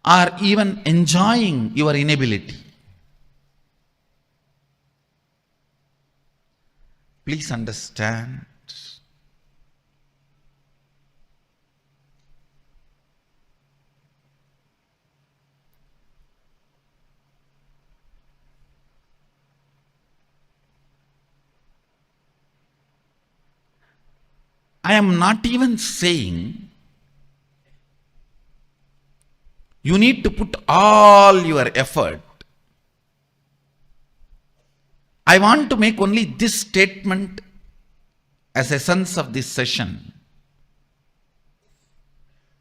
or even enjoying your inability. Please understand. I am not even saying you need to put all your effort. I want to make only this statement as essence of this session.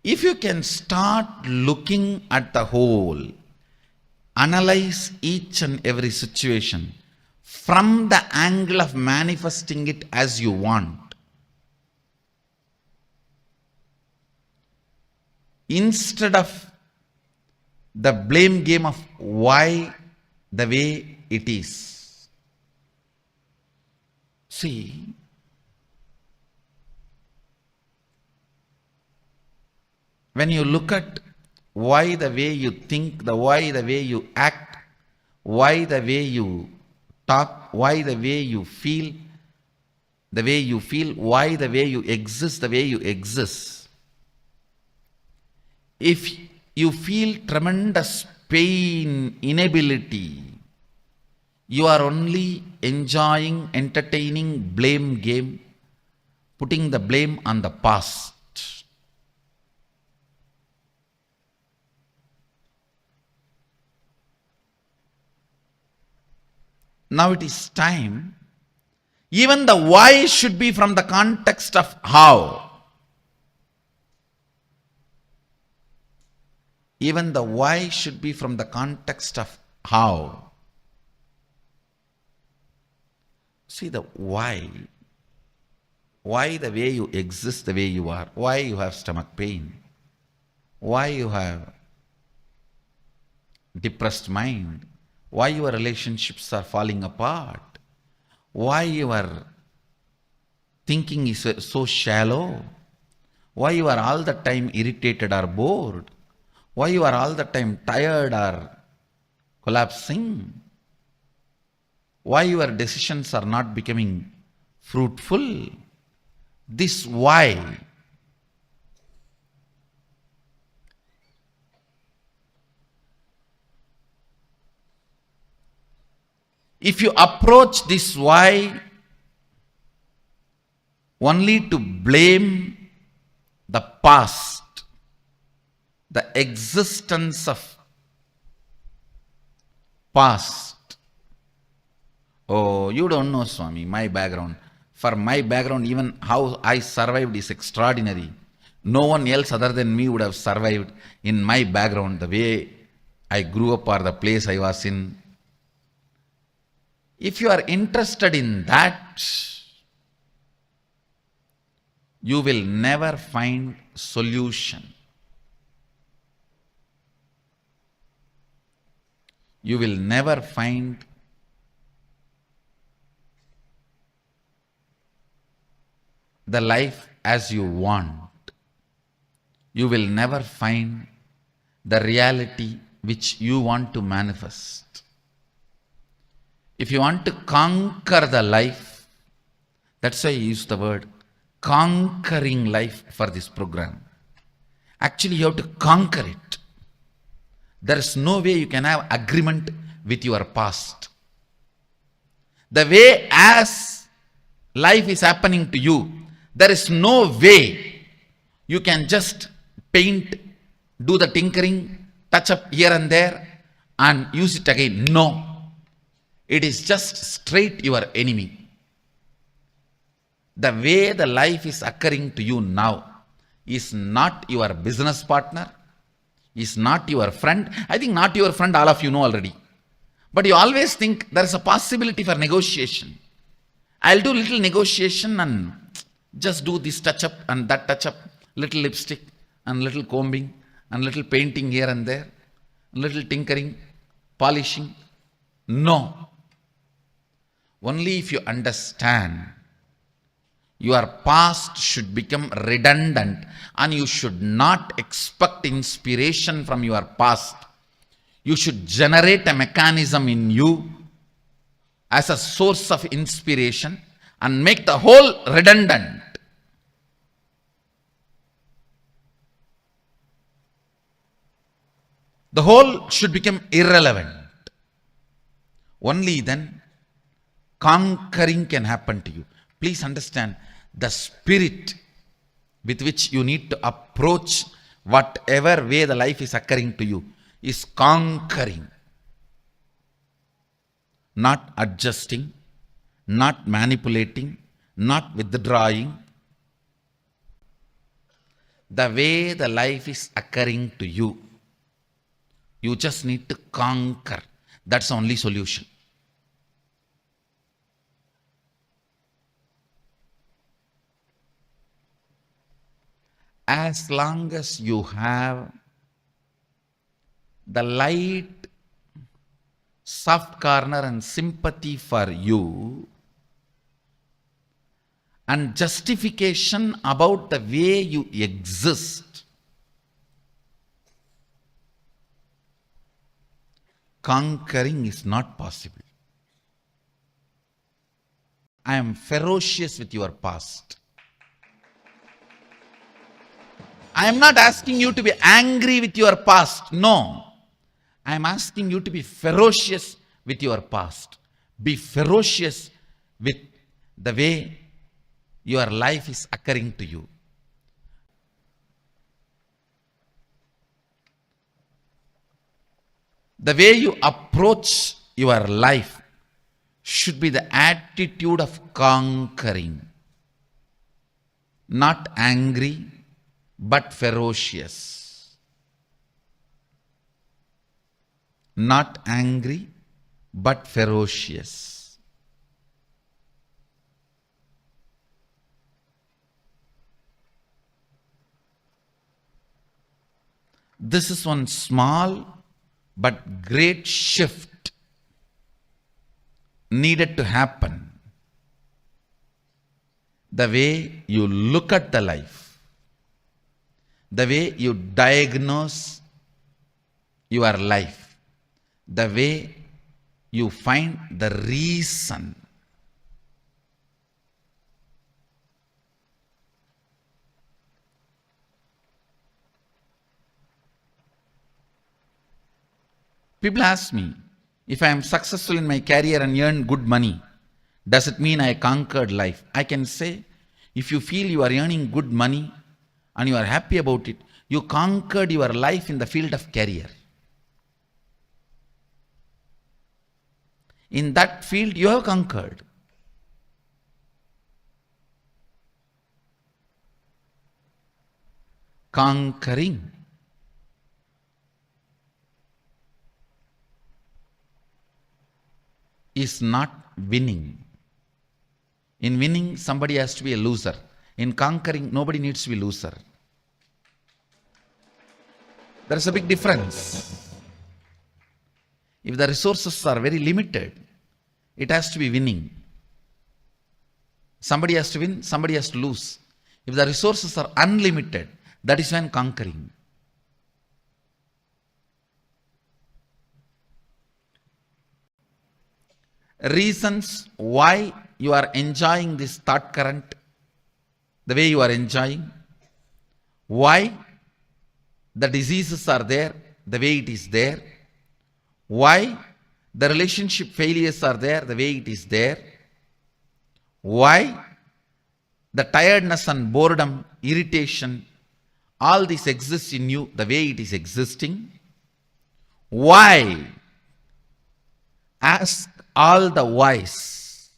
If you can start looking at the whole, analyze each and every situation from the angle of manifesting it as you want. Instead of the blame game of why the way it is. See, when you look at why the way you think, why the way you act, why the way you talk, why the way you feel, why the way you exist, the way you exist. If you feel tremendous pain, inability, you are only enjoying, entertaining blame game, putting the blame on the past. Now it is time. Even the why should be from the context of how. Even the why should be from the context of how. See the why. Why the way you exist the way you are. Why you have stomach pain. Why you have depressed mind. Why your relationships are falling apart. Why your thinking is so shallow. Why you are all the time irritated or bored. Why you are all the time tired or collapsing? Why your decisions are not becoming fruitful? This why. If you approach this why only to blame the past, the existence of past. Oh, you don't know, Swami, my background. For my background, even how I survived is extraordinary. No one else other than me would have survived in my background, the way I grew up or the place I was in. If you are interested in that, you will never find solution. You will never find the life as you want. You will never find the reality which you want to manifest. If you want to conquer the life, that's why I use the word conquering life for this program. Actually, you have to conquer it. There is no way you can have agreement with your past. The way as life is happening to you, there is no way you can just paint, do the tinkering, touch up here and there and use it again. No. It is just straight your enemy. The way the life is occurring to you now is not your business partner, is not your friend. I think not your friend, all of you know already. But you always think there is a possibility for negotiation. I'll do little negotiation and just do this touch up and that touch up, little lipstick and little combing and little painting here and there, little tinkering, polishing. No. Only if you understand your past should become redundant and you should not expect inspiration from your past. You should generate a mechanism in you as a source of inspiration and make the whole redundant. The whole should become irrelevant. Only then conquering can happen to you. Please understand the spirit with which you need to approach whatever way the life is occurring to you is conquering, not adjusting, not manipulating, not withdrawing. The way the life is occurring to you, you just need to conquer. That's the only solution. as long as you have the light, soft corner and sympathy for you, and justification about the way you exist, conquering is not possible. I am ferocious with your past. I am not asking you to be angry with your past. No. I am asking you to be ferocious with your past. Be ferocious with the way your life is occurring to you. The way you approach your life should be the attitude of conquering. Not angry, but ferocious. Not angry, but ferocious. This is one small but great shift needed to happen. The way you look at the life, the way you diagnose your life, the way you find the reason. People ask me, if I am successful in my career and earn good money, does it mean I conquered life? I can say, if you feel you are earning good money and you are happy about it, you conquered your life in the field of career. In that field, you have conquered. Conquering is not winning. In winning, somebody has to be a loser. In conquering, nobody needs to be a loser. There is a big difference. If the resources are very limited, it has to be winning. Somebody has to win, somebody has to lose. If the resources are unlimited, that is when conquering. Reasons why you are enjoying this thought current the way you are enjoying, why the diseases are there the way it is there, why the relationship failures are there the way it is there, why the tiredness and boredom, irritation, all this exists in you the way it is existing. Why? Ask all the whys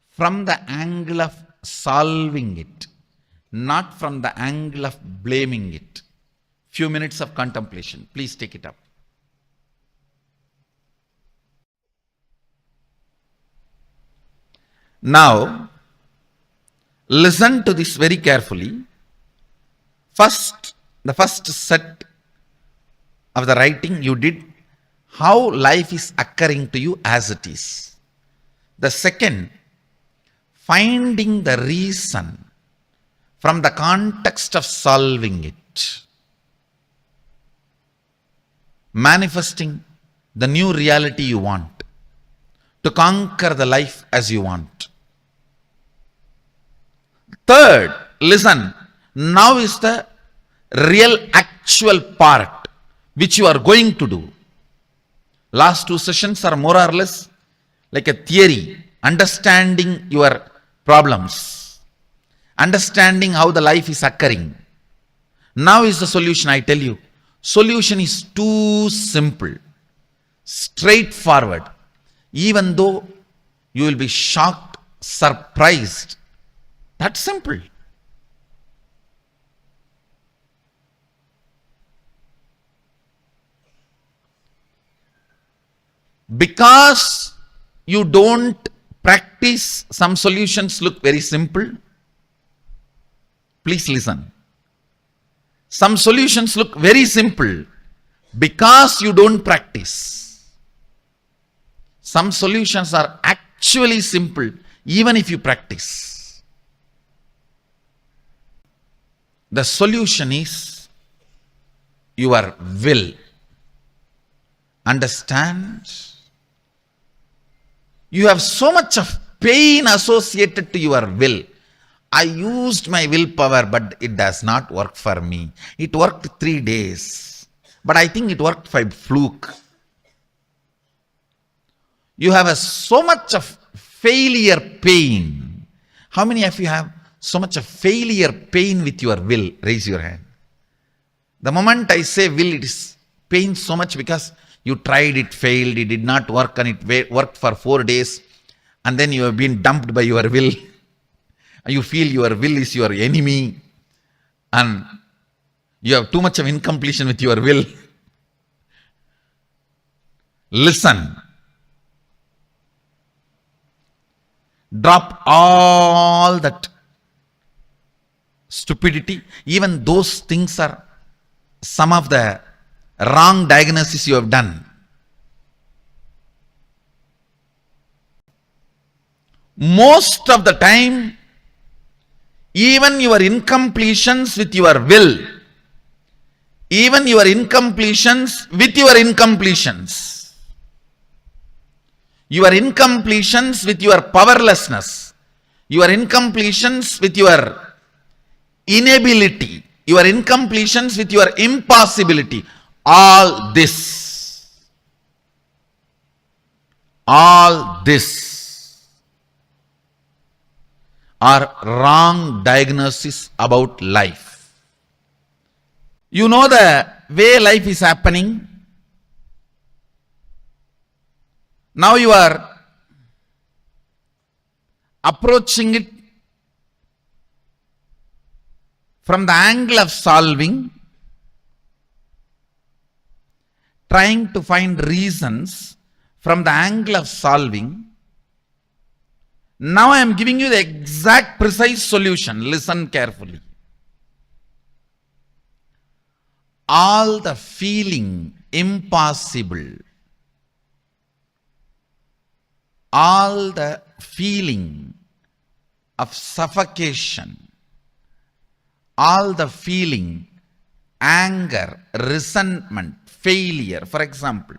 from the angle of solving it, not from the angle of blaming it. Few minutes of contemplation. Please take it up. Now, listen to this very carefully. First, the first set of the writing you did, how life is occurring to you as it is. The second, finding the reason from the context of solving it. Manifesting the new reality you want, to conquer the life as you want. Third, listen, now is the real actual part which you are going to do. Last two sessions are more or less like a theory, understanding your problems, understanding how the life is occurring. Now is the solution, I tell you. Solution is too simple, straightforward. Even though you will be shocked, surprised, that's simple. Because you don't practice, some solutions look very simple. Please listen. Some solutions look very simple because you don't practice. Some solutions are actually simple even if you practice. The solution is your will. Understand? You have so much of pain associated to your will. I used my willpower, but it does not work for me. It worked 3 days, but I think it worked by fluke. You have so much of failure pain. How many of you have so much of failure pain with your will? Raise your hand. The moment I say will, it is pain so much because you tried, it failed, it did not work, and it worked for 4 days, and then you have been dumped by your will. You feel your will is your enemy, and you have too much of incompletion with your will. Listen. Drop all that stupidity. Even those things are some of the wrong diagnosis you have done. Most of the time, even your incompletions with your will, even your incompletions with your incompletions, your incompletions with your powerlessness, your incompletions with your inability, your incompletions with your impossibility, all this are wrong diagnosis about life. You know the way life is happening. Now you are approaching it from the angle of solving, trying to find reasons from the angle of solving. Now I am giving you the exact precise solution. Listen carefully. All the feeling impossible, all the feeling of suffocation, all the feeling, anger, resentment, failure. For example,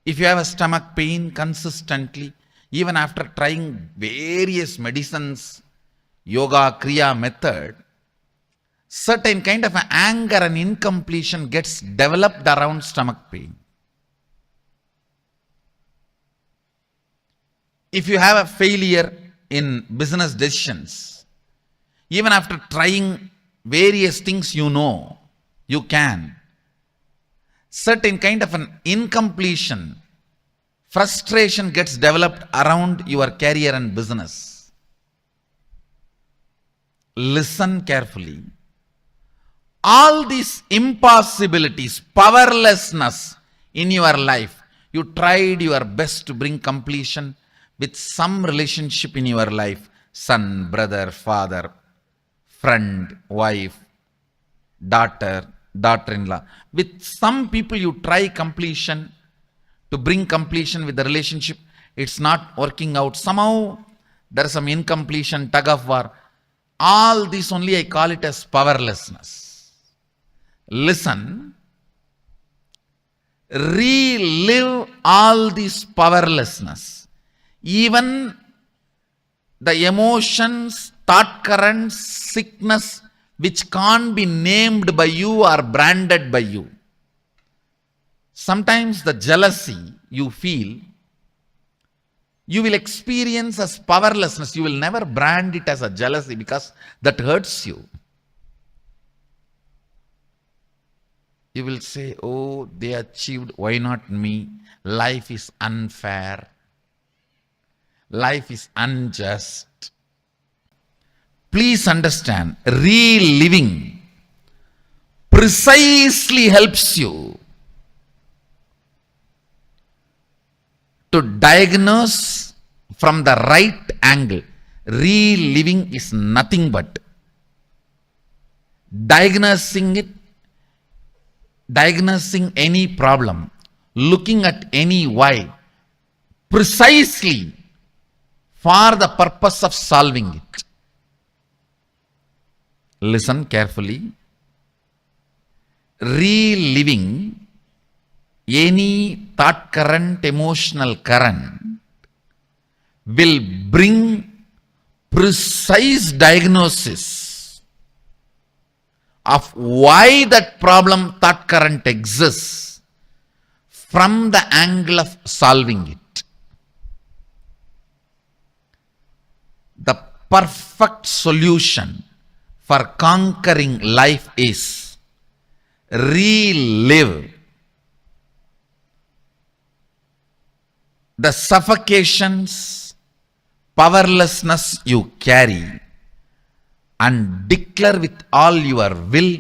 if you have a stomach pain consistently, even after trying various medicines, yoga, kriya method, certain kind of anger and incompletion gets developed around stomach pain. If you have a failure in business decisions, even after trying various things you can, certain kind of an incompletion, frustration gets developed around your career and business. Listen carefully. All these impossibilities, powerlessness in your life, you tried your best to bring completion with some relationship in your life, son, brother, father, friend, wife, daughter, daughter-in-law. With some people you try completion, to bring completion with the relationship, it's not working out. Somehow there is some incompletion, tug of war. All this only I call it as powerlessness. Listen. Relive all this powerlessness. Even the emotions, thought currents, sickness, which can't be named by you or branded by you. Sometimes the jealousy you feel, you will experience as powerlessness. You will never brand it as a jealousy because that hurts you. You will say, oh, they achieved, why not me? Life is unfair. Life is unjust. Please understand, reliving precisely helps you to diagnose from the right angle. Reliving is nothing but diagnosing it, diagnosing any problem, looking at any why, precisely for the purpose of solving it. Listen carefully. Reliving any thought current, emotional current will bring precise diagnosis of why that problem thought current exists from the angle of solving it. The perfect solution for conquering life is relive the suffocations, powerlessness you carry, and declare with all your will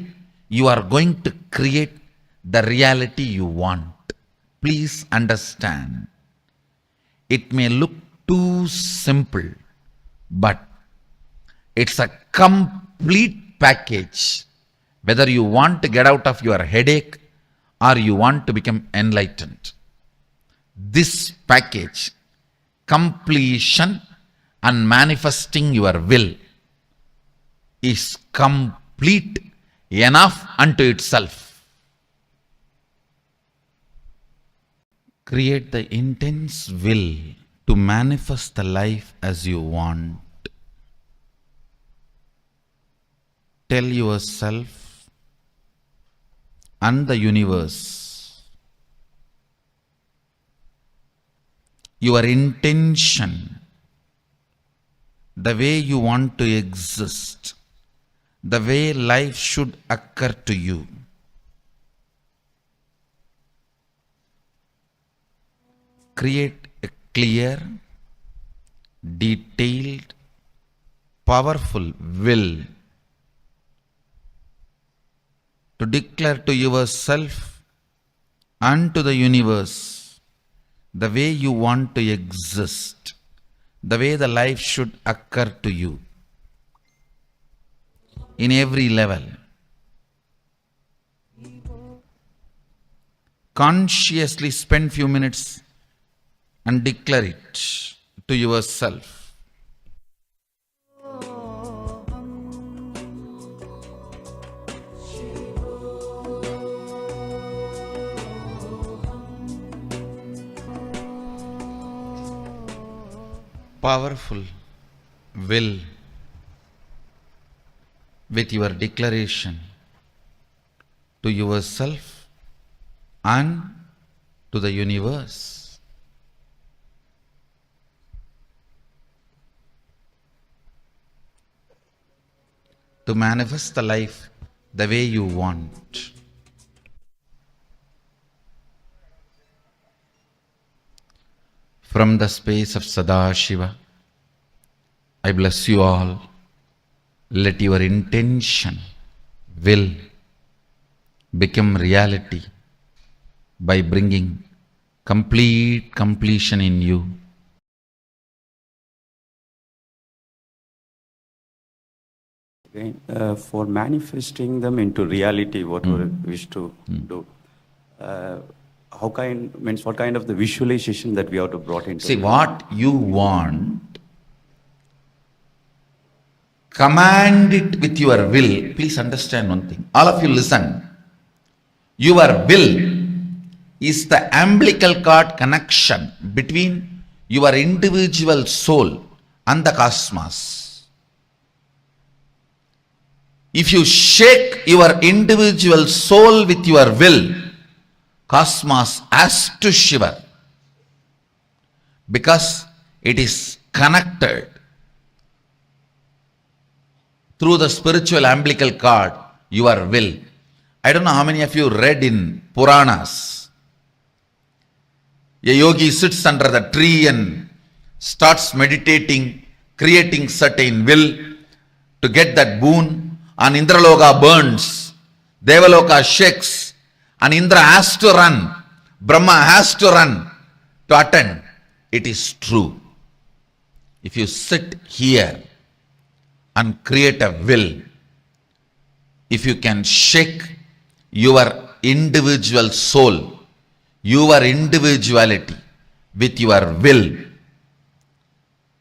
you are going to create the reality you want. Please understand, it may look too simple, but it's a complete package, whether you want to get out of your headache or you want to become enlightened. This package, completion and manifesting your will, is complete enough unto itself. Create the intense will to manifest the life as you want. Tell yourself and the universe your intention, the way you want to exist, the way life should occur to you. Create a clear, detailed, powerful will to declare to yourself and to the universe the way you want to exist, the way the life should occur to you in every level. Consciously spend few minutes and declare it to yourself. Powerful will with your declaration to yourself and to the universe. To manifest the life the way you want. From the space of Sadashiva, I bless you all. Let your intention, will, become reality by bringing complete completion in you. For manifesting them into reality, what we wish to do, what kind of the visualization that we have to brought into? See, what you want, command it with your will. Please understand one thing. All of you listen. Your will is the umbilical cord connection between your individual soul and the cosmos. If you shake your individual soul with your will, cosmos has to shiver, because it is connected through the spiritual umbilical cord, your will. I don't know how many of you read in Puranas. A yogi sits under the tree and starts meditating, creating certain will to get that boon, and Indraloka burns, Devaloka shakes, and Indra has to run, Brahma has to run to attend. It is true. If you sit here and create a will, if you can shake your individual soul, your individuality with your will,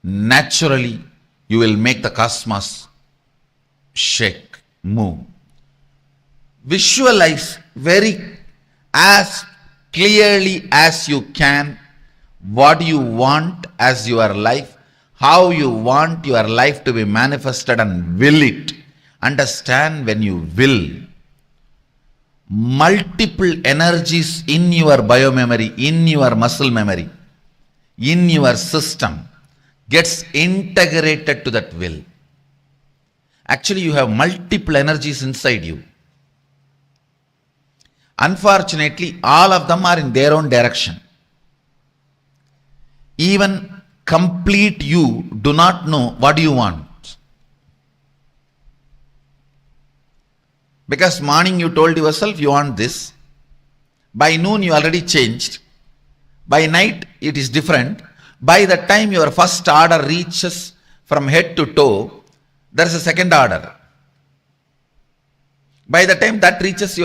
naturally you will make the cosmos shake, move. Visualize very as clearly as you can what you want as your life, how you want your life to be manifested, and will it. Understand, when you will, multiple energies in your biomemory, in your muscle memory, in your system gets integrated to that will. Actually, you have multiple energies inside you. Unfortunately, all of them are in their own direction. Even complete you do not know what you want. Because morning you told yourself you want this. By noon you already changed. By night it is different. By the time your first order reaches from head to toe, there is a second order. By the time that reaches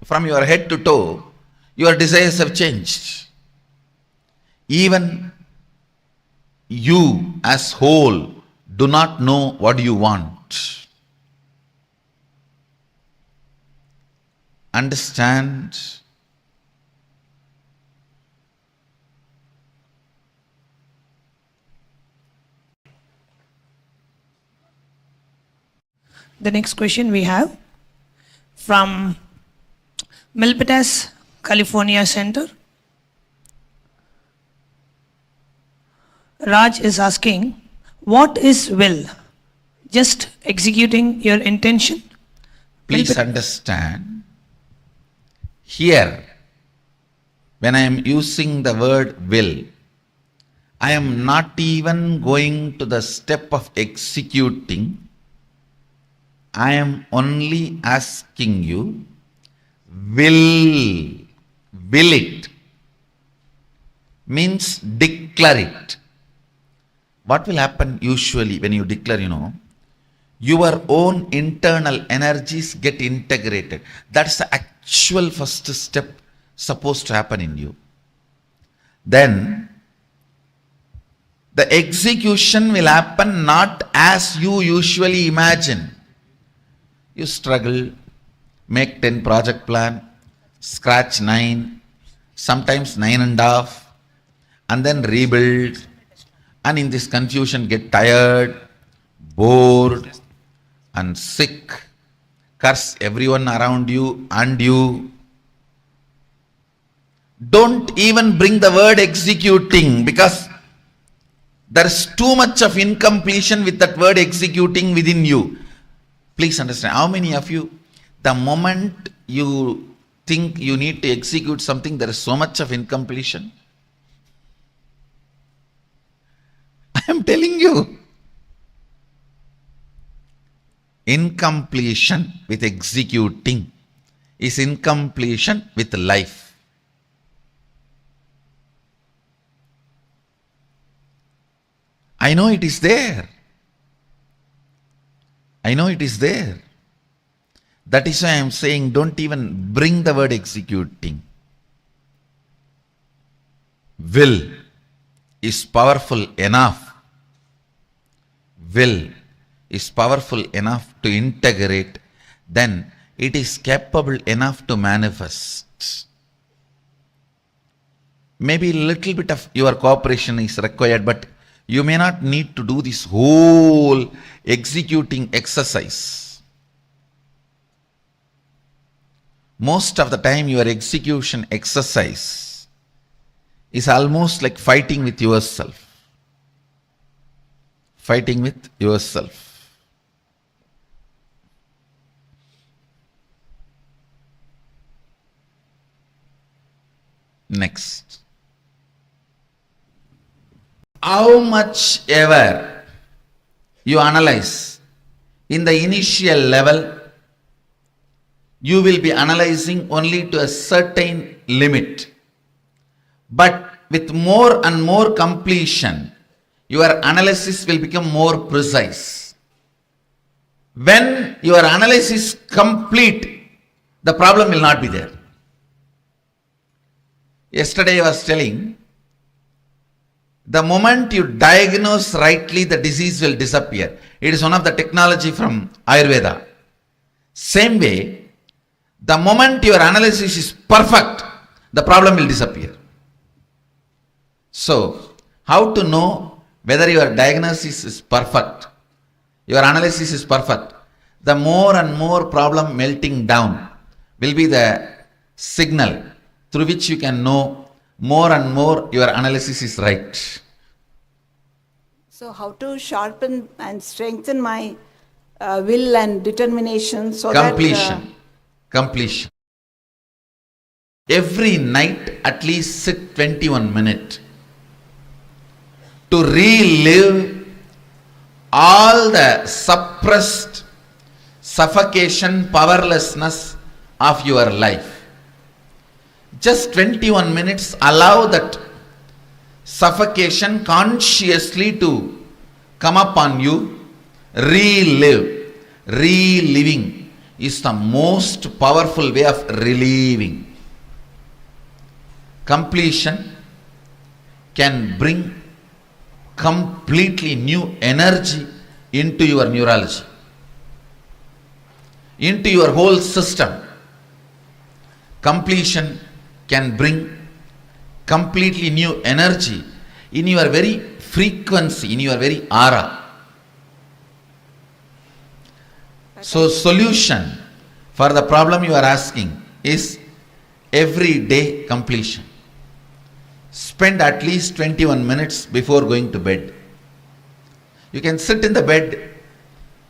from your head to toe, your desires have changed. Even you as whole do not know what you want. Understand? The next question we have from Milpitas, California Center. Raj is asking, what is will? Just executing your intention? Please understand, here, when I am using the word will, I am not even going to the step of executing. I am only asking you, will it, means declare it. What will happen usually when you declare, your own internal energies get integrated. That's the actual first step supposed to happen in you. Then the execution will happen not as you usually imagine. You struggle, make 10 project plan, scratch 9, sometimes 9.5, and then rebuild, and in this confusion get tired, bored, and sick, curse everyone around you and you. Don't even bring the word executing, because there is too much of incompletion with that word executing within you. Please understand, how many of you, the moment you think you need to execute something, there is so much of incompletion? I am telling you. Incompletion with executing is incompletion with life. I know it is there. I know it is there. That is why I am saying, don't even bring the word executing. Will is powerful enough. Will is powerful enough to integrate. Then it is capable enough to manifest. Maybe a little bit of your cooperation is required, but you may not need to do this whole executing exercise. Most of the time your execution exercise is almost like fighting with yourself. Fighting with yourself. Next. How much ever you analyze in the initial level, you will be analyzing only to a certain limit. But with more and more completion, your analysis will become more precise. When your analysis complete, the problem will not be there. Yesterday I was telling, the moment you diagnose rightly, the disease will disappear. It is one of the technology from Ayurveda. Same way, the moment your analysis is perfect, the problem will disappear. So, how to know whether your diagnosis is perfect, your analysis is perfect? The more and more problem melting down will be the signal through which you can know more and more your analysis is right. So how to sharpen and strengthen my will and determination so Completion. Completion. Every night at least sit 21 minutes to relive all the suppressed suffocation, powerlessness of your life. Just 21 minutes, allow that suffocation consciously to come upon you. Relive. Reliving is the most powerful way of relieving. Completion can bring completely new energy into your neurology, into your whole system. Completion can bring completely new energy in your very frequency, in your very aura. So solution for the problem you are asking is everyday completion. Spend at least 21 minutes before going to bed. You can sit in the bed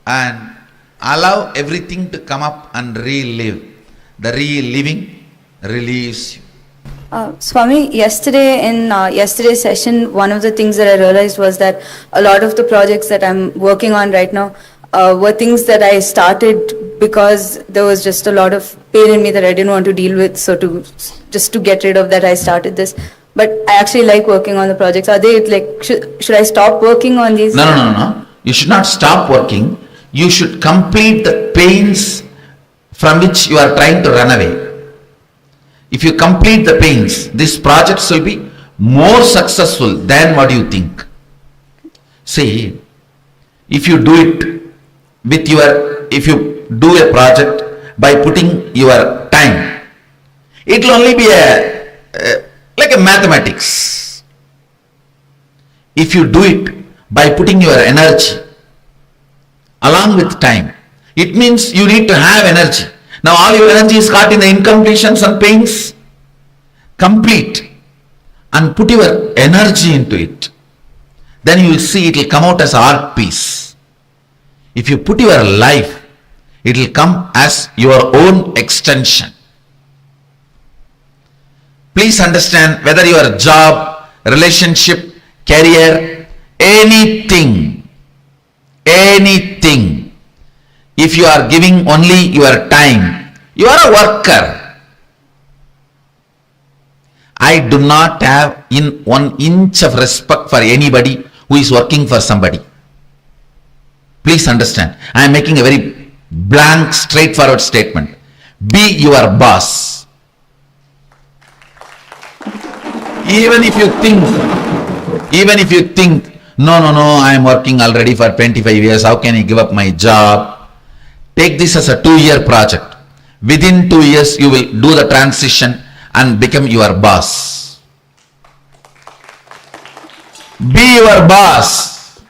and allow everything to come up and relive. The reliving relieves you. Swami, yesterday in yesterday's session, one of the things that I realized was that a lot of the projects that I'm working on right now were things that I started because there was just a lot of pain in me that I didn't want to deal with. So to get rid of that, I started this. But I actually like working on the projects. Are they like, should I stop working on these? No. You should not stop working. You should complete the pains from which you are trying to run away. If you complete the pains, these projects will be more successful than what you think. See, if you do a project by putting your time, it will only be like a mathematics. If you do it by putting your energy along with time, it means you need to have energy. Now all your energy is caught in the incompletions and pains. Complete and put your energy into it. Then you will see it will come out as art piece. If you put your life, it will come as your own extension. Please understand, whether your job, relationship, career, anything, if you are giving only your time, you are a worker. I do not have 1 inch of respect for anybody who is working for somebody. Please understand, I am making a very blank, straightforward statement. Be your boss. Even if you think, no, I am working already for 25 years, how can I give up my job? Take this as a 2-year project. Within 2 years, you will do the transition and become your boss. Be your boss.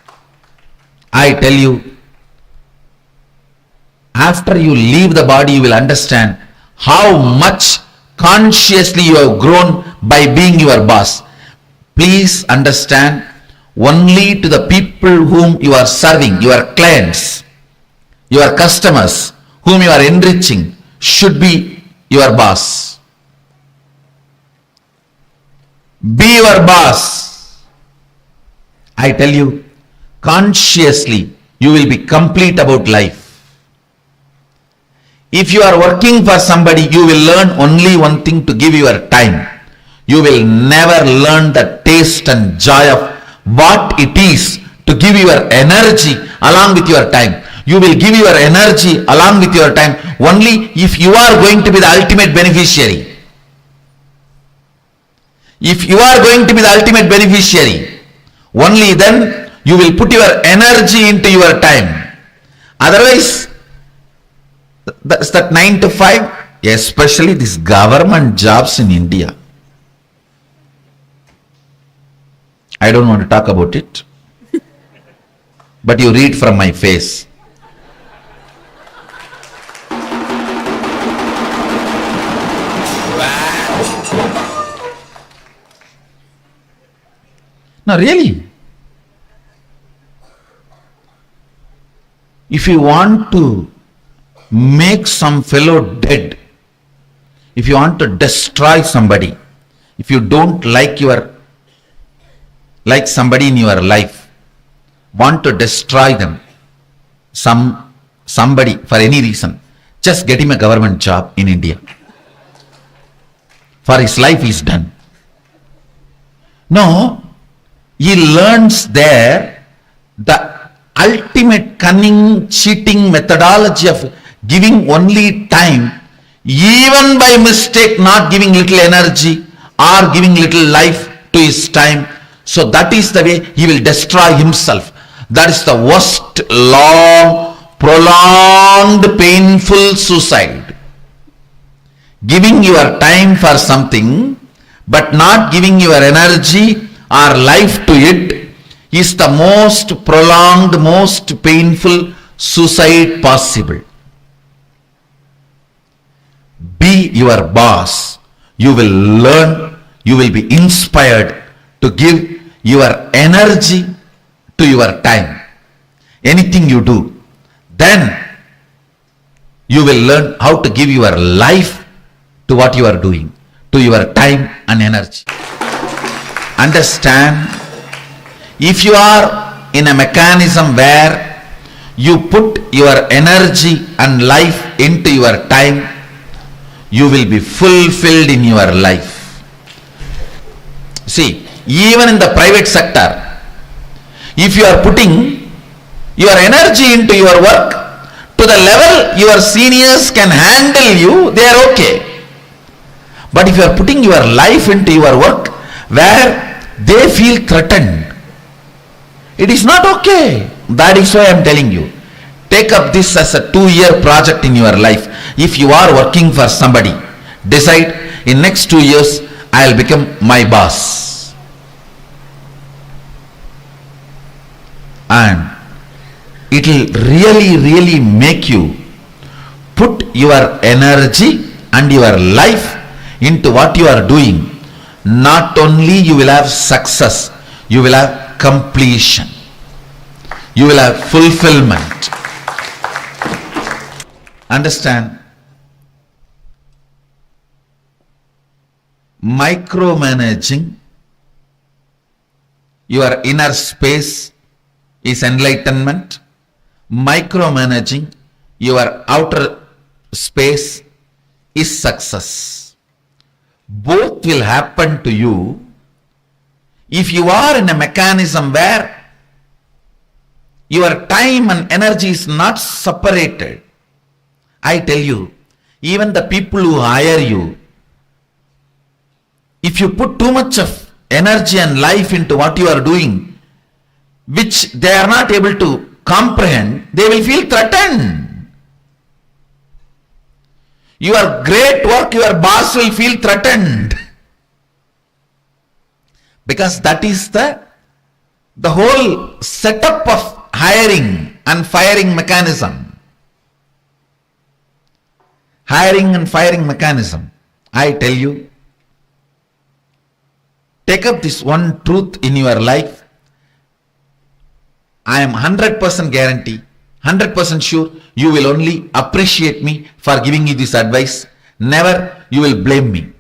I tell you, after you leave the body, you will understand how much consciously you have grown by being your boss. Please understand, only to the people whom you are serving, your clients, your customers, whom you are enriching, should be your boss. Be your boss. I tell you, consciously, you will be complete about life. If you are working for somebody, you will learn only one thing: to give your time. You will never learn the taste and joy of what it is to give your energy along with your time. You will give your energy along with your time only if you are going to be the ultimate beneficiary. If you are going to be the ultimate beneficiary, only then you will put your energy into your time. Otherwise, that's that 9 to 5, especially these government jobs in India. I don't want to talk about it, but you read from my face. No, really. If you want to make some fellow dead, if you want to destroy somebody, if you don't like somebody in your life, want to destroy them, somebody for any reason, just get him a government job in India. For his life is done. No, he learns there the ultimate cunning, cheating methodology of giving only time, even by mistake not giving little energy or giving little life to his time. So that is the way he will destroy himself. That is the worst, long, prolonged, painful suicide. Giving your time for something, but not giving your energy or life to it is the most prolonged, most painful suicide possible. Be your boss. You will learn, you will be inspired to give your energy to your time. Anything you do, then you will learn how to give your life to what you are doing, to your time and energy. Understand, if you are in a mechanism where you put your energy and life into your time, you will be fulfilled in your life. See, even in the private sector, if you are putting your energy into your work to the level your seniors can handle you, they are okay. But if you are putting your life into your work where they feel threatened, it is not okay. That is why I am telling you, take up this as a 2-year project in your life. If you are working for somebody, decide in next 2 years I will become my boss. And it will really make you put your energy and your life into what you are doing. Not only you will have success, you will have completion, you will have fulfillment. Understand? Micromanaging your inner space is enlightenment. Micromanaging your outer space is success. Both will happen to you if you are in a mechanism where your time and energy is not separated. I tell you, even the people who hire you, if you put too much of energy and life into what you are doing, which they are not able to comprehend, they will feel threatened. Your great work, your boss will feel threatened. Because that is the whole setup of hiring and firing mechanism. Hiring and firing mechanism. I tell you, take up this one truth in your life. I am 100% guarantee, 100% sure you will only appreciate me for giving you this advice. Never you will blame me.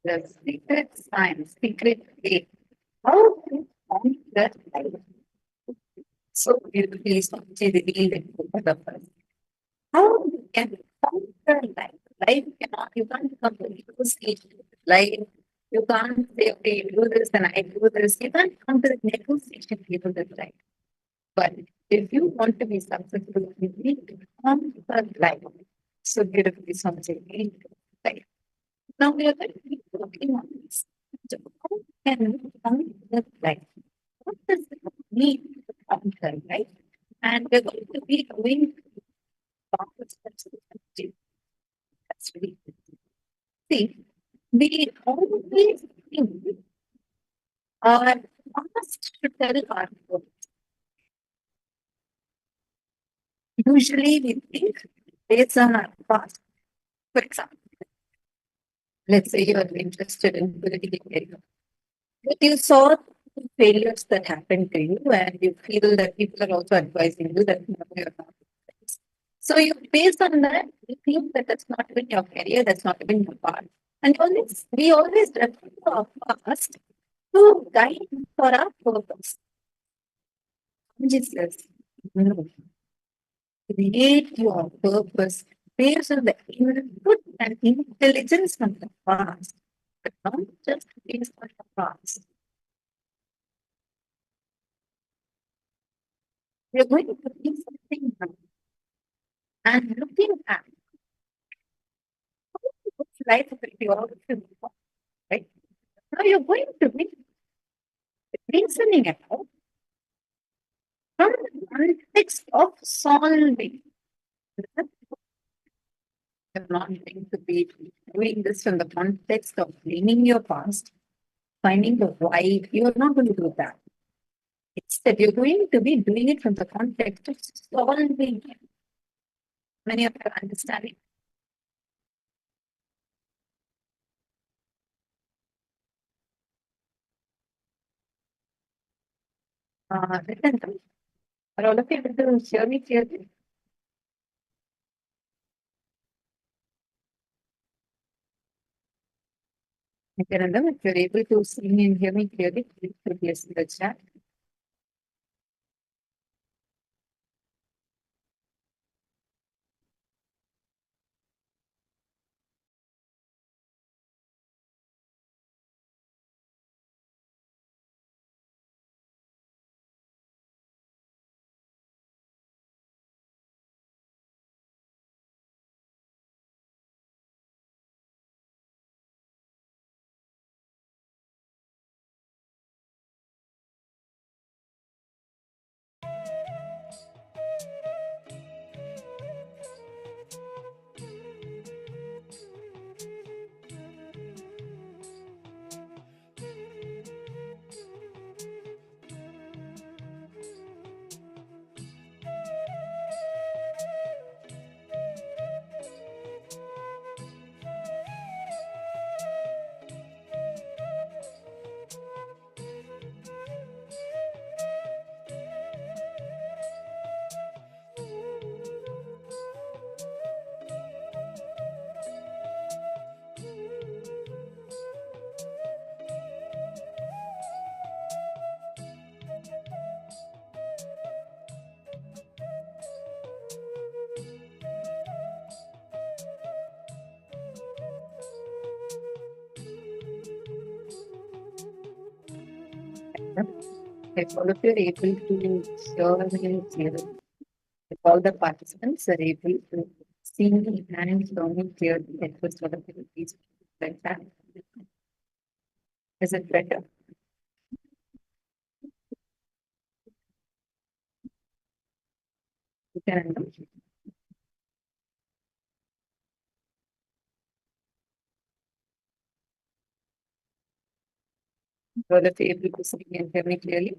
the secret science, secret way, how to find that life. So beautifully, Swamiji revealed it to all of us. How you can conquer life? Life cannot, you can't become the negotiation with life. You can't say, okay, you do this and I do this. You can't come to the negotiation table with life. But if you want to be successful, you need to conquer life. So beautifully, Swamiji revealed life. Now we are going to be working on this. So how can we conquer life? What does it mean to conquer life? And we're going to be doing that's really good. See, we always think our past should tell our story. Usually we think based on our past. For example, let's say you are interested in political career. But you saw the failures that happened to you and you feel that people are also advising you that no, you're not. So you based on that, you think that that's not even your career, that's not even your path. And we always refer to our past to guide for our purpose. Jesus, no. Create your purpose based on the input and intelligence from the past, but not just based on the past. We're going to do something now and looking at what's life will be all of you, right? Now you're going to be reasoning about from the context of solving. You're not going to be doing this from the context of blaming your past, finding the why. You're not going to do that. Instead, you're going to be doing it from the context of solving it. Many of you are understanding. Nithyananda, are all of you able to hear me clearly? Nithyananda, if you're able to see me and hear me clearly, please put yes in the chat. If all of you are able to hear me clearly, if all the participants are able to see me and hear me clearly, let us all of you please like that. Is it better? Nithyananda? All of you able to see me and hear me clearly?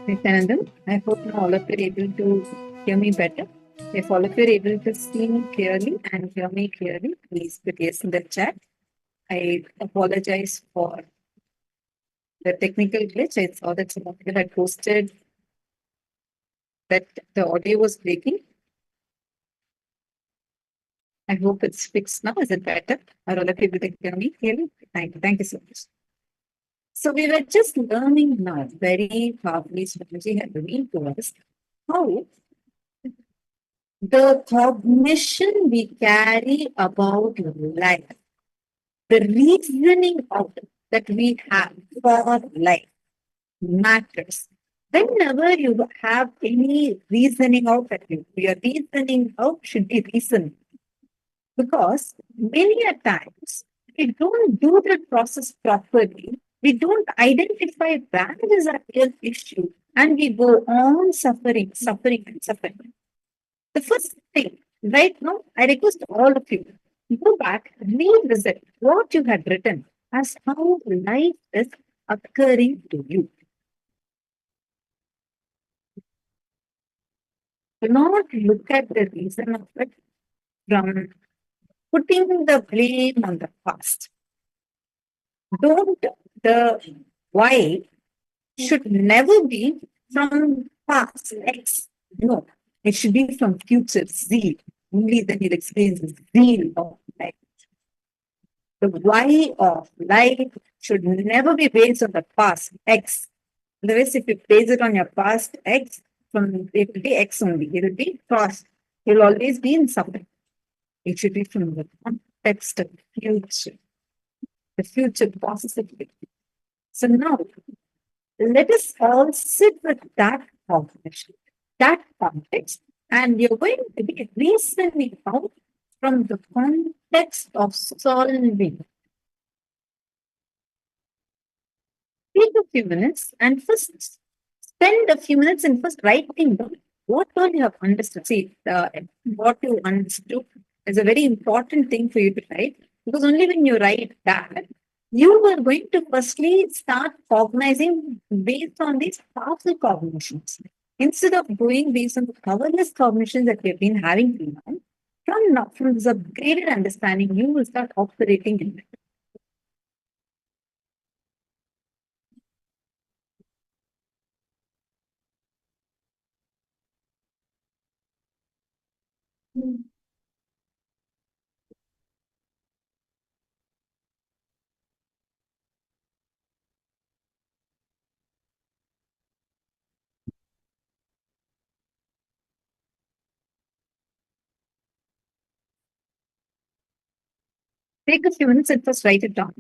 Nithyananda, I hope now all of you are able to hear me better. If all of you are able to see me clearly and hear me clearly, please put yes in the chat. I apologize for the technical glitch. I saw that some of you had posted that the audio was breaking. I hope it's fixed now. Is it better? Are all of you able to hear me clearly? Thank you. Thank you so much. So we were just learning now very powerfully, Subramanya had revealed to us how the cognition we carry about life, the reasoning out that we have for life matters. Whenever you have any reasoning out that your reasoning out should be reason. Because many a times we don't do the process properly, we don't identify that is a real issue, and we go on suffering. The first thing, right now, I request all of you, go back, revisit what you had written as how life is occurring to you. Do not look at the reason of it from putting the blame on the past. Don't, the why should never be from past X. No, it should be from future Z. Only then you'll experience the zeal of life. The why of life should never be based on the past X. Otherwise, if you base it on your past X, it will be X only. It will be past. It will always be in suffering. It should be from the context of the future positivity. So now, let us all sit with that cognition, that context, and you're going to be reasoning out from the context of solving. Take a few minutes and first spend a few minutes in first writing down what all you have understood. See, what you understood is a very important thing for you to write, because only when you write that, you are going to firstly start cognizing based on these powerful cognitions. Instead of going based on the powerless cognitions that we have been having till now, from this upgraded understanding, you will start operating in it. Take a few minutes and first write it down.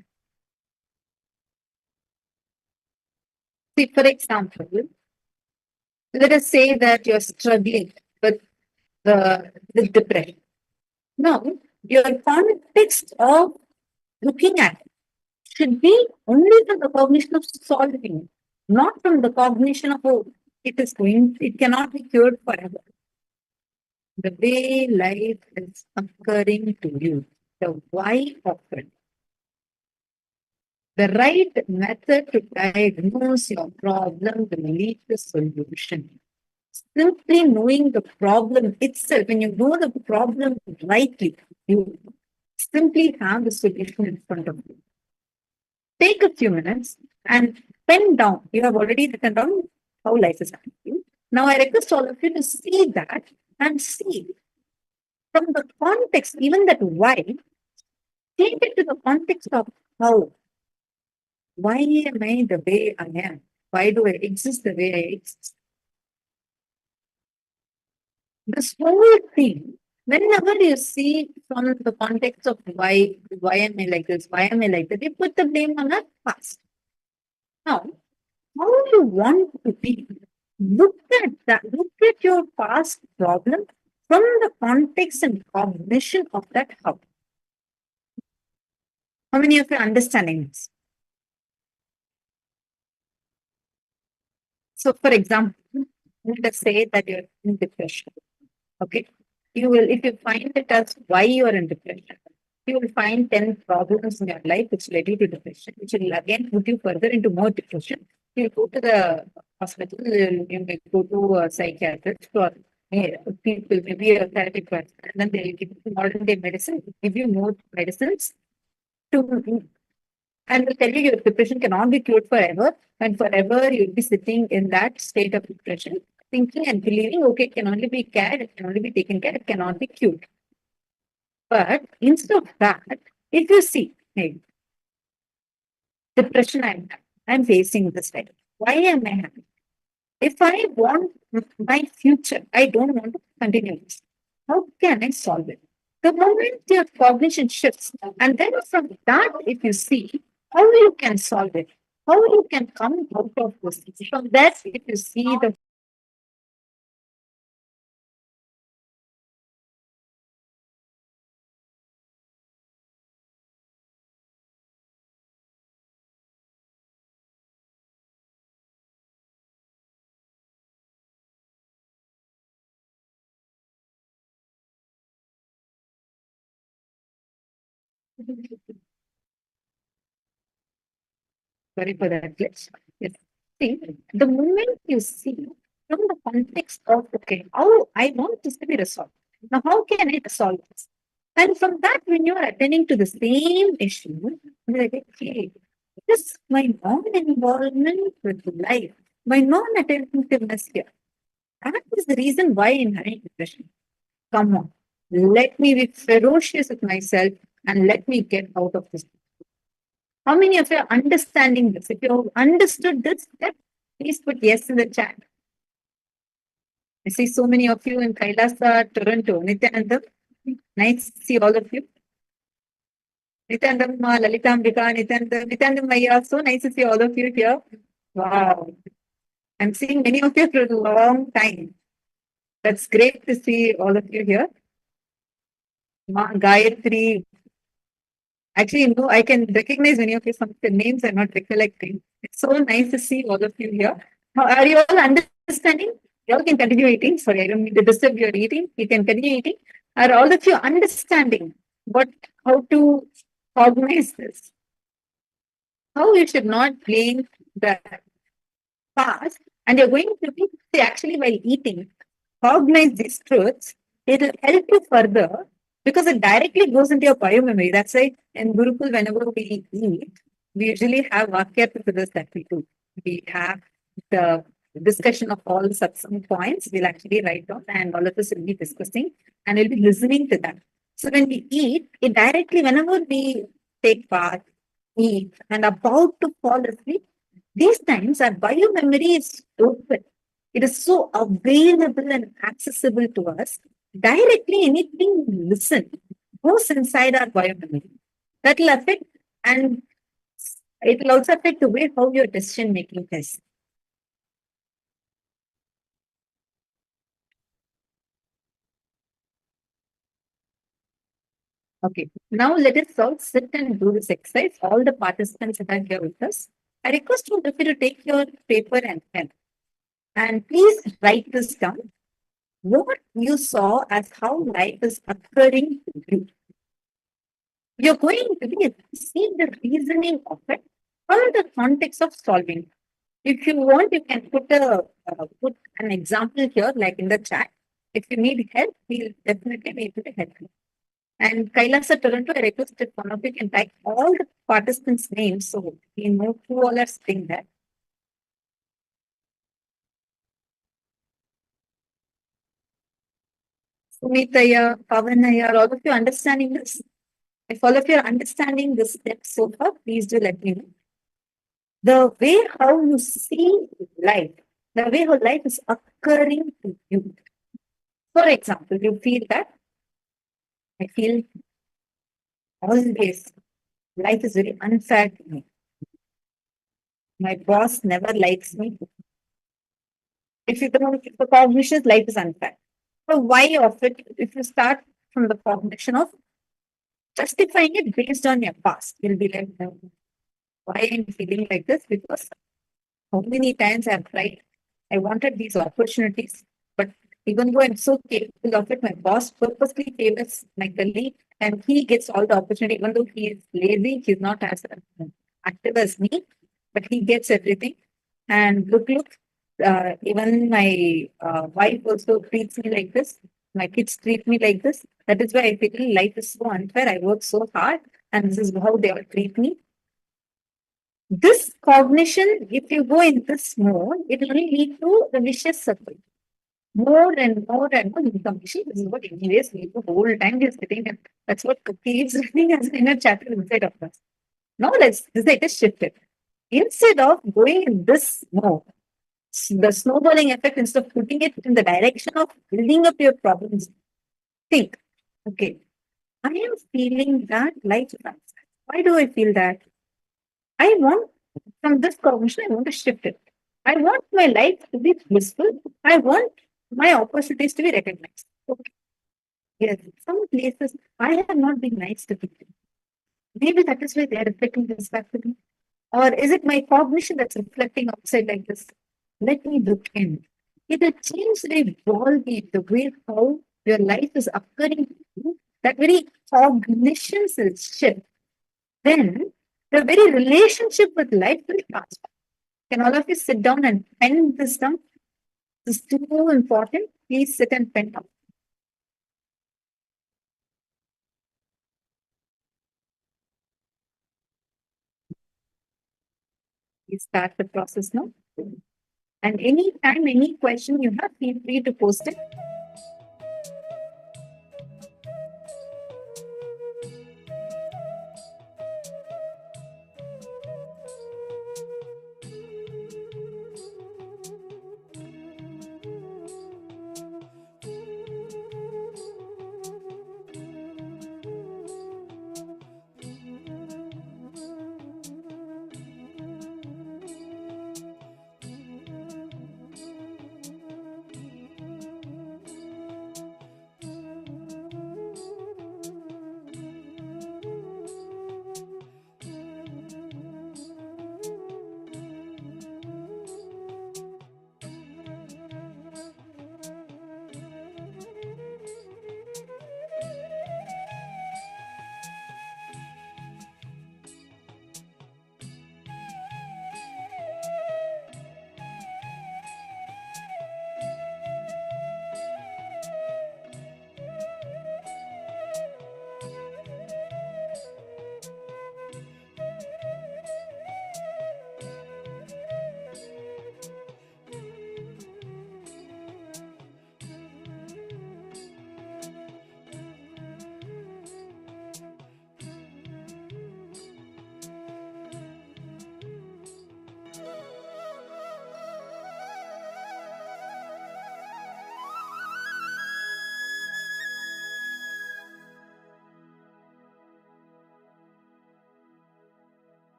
See, for example, let us say that you're struggling with depression. Now, your context of looking at it should be only from the cognition of solving, not from the cognition of, oh, it cannot be cured forever. The way life is occurring to you, the why of it. The right method to diagnose your problem will lead to solution. Simply knowing the problem itself, when you know the problem rightly, you simply have the solution in front of you. Take a few minutes and pen down. You have already written down how life is happening. Now I request all of you to see that and see from the context, even that why, take it to the context of how. Why am I the way I am? Why do I exist the way I exist? This whole thing, whenever you see from the context of why am I like this, why am I like that, you put the blame on the past. Now, how do you want to be? Look at that, look at your past problem from the context and cognition of that how. How many of you are understanding this? So, for example, let us say that you're in depression. Okay. You will, if you find it as why you are in depression, you will find 10 problems in your life which led you to depression, which will again put you further into more depression. You'll go to the hospital, you may go to a psychiatrist or people, maybe a therapy person, and then they'll give you modern day medicine, give you more medicines to, and will tell you your depression cannot be cured forever, and forever you'll be sitting in that state of depression, thinking and believing, okay, it can only be cared, it can only be taken care, it cannot be cured. But instead of that, if you see, hey, depression I'm facing this way. Why am I having? If I want my future, I don't want to continue this. How can I solve it? The moment your cognition shifts, and then from that, if you see how you can solve it, how you can come out of this. From that, if you see the sorry for that glitch. Yes. See, the moment you see from the context of, okay, how I want this to be resolved. Now, how can I resolve this? And from that, when you are attending to the same issue, you're like, okay, this my non-involvement with life, my non-attentiveness here. That is the reason why I'm having depression. Come on, let me be ferocious with myself and let me get out of this. How many of you are understanding this? If you have understood this, then please put yes in the chat. I see so many of you in KAILASA, Toronto. Nithyananda, nice to see all of you. Nithyananda, Lalitambika, Nithyananda Maya, so nice to see all of you here. Wow. I'm seeing many of you for a long time. That's great to see all of you here. Gayatri. Actually, no, I can recognize many of you. Some of the names I'm not recollecting. It's so nice to see all of you here. Are you all understanding? You all can continue eating. Sorry, I don't mean to disturb your eating. You can continue eating. Are all of you understanding how to organize this? How you should not blame the past, and you're going to be, see, actually, while eating, cognize these truths, it will help you further because it directly goes into your biomemory. That's why in Gurukul, whenever we eat, we usually have Ajeyatva that we do. We have the discussion of all the succumb points. We'll actually write down, and all of us will be discussing, and we'll be listening to that. So when we eat, it directly, whenever we take bath, eat, and about to fall asleep, these times our biomemory is open. It is so available and accessible to us. Directly, anything we listen goes inside our biomemory. That will affect, and it will also affect the way how your decision making is. Okay, now let us all sit and do this exercise. All the participants that are here with us, I request you to take your paper and pen and please write this down. What you saw as how life is occurring to you. You're going to be see the reasoning of it or the context of solving. If you want, you can put an example here, like in the chat. If you need help, we'll definitely be able to help you. And KAILASA Toronto, I request that one of you can type all the participants' names so we know who all are sitting there. Sumitaya, Pavanaya, are all of you understanding this? If all of you are understanding this step so far, please do let me know. The way how you see life, the way how life is occurring to you. For example, you feel that I feel always life is very unfair to me. My boss never likes me. If you don't, if the cognition, life is unfair. So why of it? If you start from the cognition of justifying it based on your past, you'll be like, why I'm feeling like this? Because how many times I've tried, I wanted these opportunities, but even though I'm so capable of it, my boss purposely favors my colleague and he gets all the opportunity, even though he is lazy, he's not as active as me, but he gets everything. And look, Even my wife also treats me like this. My kids treat me like this. That is why I feel life is so unfair. I work so hard, and this is how they all treat me. This cognition, if you go in this mode, it will lead to the vicious circle. More and more information. This is what anyways we do the whole time we are sitting and that's what keeps running as an inner chatter inside of us. Now let's decide to shift it. Instead of going in this mode, the snowballing effect, instead of putting it in the direction of building up your problems, think, okay, I am feeling that life is unfair. Why do I feel that? I want, from this cognition, I want to shift it. I want my life to be blissful. I want my opportunities to be recognized. Okay. Yes, some places I have not been nice to people. Maybe that is why they are reflecting this back to me. Or is it my cognition that's reflecting outside like this? Let me look in. It will change the ballgame, the way how your life is occurring to you. That very cognition will shift. Then the very relationship with life will transform. Can all of you sit down and pen this down? This is too important. Please sit and pen down. We start the process now. And any time, any question you have, feel free to post it.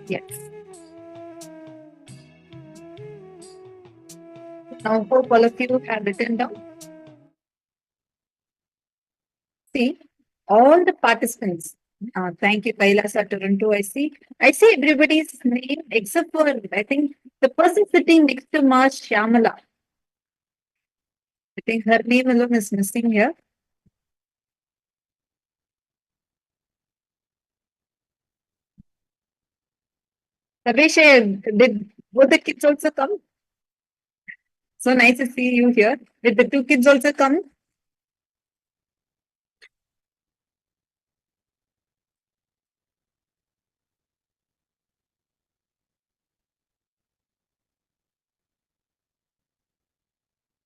Yes. Now, hope all of you have written down. See, all the participants. Thank you, KAILASA Toronto. I see everybody's name except for, I think, the person sitting next to Mars, Shyamala. I think her name alone is missing here. Ramesh, did both the kids also come? So nice to see you here. Did the two kids also come?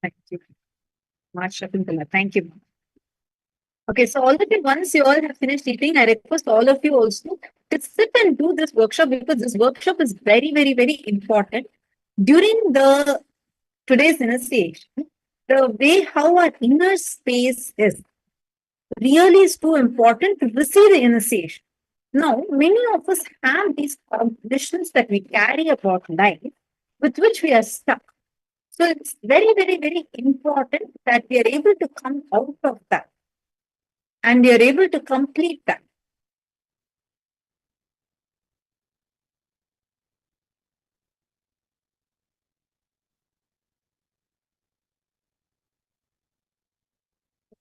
Thank you. Mashallah. Thank you. Okay, so all of you, once you all have finished eating, I request all of you also to sit and do this workshop, because this workshop is very, very, very important. During the today's initiation, the way how our inner space is really is too important to receive the initiation. Now, many of us have these conditions that we carry about life with which we are stuck. So it's very, very, very important that we are able to come out of that and we are able to complete that.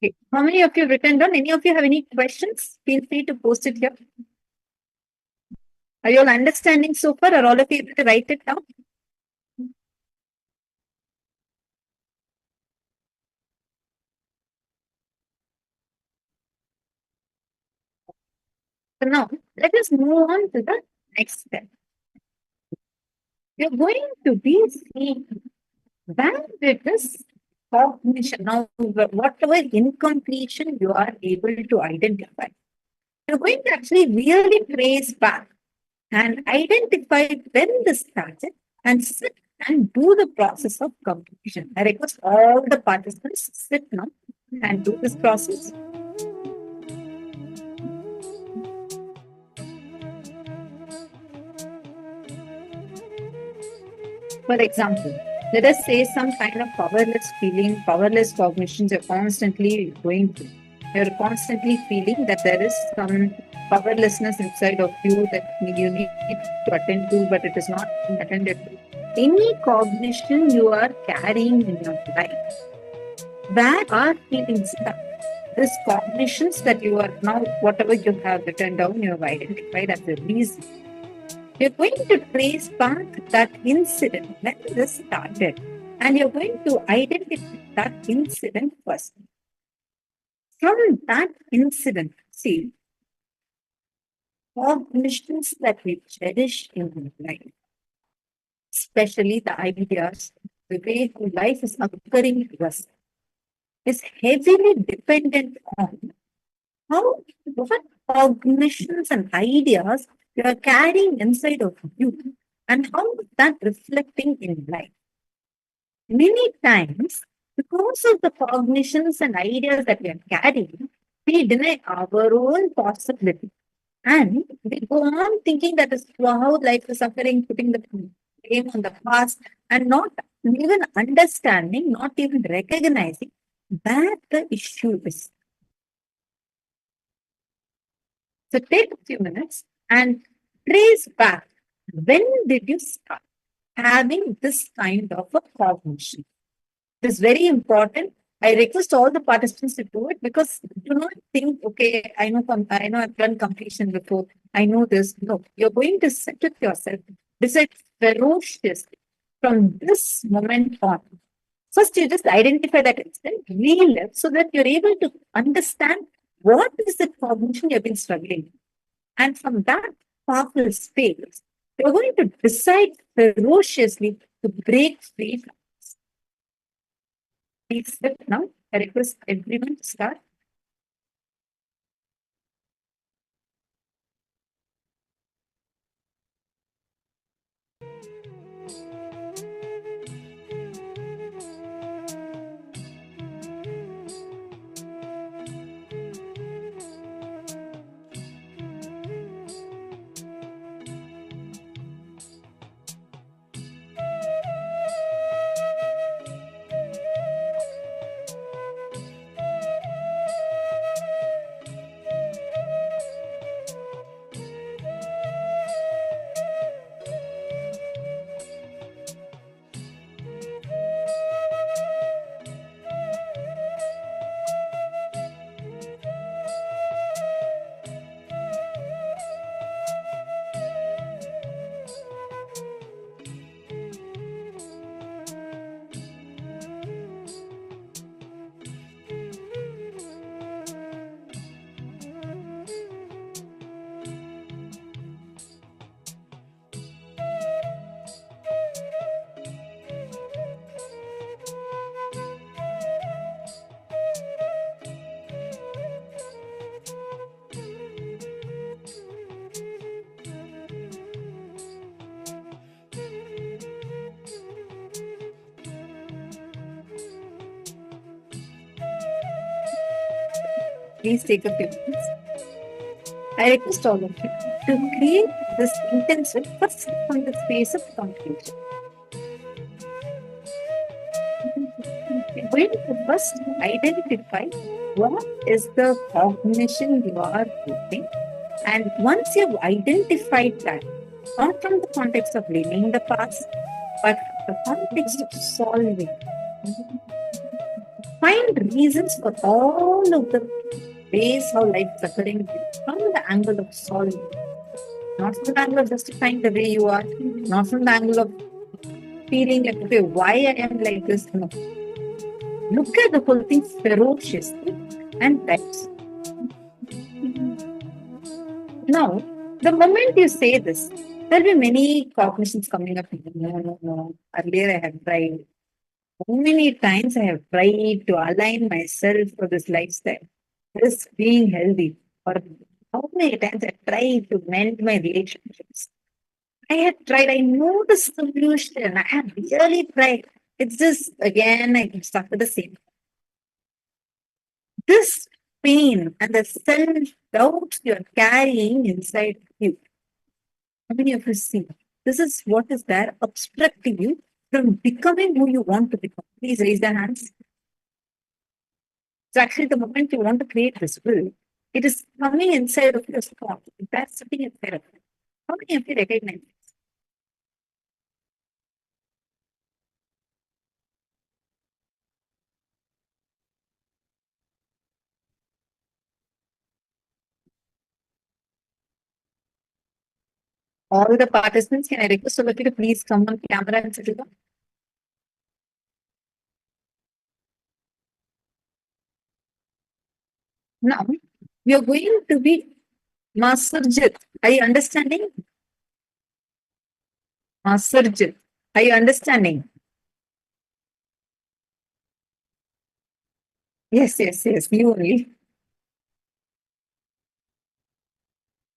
Okay. How many of you have written down? Any of you have any questions? Feel free to post it here. Are you all understanding so far, or all of you able to write it down? So now, let us move on to the next step. You're going to be seeing where did this cognition, now whatever incompletion you are able to identify, you're going to actually really trace back and identify when this started and sit and do the process of completion. I request all the participants sit now and do this process. For example, let us say some kind of powerless feeling, powerless cognitions you're constantly going through. You're constantly feeling that there is some powerlessness inside of you that you need to attend to, but it is not attended to. Any cognition you are carrying in your life, where are feelings stuck? These cognitions that you are now, whatever you have written down, you have identified as the reason. You're going to trace back that incident when this started, and you're going to identify that incident first. From that incident, see, cognitions that we cherish in life, especially the ideas, the way life is occurring to us, is heavily dependent on what cognitions and ideas you are carrying inside of you and how is that reflecting in life. Many times, because of the cognitions and ideas that we are carrying, we deny our own possibility. And we go on thinking that is how life is suffering, putting the blame on the past, and not even understanding, not even recognizing where the issue is. So take a few minutes and trace back. When did you start having this kind of a cognition? It is very important. I request all the participants to do it, because do not think, okay, I know I've done completion before. I know this. No, you're going to sit with yourself, decide ferociously from this moment on. First, you just identify that instant, relive, so that you're able to understand what is the cognition you've been struggling with. And from that powerful space, you're going to decide ferociously to break free from this. Please sit now. I request everyone to start. Please take a few minutes. I request all of you to create this intention first from the space of confusion. We're going to first identify what is the cognition you are doing, and once you've identified that, not from the context of living the past, but the context of solving. Find reasons for all of the ways how life is occurring from the angle of solving. Not from the angle of justifying the way you are, not from the angle of feeling like, okay, why I am like this. No. Look at the whole thing ferociously and that's. Now, the moment you say this, there'll be many cognitions coming up. No. Earlier I have tried. How many times I have tried to align myself for this lifestyle, this being healthy, or how many times I tried to mend my relationships. I had tried, I know the solution, I have really tried. It's just, again, I get stuck with the same. This pain and the self-doubt you're carrying inside you. How many of you see? This is what is there obstructing you from becoming who you want to become. Please raise your hands. So actually, the moment you want to create this will, it is coming inside of your spot. That's sitting inside of you. How many of you recognize this? All the participants, can I request all of you to please come on camera and sit down? Now, we are going to be Masarjit. Are you understanding? Masarjit. Are you understanding? Yes, you only.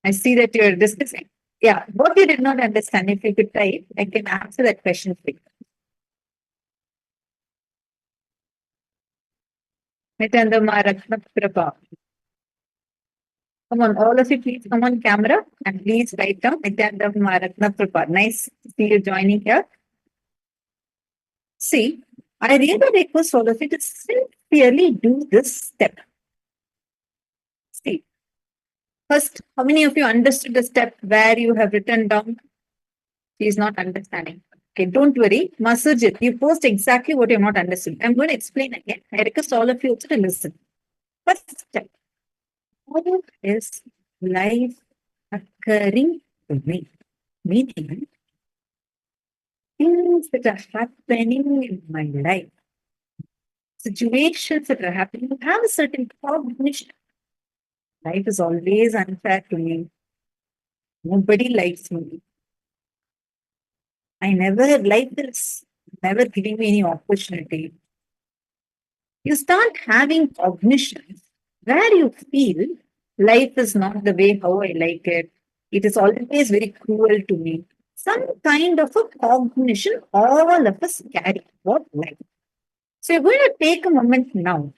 I see that you're discussing. Yeah, what you did not understand, if you could type, I can answer that question for you. Nithyananda. Come on, all of you, please come on camera and please write down Nithyananda. Nice to see you joining here. See, I really request all of you to sincerely do this step. See, first, how many of you understood the step where you have written down? She is not understanding. Okay, don't worry. Masarjit, you post exactly what you have not understood. I'm going to explain again. I request all of you also to listen. First step. How is life occurring to me? Meaning, things that are happening in my life, situations that are happening, you have a certain cognition. Life is always unfair to me. Nobody likes me. Life is never giving me any opportunity. You start having cognitions where you feel life is not the way how I like it. It is always very cruel to me. Some kind of a cognition all of us carry about life. So you're going to take a moment now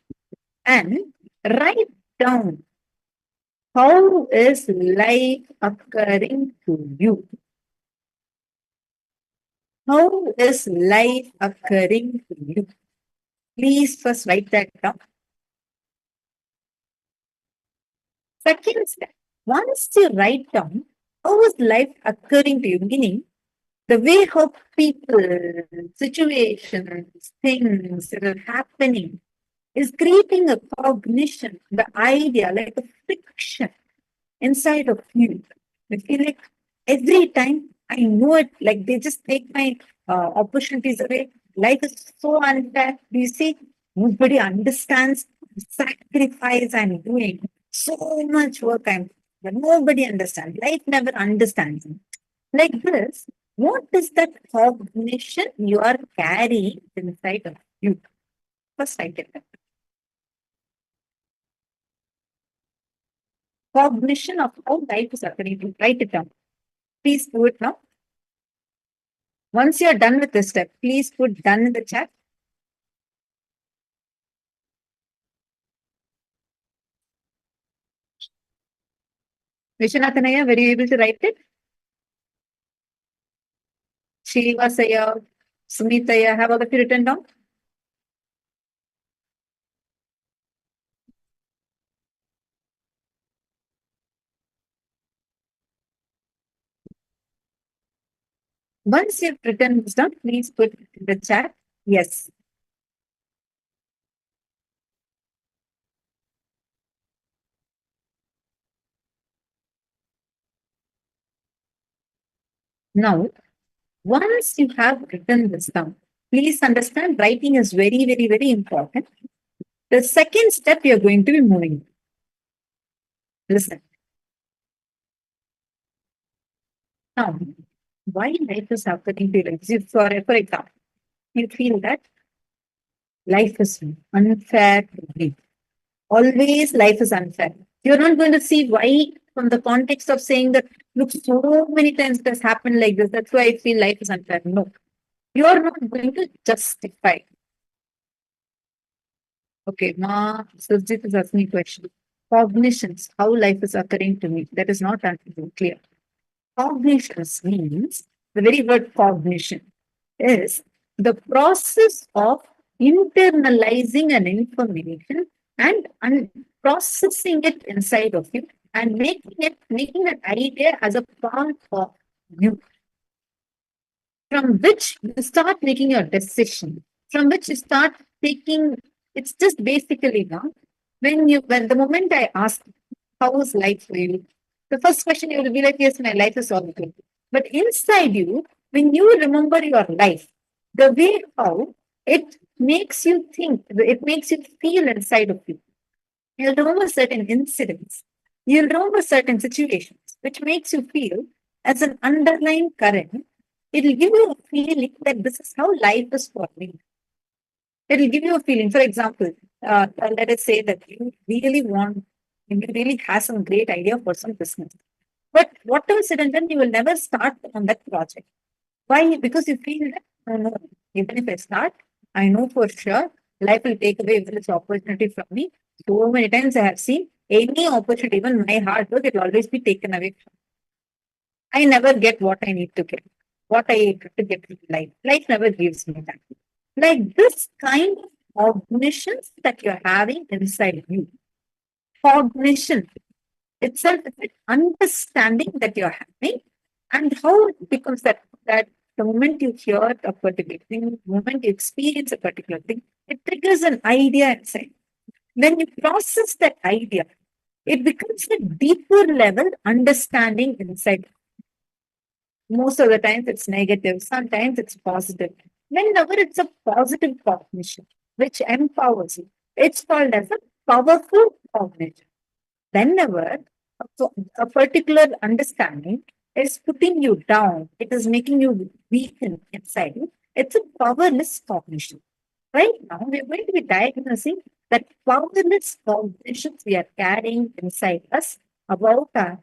and write down how is life occurring to you. How is life occurring to you? Please first write that down. Second step, once you write down how is life occurring to you, meaning the way how people, situations, things that are happening is creating a cognition, the idea, like a friction inside of you. I feel like every time I know it, like they just take my opportunities away. Life is so unfair. You see, nobody understands the sacrifice I'm doing. So much work but nobody understands. Life never understands me. Like this, what is that cognition you are carrying inside of you? First, I get that. Cognition of how life is occurring to you. Write it down. Please do it now. Once you are done with this step, please put done in the chat. Vishwanathanaya, were you able to write it? Shivasaya, Sumitaya, have all of you written down? Once you've written this down, please put in the chat, yes. Now, once you have written this down, please understand writing is very, very, very important. The second step you're going to be moving. Listen. Now, why life is happening to you? Like, for example, you feel that life is unfair to me. Always life is unfair. You're not going to see why from the context of saying that, look, so many times it has happened like this. That's why I feel life is unfair. No, you're not going to justify. Okay, Ma Surjit is asking a question. Cognitions, how life is occurring to me. That is not clear. Cognitions means, the very word cognition is the process of internalizing an information and processing it inside of you and making that idea as a part of you, from which you start making your decision, from which you start taking. It's just basically now, when the moment I ask, how is life for you? The first question you will be like, yes, my life is all good. But inside you, when you remember your life, the way how it makes you think, it makes you feel inside of you. You'll remember certain incidents. You'll remember certain situations, which makes you feel as an underlying current. It'll give you a feeling that this is how life is for me. It'll give you a feeling. For example, let us say that you really have some great idea for some business. But whatever said and done, you will never start on that project. Why? Because you feel that, oh no, even if I start, I know for sure life will take away this opportunity from me. So many times I have seen any opportunity, even my hard work, it will always be taken away from me. I never get what I need to get, what I need to get in life. Life never gives me that. Like this kind of cognitions that you're having inside you. Cognition itself is an understanding that you're having, and how it becomes that the moment you hear a particular thing, the moment you experience a particular thing, it triggers an idea inside. When you process that idea, it becomes a deeper level understanding inside. Most of the times it's negative, sometimes it's positive. Whenever it's a positive cognition, which empowers you, it's called as a powerful cognition. Whenever a particular understanding is putting you down, it is making you weaken inside you, it's a powerless cognition. Right now, we're going to be diagnosing that powerless cognitions we are carrying inside us about our.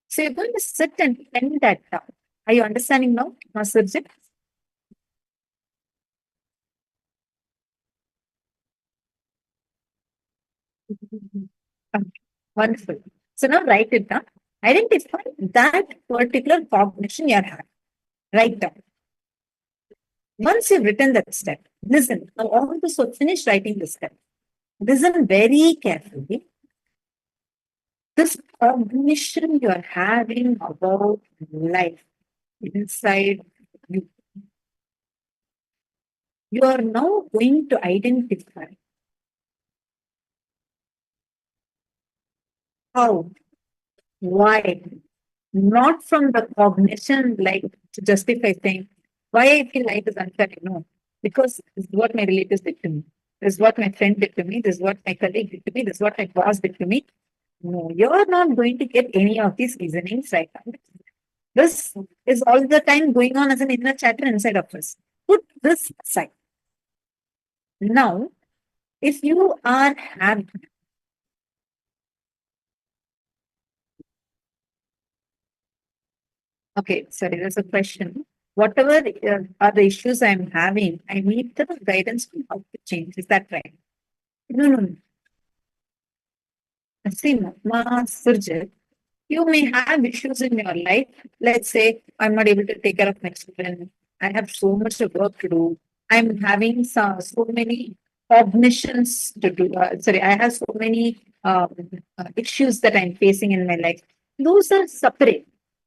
So you're going to sit and pen that down. Are you understanding now, Surjit? Wonderful. So now write it down. Identify that particular cognition you're having. Write down. Once you've written that step, listen. Now all of us will finish writing this step. Listen very carefully. This cognition you're having about life inside you. You are now going to identify how, why, not from the cognition like to justify saying, why I feel life is unfair. No, because this is what my relatives did to me. This is what my friend did to me. This is what my colleague did to me. This is what my boss did to me. No, you're not going to get any of these reasonings right now. This is all the time going on as an inner chatter inside of us. Put this aside. Now, if you are having okay, sorry, there's a question. Whatever are the issues I'm having, I need the guidance on how to change. Is that right? No. See, Ma Surjit, You may have issues in your life. Let's say I'm not able to take care of my children. I have so much of work to do. I'm having so many cognitions to do. I have so many issues that I'm facing in my life. Those are separate.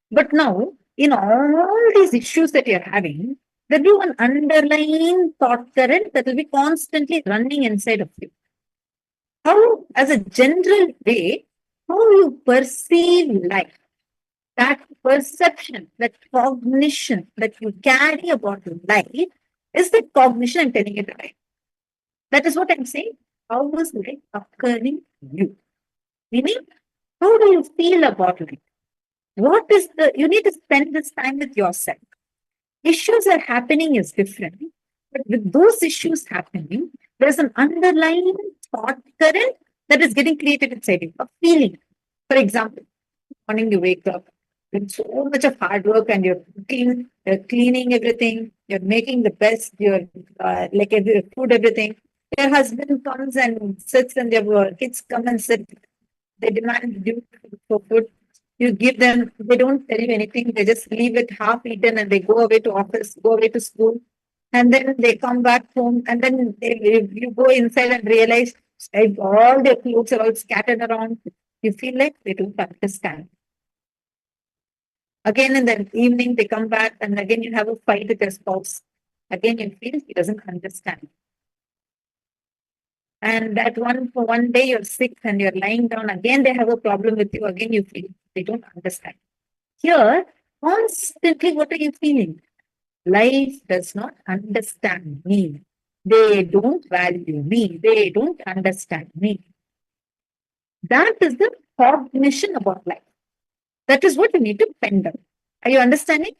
But now, in all these issues that you're having, there will be an underlying thought current that will be constantly running inside of you. How, as a general way, how you perceive life, that perception, that cognition that you carry about life is the cognition I'm telling you today. That is what I'm saying. How is life occurring to you? Meaning, how do you feel about life? What is you need to spend this time with yourself. Issues are happening is different, but with those issues happening, there's an underlying thought current that is getting created inside you, a feeling. For example, morning you wake up with so much of hard work and you're cooking, you're cleaning everything, you're making the best, you're food, everything. Your husband comes and sits and your kids come and sit. They demand you for food. You give them, they don't tell you anything. They just leave it half eaten and they go away to office, go away to school. And then they come back home and then you go inside and realize all their clothes are all scattered around. You feel like they don't understand. Again, in the evening, they come back and again you have a fight with your spouse. Again, you feel he doesn't understand. And that one day you're sick and you're lying down, again they have a problem with you, again you feel they don't understand. Here, constantly, what are you feeling? Life does not understand me. They don't value me. They don't understand me. That is the cognition about life. That is what you need to pen down. Are you understanding?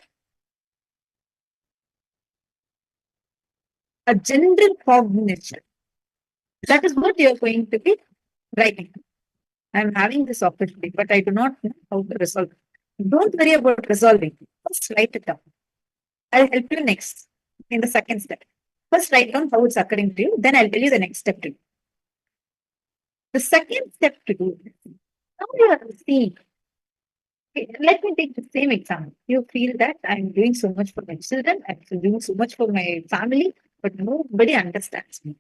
A general cognition. That is what you are going to be writing. I'm having this opportunity, but I do not know how to resolve it. Don't worry about resolving. First write it down. I'll help you next in the second step. First write down how it's occurring to you, then I'll tell you the next step to do. The second step to do is, now you are seeing. Okay, let me take the same example. You feel that I'm doing so much for my children, I'm doing so much for my family, but nobody understands me.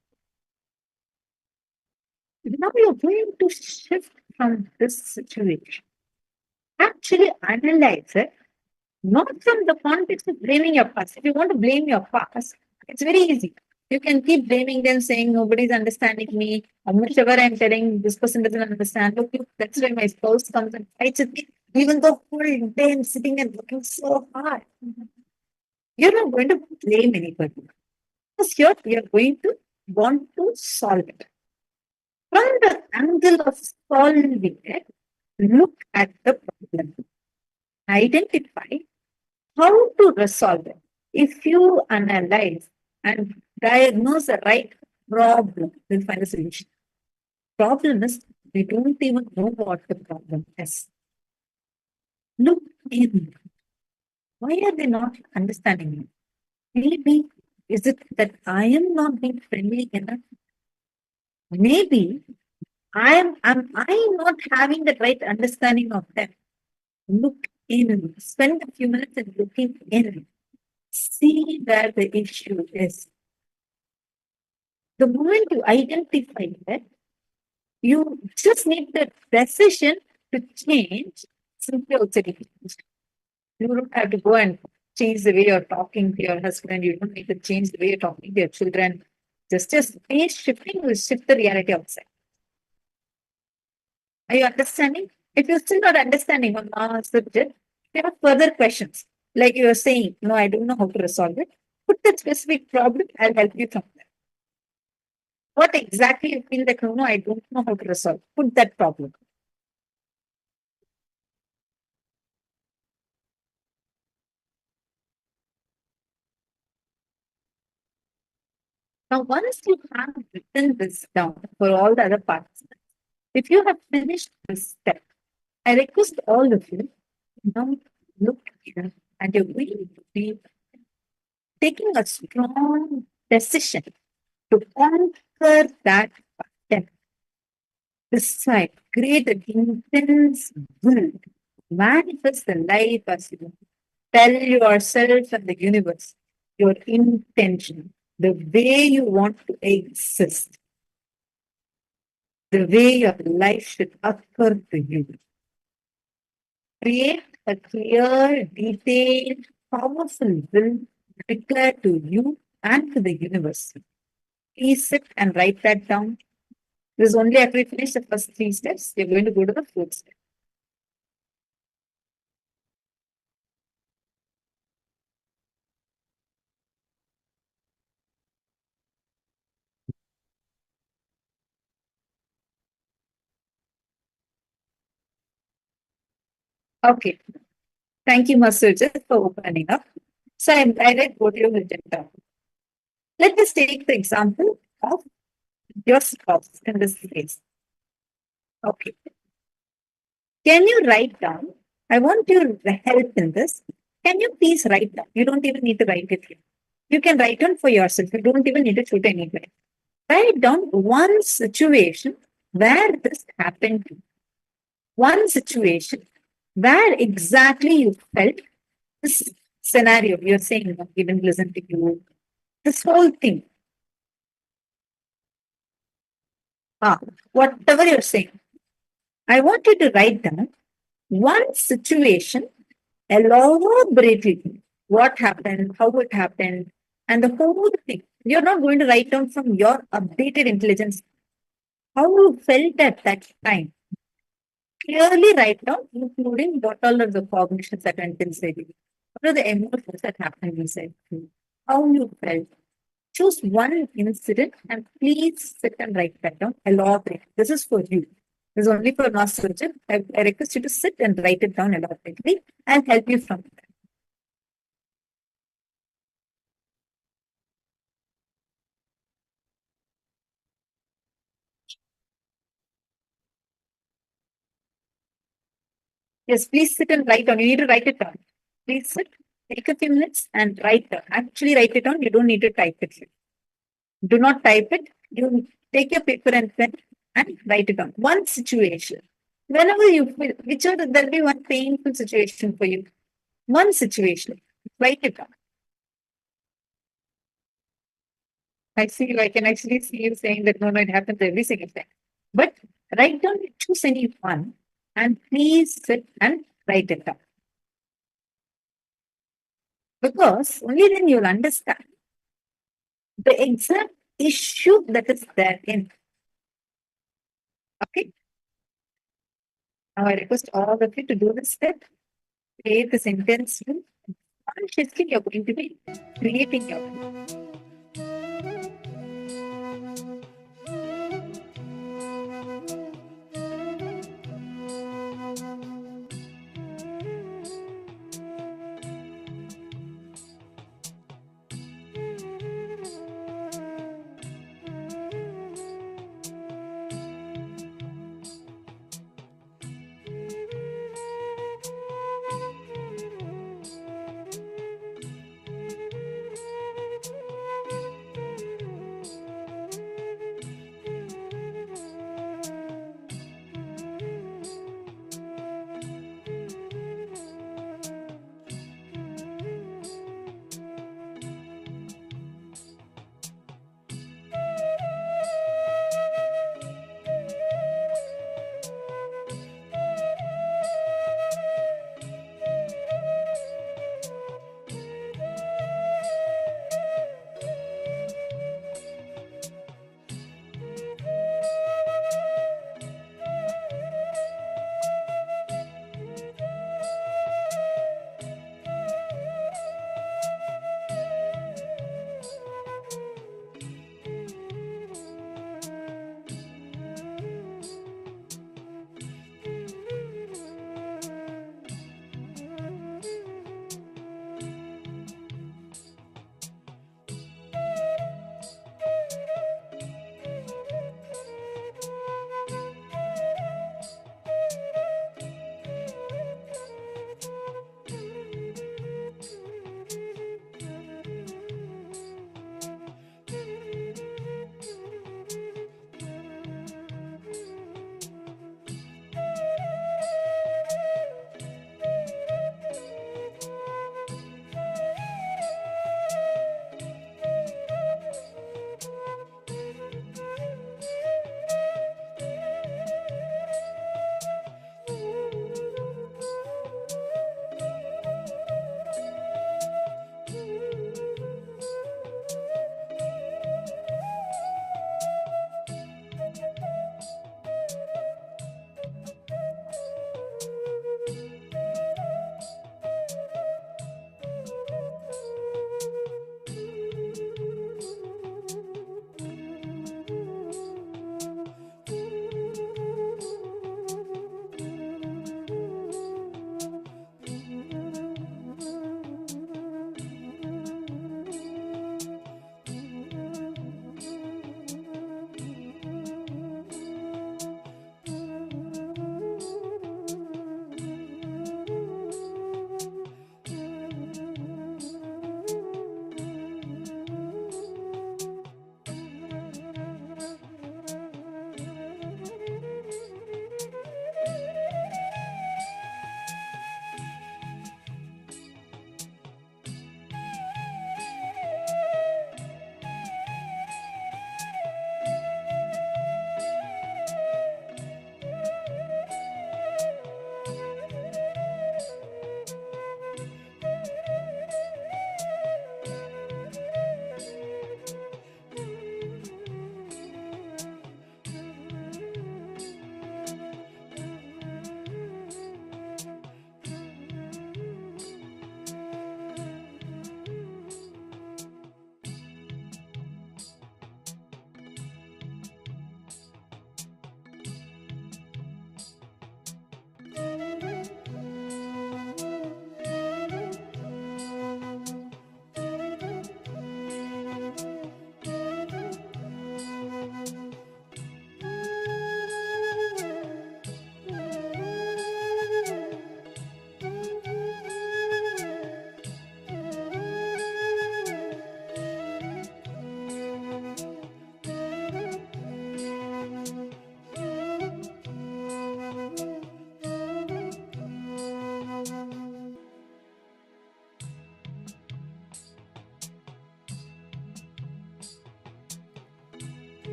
Now you're going to shift from this situation. Actually analyze it, not from the context of blaming your past. If you want to blame your past, it's very easy. You can keep blaming them, saying nobody's understanding me. Whatever I'm telling, this person doesn't understand. Look, that's why my spouse comes and fights with me, even though whole day I'm sitting and working so hard. You're not going to blame anybody. Because here you're going to want to solve it. From the angle of solving it, look at the problem. Identify how to resolve it. If you analyze and diagnose the right problem, you'll find a solution. Problem is, we don't even know what the problem is. Look in. Why are they not understanding me? Maybe, is it that I am not being friendly enough? Maybe am I not having the right understanding of them? Look in. Spend a few minutes and looking in. See where the issue is. The moment you identify that, you just need the decision to change simply outside of it. You don't have to go and change the way you're talking to your husband. You don't need to change the way you're talking to your children. Just face shifting will shift the reality outside. Are you understanding? If you're still not understanding on the subject, you have further questions. Like you are saying, no, I don't know how to resolve it. Put that specific problem, I'll help you from there. What exactly you feel like, no, I don't know how to resolve. Put that problem. Now, once you have written this down for all the other participants, if you have finished this step, I request all of you now look here and you're going to be taking a strong decision to conquer that pattern. Decide, create an intense will Manifest the life as you want. Tell yourself and the universe your intention, the way you want to exist, the way your life should occur to you. Create a clear, detailed, powerful will declared to you and to the universe. Please sit and write that down. This is only after you finish the first 3 steps, you're going to go to the 4th step. Okay. Thank you, Master, for opening up. So I read what you have written down. Let us take the example of your spouse in this case. Okay. Can you write down? I want your help in this. Can you please write down? You don't even need to write it here. You can write down for yourself. You don't even need to shoot anywhere. Write down one situation where this happened to you. One situation where exactly you felt this scenario. You're saying, he didn't listen to you. This whole thing. Whatever you're saying. I want you to write down one situation elaborately. What happened, how it happened, and the whole thing. You're not going to write down from your updated intelligence how you felt at that time. Clearly write down, including what all are the cognitions that went inside you. What are the emotions that happened inside you? How you felt. Choose one incident and please sit and write that down. Elaborate. This is for you. This is only for Master. I request you to sit and write it down elaborately and help you from there. Yes, please sit and write down. You need to write it down. Please sit, take a few minutes and write down. Actually, write it down. You don't need to type it here. Do not type it. You take your paper and pen and write it down. One situation. Whenever you feel, whichever there'll be one painful situation for you. One situation. Write it down. I can actually see you saying that no, it happens every single time. But write down, choose any one and please sit and write it down. Because only then you'll understand the exact issue that is there in. Okay. Now I request all of you to do this step. Create this intense will. Consciously, you're going to be creating your will.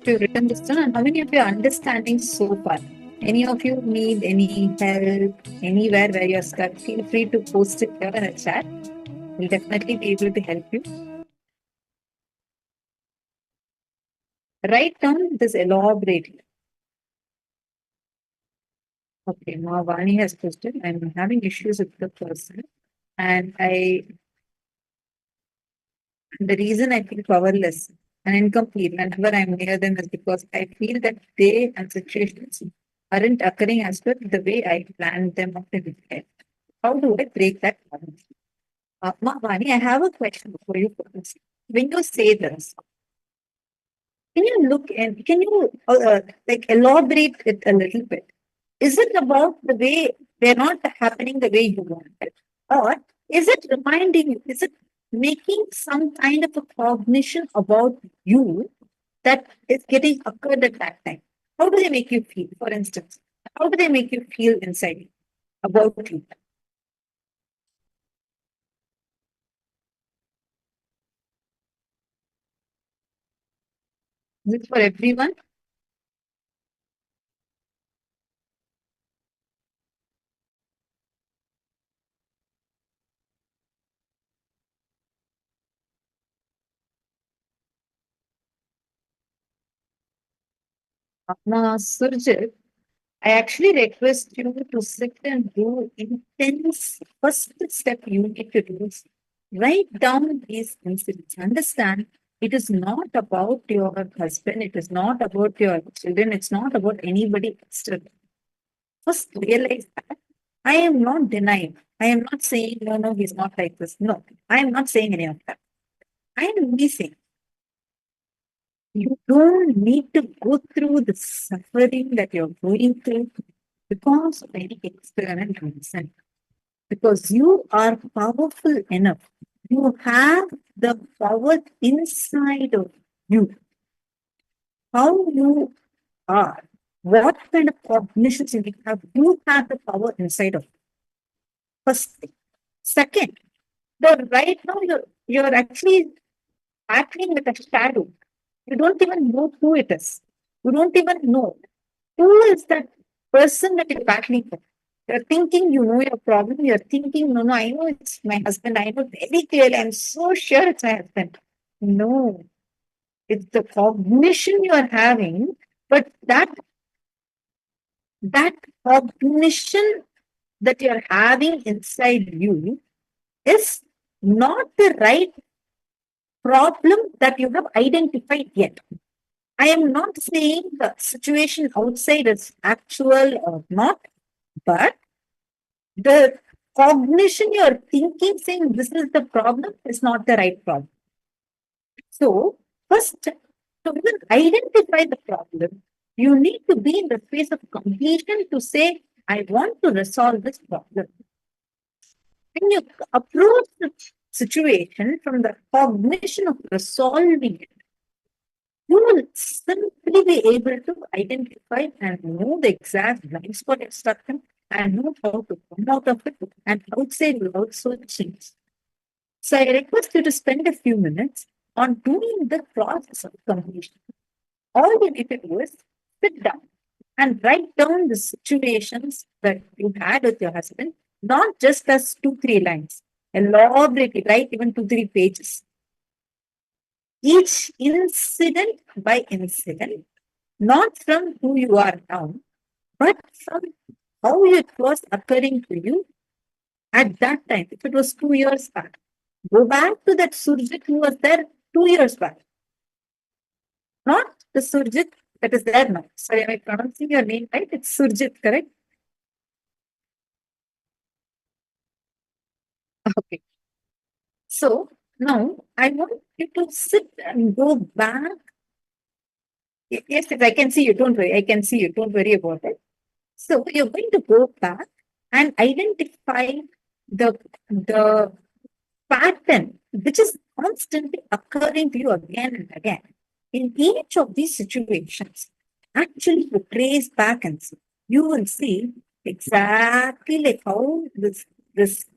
you've written this down and how many of you are understanding so far? Any of you need any help anywhere where you're stuck? Feel free to post it here in the chat. We'll definitely be able to help you. Write down this elaborately. Okay, now Vani has posted. I'm having issues with the person, and the reason I feel powerless and incomplete whenever I'm near them is because I feel that they and situations aren't occurring as per the way I planned them out in my head. How do I break that pattern? Vani, I have a question for you first. When you say this, can you look and can you like elaborate it a little bit? Is it about the way they're not happening the way you want it? Or is it reminding you, is it making some kind of a cognition about you that is getting occurred at that time? How do they make you feel, for instance? How do they make you feel inside you about you? Is it for everyone? Surjit, I actually request you to sit and do intense first step you need to do. Write down these incidents. Understand it is not about your husband, it is not about your children, it's not about anybody external. First realize that I am not denying. I am not saying no, he's not like this. No, I am not saying any of that. I am only saying you don't need to go through the suffering that you're going through because of any external reason. Because you are powerful enough. You have the power inside of you. How you are, what kind of cognitions you have the power inside of you. First thing. Second, right now you're actually acting with a shadow. You don't even know who it is. You don't even know who is that person that you're battling with. You're thinking you know your problem. You're thinking, no, I know it's my husband. I know very clearly. I'm so sure it's my husband. No, it's the cognition you are having, but that cognition that you're having inside you is not the right problem that you have identified yet. I am not saying the situation outside is actual or not, but the cognition you're thinking, saying this is the problem, is not the right problem. So, first, to even identify the problem, you need to be in the phase of completion to say, I want to resolve this problem. When you approach the situation from the cognition of resolving it, you will simply be able to identify and know the exact blind spot you're stuck in and know how to come out of it and outside without switching. So I request you to spend a few minutes on doing the process of completion. All you need to do is sit down and write down the situations that you had with your husband, not just as 2-3 lines. Elaborately, write even 2-3 pages. Each incident by incident, not from who you are now, but from how it was occurring to you at that time. If it was 2 years back, go back to that Surjit who was there 2 years back. Not the Surjit that is there now. Sorry, am I pronouncing your name right? It's Surjit, correct? Okay. So now I want you to sit and go back. Yes, I can see you. Don't worry. I can see you. Don't worry about it. So you're going to go back and identify the pattern which is constantly occurring to you again and again. In each of these situations, actually you trace back and see, you will see exactly like how this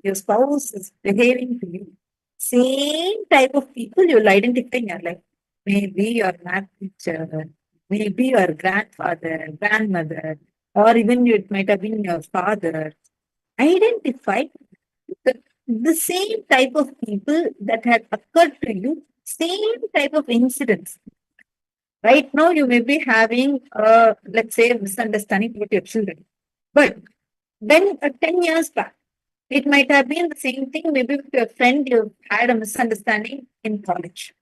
your spouse is behaving to you. Same type of people you'll identify in your life. Maybe your math teacher, maybe your grandfather, grandmother, or even it might have been your father, identify the same type of people that had occurred to you, same type of incidents. Right now, you may be having, let's say, a misunderstanding with your children. But then 10 years back, it might have been the same thing. Maybe with your friend, you had a misunderstanding in college.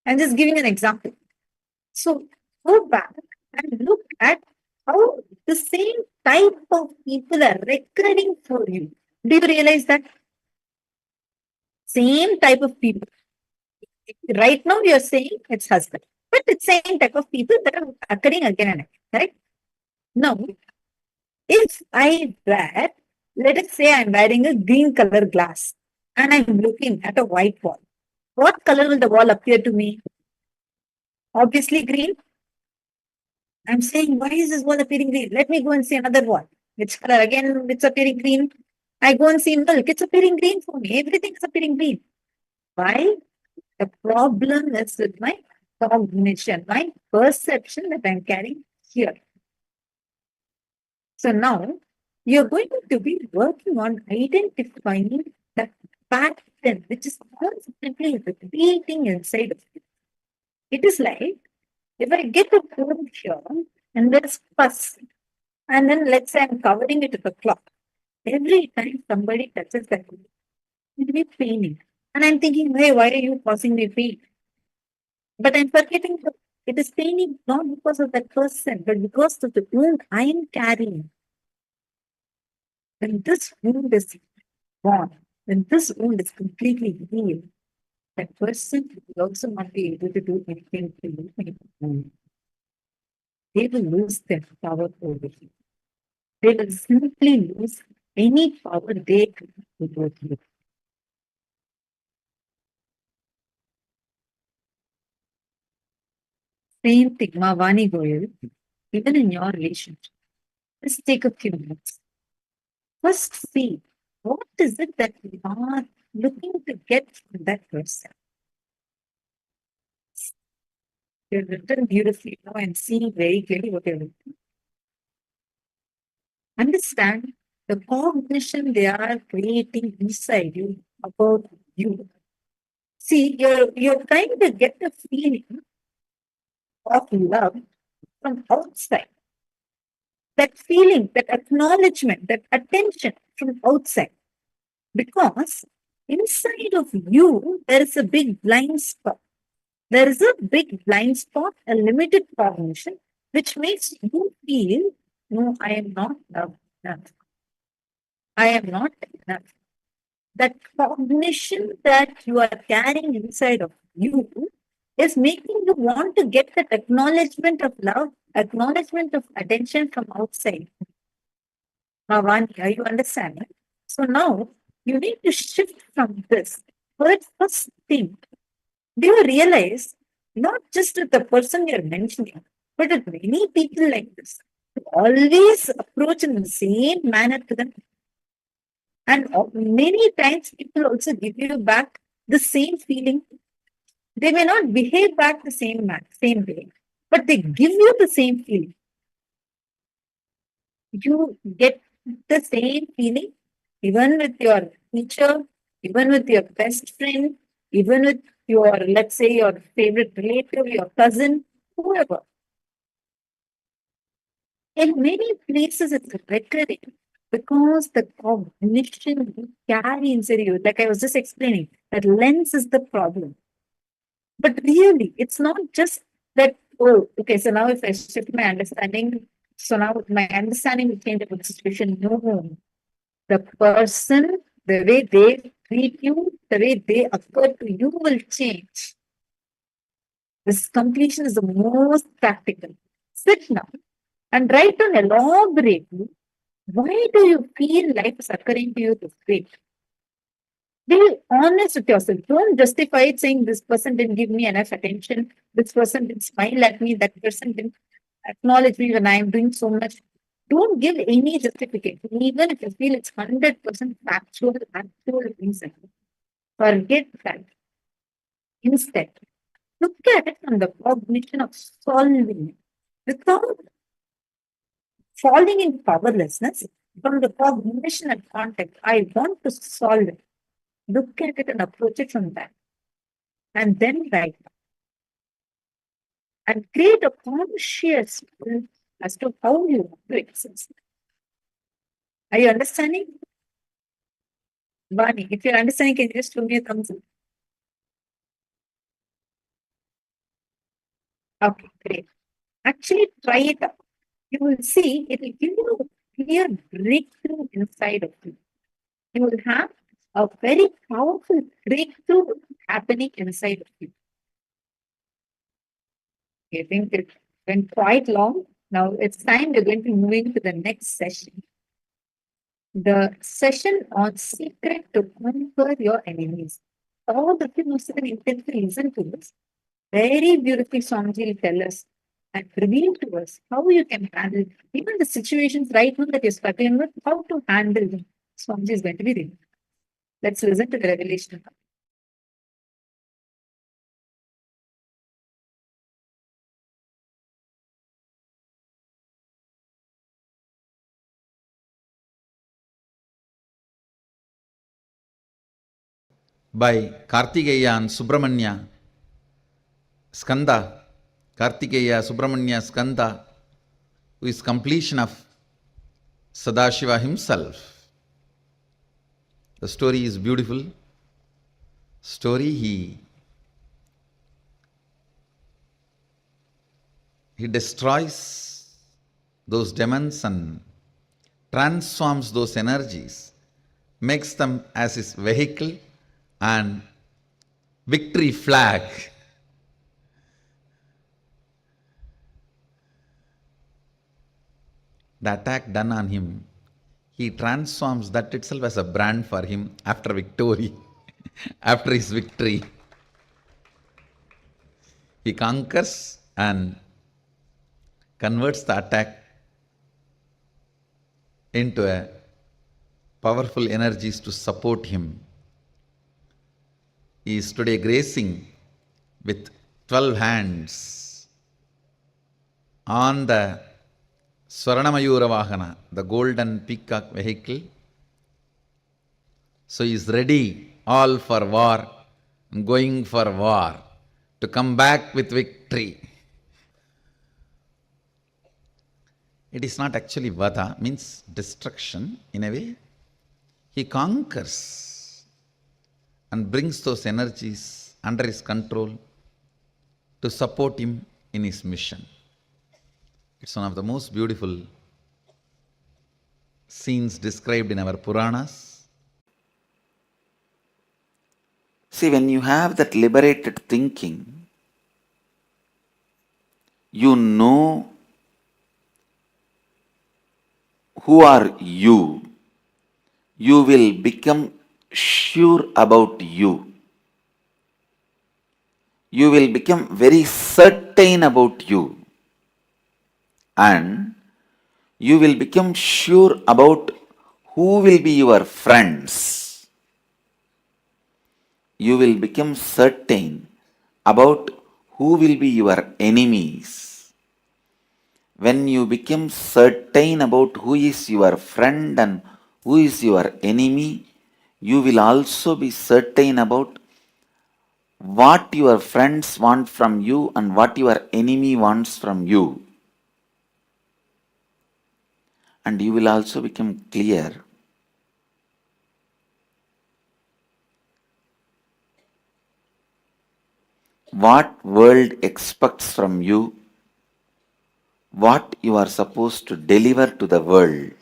I'm just giving an example. So go back and look at how the same type of people are recurring for you. Do you realize that? Same type of people. Right now, you're saying it's husband, but it's same type of people that are occurring again and again, right? Now, if I wear, let us say I'm wearing a green color glass and I'm looking at a white wall, what color will the wall appear to me? Obviously green. I'm saying, why is this wall appearing green? Let me go and see another wall. Which color? Again, it's appearing green. I go and see milk. It's appearing green for me. Everything is appearing green. Why? The problem is with my cognition, my perception that I'm carrying here. So now you're going to be working on identifying that pattern which is constantly repeating inside of you. It is like if I get a phone here and there's fuss, and then let's say I'm covering it with a cloth. Every time somebody touches that, it will be paining. And I'm thinking, hey, why are you causing me pain? But I'm forgetting that it is paining not because of that person, but because of the wound I am carrying. When this wound is gone, when this wound is completely healed, that person will also not be able to do anything to you anymore. They will lose their power over you. They will simply lose any power they have over you. Same thing, Mavani Goyal, even in your relationship. Let's take a few minutes. First, see what is it that you are looking to get from that person. You've written beautifully now and see very clearly what you're looking. Understand the cognition they are creating inside you about you. See, you're trying to get the feeling of love from outside. That feeling, that acknowledgement, that attention from outside. Because inside of you, there is a big blind spot. There is a big blind spot, a limited cognition, which makes you feel, no, I am not loved enough. I am not enough. That cognition that you are carrying inside of you is making you want to get that acknowledgement of love, acknowledgement of attention from outside. Mavani, are you understanding? So now you need to shift from this. First thing, do you realize not just with the person you're mentioning, but with many people like this, you always approach in the same manner to them. And many times people also give you back the same feeling. They may not behave back the same way, but they give you the same feeling. You get the same feeling even with your teacher, even with your best friend, even with your, let's say, your favorite relative, your cousin, whoever. In many places, it's recurring because the cognition you carry inside you, like I was just explaining, that lens is the problem. But really, it's not just that, oh, okay, so now if I shift my understanding, so now my understanding will change about the situation. No, the person, the way they treat you, the way they occur to you will change. This completion is the most practical. Sit now and write down elaborately. Why do you feel life is occurring to you this way? Be honest with yourself. Don't justify it saying this person didn't give me enough attention. This person didn't smile at me. That person didn't acknowledge me when I am doing so much. Don't give any justification, even if you feel it's 100% factual, actual reason. Forget that. Instead, Look at it from the cognition of solving it. Without falling in powerlessness, from the cognition and context, I want to solve it. Look at it and approach it from that. And then write. And create a conscious will as to how you want to exist. Are you understanding? Vani, if you're understanding, can you just give me a thumbs up? Okay, great. Actually, try it out. You will see it will give you a clear breakthrough inside of you. You will have a very powerful breakthrough happening inside of you. I think it went quite long. Now it's time we're going to move into the next session. The session on secret to conquer your enemies. All of you must have intently listen to this. Very beautifully, Swamiji will tell us and reveal to us how you can handle even the situations right now that you're struggling with, how to handle them. Swamiji is going to be reading. Let's listen to the revelation. By Kartikeya and Subramanya, Skanda, Kartikeya, Subramanya, Skanda, who is completion of Sadashiva himself. The story is beautiful. Story he destroys those demons and transforms those energies, makes them as his vehicle and victory flag. The attack done on him, he transforms that itself as a brand for him after victory, after his victory. He conquers and converts the attack into a powerful energies to support him. He is today gracing with 12 hands on the Swarnamayura Vahana, the golden peacock vehicle. So he is ready, all for war, going for war, to come back with victory. It is not actually vada, means destruction in a way. He conquers and brings those energies under his control to support him in his mission. It's one of the most beautiful scenes described in our Puranas. See, when you have that liberated thinking, you know who are you. You will become sure about you. You will become very certain about you. And you will become sure about who will be your friends. You will become certain about who will be your enemies. When you become certain about who is your friend and who is your enemy, you will also be certain about what your friends want from you and what your enemy wants from you. And you will also become clear what world expects from you, what you are supposed to deliver to the world.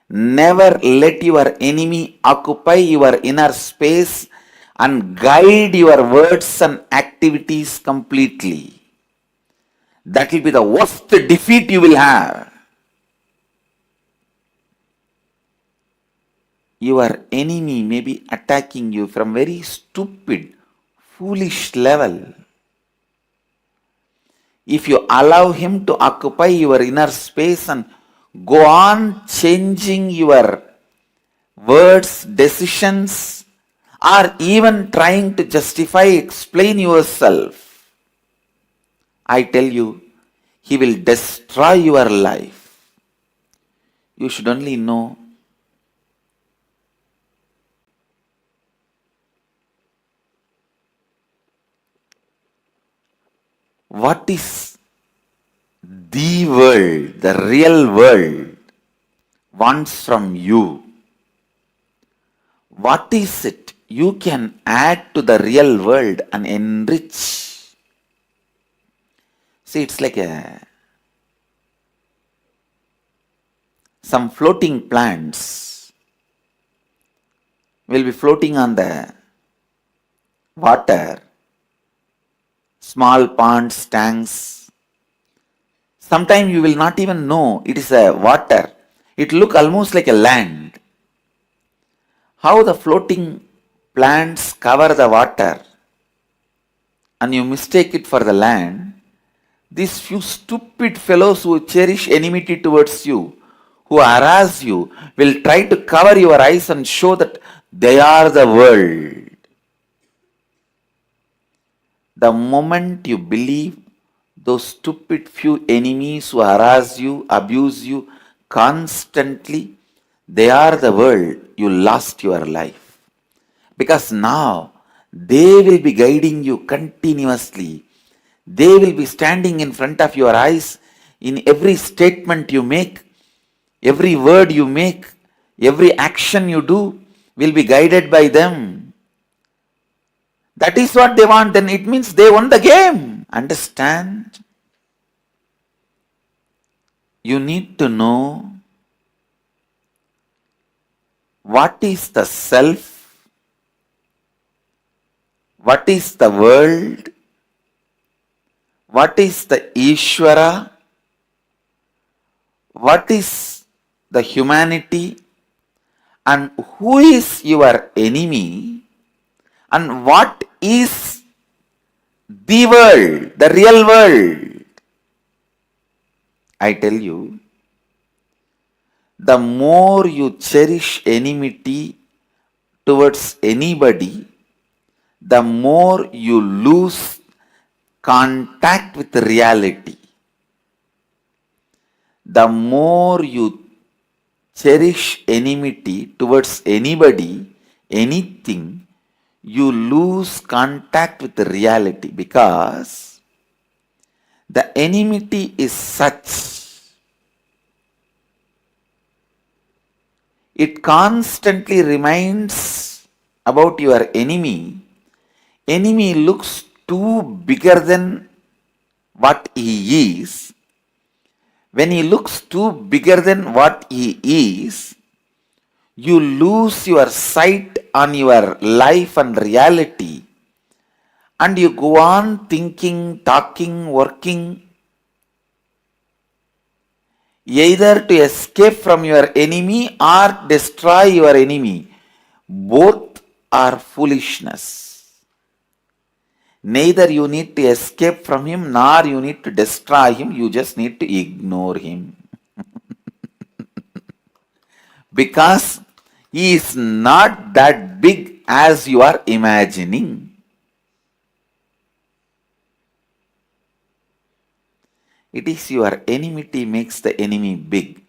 Never let your enemy occupy your inner space and guide your words and activities completely. That will be the worst defeat you will have. Your enemy may be attacking you from very stupid, foolish level. If you allow him to occupy your inner space and go on changing your words, decisions, or even trying to justify, explain yourself, I tell you, he will destroy your life. You should only know what is the world, the real world wants from you. What is it you can add to the real world and enrich? See, it's like some floating plants will be floating on the water, small ponds, tanks. Sometimes you will not even know it is a water. It look almost like a land. How the floating plants cover the water and you mistake it for the land. These few stupid fellows who cherish enmity towards you, who harass you, will try to cover your eyes and show that they are the world. The moment you believe those stupid few enemies who harass you, abuse you constantly, they are the world, you lost your life. Because now they will be guiding you continuously. They will be standing in front of your eyes in every statement you make, every word you make, every action you do will be guided by them. That is what they want, then it means they won the game. Understand? You need to know what is the self, what is the world, what is the Ishvara, what is the humanity, and who is your enemy, and what is the world, the real world. I tell you, the more you cherish enmity towards anybody, the more you lose contact with reality. The more you cherish enmity towards anybody, anything, you lose contact with reality, because the enmity is such. It constantly reminds about your enemy. Enemy looks too bigger than what he is. When he looks too bigger than what he is, you lose your sight on your life and reality, and you go on thinking, talking, working, either to escape from your enemy or destroy your enemy. Both are foolishness. Neither you need to escape from him nor you need to destroy him, you just need to ignore him. Because he is not that big as you are imagining. It is your enmity makes the enemy big.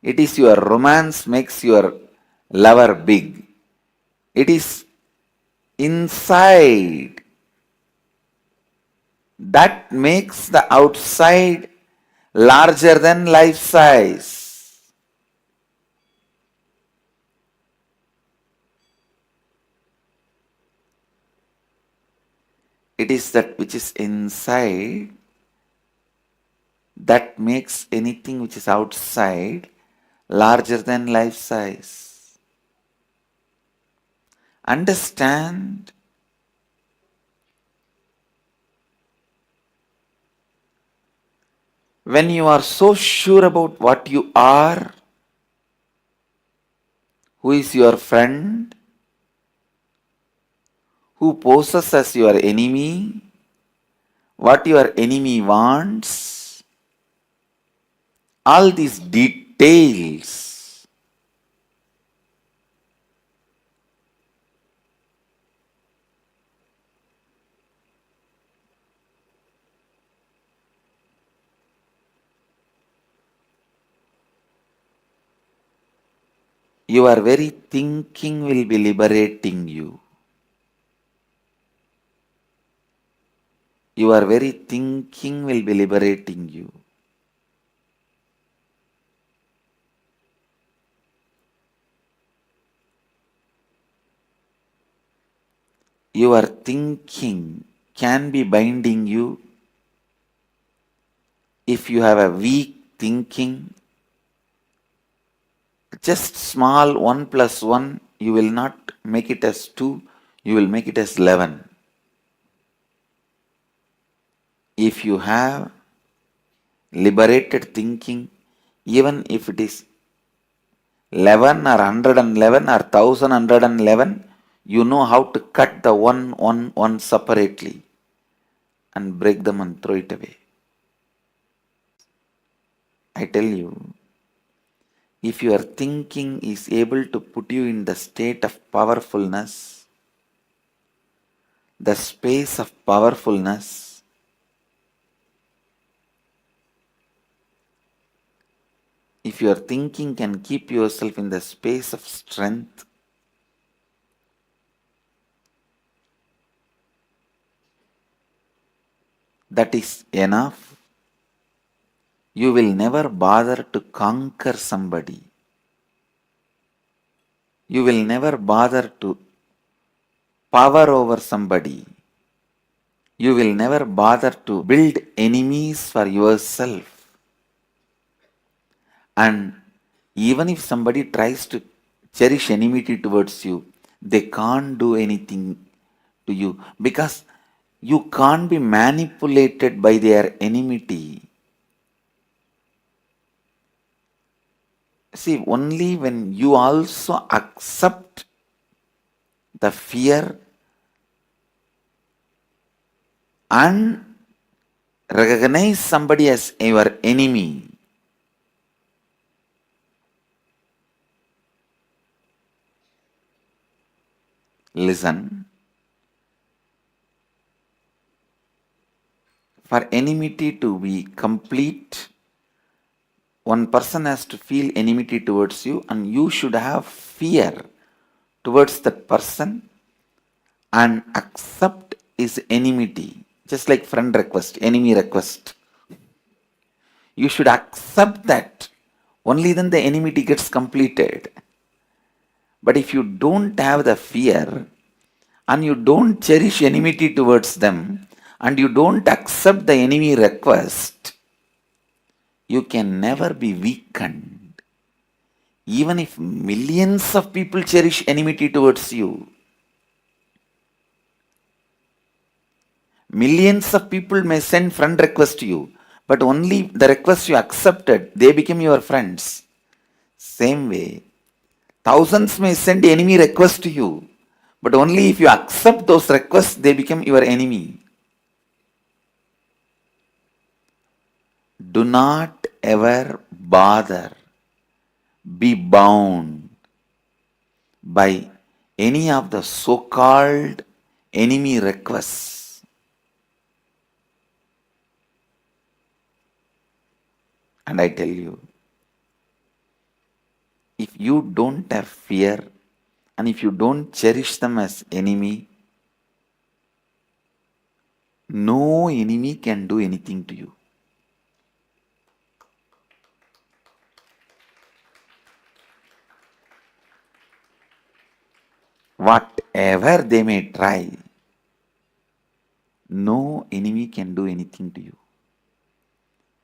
It is your romance makes your lover big. It is inside that makes the outside larger than life size. It is that which is inside that makes anything which is outside larger than life size. Understand? When you are so sure about what you are, who is your friend, who poses as your enemy, what your enemy wants, all these details Your very thinking will be liberating you. Your very thinking will be liberating you. Your thinking can be binding you if you have a weak thinking. Just small 1 plus 1, you will not make it as 2, you will make it as 11. If you have liberated thinking, even if it is 11 or 111 or 1111, you know how to cut the 1 separately and break them and throw it away. I tell you, if your thinking is able to put you in the state of powerfulness, the space of powerfulness, if your thinking can keep yourself in the space of strength, that is enough. You will never bother to conquer somebody. You will never bother to power over somebody. You will never bother to build enemies for yourself. And even if somebody tries to cherish enmity towards you, they can't do anything to you because you can't be manipulated by their enmity. See, only when you also accept the fear and recognize somebody as your enemy, listen, for enmity to be complete, one person has to feel enmity towards you, and you should have fear towards that person and accept his enmity. Just like friend request, enemy request. You should accept that. Only then the enmity gets completed. But if you don't have the fear and you don't cherish enmity towards them and you don't accept the enemy request, you can never be weakened. Even if millions of people cherish enmity towards you, millions of people may send friend request to you, but only the request you accepted, they become your friends. Same way, thousands may send enemy request to you, but only if you accept those requests, they become your enemy. Do not ever bother, be bound by any of the so-called enemy requests. And I tell you, if you don't have fear and if you don't cherish them as enemy, no enemy can do anything to you. Whatever they may try, no enemy can do anything to you.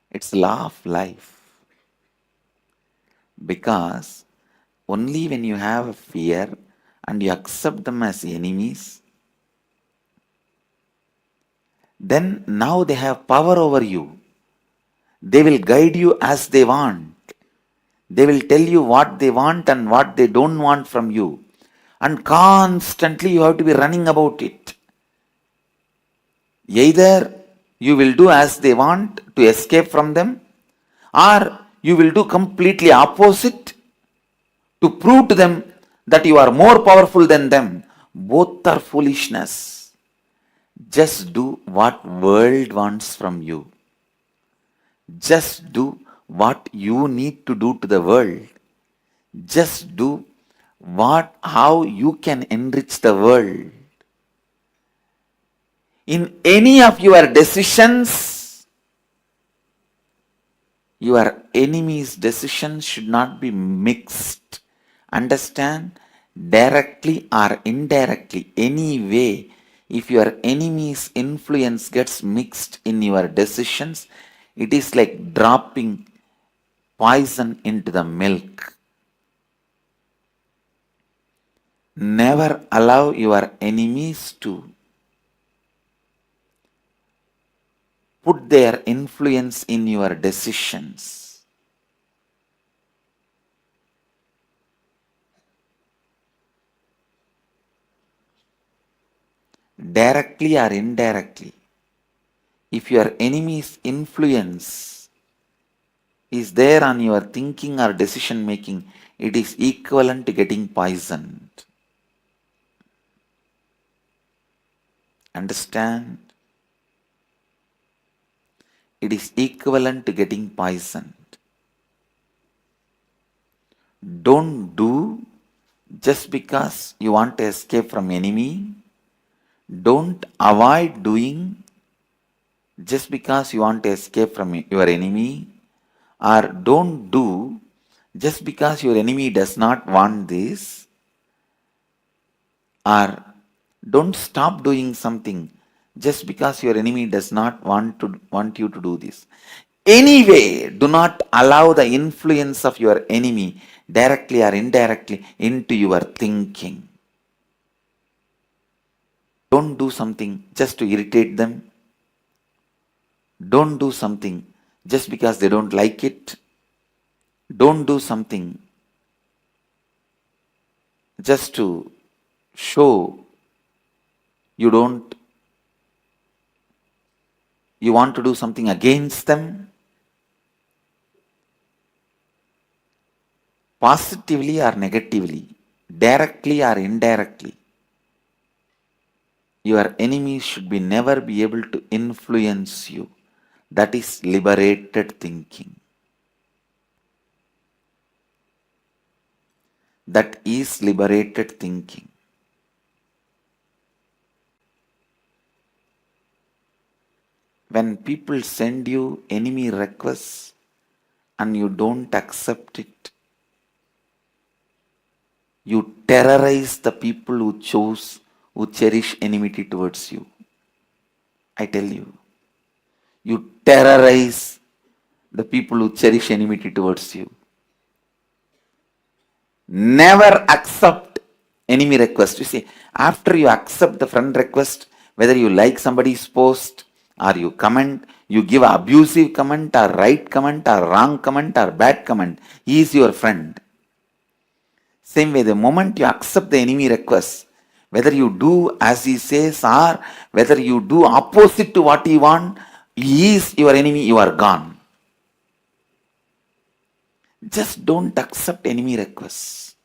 It's law of life. Because only when you have fear and you accept them as enemies, then now they have power over you. They will guide you as they want. They will tell you what they want and what they don't want from you. And constantly you have to be running about it. Either you will do as they want to escape from them, or you will do completely opposite to prove to them that you are more powerful than them. Both are foolishness. Just do what world wants from you. Just do what you need to do to the world. Just do how you can enrich the world. In any of your decisions, your enemy's decisions should not be mixed. Understand? Directly or indirectly, any way, if your enemy's influence gets mixed in your decisions, it is like dropping poison into the milk. Never allow your enemies to put their influence in your decisions. Directly or indirectly, if your enemy's influence is there on your thinking or decision making, it is equivalent to getting poisoned. Understand? It is equivalent to getting poisoned. Don't do just because you want to escape from enemy. Don't avoid doing just because you want to escape from your enemy. Or don't do just because your enemy does not want this. Or don't stop doing something just because your enemy does not want you to do this. Anyway, do not allow the influence of your enemy directly or indirectly into your thinking. Don't do something just to irritate them. Don't do something just because they don't like it. Don't do something just to show you want to do something against them. Positively or negatively, directly or indirectly, your enemies should never be able to influence you. That is liberated thinking. That is liberated thinking. When people send you enemy requests and you don't accept it, you terrorize the people who cherish enmity towards you. I tell you, you terrorize the people who cherish enmity towards you. Never accept enemy request. You see, after you accept the friend request, whether you like somebody's post or you comment, you give an abusive comment or right comment or wrong comment or bad comment, he is your friend. Same way, the moment you accept the enemy request, whether you do as he says or whether you do opposite to what he wants, he is your enemy, you are gone. Just don't accept enemy requests.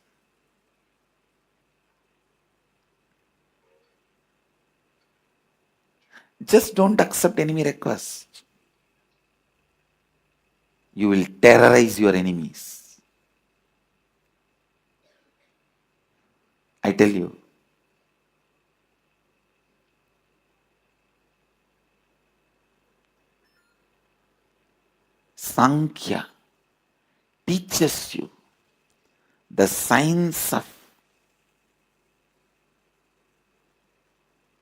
Just don't accept enemy requests. You will terrorize your enemies. I tell you. Sankhya teaches you the science of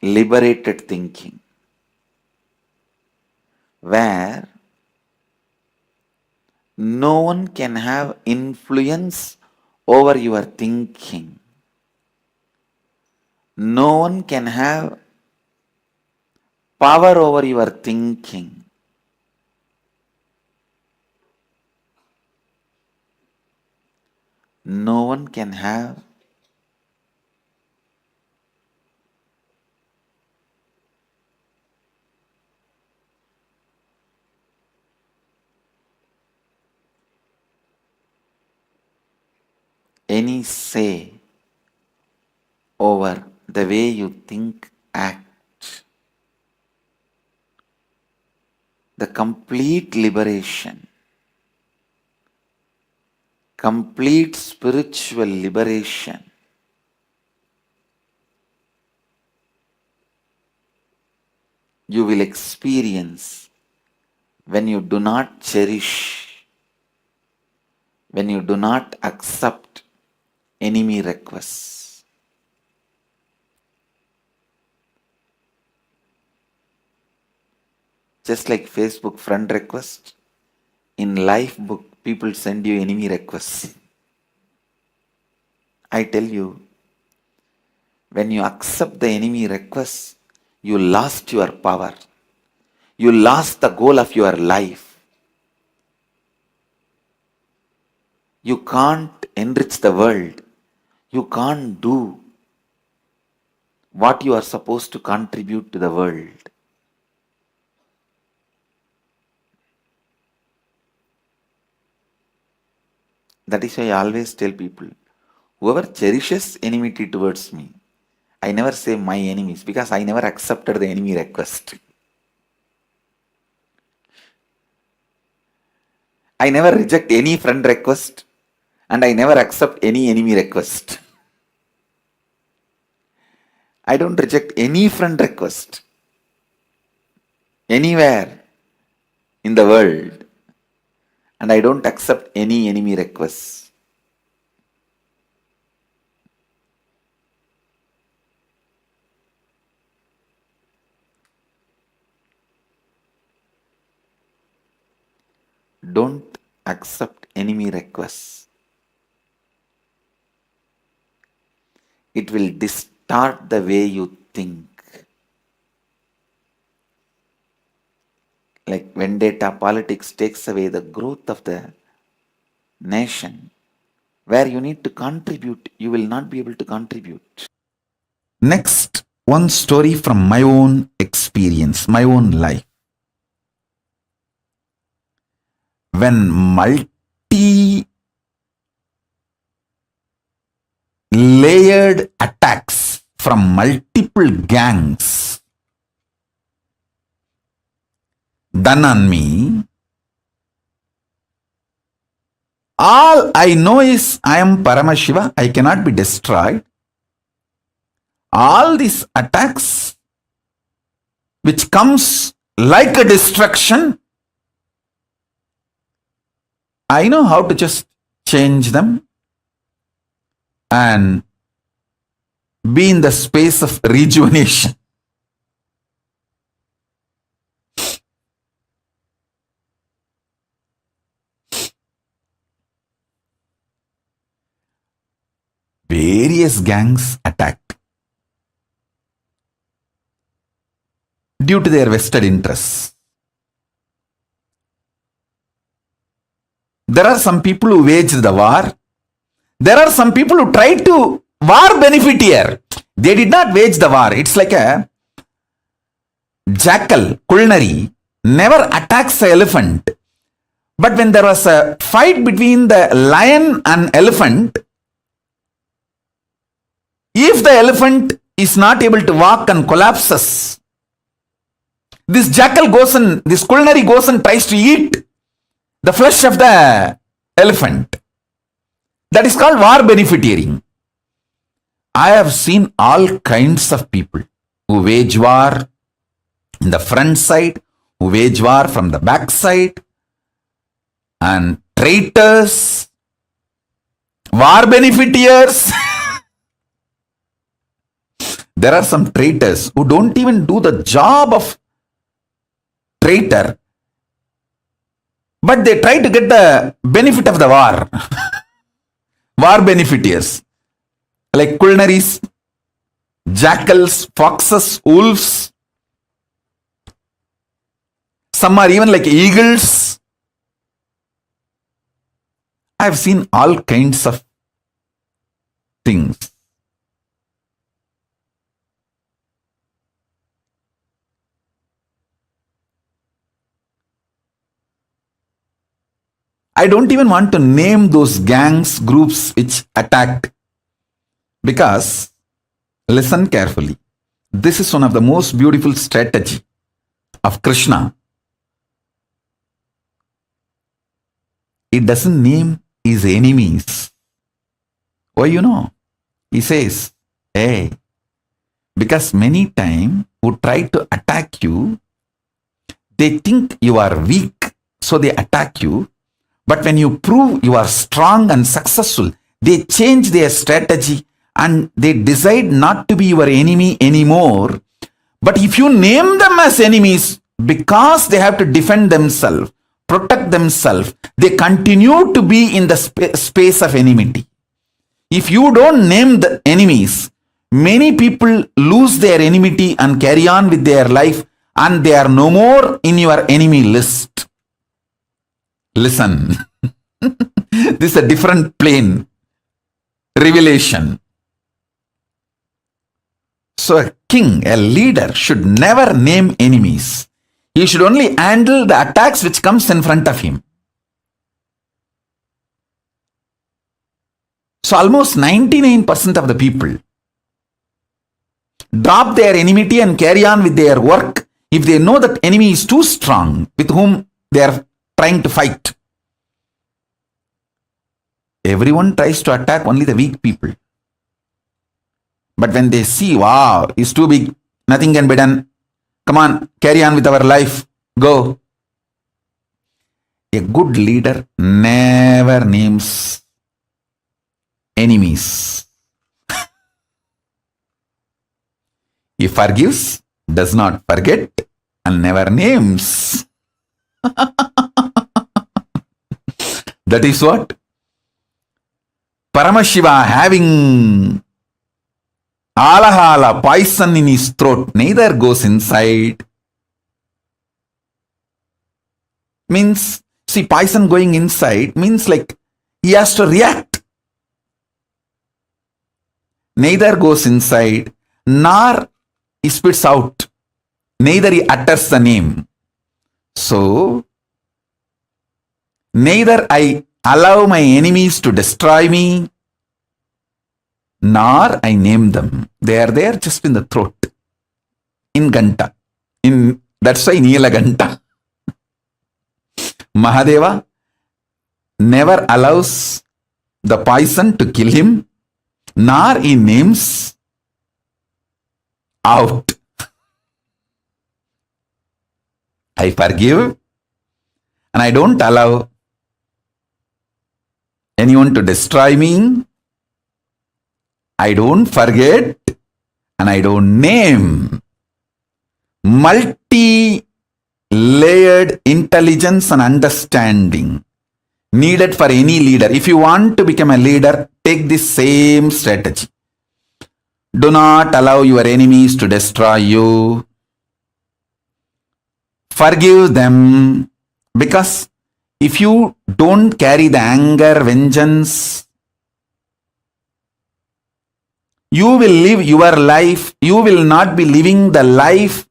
liberated thinking, where no one can have influence over your thinking. No one can have power over your thinking. No one can have any say over the way you think, act. The complete liberation, complete spiritual liberation you will experience when you do not cherish, when you do not accept enemy requests. Just like Facebook friend request, in life book people send you enemy requests. I tell you, when you accept the enemy requests, you lost your power. You lost the goal of your life. You can't enrich the world. You can't do what you are supposed to contribute to the world. That is why I always tell people, whoever cherishes enmity towards me, I never say my enemies, because I never accepted the enemy request. I never reject any friend request, and I never accept any enemy request. I don't reject any friend request anywhere in the world, and I don't accept any enemy requests. Don't accept enemy requests. It will distort the way you think. Like vendetta politics takes away the growth of the nation. Where you need to contribute, you will not be able to contribute. Next, one story from my own experience, my own life. When multi-layered attacks from multiple gangs done on me, all I know is I am Paramashiva, I cannot be destroyed. All these attacks which comes like a destruction, I know how to just change them and be in the space of rejuvenation. Various gangs attacked due to their vested interests. There are some people who waged the war. There are some people who tried to war beneficiary. They did not wage the war. It's like a jackal, culinary, never attacks the elephant. But when there was a fight between the lion and elephant, if the elephant is not able to walk and collapses, this jackal goes and, this culinary goes and tries to eat the flesh of the elephant. That is called war beneficiating. I have seen all kinds of people who wage war in the front side, who wage war from the back side, and traitors, war beneficiaries. There are some traitors who don't even do the job of traitor, but they try to get the benefit of the war. War beneficiaries, like culinaries, jackals, foxes, wolves. Some are even like eagles. I have seen all kinds of things. I don't even want to name those gangs, groups which attacked, because, listen carefully, this is one of the most beautiful strategy of Krishna. He doesn't name his enemies. Why, you know? He says, hey, Because many times who try to attack you, they think you are weak, so they attack you. But when you prove you are strong and successful, they change their strategy and they decide not to be your enemy anymore. But if you name them as enemies, because they have to defend themselves, protect themselves, they continue to be in the space of enmity. If you don't name the enemies, many people lose their enmity and carry on with their life, and they are no more in your enemy list. Listen, this is a different plane. Revelation. So a king, a leader should never name enemies. He should only handle the attacks which comes in front of him. So almost 99% of the people drop their enmity and carry on with their work if they know that enemy is too strong with whom they are trying to fight. Everyone tries to attack only the weak people. But when they see, wow, he's too big, nothing can be done. Come on, carry on with our life. Go. A good leader never names enemies. He forgives, does not forget, and never names. That is what? Paramashiva having alahala poison in his throat, neither goes inside. Means, see, poison going inside means like he has to react. Neither goes inside, nor he spits out. Neither he utters the name. So, neither I allow my enemies to destroy me, nor I name them. They are there just in the throat. In Ganta. That's why Neela Ganta. Mahadeva never allows the poison to kill him, nor he names out. I forgive and I don't allow anyone to destroy me. I don't forget and I don't name. Multi-layered intelligence and understanding needed for any leader. If you want to become a leader, take this same strategy. Do not allow your enemies to destroy you. Forgive them, because if you don't carry the anger, vengeance, you will live your life. You will not be living the life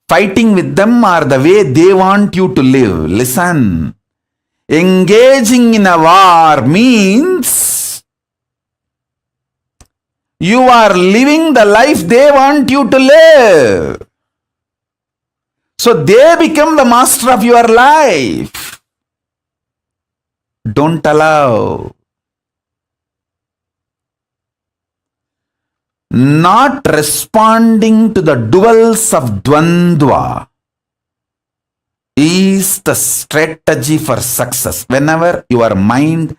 fighting with them or the way they want you to live. Listen, engaging in a war means you are living the life they want you to live. So they become the master of your life. Don't allow. Not responding to the duels of Dvandva is the strategy for success. Whenever your mind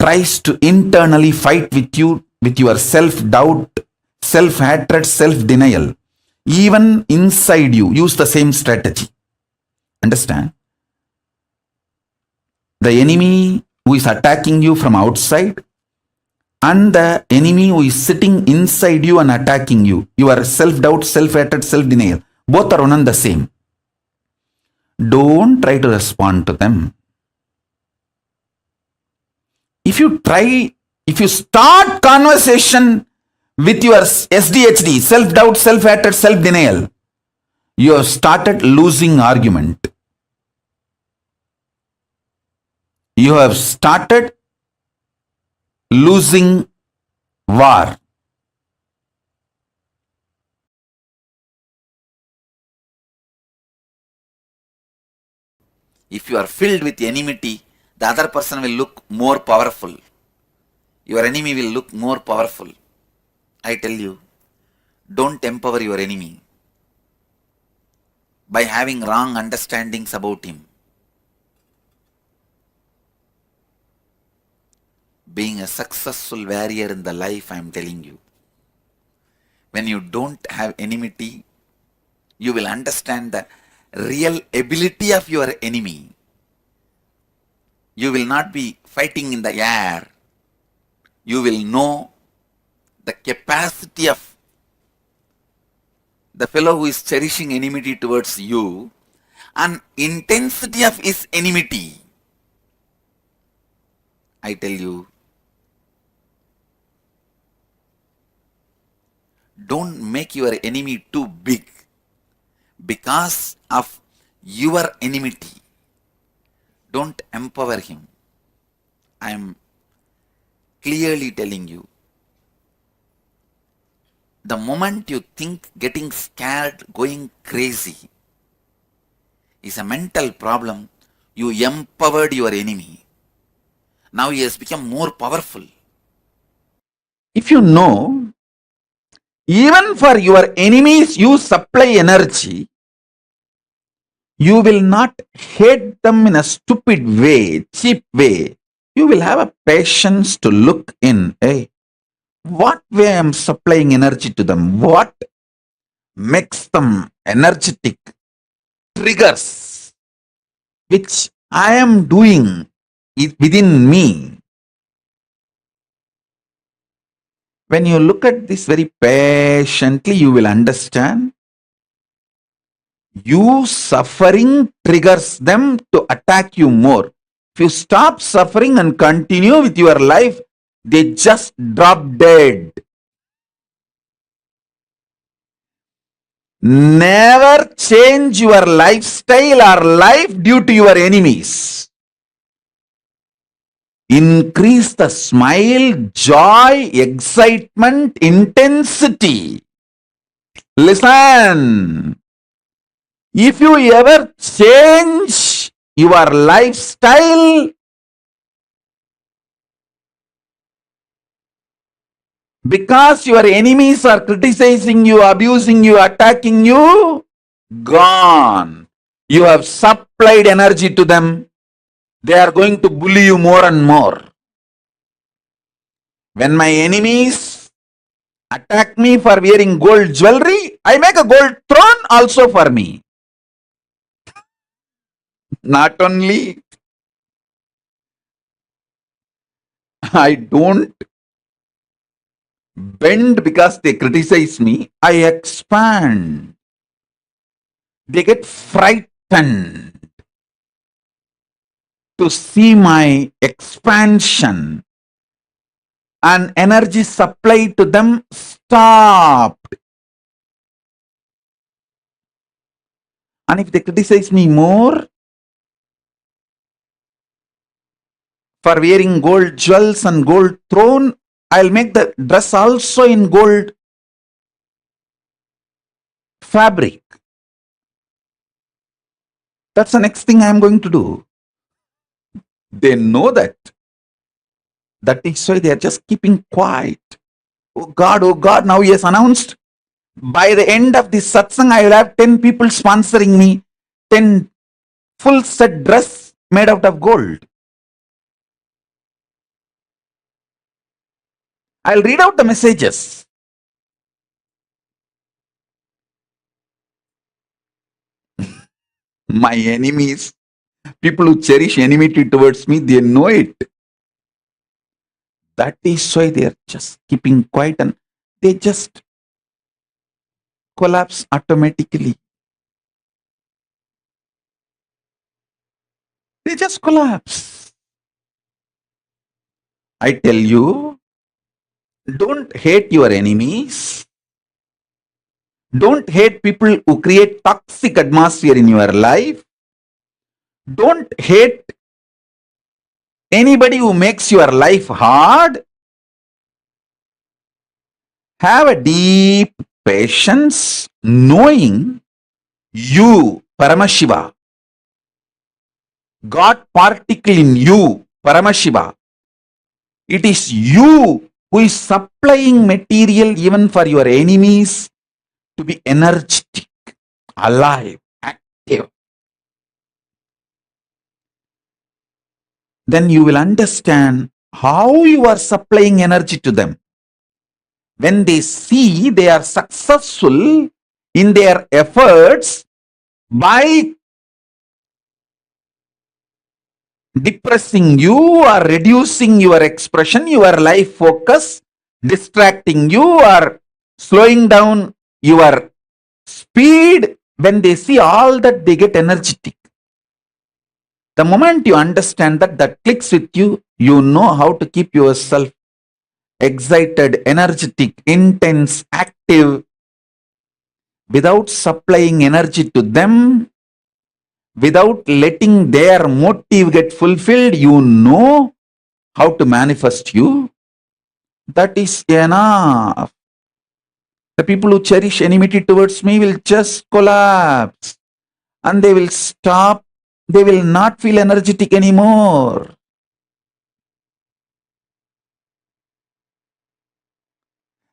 tries to internally fight with you, with your self-doubt, self-hatred, self-denial, even inside you, use the same strategy. Understand? The enemy who is attacking you from outside and the enemy who is sitting inside you and attacking you, your self-doubt, self-hatred, self-denial, both are one and the same. Don't try to respond to them. If you start conversation with your SDHD, self-doubt, self-hatred, self-denial, you have started losing argument. You have started losing war. If you are filled with enmity, the other person will look more powerful. Your enemy will look more powerful. I tell you, Don't empower your enemy by having wrong understandings about him. Being a successful warrior in the life, I am telling you, when you don't have enmity, you will understand the real ability of your enemy. You will not be fighting in the air. You will know the capacity of the fellow who is cherishing enmity towards you and intensity of his enmity. I tell you, don't make your enemy too big because of your enmity. Don't empower him. I am clearly telling you. The moment you think getting scared, going crazy is a mental problem, you empowered your enemy. Now he has become more powerful. If you know, even for your enemies you supply energy, you will not hate them in a stupid way, cheap way. You will have a patience to look in. Hey, what way I am supplying energy to them? What makes them energetic? Triggers which I am doing within me. When you look at this very patiently, you will understand. You suffering triggers them to attack you more. If you stop suffering and continue with your life, they just drop dead. Never change your lifestyle or life due to your enemies. Increase the smile, joy, excitement, intensity. Listen. If you ever change your lifestyle because your enemies are criticizing you, abusing you, attacking you, gone. You have supplied energy to them. They are going to bully you more and more. When my enemies attack me for wearing gold jewelry, I make a gold throne also for me. Not only I don't bend because they criticize me, I expand. They get frightened to see my expansion, and energy supply to them stopped. And if they criticize me more for wearing gold jewels and gold throne, I'll make the dress also in gold fabric. That's the next thing I'm going to do. They know that. That is why they are just keeping quiet. Oh God, now he has announced. By the end of this satsang, I will have 10 people sponsoring me 10 full set dress made out of gold. I'll read out the messages. My enemies, people who cherish enmity towards me, they know it. That is why they are just keeping quiet and they just collapse automatically. They just collapse. I tell you, don't hate your enemies. Don't hate people who create toxic atmosphere in your life. Don't hate anybody who makes your life hard. Have a deep patience, knowing you, Paramashiva, God particle in you, Paramashiva. It is you who is supplying material even for your enemies to be energetic, alive, active, then you will understand how you are supplying energy to them. When they see they are successful in their efforts by depressing you or reducing your expression, your life focus, distracting you or slowing down your speed, when they see all that, they get energetic. The moment you understand that, that clicks with you, you know how to keep yourself excited, energetic, intense, active, without supplying energy to them, without letting their motive get fulfilled. You know how to manifest you. That is enough. The people who cherish enmity towards me will just collapse and they will stop. They will not feel energetic anymore.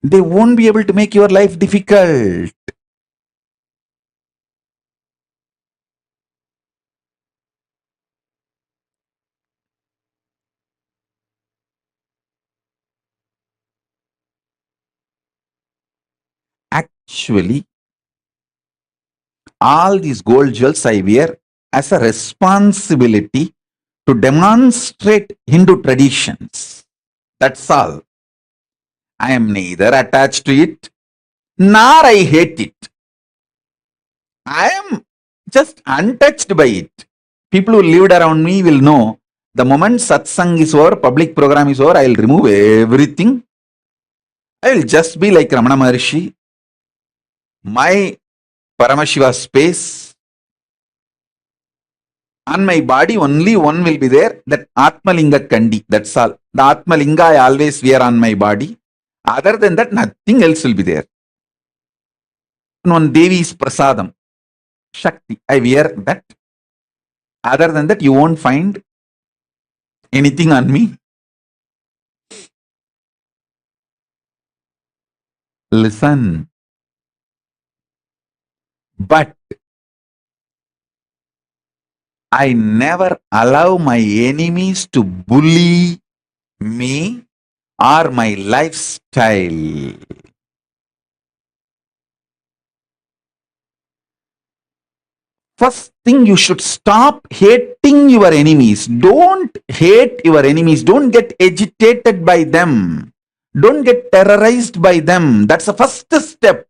They won't be able to make your life difficult. Actually, all these gold jewels I wear as a responsibility to demonstrate Hindu traditions. That's all. I am neither attached to it nor I hate it. I am just untouched by it. People who lived around me will know the moment satsang is over, public program is over, I will remove everything. I will just be like Ramana Maharshi. My Paramashiva space. On my body, only one will be there, that Atmalinga Kandi. That's all. The Atmalinga I always wear on my body. Other than that, nothing else will be there. And one Devi's Prasadam, Shakti, I wear that. Other than that, you won't find anything on me. Listen. But I never allow my enemies to bully me or my lifestyle. First thing, you should stop hating your enemies. Don't hate your enemies. Don't get agitated by them. Don't get terrorized by them. That's the first step.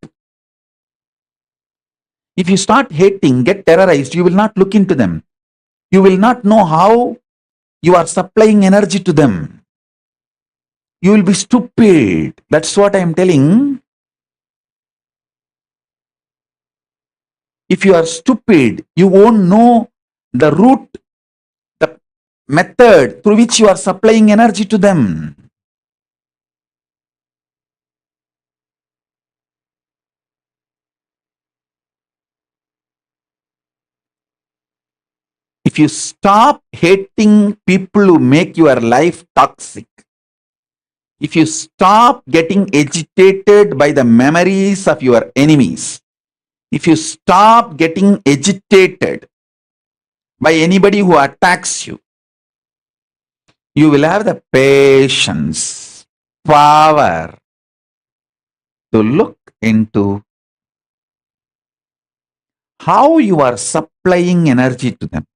If you start hating, get terrorized, you will not look into them. You will not know how you are supplying energy to them. You will be stupid. That's what I am telling. If you are stupid, you won't know the route, the method through which you are supplying energy to them. If you stop hating people who make your life toxic, if you stop getting agitated by the memories of your enemies, if you stop getting agitated by anybody who attacks you, you will have the patience, power to look into how you are supplying energy to them,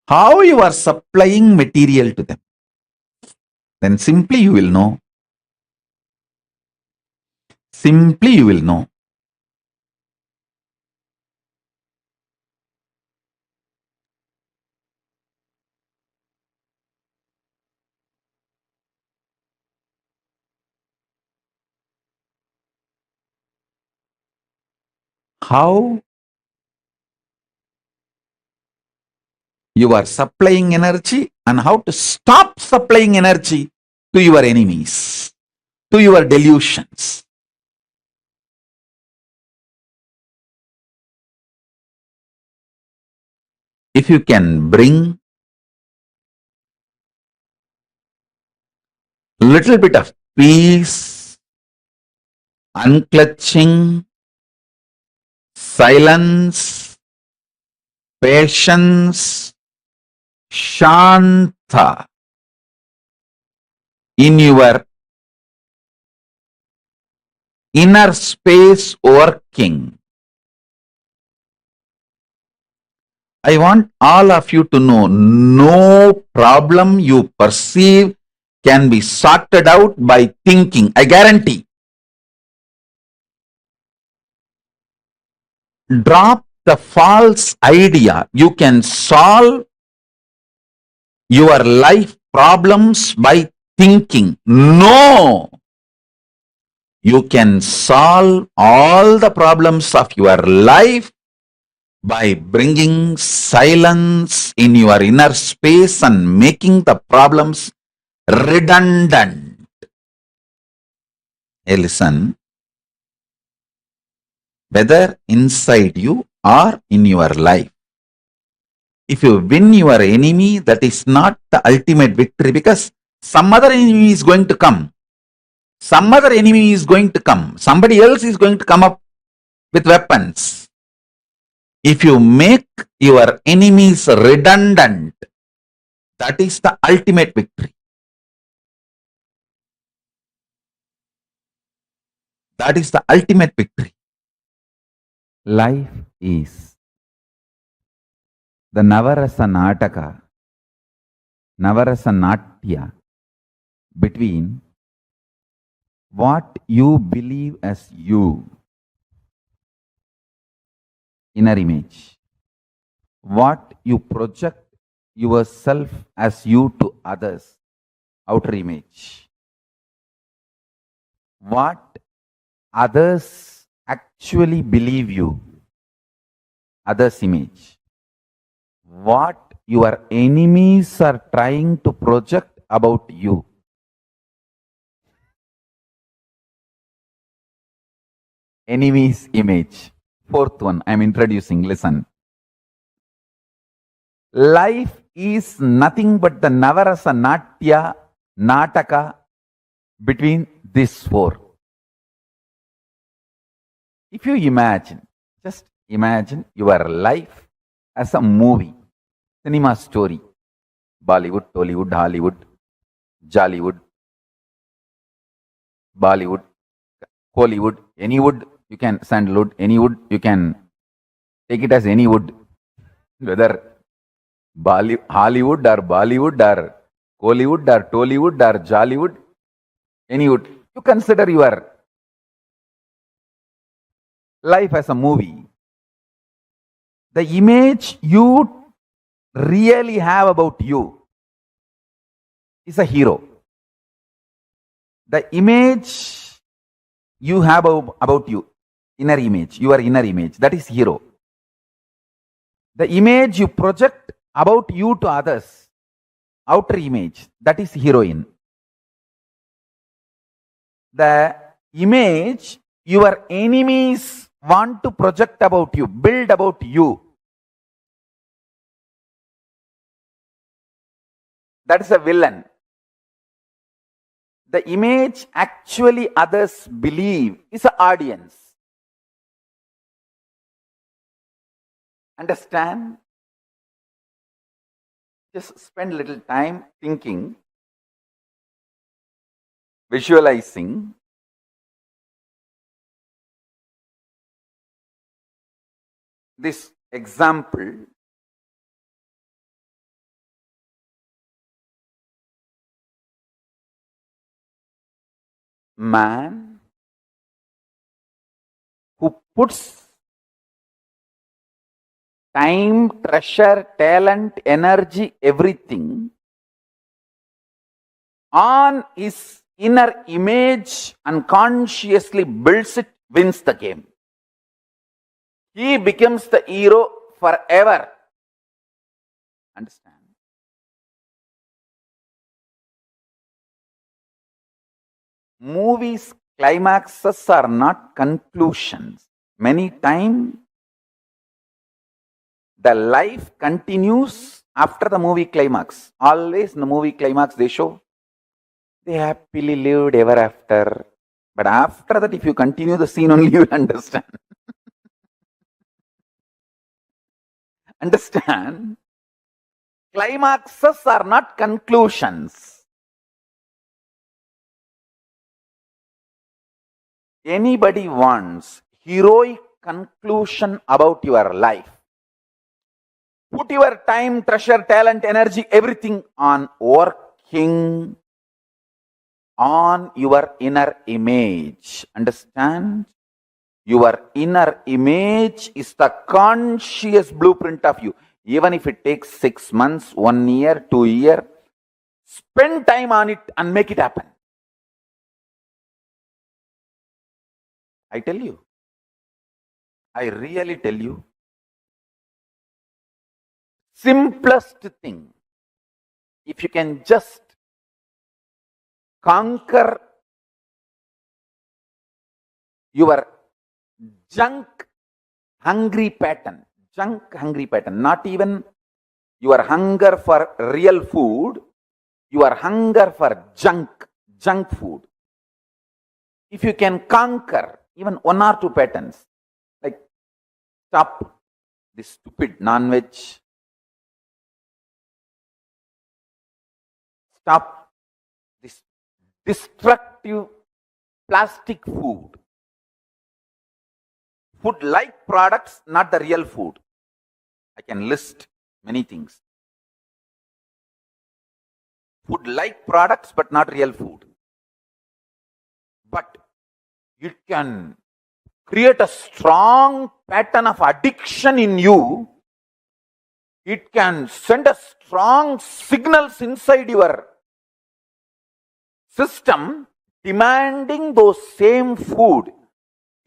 how you are supplying material to them. Then simply you will know. Simply you will know. How you are supplying energy and how to stop supplying energy to your enemies, to your delusions. If you can bring little bit of peace, unclutching, silence, patience, shanta in your inner space working. I want all of you to know, no problem you perceive can be sorted out by thinking. I guarantee. Drop the false idea. You can solve your life problems by thinking. No! You can solve all the problems of your life by bringing silence in your inner space and making the problems redundant. Hey, listen. Whether inside you or in your life, if you win your enemy, that is not the ultimate victory, because some other enemy is going to come. Some other enemy is going to come. Somebody else is going to come up with weapons. If you make your enemies redundant, that is the ultimate victory. That is the ultimate victory. Life is the Navarasa Nataka, Navarasa Natya, between what you believe as you, inner image, what you project yourself as you to others, outer image, what others actually believe you, others' image, what your enemies are trying to project about you. Enemy's image. Fourth one I am introducing, listen. Life is nothing but the Navarasa Natya, Nataka between these four. If you imagine, just imagine your life as a movie, cinema story, Bollywood, Tollywood, Hollywood, Jollywood, Bollywood, Hollywood, any wood, you can sandalwood, any wood, you can take it as any wood, whether Hollywood or Bollywood or Hollywood or Tollywood or Jollywood, any wood. You consider your life as a movie. The image you really have about you is a hero. The image you have about you, inner image, your inner image, that is hero. The image you project about you to others, outer image, that is heroine. The image your enemies want to project about you, build about you, that is a villain. The image actually others believe is an audience. Understand? Just spend a little time thinking, visualizing. This example, man who puts time, treasure, talent, energy, everything on his inner image, unconsciously builds it, wins the game. He becomes the hero forever. Understand? Movies' climaxes are not conclusions. Many times, the life continues after the movie climax. Always in the movie climax they show they happily lived ever after. But after that, if you continue the scene only, you will understand. Understand? Climaxes are not conclusions. Anybody wants heroic conclusion about your life, put your time, treasure, talent, energy, everything on working on your inner image. Understand? Your inner image is the conscious blueprint of you. Even if it takes 6 months, 1 year, 2 years, spend time on it and make it happen. I tell you. I really tell you. Simplest thing. If you can just conquer your junk hungry pattern, not even your hunger for real food, your hunger for junk food. If you can conquer even 1 or 2 patterns, like stop this stupid non-veg, stop this destructive plastic food, food-like products, not the real food. I can list many things. Food-like products, but not real food. But it can create a strong pattern of addiction in you. It can send a strong signals inside your system demanding those same food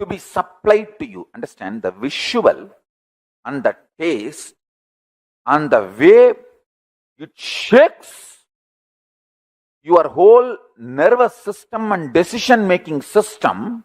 to be supplied to you. Understand? The visual and the taste and the way it shakes your whole nervous system and decision making system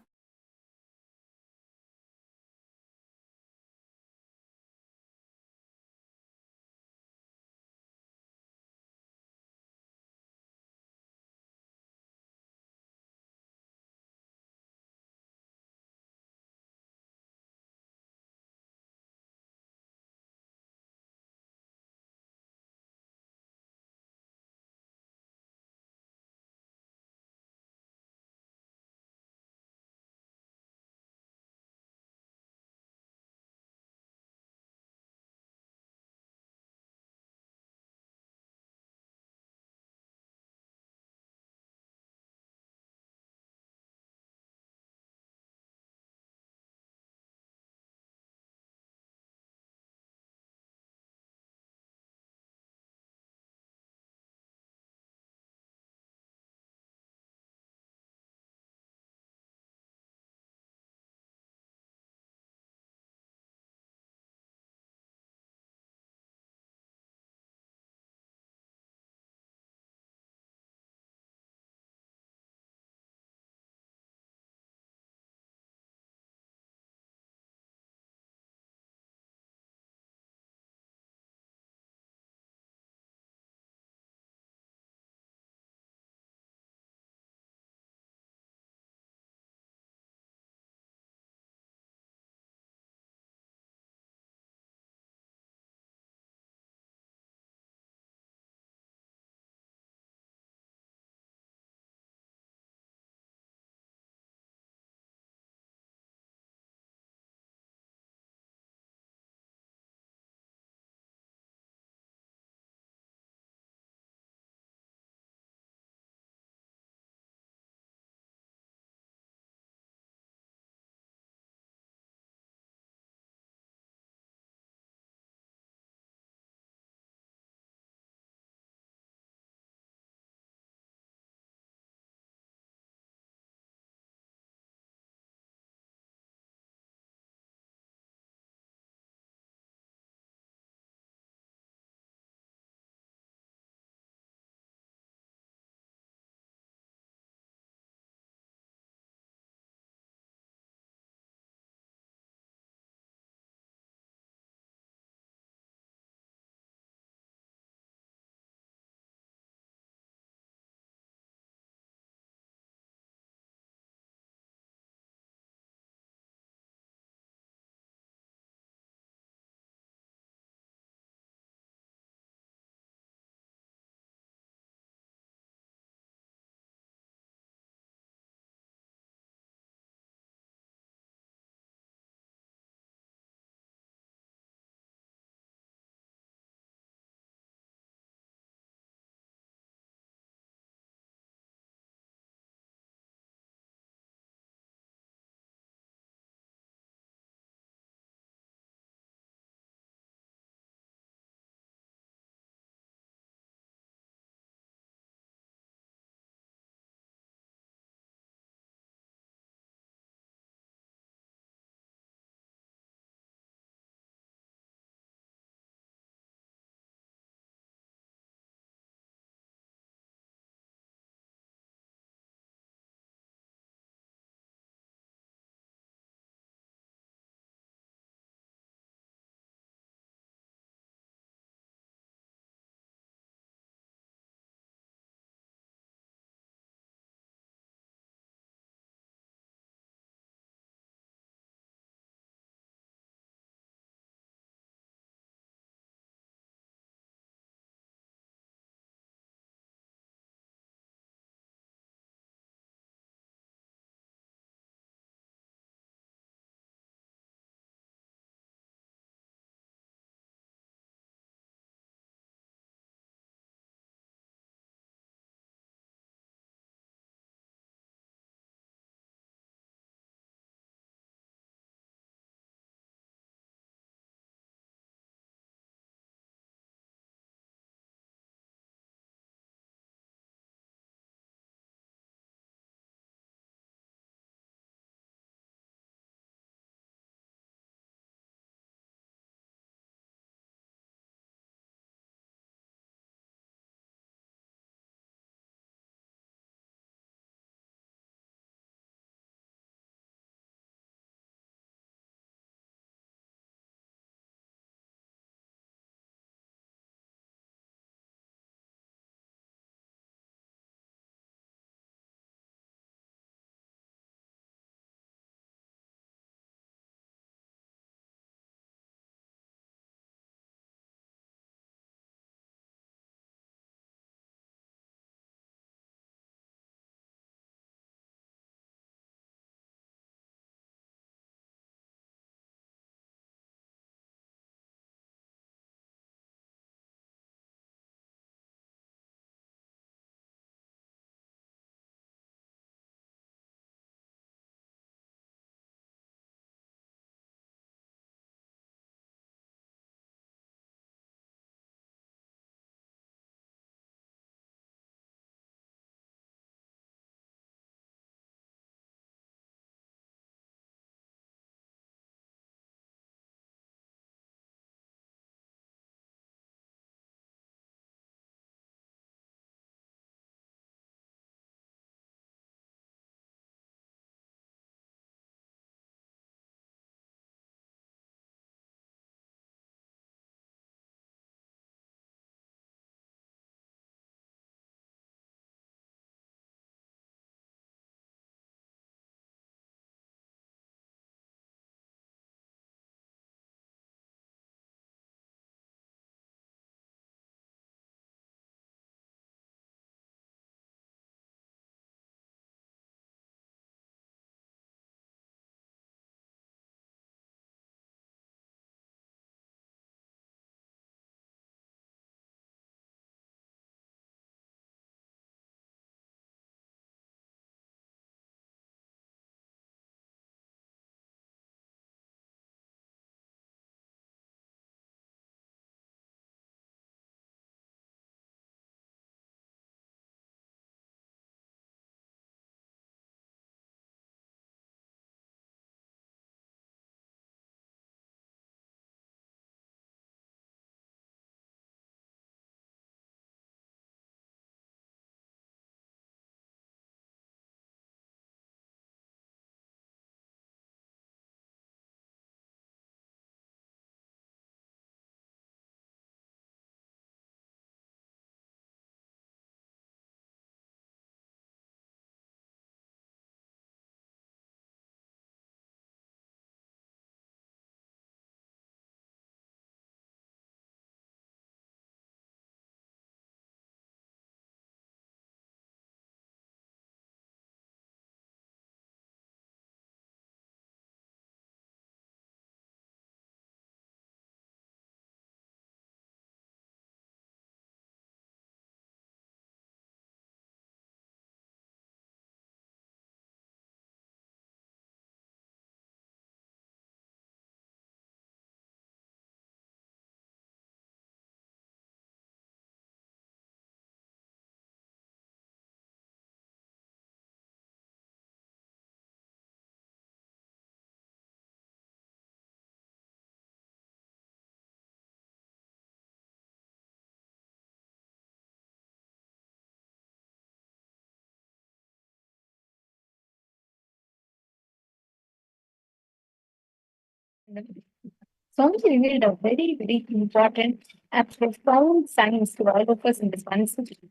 Swamiji revealed a very, very important and profound science to all of us in this one session.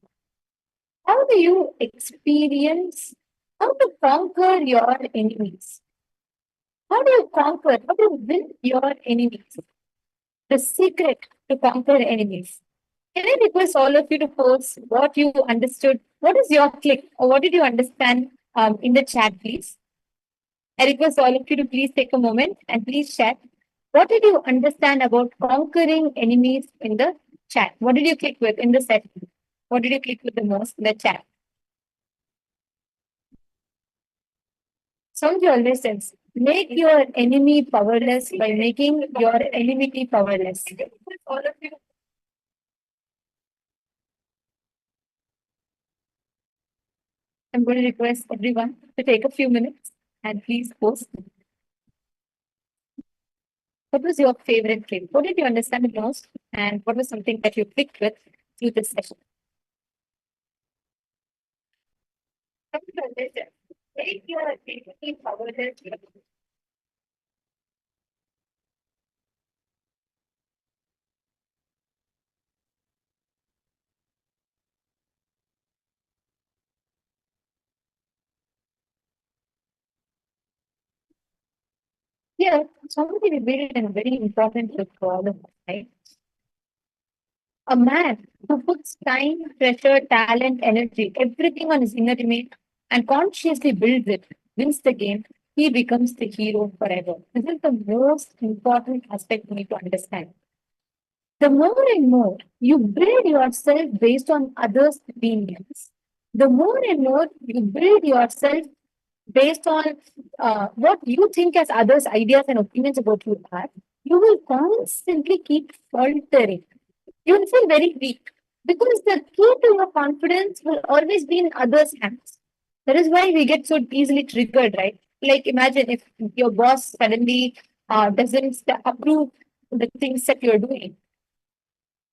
How do you experience how to conquer your enemies? How do you conquer, how do you win your enemies? The secret to conquer enemies. Can I request all of you to post what you understood? What is your click or what did you understand in the chat, please? I request all of you to please take a moment and please share. What did you understand about conquering enemies in the chat? What did you click with in the session? What did you click with the most in the chat? Swamiji always says, make your enemy powerless by making your enmity powerless. All of you. I'm going to request everyone to take a few minutes and please post. What was your favorite clip? What did you understand the most? And what was something that you clicked with through this session? Make your enemy powerless. Yeah, somebody revealed a very important truth for all of us, right? A man who puts time, pressure, talent, energy, everything on his inner image and consciously builds it, wins the game, he becomes the hero forever. This is the most important aspect we need to understand. The more and more you build yourself based on others' opinions, the more and more you build yourself based on what you think as others' ideas and opinions about you are, you will constantly keep faltering. You will feel very weak because the key to your confidence will always be in others' hands. That is why we get so easily triggered, right? Like imagine if your boss suddenly doesn't approve the things that you're doing,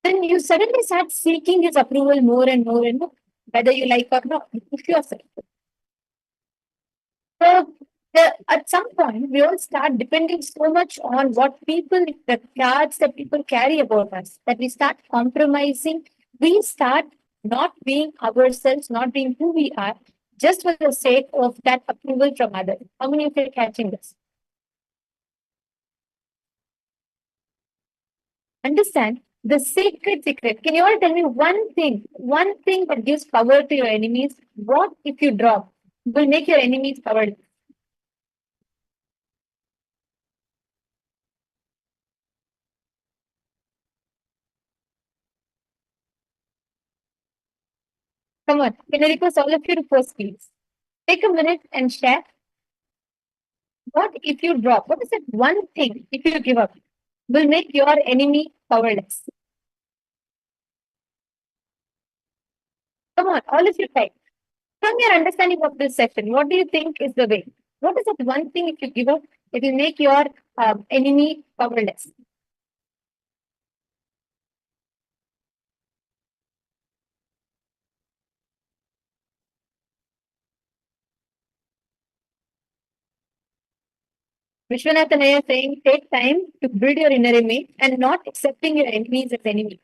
then you suddenly start seeking his approval more and more and more, whether you like or not. You push yourself. So at some point, we all start depending so much on what people, the cards that people carry about us, that we start compromising. We start not being ourselves, not being who we are, just for the sake of that approval from others. How many of you are catching this? Understand the secret. Can you all tell me one thing that gives power to your enemies? What if you drop will make your enemies powerless? Come on, can I request all of you to post, please? Take a minute and share. What if you drop? What is that one thing, if you give up, will make your enemy powerless? Come on, all of you type. From your understanding of this session, what do you think is the way? What is that one thing, if you give up, it will make your enemy powerless? Vishwanathan is saying, take time to build your inner image and not accepting your enemies as enemies.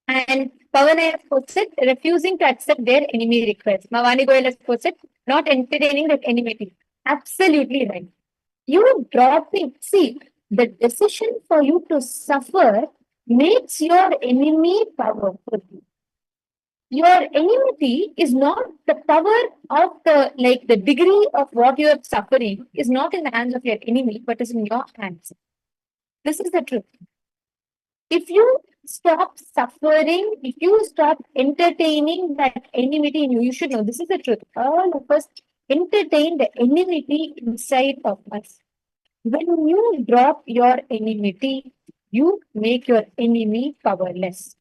And Pavanaya has posted, refusing to accept their enemy requests. Mavani Goyal has posted, not entertaining that enmity. Absolutely right. You dropping, see, the decision for you to suffer makes your enemy powerful. Your enmity is not the power of the degree of what you are suffering is not in the hands of your enemy, but is in your hands. This is the truth. If you stop suffering, if you stop entertaining that enmity in you, you should know this is the truth. All of us entertain the enmity inside of us. When you drop your enmity, you make your enemy powerless.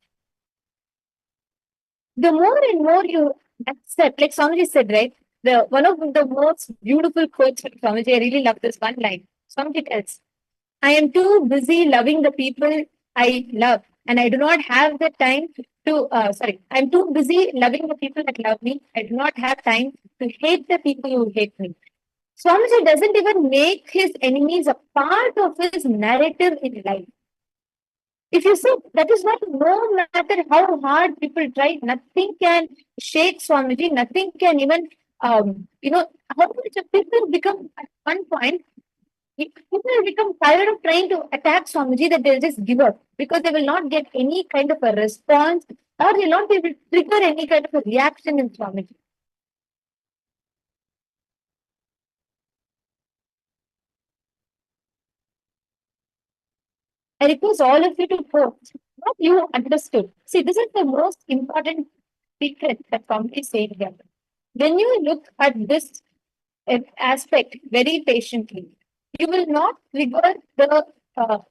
The more and more you accept, like Swamiji said, right? One of the most beautiful quotes from Swamiji, I really love this one line. Swamiji tells, I am too busy loving the people I love, and I do not have the time to, I'm too busy loving the people that love me. I do not have time to hate the people who hate me. Swamiji doesn't even make his enemies a part of his narrative in life. If you see, that is not, no matter how hard people try, nothing can shake Swamiji, nothing can even, how much of people become at one point, people become tired of trying to attack Swamiji that they'll just give up because they will not get any kind of a response or they'll not be able to trigger any kind of a reaction in Swamiji. I request all of you to post what you understood. See, this is the most important secret that Swamiji is saying here. When you look at this aspect very patiently, you will not trigger the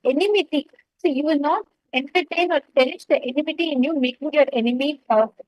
enmity. So you will not entertain or cherish the enmity in you, making your enemy powerful.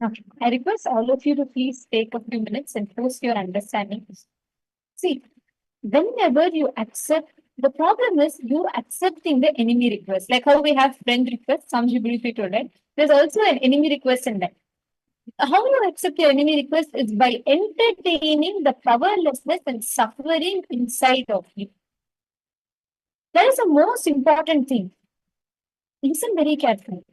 Okay. I request all of you to please take a few minutes and post your understanding. See, whenever you accept, the problem is you accepting the enemy request. Like how we have friend request, Samji briefly told it. There's also an enemy request in that. How you accept your enemy request is by entertaining the powerlessness and suffering inside of you. That is the most important thing. Listen very carefully.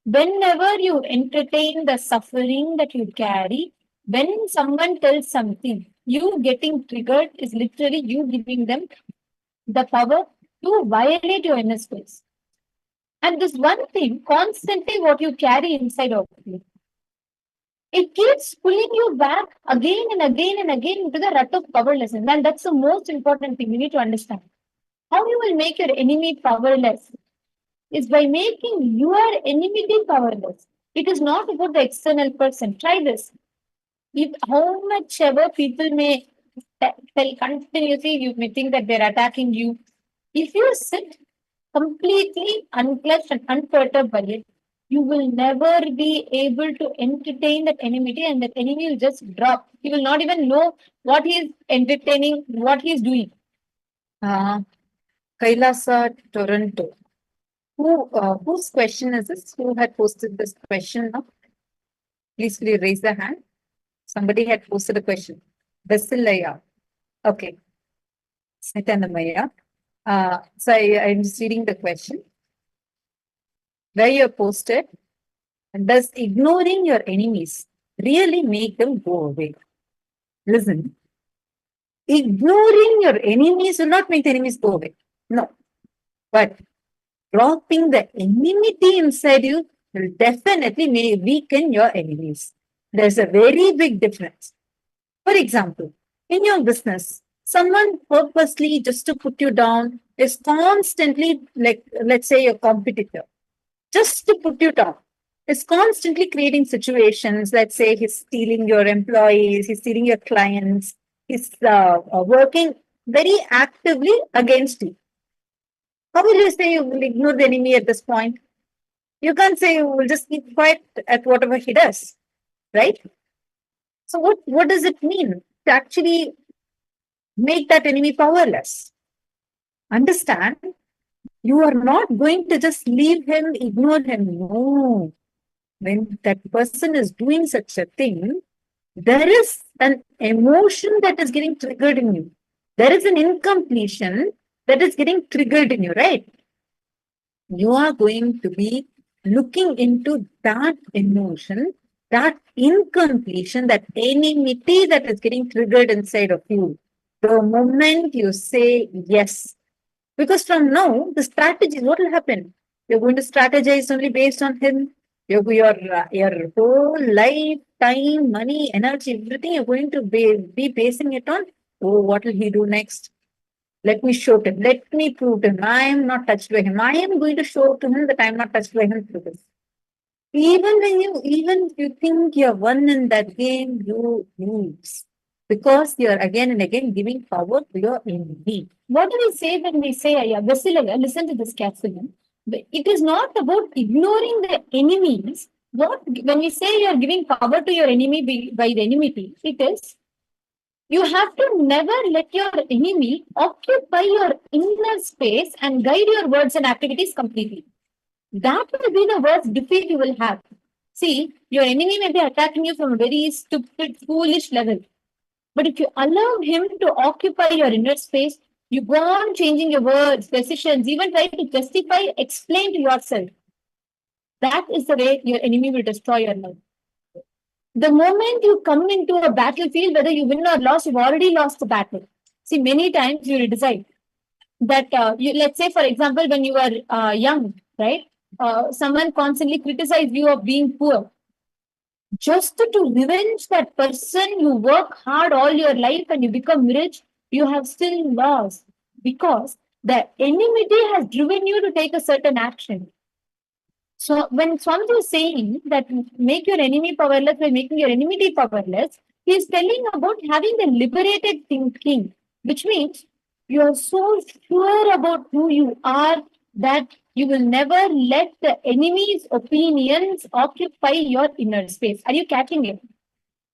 Whenever you entertain the suffering that you carry, When someone tells something, you getting triggered is literally you giving them the power to violate your inner space. And this one thing, constantly what you carry inside of you, it keeps pulling you back again and again and again into the rut of powerlessness. And that's the most important thing you need to understand. How you will make your enemy powerless is by making your enemy powerless. It is not about the external person. Try this. If how much ever people may tell continuously, you may think that they're attacking you. If you sit completely unclutched and unperturbed by it, you will never be able to entertain that enmity, and that enemy will just drop. He will not even know what he is entertaining, what he is doing. KAILASA, Toronto. Whose question is this? Who had posted this question now? Please raise the hand. Somebody had posted a question. Basilaya. Okay. Nithyananda. So I'm just reading the question. Where you posted, does ignoring your enemies really make them go away? Listen, ignoring your enemies will not make the enemies go away. No. But dropping the enmity inside you will definitely weaken your enemies. There's a very big difference. For example, in your business, someone purposely just to put you down is constantly, like, let's say your competitor, just to put you down, is constantly creating situations. Let's say he's stealing your employees, he's stealing your clients, he's working very actively against you. How will you say you will ignore the enemy at this point? You can't say you will just keep quiet at whatever he does, right? So what does it mean to actually make that enemy powerless? Understand, you are not going to just leave him, ignore him. No. When that person is doing such a thing, there is an emotion that is getting triggered in you. There is an incompletion that is getting triggered in you, right? You are going to be looking into that emotion, that incompletion, that enmity that is getting triggered inside of you. The moment you say yes, because from now, the strategy, what will happen? You're going to strategize only based on him. Your whole life, time, money, energy, everything, you're going to be basing it on, oh, what will he do next? Let me show him. Let me prove to him. I am not touched by him. I am going to show to him that I am not touched by him through this. Even if you think you're won in that game, you lose. Because you're again and again giving power to your enemy. What do we say when we say, Basilaya, listen to this carefully. It is not about ignoring the enemies. When we say you are giving power to your enemy by the enmity, it is you have to never let your enemy occupy your inner space and guide your words and activities completely. That will be the worst defeat you will have. See, your enemy may be attacking you from a very stupid, foolish level. But if you allow him to occupy your inner space, you go on changing your words, decisions, even try to justify, explain to yourself. That is the way your enemy will destroy your life. The moment you come into a battlefield, whether you win or lose, you've already lost the battle. See, many times you will decide that, let's say, for example, when you are young, right? Someone constantly criticizes you of being poor. Just to revenge that person, you work hard all your life and you become rich, you have still lost because the enmity has driven you to take a certain action. So when Swamiji is saying that make your enemy powerless by making your enmity powerless, he is telling about having the liberated thinking, which means you are so sure about who you are that you will never let the enemy's opinions occupy your inner space. Are you catching it?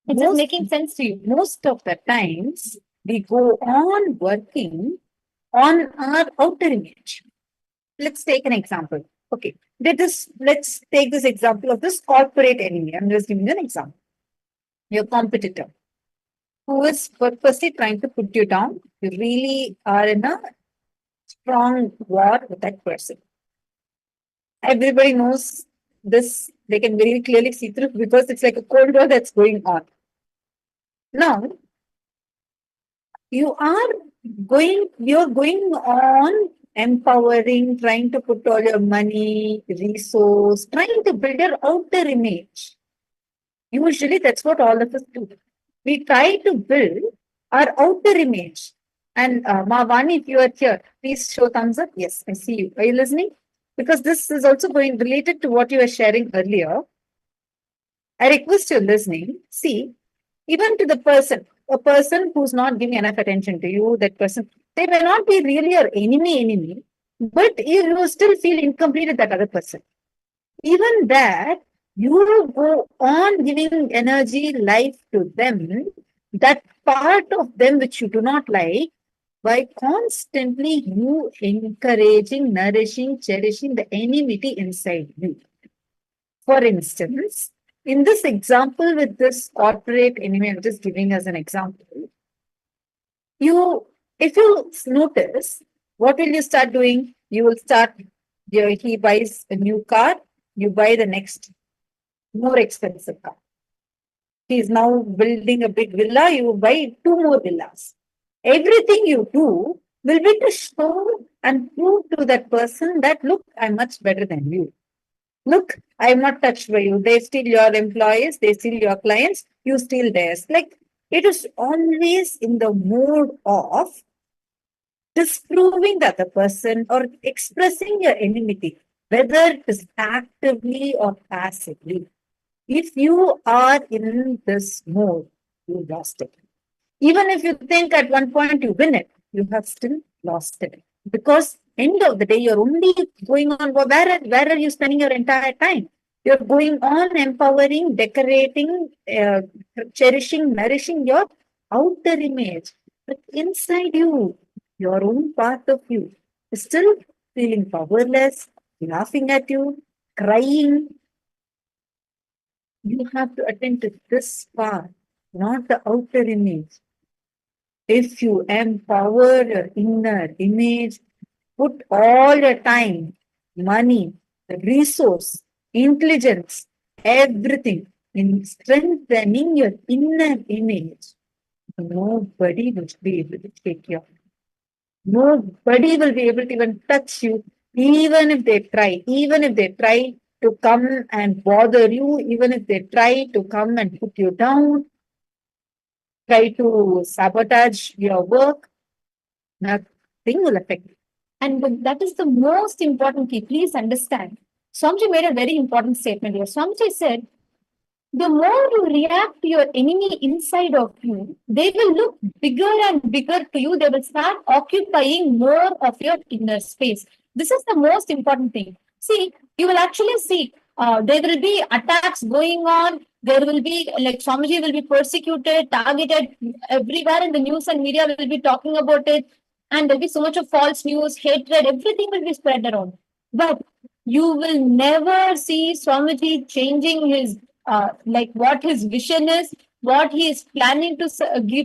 Is this making sense to you? Most of the times, we go on working on our outer image. Let's take an example. Okay, let's take this example of this corporate enemy. I'm just giving you an example. Your competitor, who is purposely trying to put you down. You really are in a strong war with that person. Everybody knows this. They can very clearly see through because it's like a cold war that's going on. Now, you're going on empowering, trying to put all your money, resource, trying to build your outer image. Usually that's what all of us do. We try to build our outer image. And Mavani, if you are here, please show thumbs up. Yes, I see you. Are you listening? Because this is also going related to what you were sharing earlier. I request you listening. See, even to the person, a person who's not giving enough attention to you, that person, they may not be really your enemy, but you still feel incomplete with that other person. Even that, you go on giving energy, life to them, that part of them which you do not like, by constantly you encouraging, nourishing, cherishing the enmity inside you. For instance, in this example with this corporate enemy, I'm just giving as an example. If you notice, what will you start doing? You will start, he buys a new car, you buy the next more expensive car. He is now building a big villa, you buy 2 more villas. Everything you do will be to show and prove to that person that, look, I'm much better than you. Look, I'm not touched by you. They steal your employees, they steal your clients, you steal theirs. Like, it is always in the mode of disproving the other person or expressing your enmity, whether it is actively or passively. If you are in this mode, you lost it. Even if you think at one point you win it, you have still lost it. Because end of the day, you're only going on, where are you spending your entire time? You're going on empowering, decorating, cherishing, nourishing your outer image. But inside you, your own part of you is still feeling powerless, laughing at you, crying. You have to attend to this part, not the outer image. If you empower your inner image, put all your time, money, resource, intelligence, everything in strengthening your inner image, nobody will be able to take you. Nobody will be able to even touch you, even if they try to come and bother you, even if they try to come and put you down, try to sabotage your work, nothing will affect you. And that is the most important key. Please understand. Swamiji made a very important statement here. Swamiji said, the more you react to your enemy inside of you, they will look bigger and bigger to you. They will start occupying more of your inner space. This is the most important thing. See, you will actually see there will be attacks going on. There will be, like Swamiji will be persecuted, targeted everywhere in the news and media will be talking about it. And there'll be so much of false news, hatred, everything will be spread around. But you will never see Swamiji changing his what his vision is, what he is planning to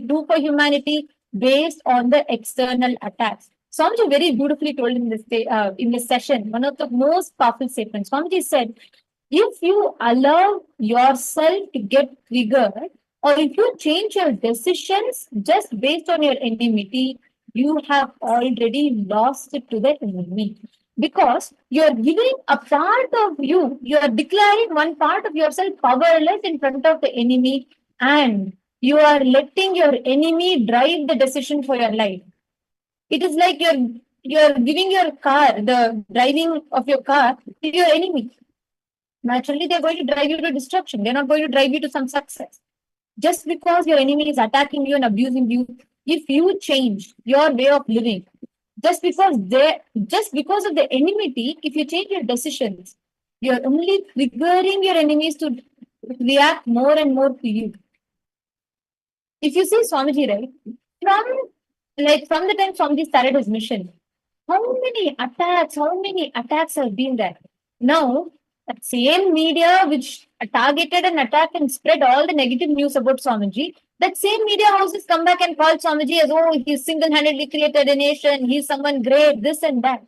do for humanity based on the external attacks. Swamiji very beautifully told in this session, one of the most powerful statements. Swamiji said, if you allow yourself to get triggered, or if you change your decisions just based on your enmity, you have already lost it to the enemy. Because you're giving a part of you, you're declaring one part of yourself powerless in front of the enemy, and you are letting your enemy drive the decision for your life. It is like you're giving your car, the driving of your car, to your enemy. Naturally, they're going to drive you to destruction. They're not going to drive you to some success. Just because your enemy is attacking you and abusing you, if you change your way of living, just because of the enmity, if you change your decisions, you're only triggering your enemies to react more and more to you. If you see Swamiji, right, from the time Swamiji started his mission, how many attacks have been there? Now, that same media which targeted and attacked and spread all the negative news about Swamiji, that same media houses come back and call Swamiji as, oh, he single-handedly created a nation, he's someone great, this and that.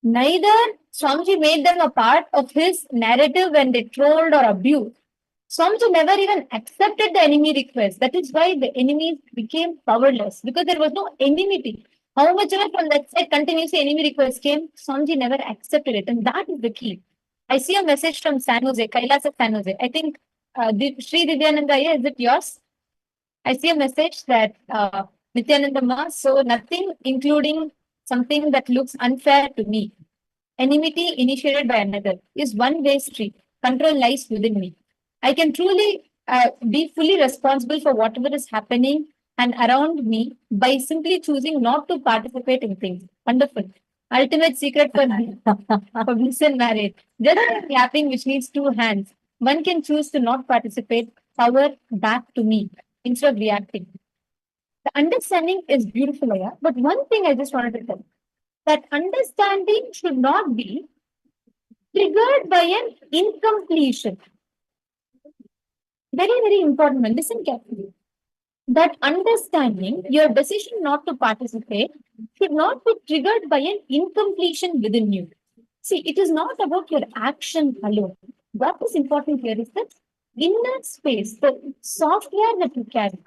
Neither Swamiji made them a part of his narrative when they trolled or abused. Swamiji never even accepted the enemy request. That is why the enemies became powerless, because there was no enmity. How much ever from that side continuously enemy request came, Swamiji never accepted it. And that is the key. I see a message from San Jose, KAILASA San Jose. I think Sri Nithyananda, is it yours? I see a message that Nithyananda Ma, so nothing including something that looks unfair to me. Enmity initiated by another is one-way street. Control lies within me. I can truly be fully responsible for whatever is happening and around me by simply choosing not to participate in things. Wonderful. Ultimate secret for bliss and marriage. Just like clapping, which needs two hands. One can choose to not participate, power back to me instead of reacting. The understanding is beautiful, Aya. But one thing I just wanted to tell, that understanding should not be triggered by an incompletion. Very, very important one. Listen carefully. That understanding, your decision not to participate, should not be triggered by an incompletion within you. See, it is not about your action alone. What is important here is that inner space, the software that you carry.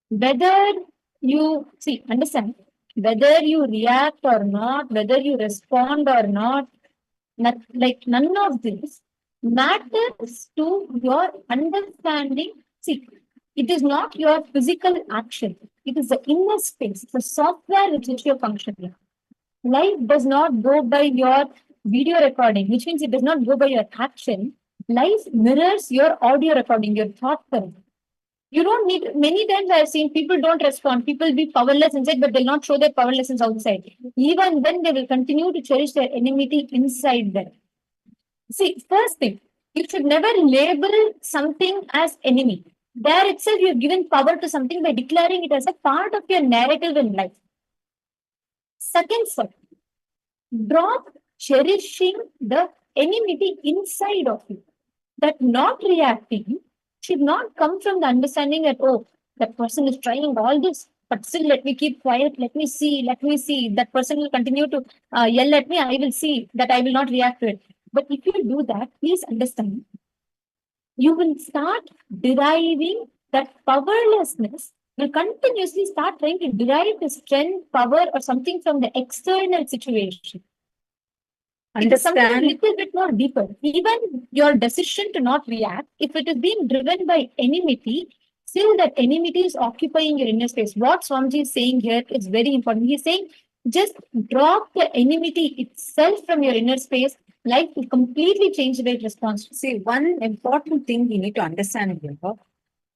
Whether you, see, understand, whether you react or not, whether you respond or not, like none of this matters to your understanding. See, it is not your physical action. It is the inner space, the software which is your functioning. Life does not go by your video recording, which means it does not go by your action. Life mirrors your audio recording, your thought current. You don't need, many times I've seen people don't respond. People be powerless inside, but they'll not show their powerlessness outside. Even then, they will continue to cherish their enmity inside them. See, first thing, you should never label something as enemy. There itself, you have given power to something by declaring it as a part of your narrative in life. Second step, drop cherishing the enmity inside of you. That not reacting should not come from the understanding that, oh, that person is trying all this, but still let me keep quiet, let me see, that person will continue to yell at me, I will see, that I will not react to it. But if you do that, please understand, you will start deriving that powerlessness, will continuously start trying to derive the strength, power, or something from the external situation. It is something a little bit more deeper. Even your decision to not react, if it is being driven by enmity, still that enmity is occupying your inner space. What Swamiji is saying here is very important. He is saying, just drop the enmity itself from your inner space. Life will completely change the way it responds. See, one important thing you need to understand here,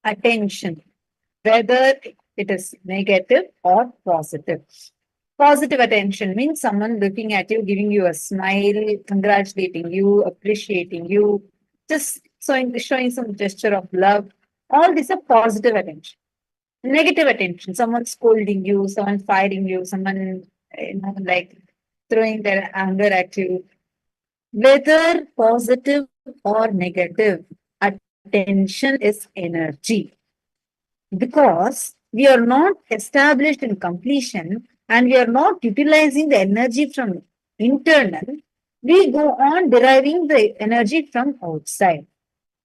attention, whether it is negative or positive. Positive attention means someone looking at you, giving you a smile, congratulating you, appreciating you, just showing some gesture of love. All these are positive attention. Negative attention, someone scolding you, someone firing you, someone like throwing their anger at you. Whether positive or negative, attention is energy. Because we are not established in completion and we are not utilizing the energy from internal, we go on deriving the energy from outside.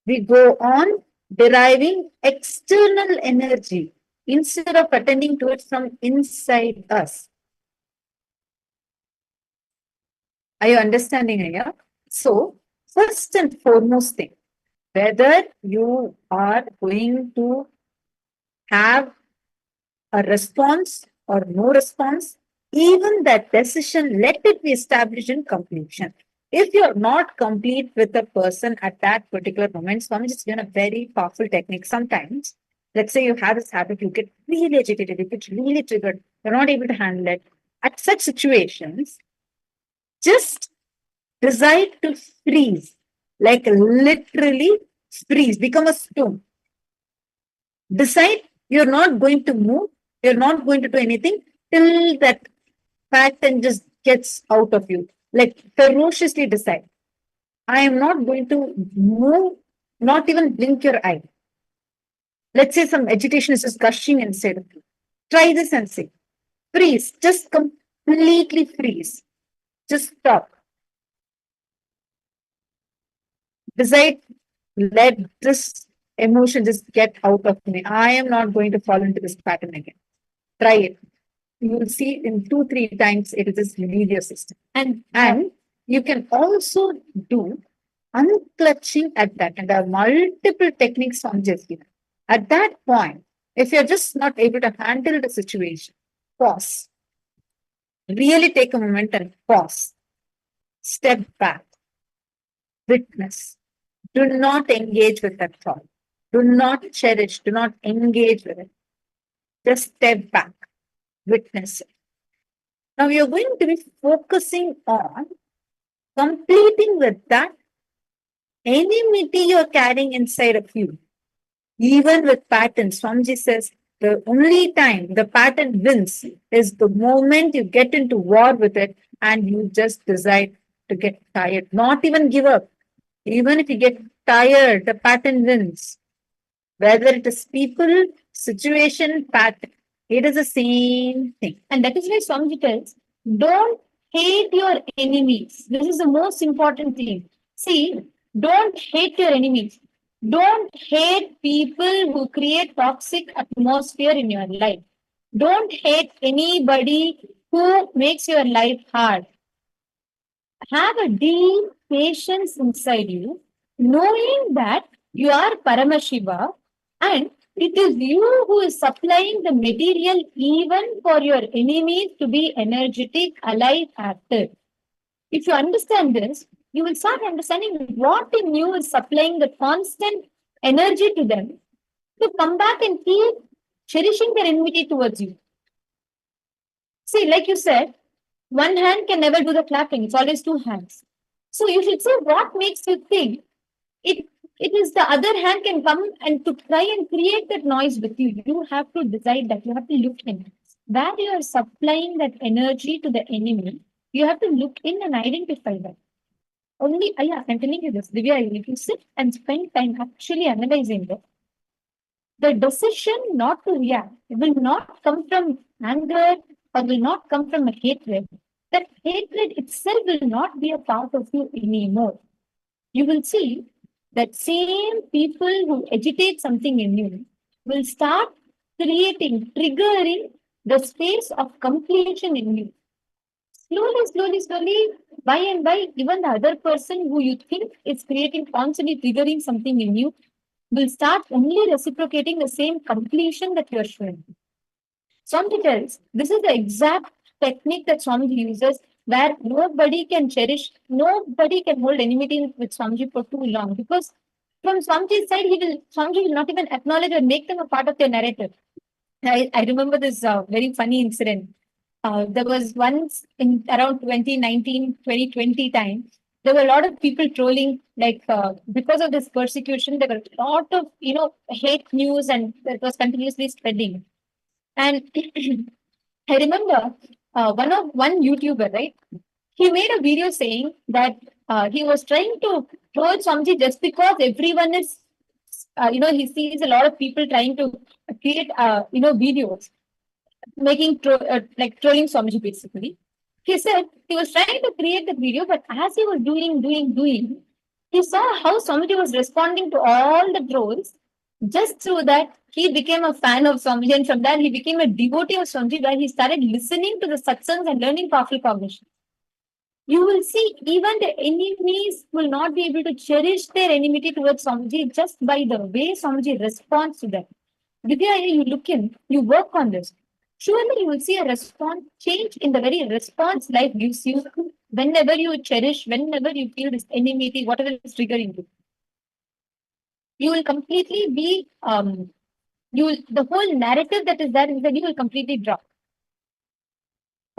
We go on deriving external energy instead of attending to it from inside us. Are you understanding, Aya? So, first and foremost thing, whether you are going to have a response or no response, even that decision, let it be established in completion. If you're not complete with a person at that particular moment, Swami just given a very powerful technique. Sometimes, let's say you have this habit, you get really agitated, you get really triggered, you're not able to handle it. At such situations, just decide to freeze, like literally freeze, become a stone. Decide you're not going to move, you're not going to do anything till that pattern just gets out of you. Like ferociously decide, I am not going to move, not even blink your eye. Let's say some agitation is just gushing inside of you. Try this and see. Freeze, just completely freeze. Just stop. Decide let this emotion just get out of me. I am not going to fall into this pattern again. Try it. You will see in 2-3 times it will just leave your system. And you can also do unclutching at that. And there are multiple techniques from just given. At that point, if you're just not able to handle the situation, pause. Really take a moment and pause. Step back. Witness. Do not engage with that thought. Do not cherish. Do not engage with it. Just step back. Witness it. Now you're going to be focusing on completing with that enmity you're carrying inside of you. Even with patterns, Swamiji says, the only time the pattern wins is the moment you get into war with it and you just decide to get tired, not even give up. Even if you get tired, the pattern wins. Whether it is people, situation, pattern, it is the same thing. And that is why Swamiji tells, don't hate your enemies. This is the most important thing. See, don't hate your enemies. Don't hate people who create toxic atmosphere in your life. Don't hate anybody who makes your life hard. Have a deep patience inside you, knowing that you are Paramashiva and it is you who is supplying the material even for your enemies to be energetic, alive, active. If you understand this, you will start understanding what in you is supplying the constant energy to them to come back and keep cherishing their enmity towards you. See, like you said, one hand can never do the clapping. It's always two hands. So you should say what makes you think it is the other hand can come and to try and create that noise with you. You have to decide that. You have to look in. Where you are supplying that energy to the enemy, you have to look in and identify that. Only, I'm telling you this, Divya, if you sit and spend time actually analyzing it, the decision not to react will not come from anger or will not come from a hatred. That hatred itself will not be a part of you anymore. You will see that same people who agitate something in you will start triggering the space of completion in you. Slowly, by and by, even the other person who you think is constantly triggering something in you will start only reciprocating the same completion that you are showing. Swamiji tells, this is the exact technique that Swamiji uses where nobody can nobody can hold enmity with Swamiji for too long, because from Swamiji's side, Swamiji will not even acknowledge or make them a part of their narrative. I remember this very funny incident. There was once in around 2019, 2020 time, there were a lot of people trolling, because of this persecution, there were a lot of, hate news and that was continuously spreading. And I remember one YouTuber, right? He made a video saying that he was trying to troll Swamiji just because everyone is, he sees a lot of people trying to create, videos, making trolling Swamiji basically. He said he was trying to create the video, but as he was doing, he saw how Swamiji was responding to all the trolls. Just through that, he became a fan of Swamiji, and from that, he became a devotee of Swamiji, where he started listening to the satsangs and learning powerful cognition. You will see even the enemies will not be able to cherish their enmity towards Swamiji just by the way Swamiji responds to them. Vidya, you look in, you work on this. Surely you will see a response change in the very response life gives you whenever you cherish, whenever you feel this enmity, whatever is triggering you. You will completely be, the whole narrative that is there is that you will completely drop.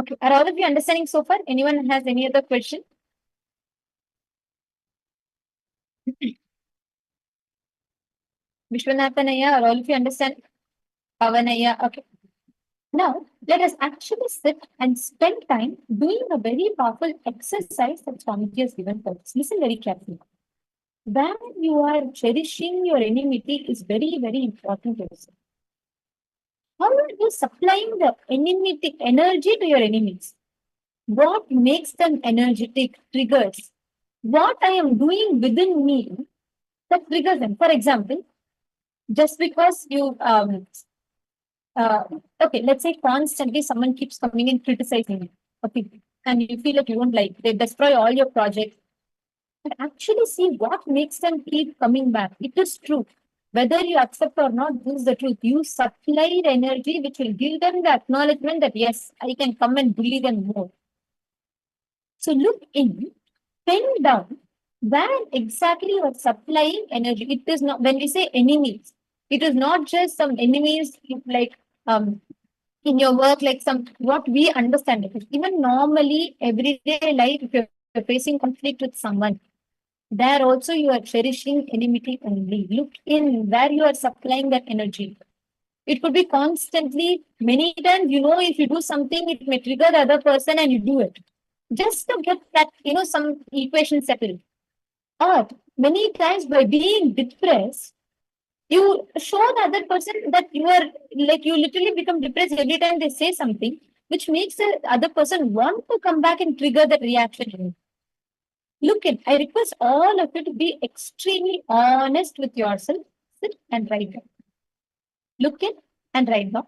Okay, are all of you understanding so far? Anyone has any other question? Vishwanathanaya, are all of you understand? Pavanaya, okay. Now, let us actually sit and spend time doing a very powerful exercise that Swamiji has given for us. Listen very carefully. When you are cherishing your enmity is very, very important to listen. How are you supplying the enmity energy to your enemies? What makes them energetic? Triggers. What I am doing within me that triggers them. For example, just because you okay, let's say constantly someone keeps coming and criticizing you, okay, and you feel like you don't like, they destroy all your projects. But actually see what makes them keep coming back. It is true. Whether you accept or not, this is the truth. You supplied energy which will give them the acknowledgement that yes, I can come and bully them more. So look in, pen down, where exactly you are supplying energy. It is not, when we say enemies, it is not just some enemies like in your work, like some what we understand. Even normally, everyday life, if you're facing conflict with someone, there also you are cherishing enmity only. Look in where you are supplying that energy. It could be constantly, many times, if you do something, it may trigger the other person and you do it. Just to get that, some equation settled. Or many times by being depressed, you show the other person that you are, like, you literally become depressed every time they say something, which makes the other person want to come back and trigger that reaction in you. Look in, I request all of you to be extremely honest with yourself. Sit and write down. Look in and write down.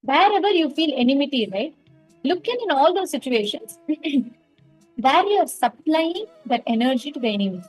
Wherever you feel enmity, right? Look in all those situations where you are supplying that energy to the enemies.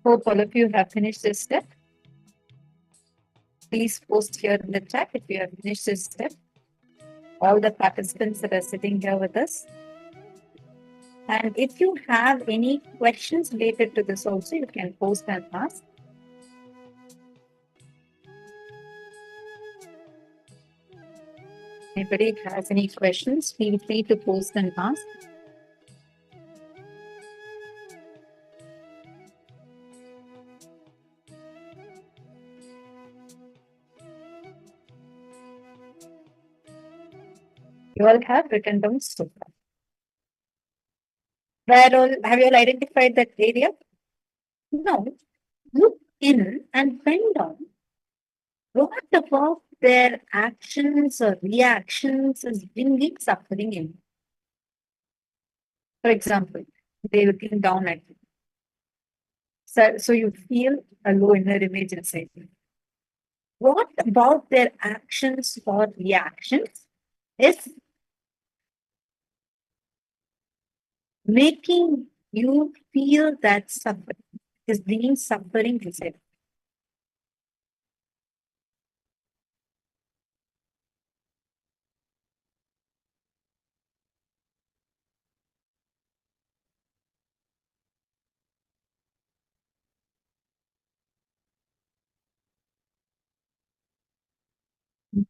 Hope all of you have finished this step. Please post here in the chat if you have finished this step. All the participants that are sitting here with us. And if you have any questions related to this also, you can post and ask. Anybody has any questions, feel free to post and ask. You all have written down so far. Where all have you all identified that area? No. Look in and bend down. What about their actions or reactions is bringing suffering in? For example, they're looking down at you. So you feel a low inner image inside you. What about their actions or reactions is making you feel that suffering, is bringing suffering inside?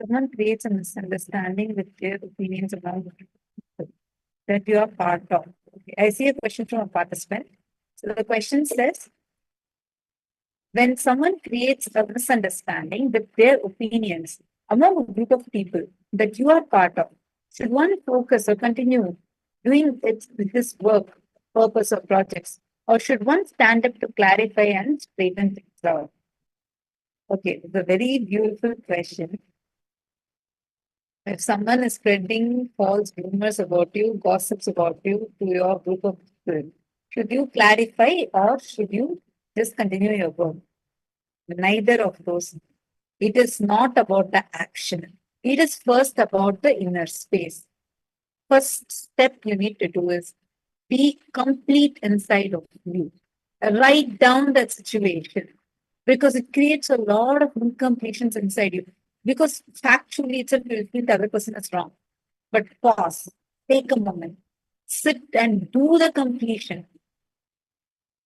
Someone creates a misunderstanding with their opinions about people that you are part of. Okay. I see a question from a participant. So the question says, when someone creates a misunderstanding with their opinions among a group of people that you are part of, should one focus or continue doing this work, purpose or projects, or should one stand up to clarify and straighten things out? Okay, it's a very beautiful question. If someone is spreading false rumors about you, gossips about you to your group of people, should you clarify or should you just continue your work? Neither of those. It is not about the action. It is first about the inner space. First step you need to do is be complete inside of you. Write down that situation because it creates a lot of incompletions inside you. Because factually itself you feel the other person is wrong. But pause, take a moment, sit and do the completion.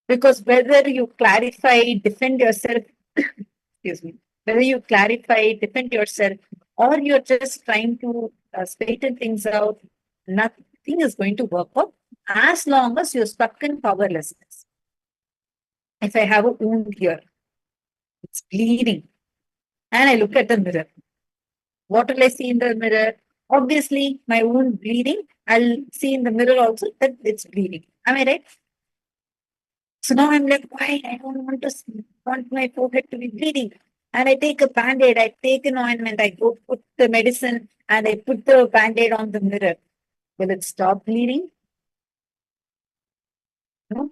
Because whether you clarify, defend yourself, excuse me, whether you clarify, defend yourself, or you're just trying to straighten things out, nothing is going to work out as long as you're stuck in powerlessness. If I have a wound here, it's bleeding, and I look at the mirror. What will I see in the mirror? Obviously, my wound bleeding. I'll see in the mirror also that it's bleeding. Am I right? So now I'm like, why? I don't want my forehead to be bleeding. And I take a band-aid, I take an ointment, I go put the medicine and I put the band-aid on the mirror. Will it stop bleeding? No.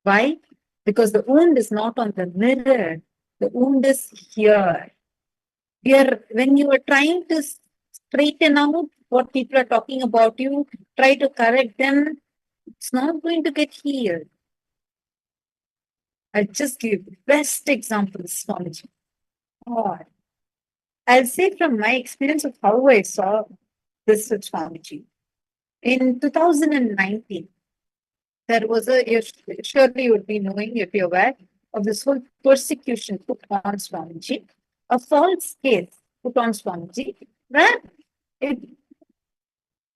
Why? Because the wound is not on the mirror. The wound is here. Here, when you are trying to straighten out what people are talking about you, try to correct them, it's not going to get healed. I'll just give you the best examples, Swamiji. I'll say from my experience of how I saw this with Swamiji. In 2019, there was surely you would be knowing if you're aware of this whole persecution put on Swamiji, a false case put on Swamiji, where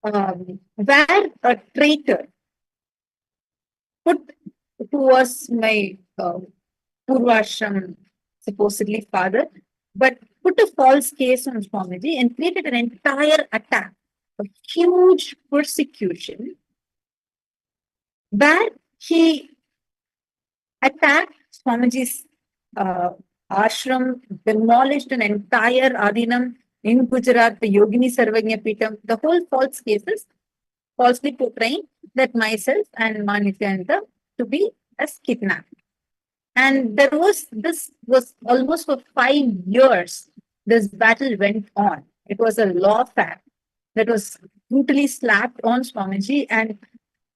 a traitor put who was my Purvashram, supposedly father, but put a false case on Swamiji and created an entire attack, a huge persecution, where he attacked Swamiji's ashram, demolished an entire Adinam in Gujarat, the Yogini Sarvagnya Peetham, the whole false cases, falsely portraying that myself and Nithyananda to be as kidnapped. And this was almost for 5 years, this battle went on. It was a lawfare that was brutally slapped on Swamiji, and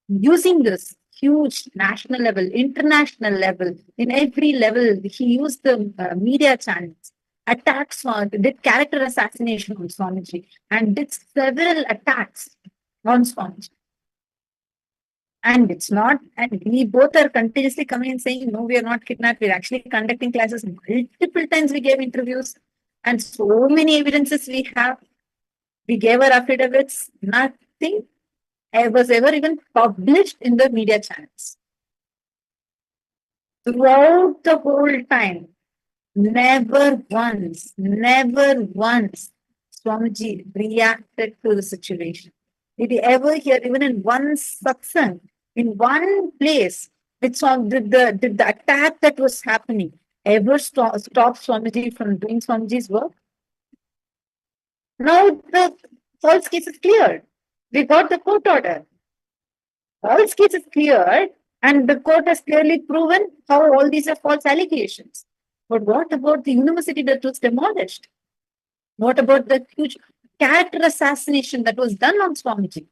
using this huge national level, international level, in every level. He used the media channels, attacks on, did character assassination on Swamiji, and did several attacks on Swamiji. And it's not, and we both are continuously coming and saying, no, we are not kidnapped. We're actually conducting classes. Multiple times we gave interviews, and so many evidences we have. We gave our affidavits. Nothing was ever even published in the media channels. Throughout the whole time, never once, Swamiji reacted to the situation. Did you ever hear, even in one satsang, in one place, did the attack that was happening ever stop Swamiji from doing Swamiji's work? Now the false case is cleared. We got the court order. False case is cleared, and the court has clearly proven how all these are false allegations. But what about the university that was demolished? What about the huge character assassination that was done on Swamiji?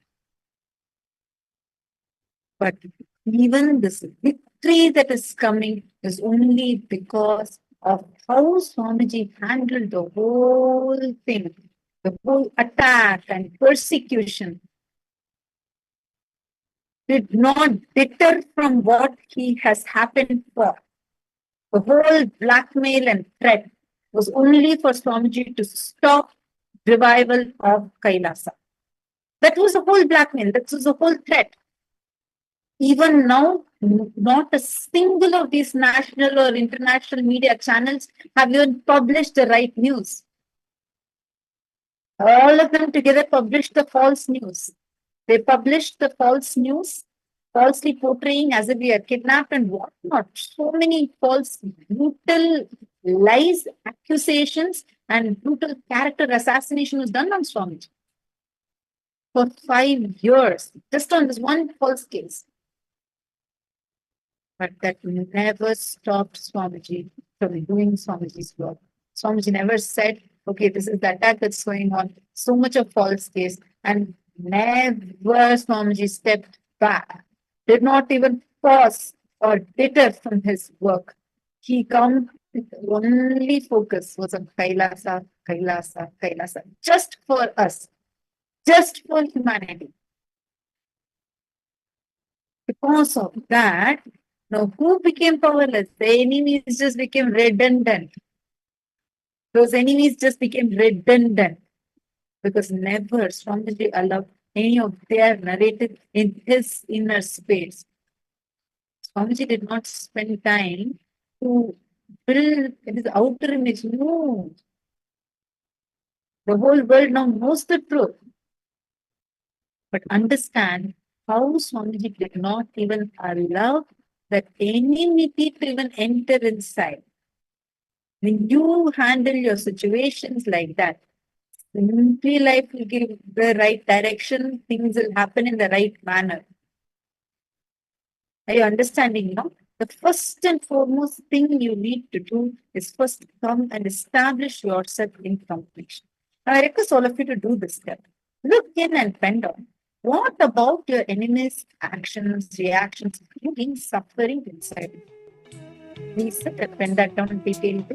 But even this victory that is coming is only because of how Swamiji handled the whole thing, the whole attack and persecution. Did not deter from what he has happened for. The whole blackmail and threat was only for Swamiji to stop revival of KAILASA. That was the whole blackmail. That was the whole threat. Even now, not a single of these national or international media channels have even published the right news. All of them together published the false news. They published the false news, falsely portraying as if we are kidnapped and whatnot. So many false, brutal lies, accusations, and brutal character assassination was done on Swamiji for 5 years, just on this one false case. But that never stopped Swamiji from doing Swamiji's work. Swamiji never said, okay, this is the attack that's going on, so much of false case, and never Swamiji stepped back, did not even pause or deter from his work. He come, his only focus was on KAILASA, KAILASA, KAILASA, just for us, just for humanity. Because of that, now who became powerless? The enemies just became redundant. Those enemies just became redundant. Because never Swamiji allowed any of their narrative in his inner space. Swamiji did not spend time to build his outer image. No. The whole world now knows the truth. But understand how Swamiji did not even allow that enmity to even enter inside. When you handle your situations like that, simply life will give the right direction, things will happen in the right manner. Are you understanding now? The first and foremost thing you need to do is first come and establish yourself in completion. Now, I request all of you to do this step. Look in and bend on. What about your enemy's actions, reactions, including suffering inside? Please sit and bend that down in detail.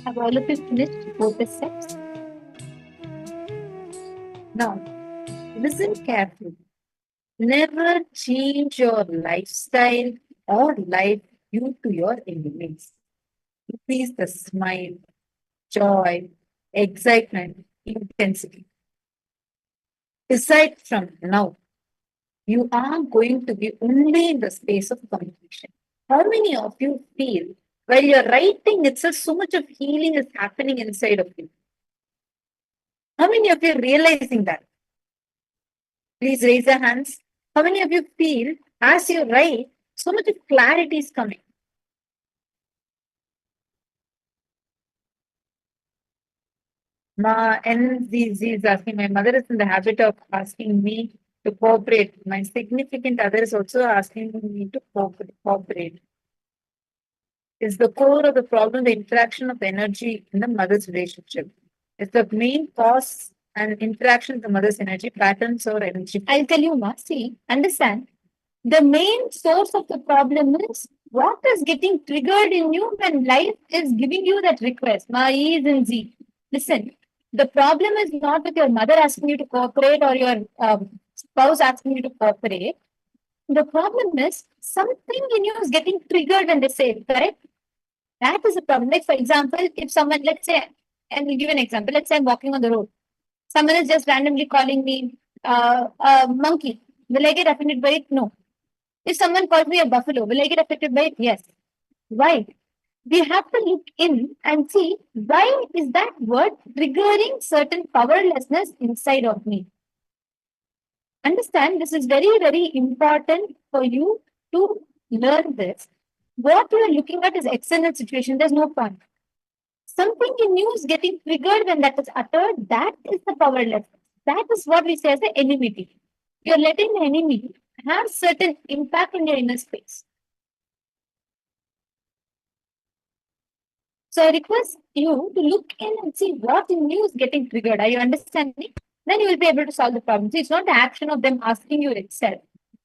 Have all of you finished both the steps? Now, listen carefully. Never change your lifestyle or life due to your enemies. Increase the smile, joy, excitement, intensity. Decide from now, you are going to be only in the space of completion. How many of you feel while you're writing itself, so much of healing is happening inside of you? How many of you are realizing that? Please raise your hands. How many of you feel as you write, so much of clarity is coming? NZZ is asking, my mother is in the habit of asking me to cooperate. My significant other is also asking me to cooperate. Is the core of the problem the interaction of energy in the mother's relationship? Is the main cause and interaction of the mother's energy patterns or energy? I'll tell you, Ma. See, understand. The main source of the problem is what is getting triggered in you when life is giving you that request. Ma, E is in Z. Listen, the problem is not with your mother asking you to cooperate or your spouse asking you to cooperate. The problem is something in you is getting triggered when they say it, correct? That is a problem. Like, for example, if someone, let's say, and we'll give an example, let's say I'm walking on the road. Someone is just randomly calling me a monkey. Will I get offended by it? No. If someone calls me a buffalo, will I get affected by it? Yes. Why? We have to look in and see why is that word triggering certain powerlessness inside of me. Understand, this is very, very important for you to learn this. What you are looking at is external situation. There's no point. Something in you is getting triggered when that is uttered. That is the powerlessness. That is what we say as the enmity. You're letting the enemy have certain impact on your inner space. So I request you to look in and see what in you is getting triggered. Are you understanding? Then you will be able to solve the problem. So it's not the action of them asking you itself.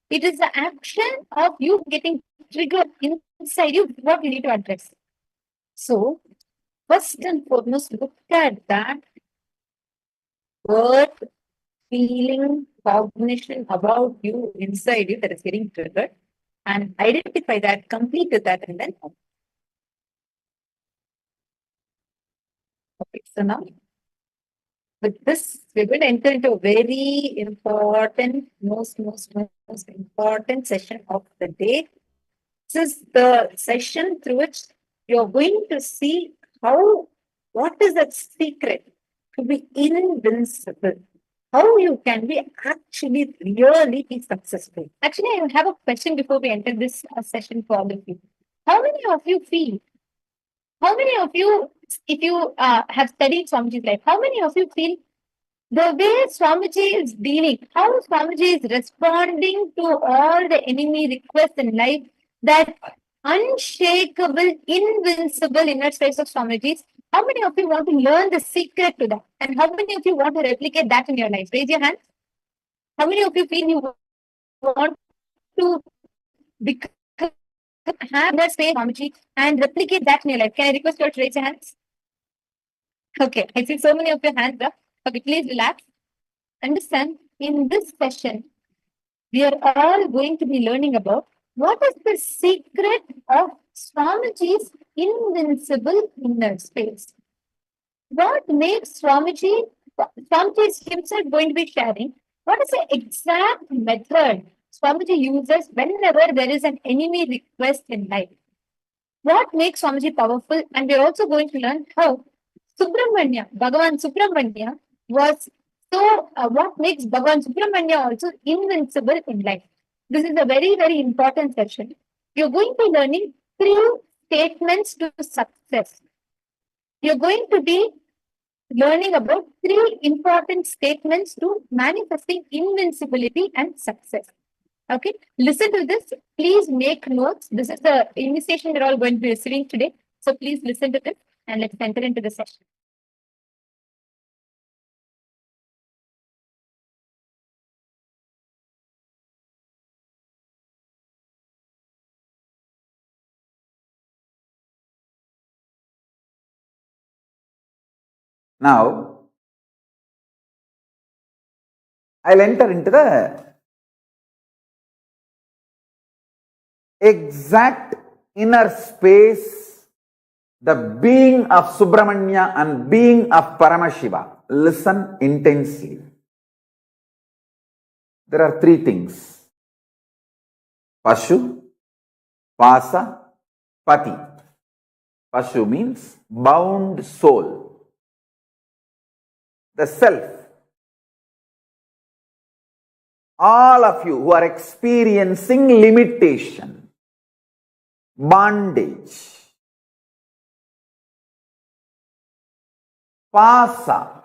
It is the action of you getting triggered inside you, what you need to address. So, first and foremost, look at that word, feeling, cognition about you inside you that is getting triggered and identify that, complete with that, and then. Okay, so now with this, we're going to enter into a very important, most important session of the day. This is the session through which you're going to see what is that secret to be invincible, how you can be actually really be successful. Actually, I have a question before we enter this session for all of you. How many of you feel, how many of you, if you have studied Swamiji's life, how many of you feel the way Swamiji is dealing, how Swamiji is responding to all the enemy requests in life, that unshakable, invincible inner space of Swamiji's, how many of you want to learn the secret to that? And how many of you want to replicate that in your life? Raise your hands. How many of you feel you want to become, have inner space Swamiji and replicate that in your life? Can I request you to raise your hands? Okay, I see so many of your hands up. Okay, please relax. Understand, in this session, we are all going to be learning about what is the secret of Swamiji's invincible inner space. What makes Swamiji is himself going to be sharing, what is the exact method Swamiji uses whenever there is an enemy request in life? What makes Swamiji powerful? And we're also going to learn how Subramanya, Bhagavan Subramanya was what makes Bhagavan Subramanya also invincible in life. This is a very, very important session. You're going to be learning 3 statements to success. You're going to be learning about 3 important statements to manifesting invincibility and success. Okay, listen to this. Please make notes. This is the initiation we're all going to be receiving today. So please listen to this and let's enter into the session. Now, I'll enter into the exact inner space, the being of Subramanya and being of Paramashiva. Listen intensely. There are three things: phaleṣhu, pasa, pati. Phaleṣhu means bound soul, the self. All of you who are experiencing limitation, bondage, pasa,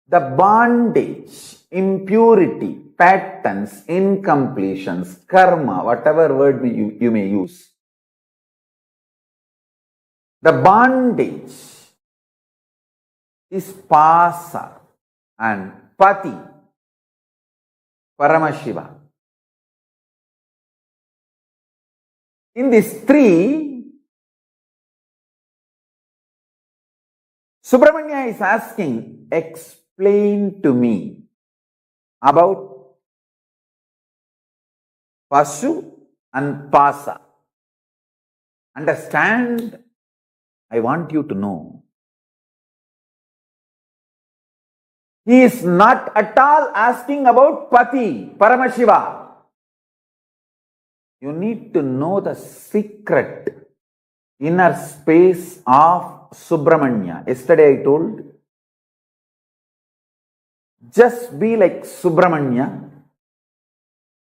the bondage, impurity, patterns, incompletions, karma, whatever word you may use. The bondage is pasa and pati, Paramashiva. In these three, Subramanya is asking, explain to me about phaleṣhu and pasa. Understand, I want you to know. He is not at all asking about Pati, Paramashiva. You need to know the secret inner space of Subramanya. Yesterday I told, just be like Subramanya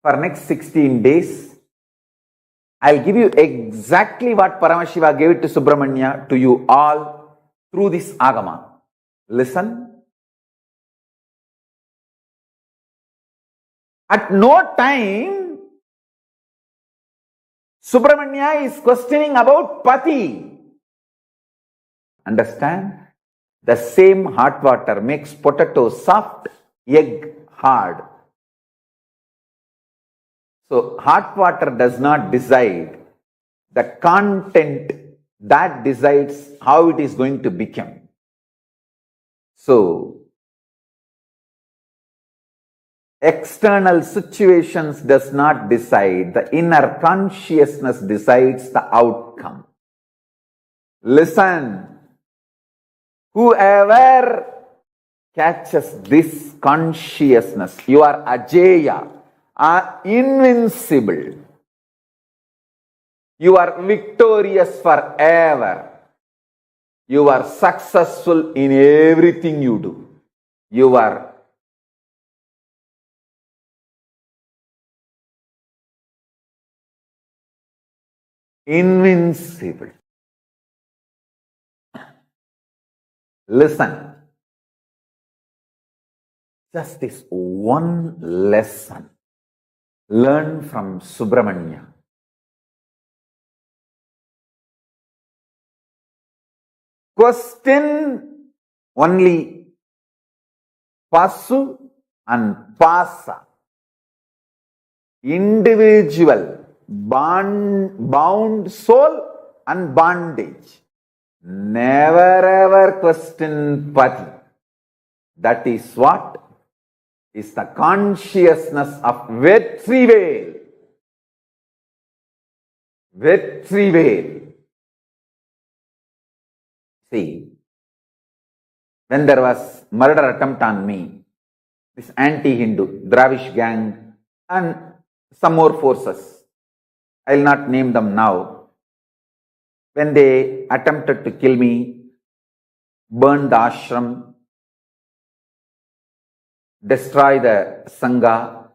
for next 16 days. I'll give you exactly what Paramashiva gave it to Subramanya to you all through this agama. Listen. At no time, Subramanya is questioning about Pati. Understand? The same hot water makes potato soft, egg hard. So, hot water does not decide the content, that decides how it is going to become. So, external situations does not decide, the inner consciousness decides the outcome. Listen, whoever catches this consciousness, you are Ajeya, are invincible. You are victorious forever. You are successful in everything you do. You are invincible. Listen. Just this one lesson. Learn from Subramanya. Question only phaleṣhu and pasa. Individual, bound soul and bondage. Never ever question Pati. That is what? Is the consciousness of Vetrivel. Vetrivel. See, when there was murder attempt on me, this anti-Hindu, Dravish gang and some more forces, I will not name them now, when they attempted to kill me, burn the ashram, destroy the Sangha.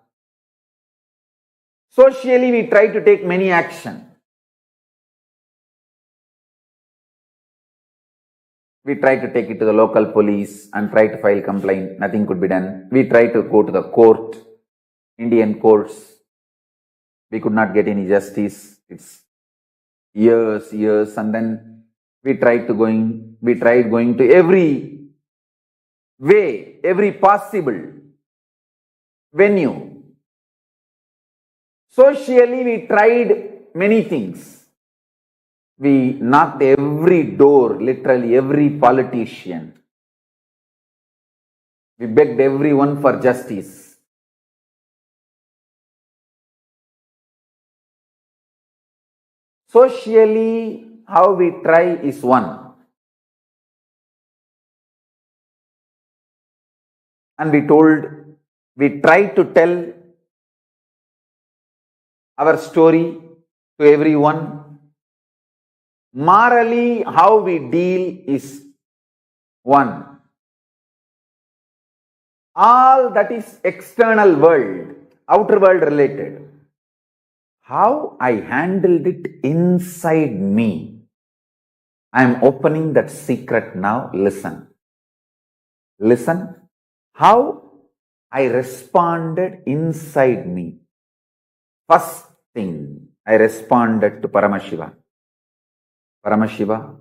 Socially, we try to take many action. We try to take it to the local police and try to file complaint. Nothing could be done. We try to go to the court, Indian courts. We could not get any justice. It's years, and then we tried going to every way, every possible venue. Socially, we tried many things. We knocked every door, literally every politician. We begged everyone for justice. Socially, how we try is one. And we try to tell our story to everyone. Morally, how we deal is one. All that is external world, outer world related. How I handled it inside me. I am opening that secret now. Listen. Listen. How I responded inside me. First thing, I responded to Paramashiva. Paramashiva,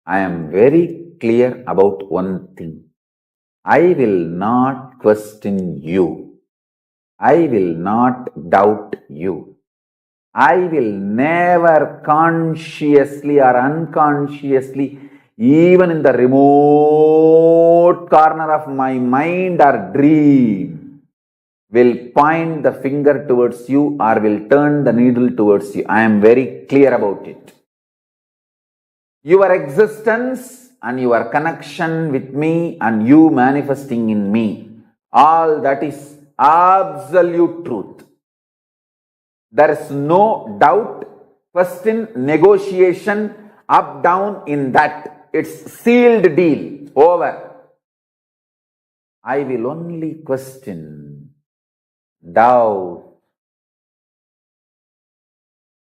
I am very clear about one thing. I will not question you. I will not doubt you. I will never consciously or unconsciously, even in the remote corner of my mind or dream, will point the finger towards you or will turn the needle towards you. I am very clear about it. Your existence and your connection with me and you manifesting in me, all that is absolute truth. There is no doubt, question, negotiation, up, down in that. It's sealed deal. Over. I will only question, doubt,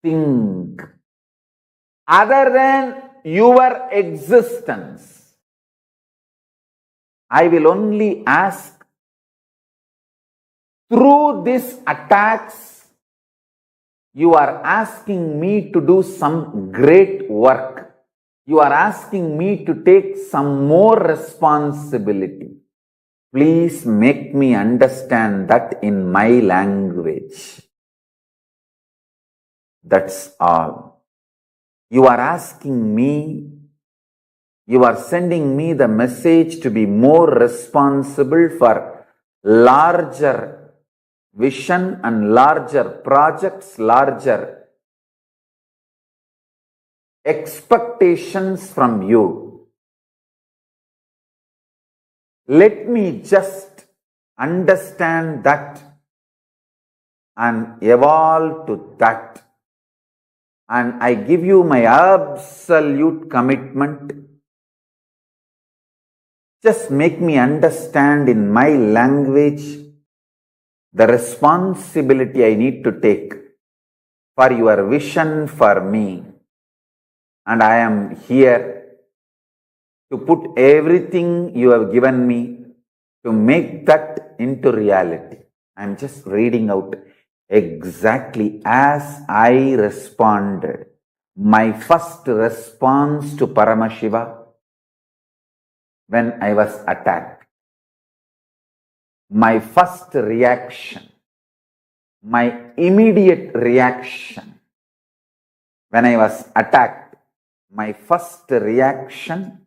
think, other than your existence. I will only ask, through these attacks, you are asking me to do some great work. You are asking me to take some more responsibility. Please make me understand that in my language. That's all. You are asking me, you are sending me the message to be more responsible for larger vision and larger projects, larger expectations from you. Let me just understand that and evolve to that. And I give you my absolute commitment. Just make me understand in my language the responsibility I need to take for your vision for me. And I am here to put everything you have given me to make that into reality. I am just reading out exactly as I responded. My first response to Paramashiva when I was attacked. My first reaction, my immediate reaction when I was attacked, my first reaction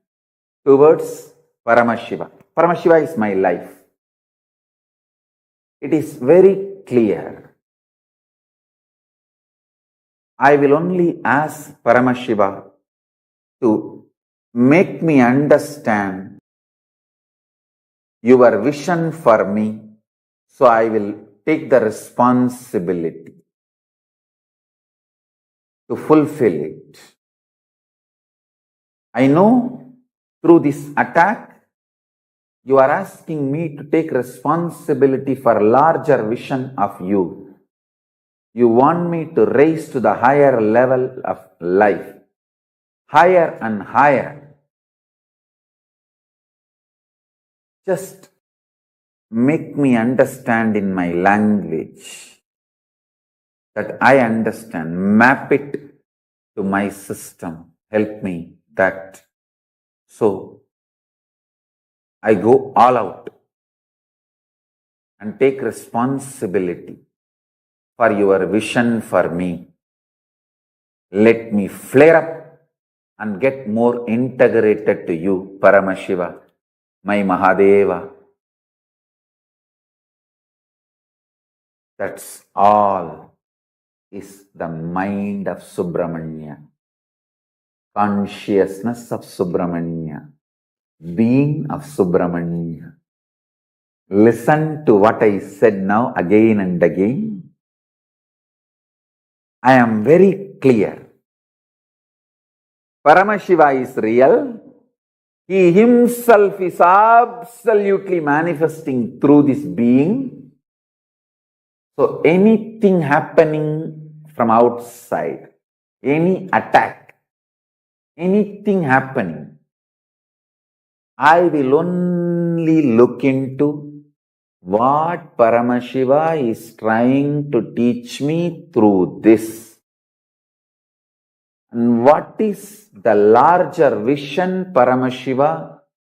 towards Paramashiva. Paramashiva is my life. It is very clear. I will only ask Paramashiva to make me understand your vision for me, so I will take the responsibility to fulfill it. I know through this attack, you are asking me to take responsibility for larger vision of you. You want me to raise to the higher level of life, higher and higher. Just make me understand in my language that I understand. Map it to my system. Help me that. So I go all out and take responsibility for your vision for me. Let me flare up and get more integrated to you, Paramashiva. my Mahadeva. That's all is the mind of Subramanya, consciousness of Subramanya, being of Subramanya. Listen to what I said now again and again. I am very clear. Paramashiva is real. He himself is absolutely manifesting through this being. So anything happening from outside, any attack, anything happening, I will only look into what Paramashiva is trying to teach me through this. And what is the larger vision Paramashiva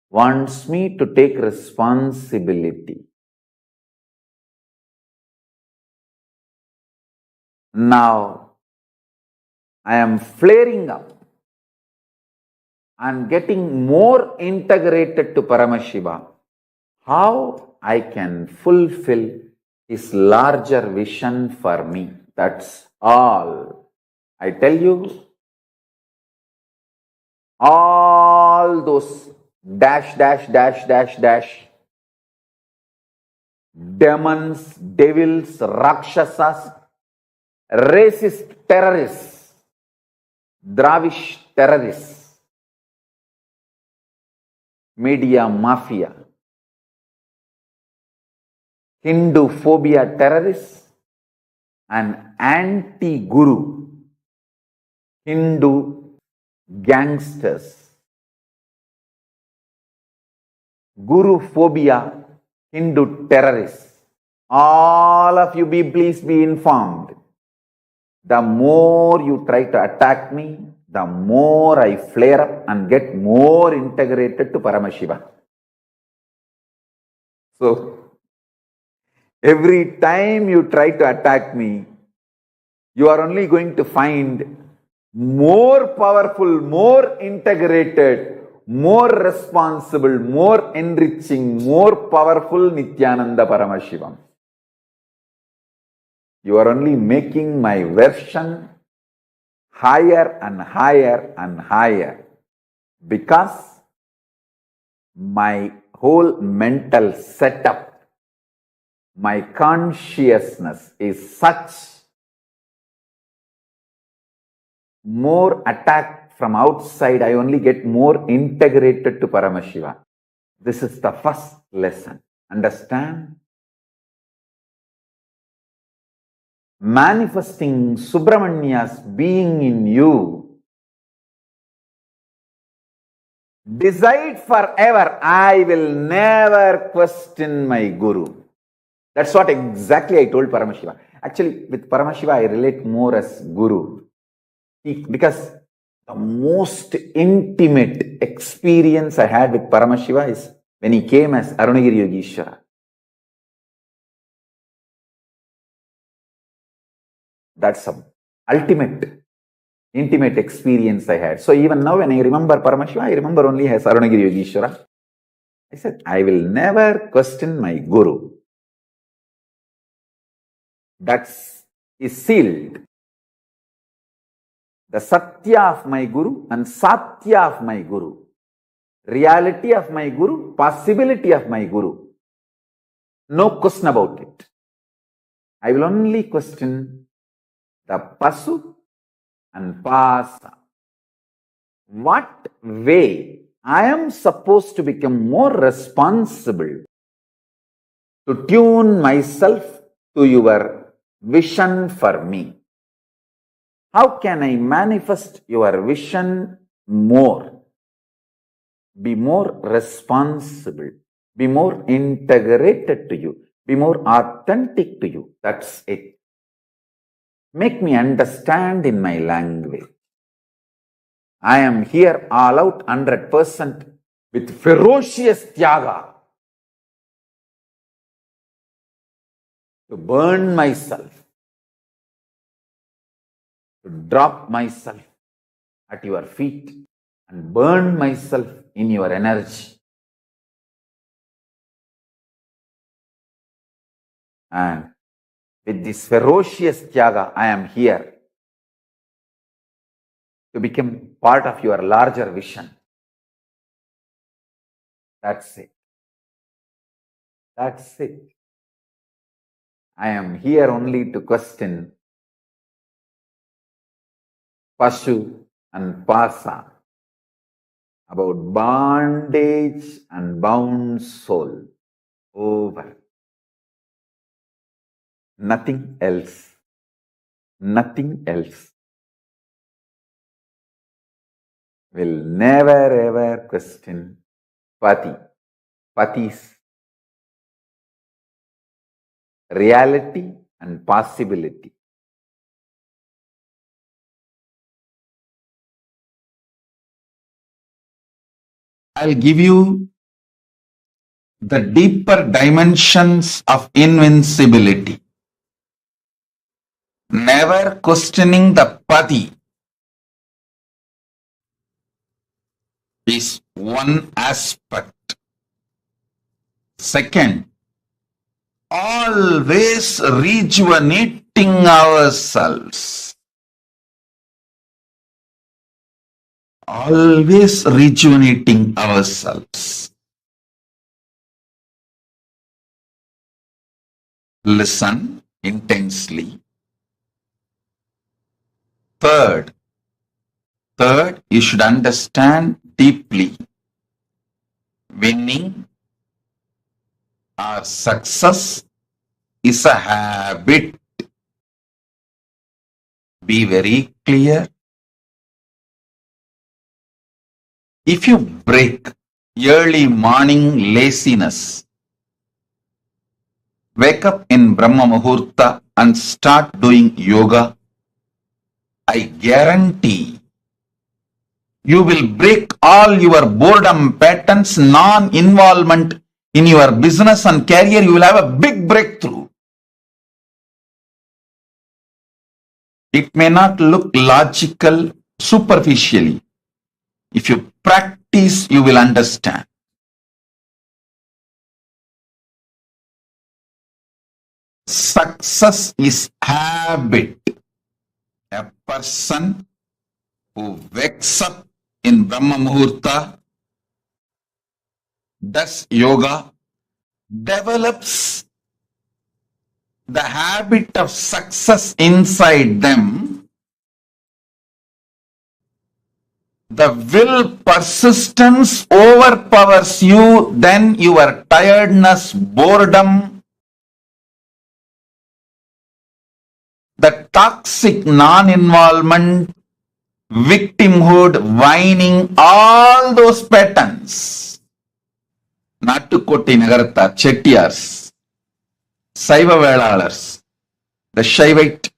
wants me to take responsibility? Now, I am flaring up and getting more integrated to Paramashiva. How I can fulfill his larger vision for me. That's all. I tell you, all those demons, devils, rakshasas, racist terrorists, Dravish terrorists, media mafia, Hindu phobia terrorists, and anti-guru Hindu gangsters, guru phobia Hindu terrorists. All of you please be informed. The more you try to attack me, the more I flare up and get more integrated to Paramashiva. So, every time you try to attack me, you are only going to find more powerful, more integrated, more responsible, more enriching, more powerful Nithyananda Paramashivam. You are only making my version higher and higher and higher, because my whole mental setup, my consciousness is such. More attack from outside, I only get more integrated to Paramashiva. This is the first lesson. Understand? Manifesting Subramanya's being in you. Decide forever, I will never question my Guru. That's what exactly I told Paramashiva. Actually, with Paramashiva, I relate more as Guru. Because the most intimate experience I had with Paramashiva is when he came as Arunagiri Yogeshwara. That's the ultimate intimate experience I had. So even now when I remember Paramashiva, I remember only as Arunagiri Yogeshwara. I said, I will never question my Guru. That is sealed. The Satya of my Guru and Satya of my Guru. Reality of my Guru, possibility of my Guru. No question about it. I will only question the Pasu and Pasa. What way I am supposed to become more responsible to tune myself to your vision for me? How can I manifest your vision more? Be more responsible. Be more integrated to you. Be more authentic to you. That's it. Make me understand in my language. I am here all out 100% with ferocious tyaga to burn myself, to drop myself at your feet and burn myself in your energy. And with this ferocious tyaga, I am here to become part of your larger vision. That's it. That's it. I am here only to question phaleṣhu and pasa about bondage and bound soul. Over. Nothing else. Nothing else. Will never ever question Pati's reality and possibility. I'll give you the deeper dimensions of invincibility. Never questioning the Pati is one aspect. Second, always rejuvenating ourselves. Always rejuvenating ourselves. Listen intensely. Third, you should understand deeply. Winning or success is a habit. Be very clear. If you break early morning laziness, wake up in Brahma Muhurta and start doing yoga, I guarantee you will break all your boredom patterns, non-involvement in your business and career. You will have a big breakthrough. It may not look logical superficially. If you practice, you will understand. Success is habit. A person who wakes up in Brahma Muhurta, does yoga, develops the habit of success inside them, the will persistence overpowers you, then your tiredness, boredom, the toxic non-involvement, victimhood, whining, all those patterns. Nattukoti Nagartha, Chettiars, Saiva Velalars, the Shaivite,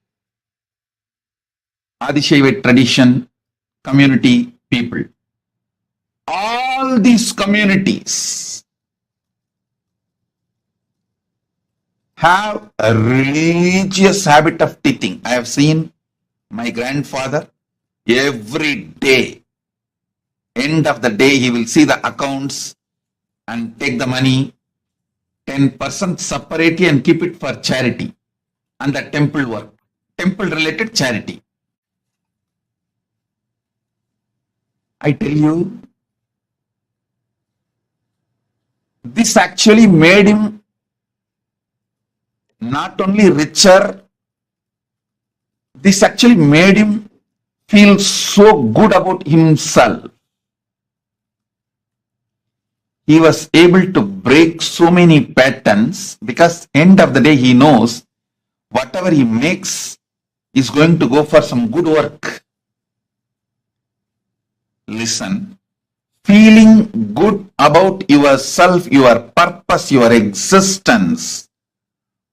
Adishaivite tradition, community people. All these communities have a religious habit of teaching. I have seen my grandfather every day, end of the day, he will see the accounts and take the money, 10% separately and keep it for charity and the temple work, temple related charity. I tell you, this actually made him not only richer, this actually made him feel so good about himself. He was able to break so many patterns because end of the day he knows whatever he makes is going to go for some good work. Listen, feeling good about yourself, your purpose, your existence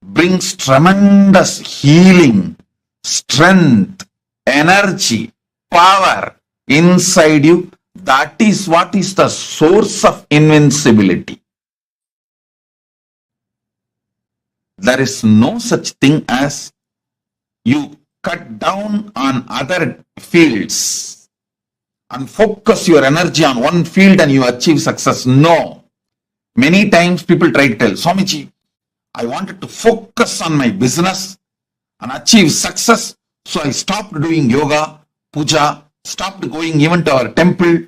brings tremendous healing, strength, energy, power inside you. That is what is the source of invincibility. There is no such thing as you cut down on other fields and focus your energy on one field and you achieve success. No. Many times people try to tell, Swamiji, I wanted to focus on my business and achieve success. So I stopped doing yoga, puja, stopped going even to our temple.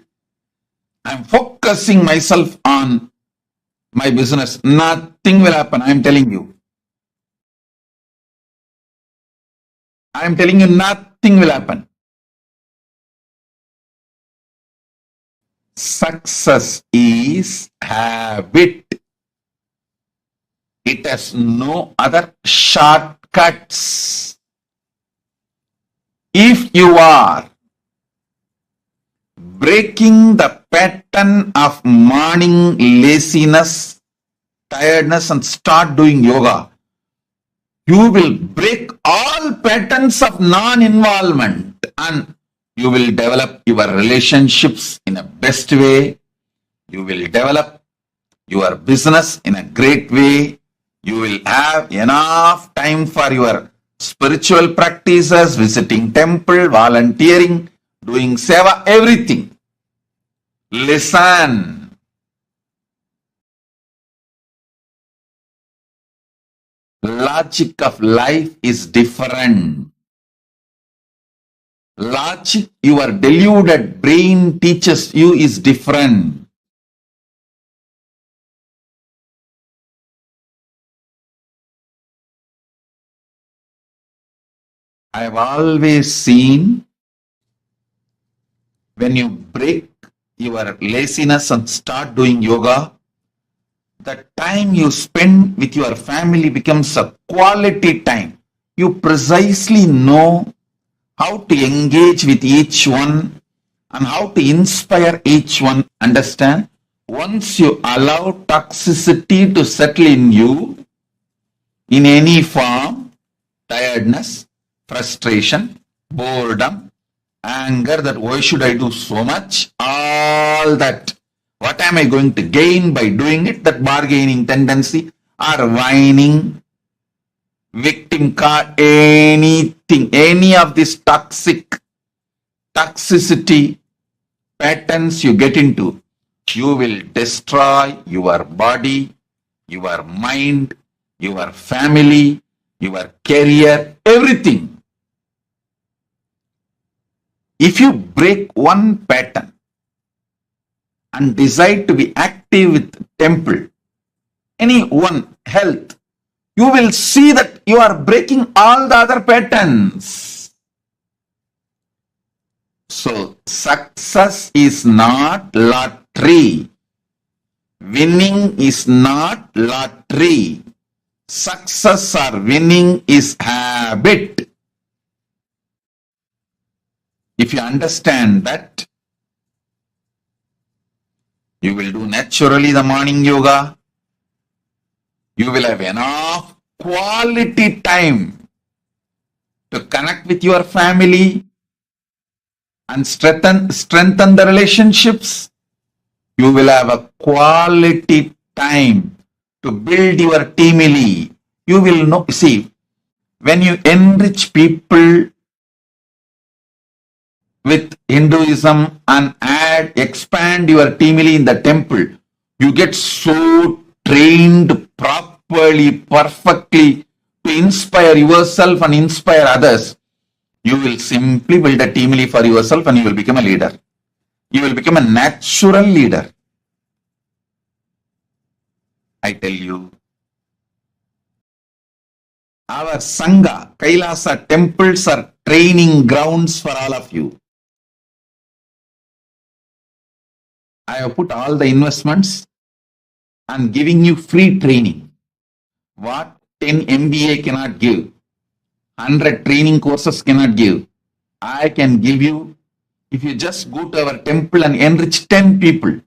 I'm focusing myself on my business. Nothing will happen, I am telling you. I am telling you, nothing will happen. Success is habit. It has no other shortcuts. If you are breaking the pattern of morning laziness, tiredness, and start doing yoga, you will break all patterns of non-involvement and you will develop your relationships in a best way. You will develop your business in a great way. You will have enough time for your spiritual practices, visiting temple, volunteering, doing seva, everything. Listen. Logic of life is different. Logic your deluded brain teaches you is different. I have always seen when you break your laziness and start doing yoga, the time you spend with your family becomes a quality time. You precisely know how to engage with each one and how to inspire each one. Understand? Once you allow toxicity to settle in you in any form, tiredness, frustration, boredom, anger, that why should I do so much, all that, what am I going to gain by doing it, that bargaining tendency, or whining, victim card, anything, any of this toxicity patterns you get into, you will destroy your body, your mind, your family, your career, everything. If you break one pattern and decide to be active with temple, any one health, you will see that you are breaking all the other patterns. So success is not lottery. Winning is not lottery. Success or winning is habit. If you understand that, you will do naturally the morning yoga. You will have enough quality time to connect with your family and strengthen the relationships. You will have a quality time to build your teamily. You will know, see, when you enrich people with Hinduism and expand your teamily in the temple, you get so trained properly, perfectly to inspire yourself and inspire others. You will simply build a teamily for yourself and you will become a leader. You will become a natural leader. I tell you, our Sangha, KAILASA temples are training grounds for all of you. I have put all the investments and giving you free training. What 10 MBA cannot give, 100 training courses cannot give, I can give you if you just go to our temple and enrich 10 people.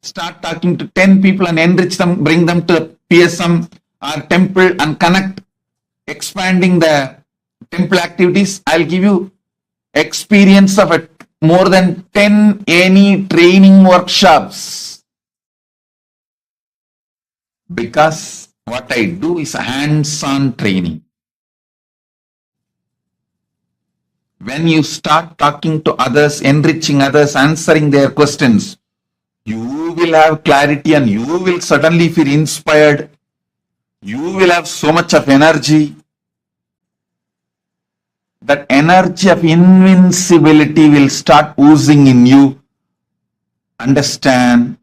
Start talking to 10 people and enrich them, bring them to PSM or temple and connect, expanding the temple activities. I'll give you experience of more than 10 any training workshops. Because what I do is a hands-on training. When you start talking to others, enriching others, answering their questions, you will have clarity and you will suddenly feel inspired You will have so much of energy. That energy of invincibility will start oozing in you. Understand,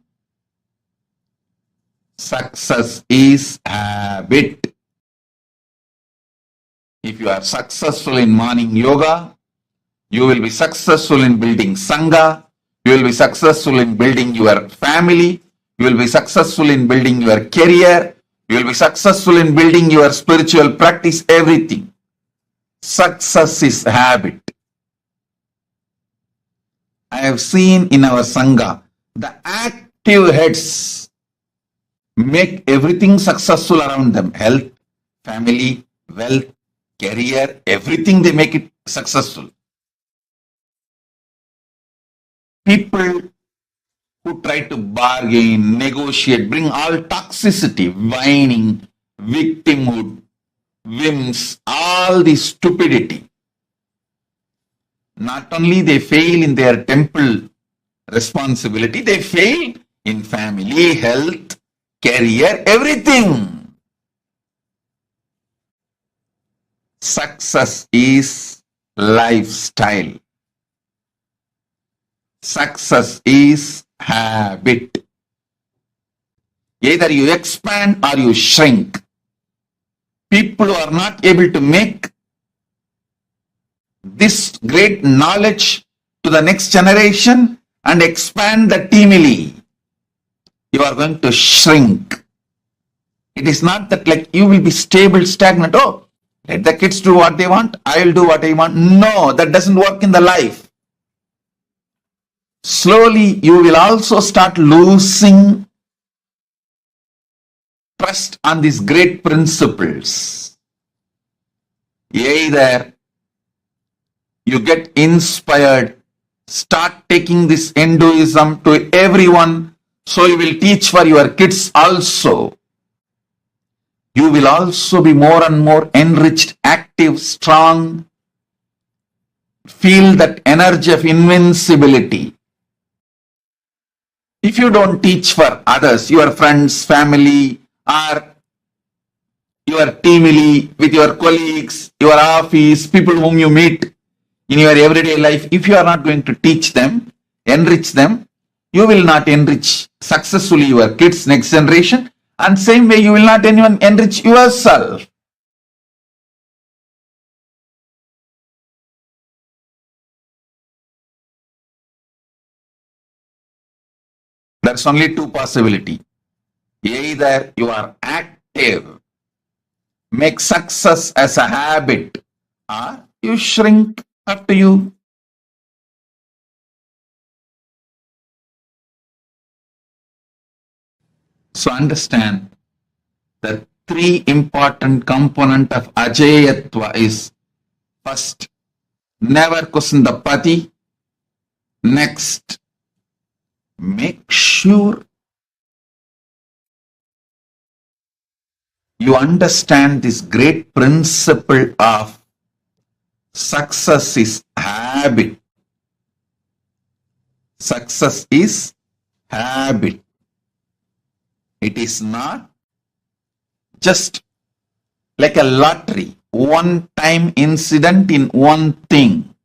success is habit. If you are successful in morning yoga, you will be successful in building Sangha, you will be successful in building your family, you will be successful in building your career, you will be successful in building your spiritual practice, everything. Success is habit. I have seen in our Sangha, the active heads make everything successful around them. Health, family, wealth, career, everything they make it successful. People who try to bargain, negotiate, bring all toxicity, whining, victimhood, whims, all the stupidity. Not only they fail in their temple responsibility, they fail in family, health, career, everything. Success is lifestyle. Success is habit. Either you expand or you shrink. People who are not able to make this great knowledge to the next generation and expand the teamily, you are going to shrink. It is not that like you will be stable, stagnant. Oh, let the kids do what they want, I will do what I want. No, that doesn't work in the life. Slowly, you will also start losing trust on these great principles. Either you get inspired, start taking this Hinduism to everyone, so you will teach for your kids also. You will also be more and more enriched, active, strong, feel that energy of invincibility. If you don't teach for others, your friends, family, or your teamily, with your colleagues, your office, people whom you meet in your everyday life, if you are not going to teach them, enrich them, you will not enrich successfully your kids, next generation, and same way you will not even enrich yourself. There's only two possibilities. Either you are active, make success as a habit, or you shrink. Up to you. So understand the three important components of Ajeyatva is: first, never question the pati. Next, make sure you understand this great principle of success is habit. Success is habit. It is not just like a lottery, one-time incident in one thing.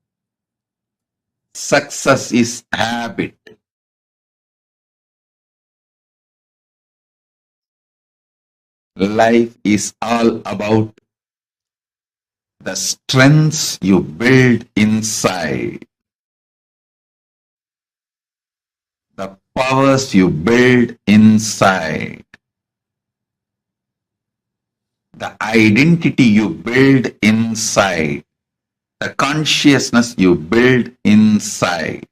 Success is habit. Life is all about the strengths you build inside, the powers you build inside, the identity you build inside, the consciousness you build inside.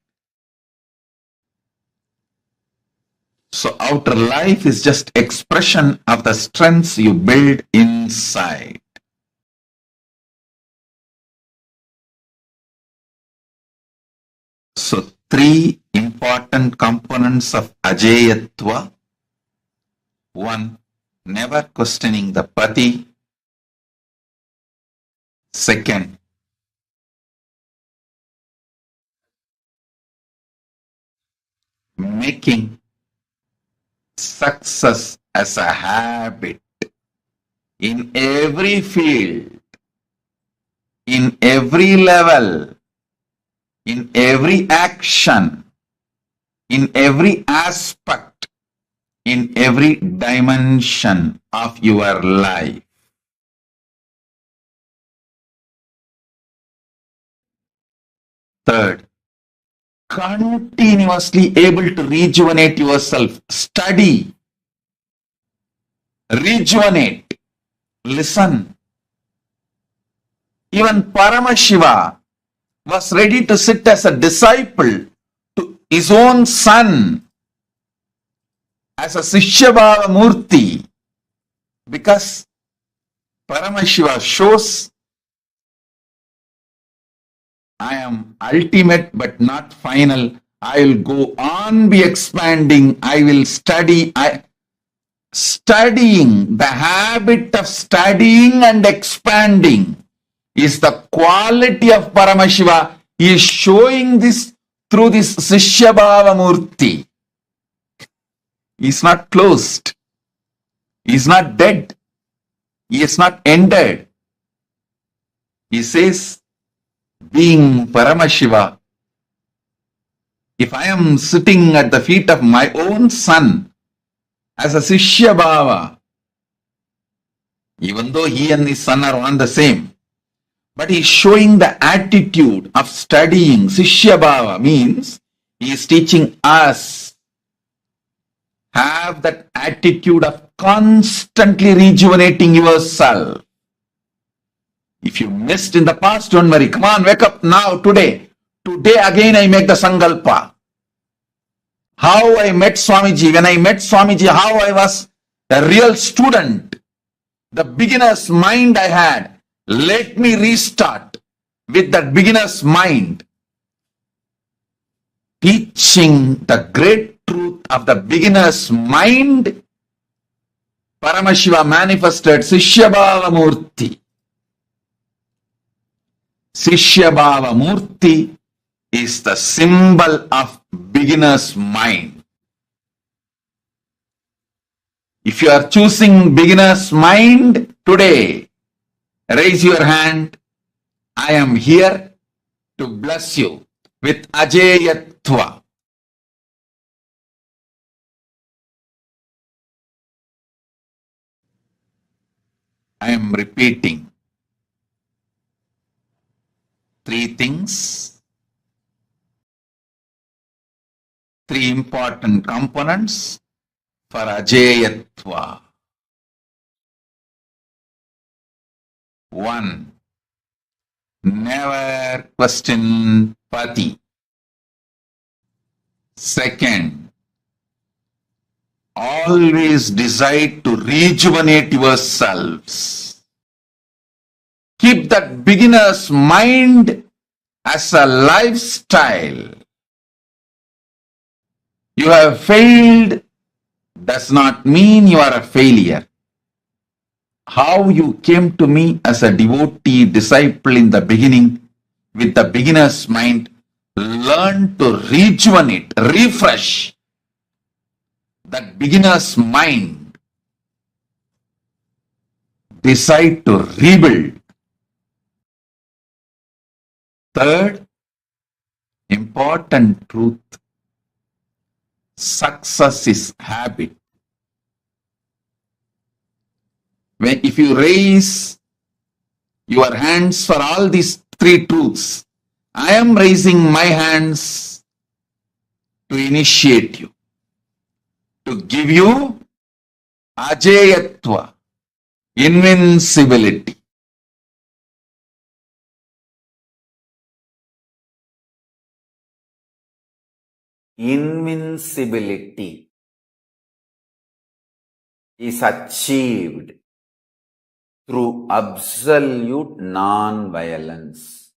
So outer life is just expression of the strengths you build inside. So three important components of Ajeyatva. One, never questioning the pati. Second, making success as a habit. in every field, in every level, in every action, in every aspect, in every dimension of your life. Third, continuously able to rejuvenate yourself. Study, rejuvenate, listen. Even Paramashiva was ready to sit as a disciple to his own son as a Sishyabhava Murti, because Paramashiva shows, I am ultimate but not final. I will go on, be expanding. I will study. Studying, the habit of studying and expanding is the quality of Paramashiva. He is showing this through this Sishyabhava Murti. He is not closed. He is not dead. He is not ended. He says, being Paramashiva, if I am sitting at the feet of my own son as a Sishyabhava, even though he and his son are one the same, but he is showing the attitude of studying. Sishyabhava means he is teaching us. Have that attitude of constantly rejuvenating yourself. If you missed in the past, don't worry. Come on, wake up now, today. Today again I make the Sankalpa. How I met Swamiji. When I met Swamiji, how I was a real student. The beginner's mind I had. Let me restart with that beginner's mind. Teaching the great truth of the beginner's mind, Paramashiva manifested Sishyabhava Murti. Sishyabhava Murti is the symbol of beginner's mind. If you are choosing beginner's mind today, raise your hand. I am here to bless you with Ajeyatva. I am repeating 3 things, 3 important components for Ajeyatva. 1. Never question Pati. 2nd, always decide to rejuvenate yourselves. Keep that beginner's mind as a lifestyle. You have failed does not mean you are a failure. How you came to me as a devotee disciple in the beginning with the beginner's mind, learn to rejuvenate, refresh that beginner's mind. Decide to rebuild. 3rd, important truth. Success is habit. If you raise your hands for all these 3 truths, I am raising my hands to initiate you, to give you Ajeyatva, invincibility. Invincibility is achieved through absolute non-violence.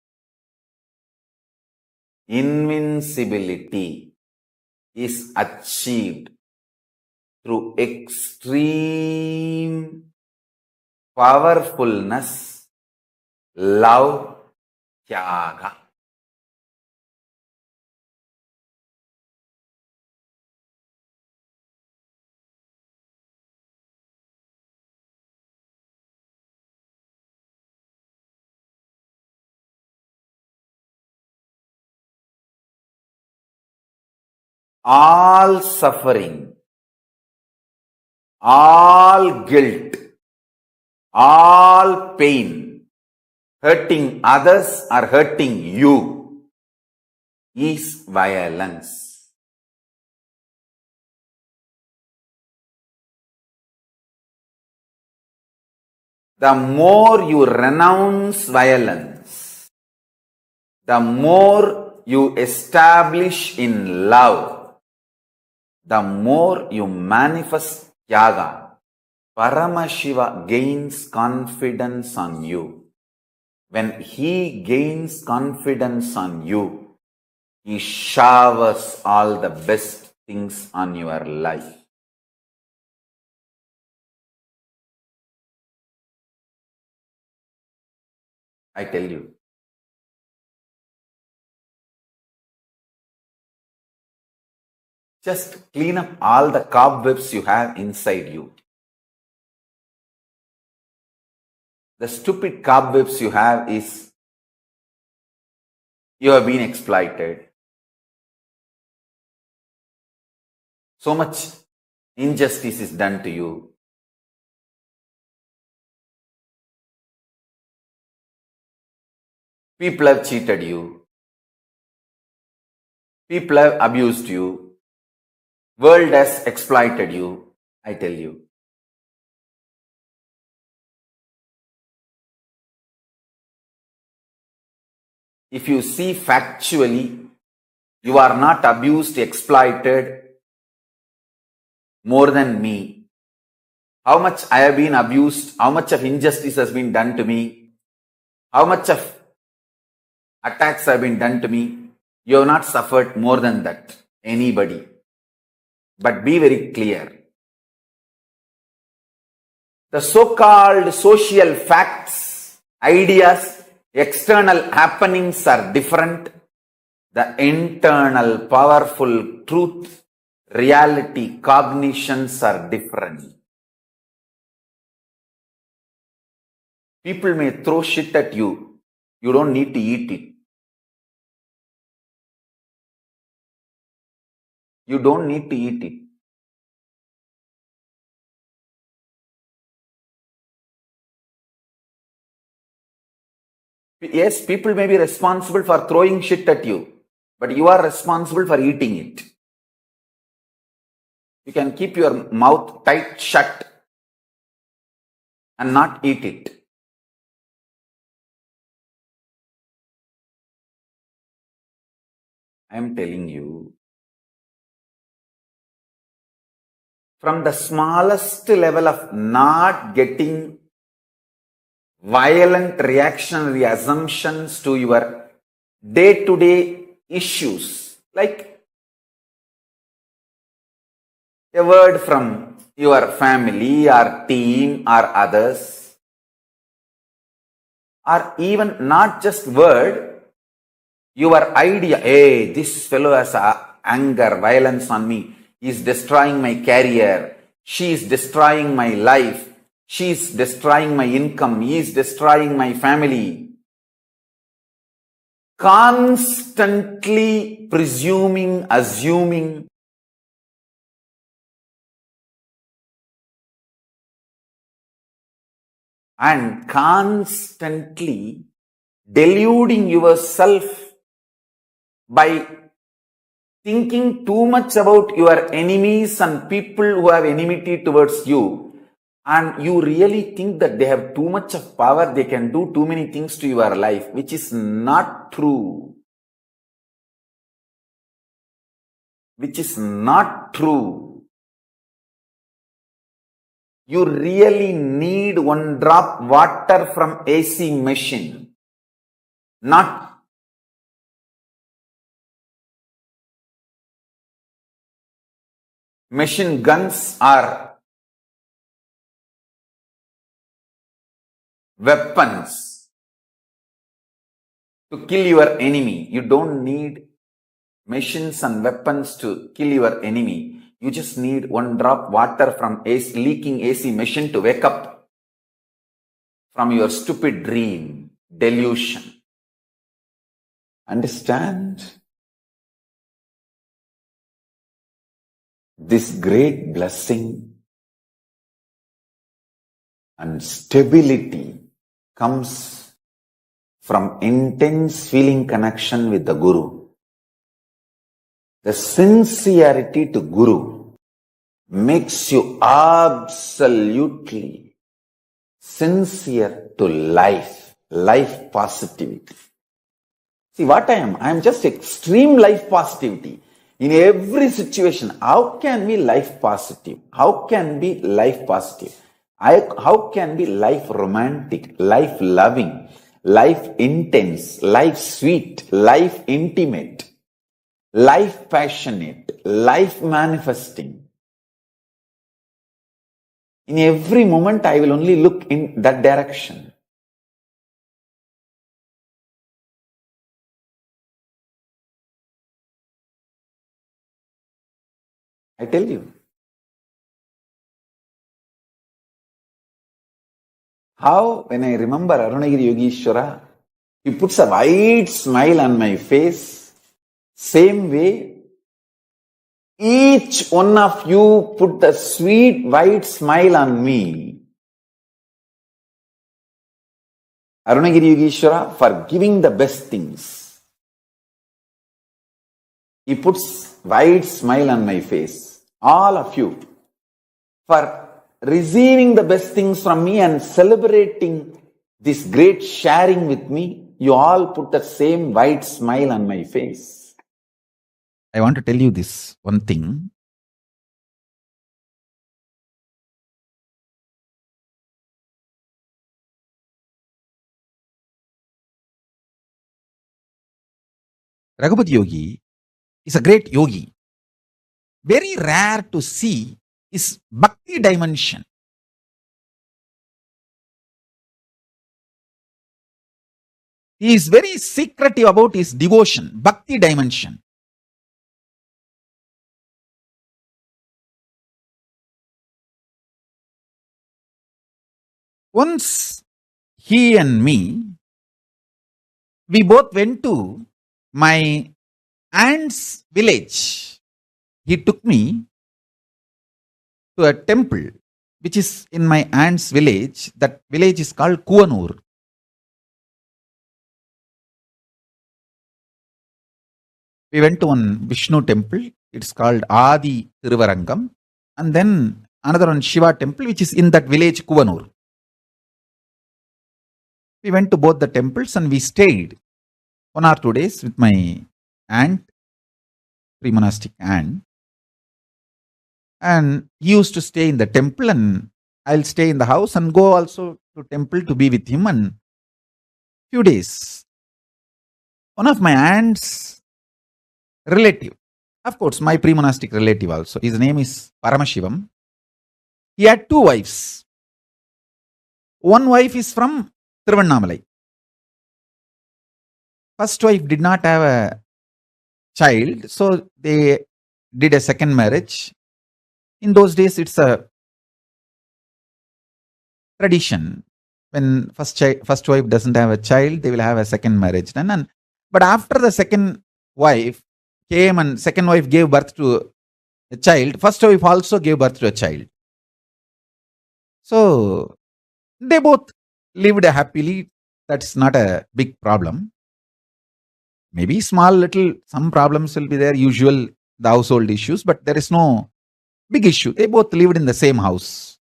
Invincibility is achieved through extreme powerfulness, love, tyaga. all suffering, all guilt, all pain, hurting others or hurting you is violence. The more you renounce violence, the more you establish in love, the more you manifest Tyaga. Paramashiva gains confidence on you. When he gains confidence on you, he showers all the best things on your life. I tell you. Just clean up all the cobwebs you have inside you. The stupid cobwebs you have is you have been exploited. So much injustice is done to you. People have cheated you. People have abused you. World has exploited you. I tell you. If you see factually, you are not abused, exploited more than me. How much I have been abused, how much of injustice has been done to me, how much of attacks have been done to me, you have not suffered more than that, anybody. But be very clear. The so-called social facts, ideas, external happenings are different. The internal powerful truth, reality, cognitions are different. People may throw shit at you. You don't need to eat it. You don't need to eat it. Yes, people may be responsible for throwing shit at you, but you are responsible for eating it. You can keep your mouth tight shut and not eat it. I am telling you, from the smallest level of not getting violent reactionary assumptions to your day-to-day issues, like a word from your family or team or others, or even not just word, your idea, hey, this fellow has anger, violence on me, he is destroying my career, she is destroying my life, she is destroying my income, he is destroying my family. Constantly presuming, assuming, and constantly deluding yourself by thinking too much about your enemies and people who have enmity towards you, and you really think that they have too much of power, they can do too many things to your life, which is not true. Which is not true. You really need one drop water from AC machine, not machine guns or weapons to kill your enemy. You don't need machines and weapons to kill your enemy. You just need one drop water from leaking AC machine to wake up from your stupid dream, delusion. Understand? this great blessing and stability comes from intense feeling connection with the Guru. The sincerity to Guru makes you absolutely sincere to life positivity. See what I am? I am just extreme life positivity. In every situation, how can be life positive? How can be life positive? How can be life romantic, life loving, life intense, life sweet, life intimate, life passionate, life manifesting? In every moment, I will only look in that direction. I tell you. How, when I remember Arunagiri Yogeshwara, he puts a wide smile on my face. Same way, each one of you put a sweet white smile on me. Arunagiri Yogeshwara, for giving the best things. He puts wide smile on my face. All of you, for receiving the best things from me and celebrating this great sharing with me, you all put the same white smile on my face. I want to tell you this one thing. Raghupati Yogi is a great yogi. Very rare to see is bhakti dimension. He is very secretive about his devotion, bhakti dimension. Once he and me, we both went to my aunt's village. He took me to a temple which is in my aunt's village. That village is called Kuvanur. We went to one Vishnu temple. It's called Adi Thiruvarangam. And then another one Shiva temple which is in that village Kuvanur. We went to both the temples and we stayed 1 or 2 days with my aunt, pre-monastic aunt. And he used to stay in the temple and I'll stay in the house and go also to temple to be with him. And few days, one of my aunt's relative, of course my pre-monastic relative also, his name is Paramashivoham. He had 2 wives. One wife is from Tiruvannamalai. First wife did not have a child, so they did a second marriage. In those days, it's a tradition. When first wife doesn't have a child, they will have a second marriage done. But after the second wife came and second wife gave birth to a child, first wife also gave birth to a child. So they both lived happily. That's not a big problem. Maybe small little, some problems will be there, usual, the household issues, but there is no big issue. They both lived in the same house.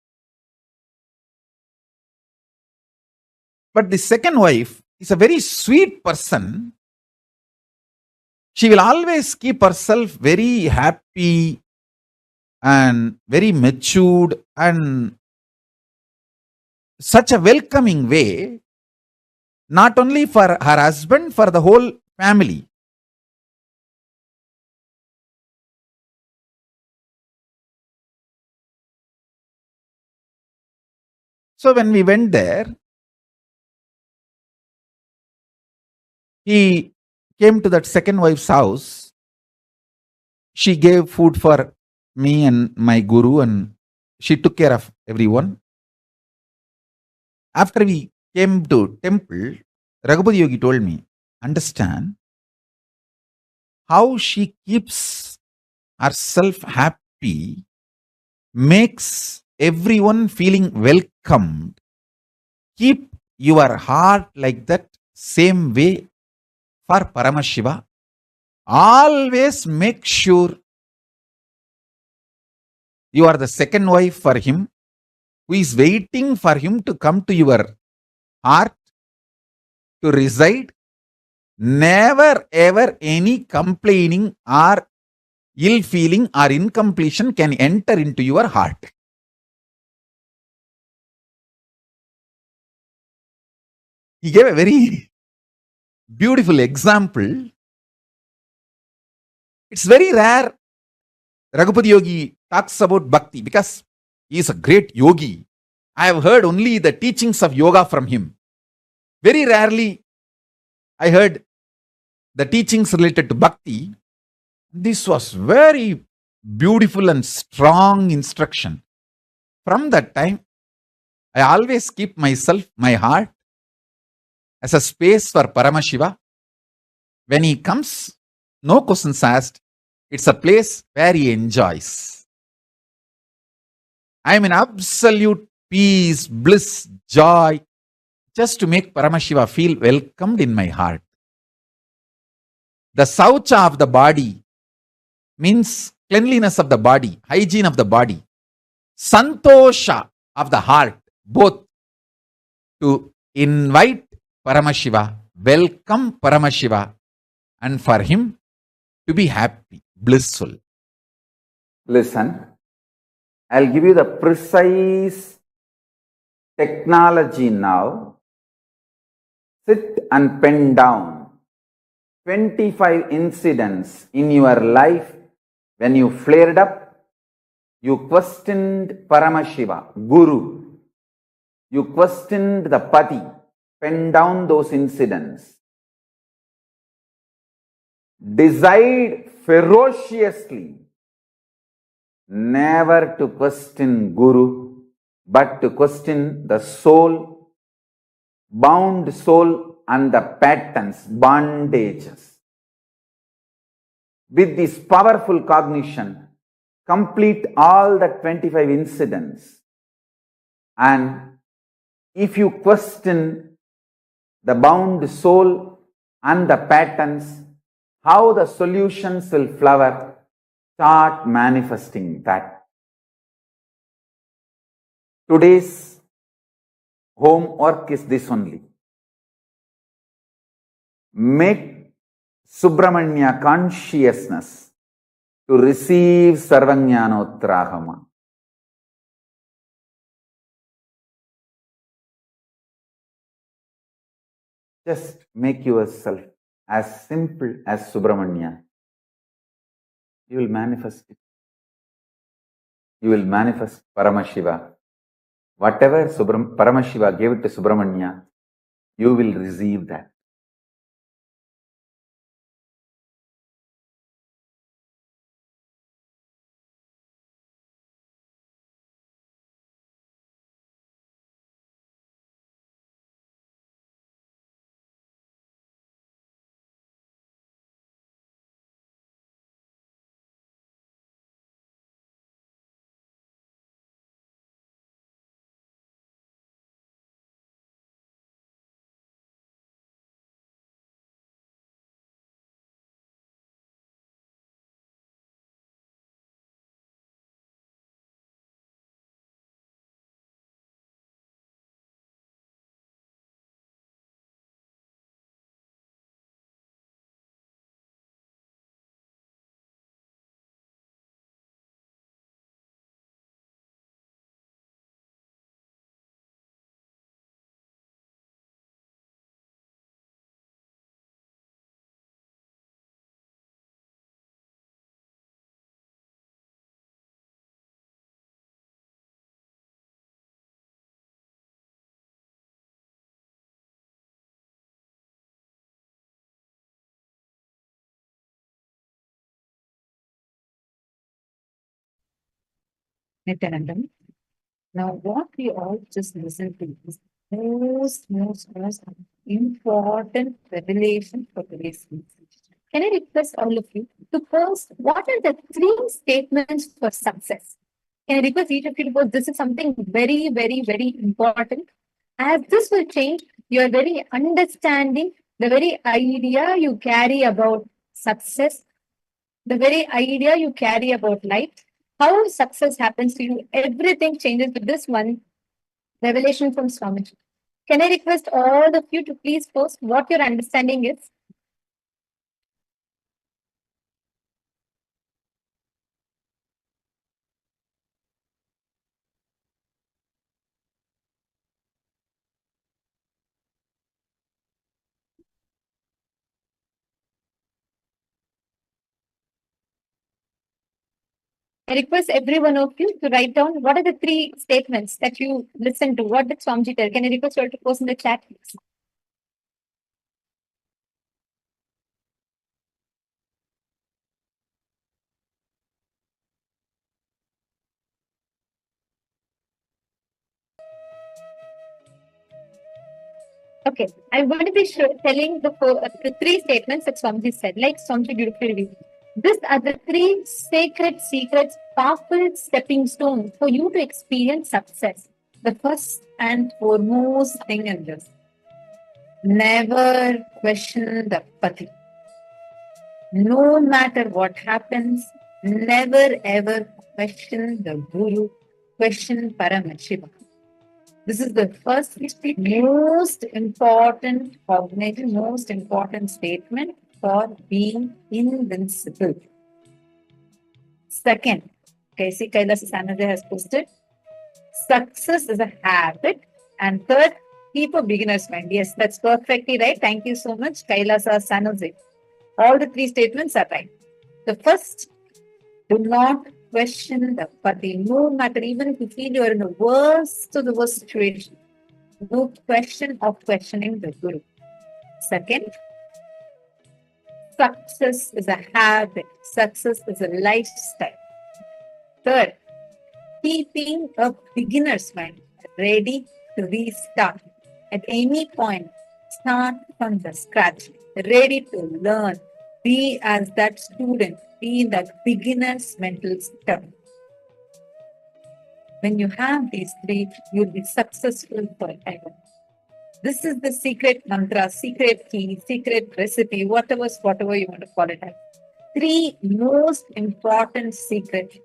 But the second wife is a very sweet person. She will always keep herself very happy and very matured and such a welcoming way, not only for her husband, for the whole family. So when we went there, he came to that second wife's house. She gave food for me and my guru and she took care of everyone. After we came to temple, Raghupati Yogi told me, understand how she keeps herself happy happy, makes everyone feeling welcomed. Keep your heart like that same way for Paramashiva. Always make sure you are the second wife for him, who is waiting for him to come to your heart to reside. Never ever any complaining or ill feeling or incompletion can enter into your heart. He gave a very beautiful example. It's very rare Raghupati Yogi talks about bhakti because he is a great yogi. I have heard only the teachings of yoga from him. Very rarely I heard the teachings related to bhakti. This was very beautiful and strong instruction. From that time, I always keep myself, my heart, as a space for Paramashiva. When he comes, no questions asked. It's a place where he enjoys. I am in absolute peace, bliss, joy, just to make Paramashiva feel welcomed in my heart. The saucha of the body means cleanliness of the body, hygiene of the body. Santosha of the heart, both to invite Paramashiva, welcome Paramashiva, and for him to be happy, blissful. Listen, I'll give you the precise technology now. Sit and pen down 25 incidents in your life when you flared up, you questioned Paramashiva, Guru, you questioned the Pati. Pen down those incidents. Decide ferociously never to question Guru, but to question the soul, bound soul, and the patterns, bondages. With this powerful cognition, complete all the 25 incidents. And if you question the bound soul and the patterns, how the solutions will flower, start manifesting that. Today's homework is this only. Make Subramanya consciousness to receive Sarvajnanotrahama. Just make yourself as simple as Subramanya. You will manifest it. You will manifest Paramashiva. Whatever Paramashiva gave it to Subramanya, you will receive that. Nithyananda. Now, what we all just listened to is most important revelation for today's message. can I request all of you to post what are the 3 statements for success? Can I request each of you to post? This is something very, very, very important. As this will change your very understanding, the very idea you carry about success, the very idea you carry about life, how success happens to you, everything changes with this one revelation from Swamiji. Can I request all of you to please post what your understanding is? I request every one of you to write down what are the 3 statements that you listen to. What did Swamiji tell? Can I request you all to post in the chat, please? Okay, I'm going to be telling the 3 statements that Swamiji said, like Swamiji beautifully revealed. These are the 3 sacred secrets, powerful stepping stones for you to experience success. The first and foremost thing in this, never question the Pati. No matter what happens, never ever question the Guru, question Paramashivoham. This is the first most important cognation, most important statement for being invincible. Second, KAILASA Sanadya has posted, success is a habit. And third, keep a beginner's mind. Yes, that's perfectly right. Thank you so much, KAILASA Sanadya. All the 3 statements are right. The first, do not question the Pati. No matter, even if you feel you are in the worst of the worst situation, no question of questioning the Guru. Second, success is a habit. Success is a lifestyle. Third, keeping a beginner's mind ready to restart. At any point, start from the scratch, ready to learn. Be as that student, be in that beginner's mental state. When you have these 3, you'll be successful forever. This is the secret mantra, secret key, secret recipe, whatever you want to call it as. 3 most important secrets,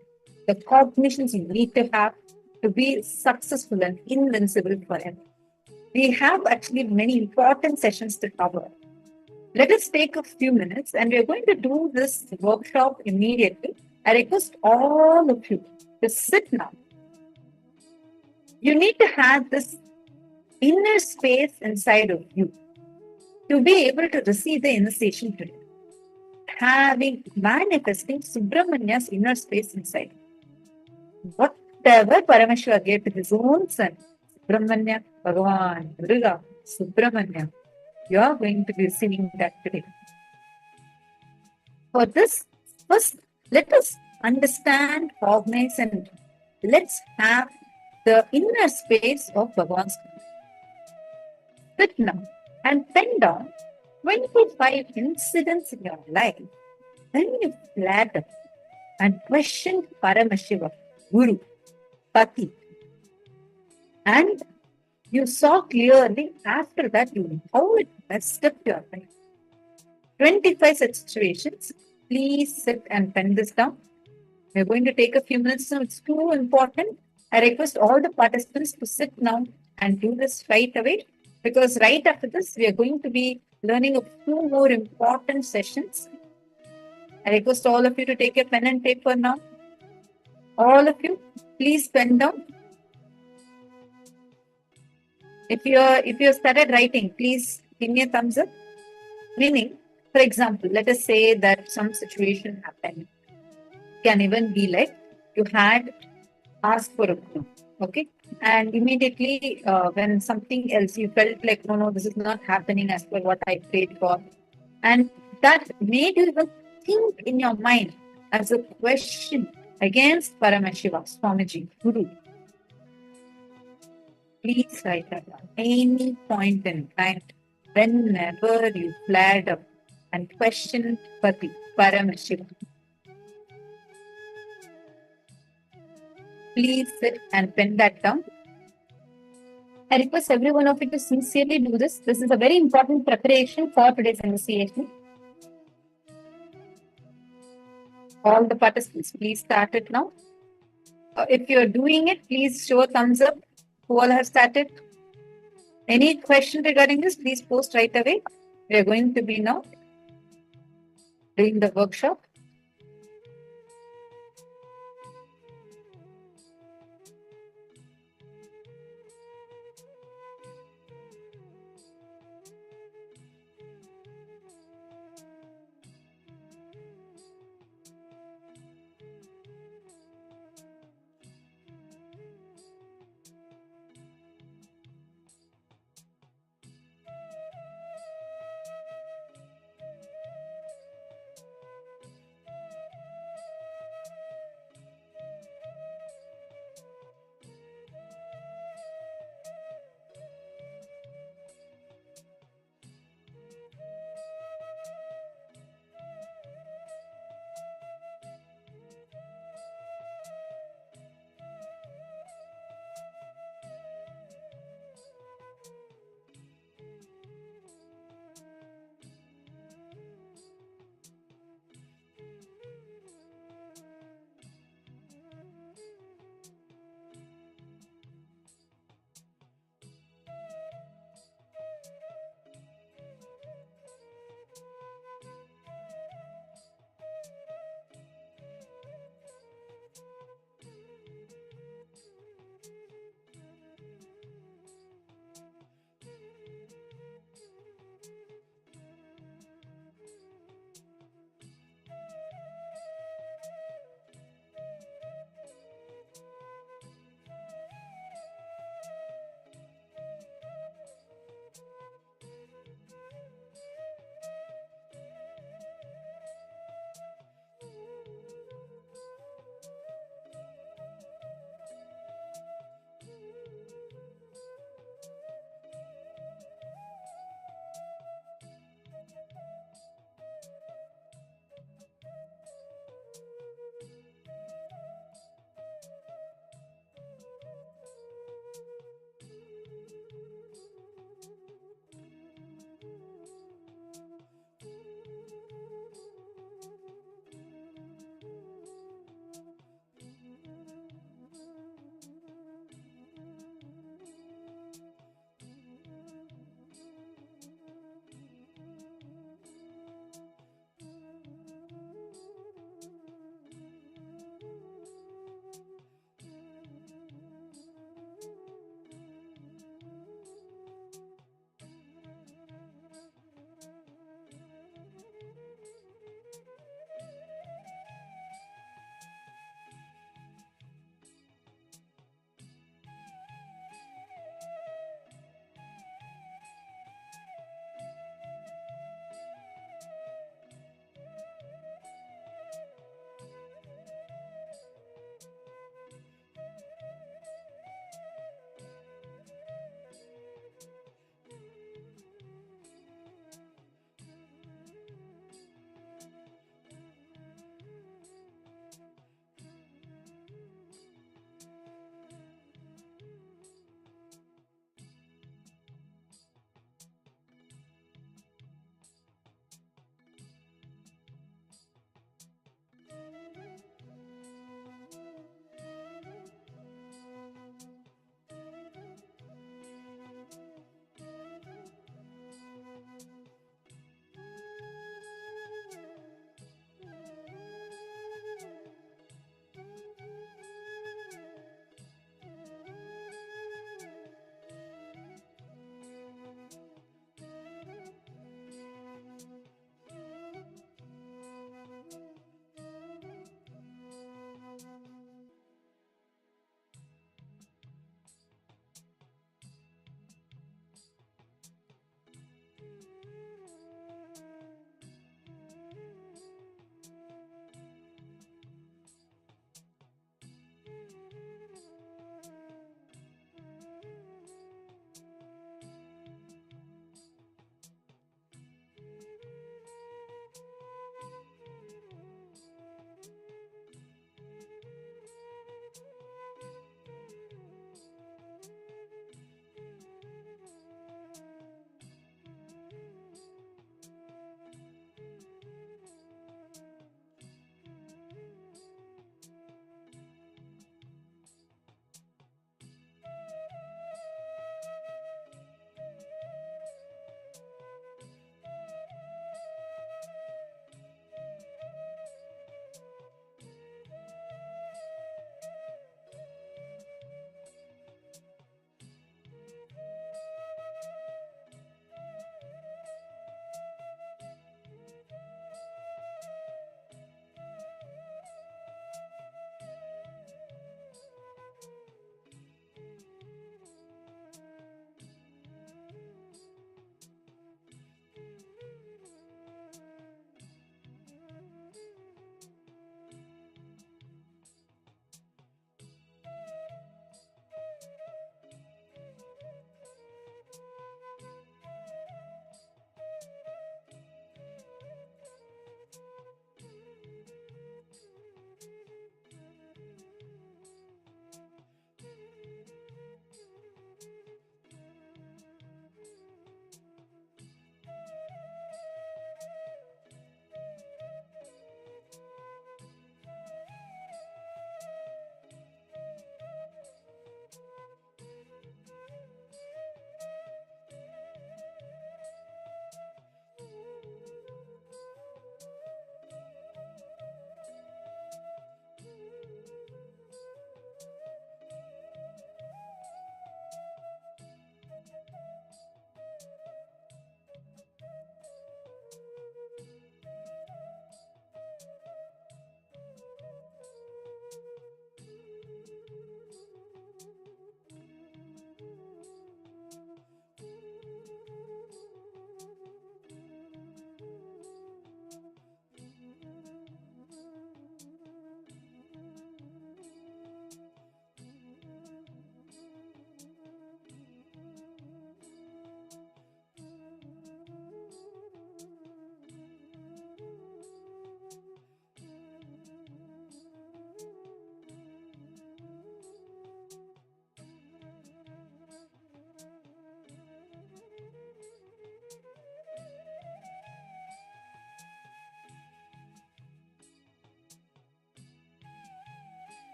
the cognitions you need to have to be successful and invincible forever. We have actually many important sessions to cover. Let us take a few minutes and we are going to do this workshop immediately. I request all of you to sit now. You need to have this inner space inside of you to be able to receive the initiation today. Manifesting Subramanya's inner space inside. Whatever Paramashiva gave to his own son, Subramanya, Bhagavan, Durga, Subramanya, you are going to be receiving that today. For this, first, let us understand, cognize, and let's have the inner space of Bhagavan's. Sit now and pen down 25 incidents in your life when you flattered and questioned Paramashiva, Guru, Pati, and you saw clearly after that how it messed up your life. 25 such situations. Please sit and pen this down. We're going to take a few minutes now. It's too important. I request all the participants to sit now and do this right away, because right after this, we are going to be learning a few more important sessions. I request all of you to take a pen and paper now. All of you, please pen down. If you started writing, please give me a thumbs up. Meaning, for example, let us say that some situation happened. It can even be like you had asked for a clue, okay? And immediately when something else, you felt like, no, this is not happening as per what I prayed for. And that made you even think in your mind as a question against Paramashiva, Swamiji, Guru. Please write that down. Any point in time, whenever you flared up and question Pati, Paramashivoham. Please sit and pen that down. I request every one of you to sincerely do this. This is a very important preparation for today's initiation. All the participants, please start it now. If you're doing it, please show a thumbs up. Who all have started? Any question regarding this, please post right away. We are going to be now doing the workshop.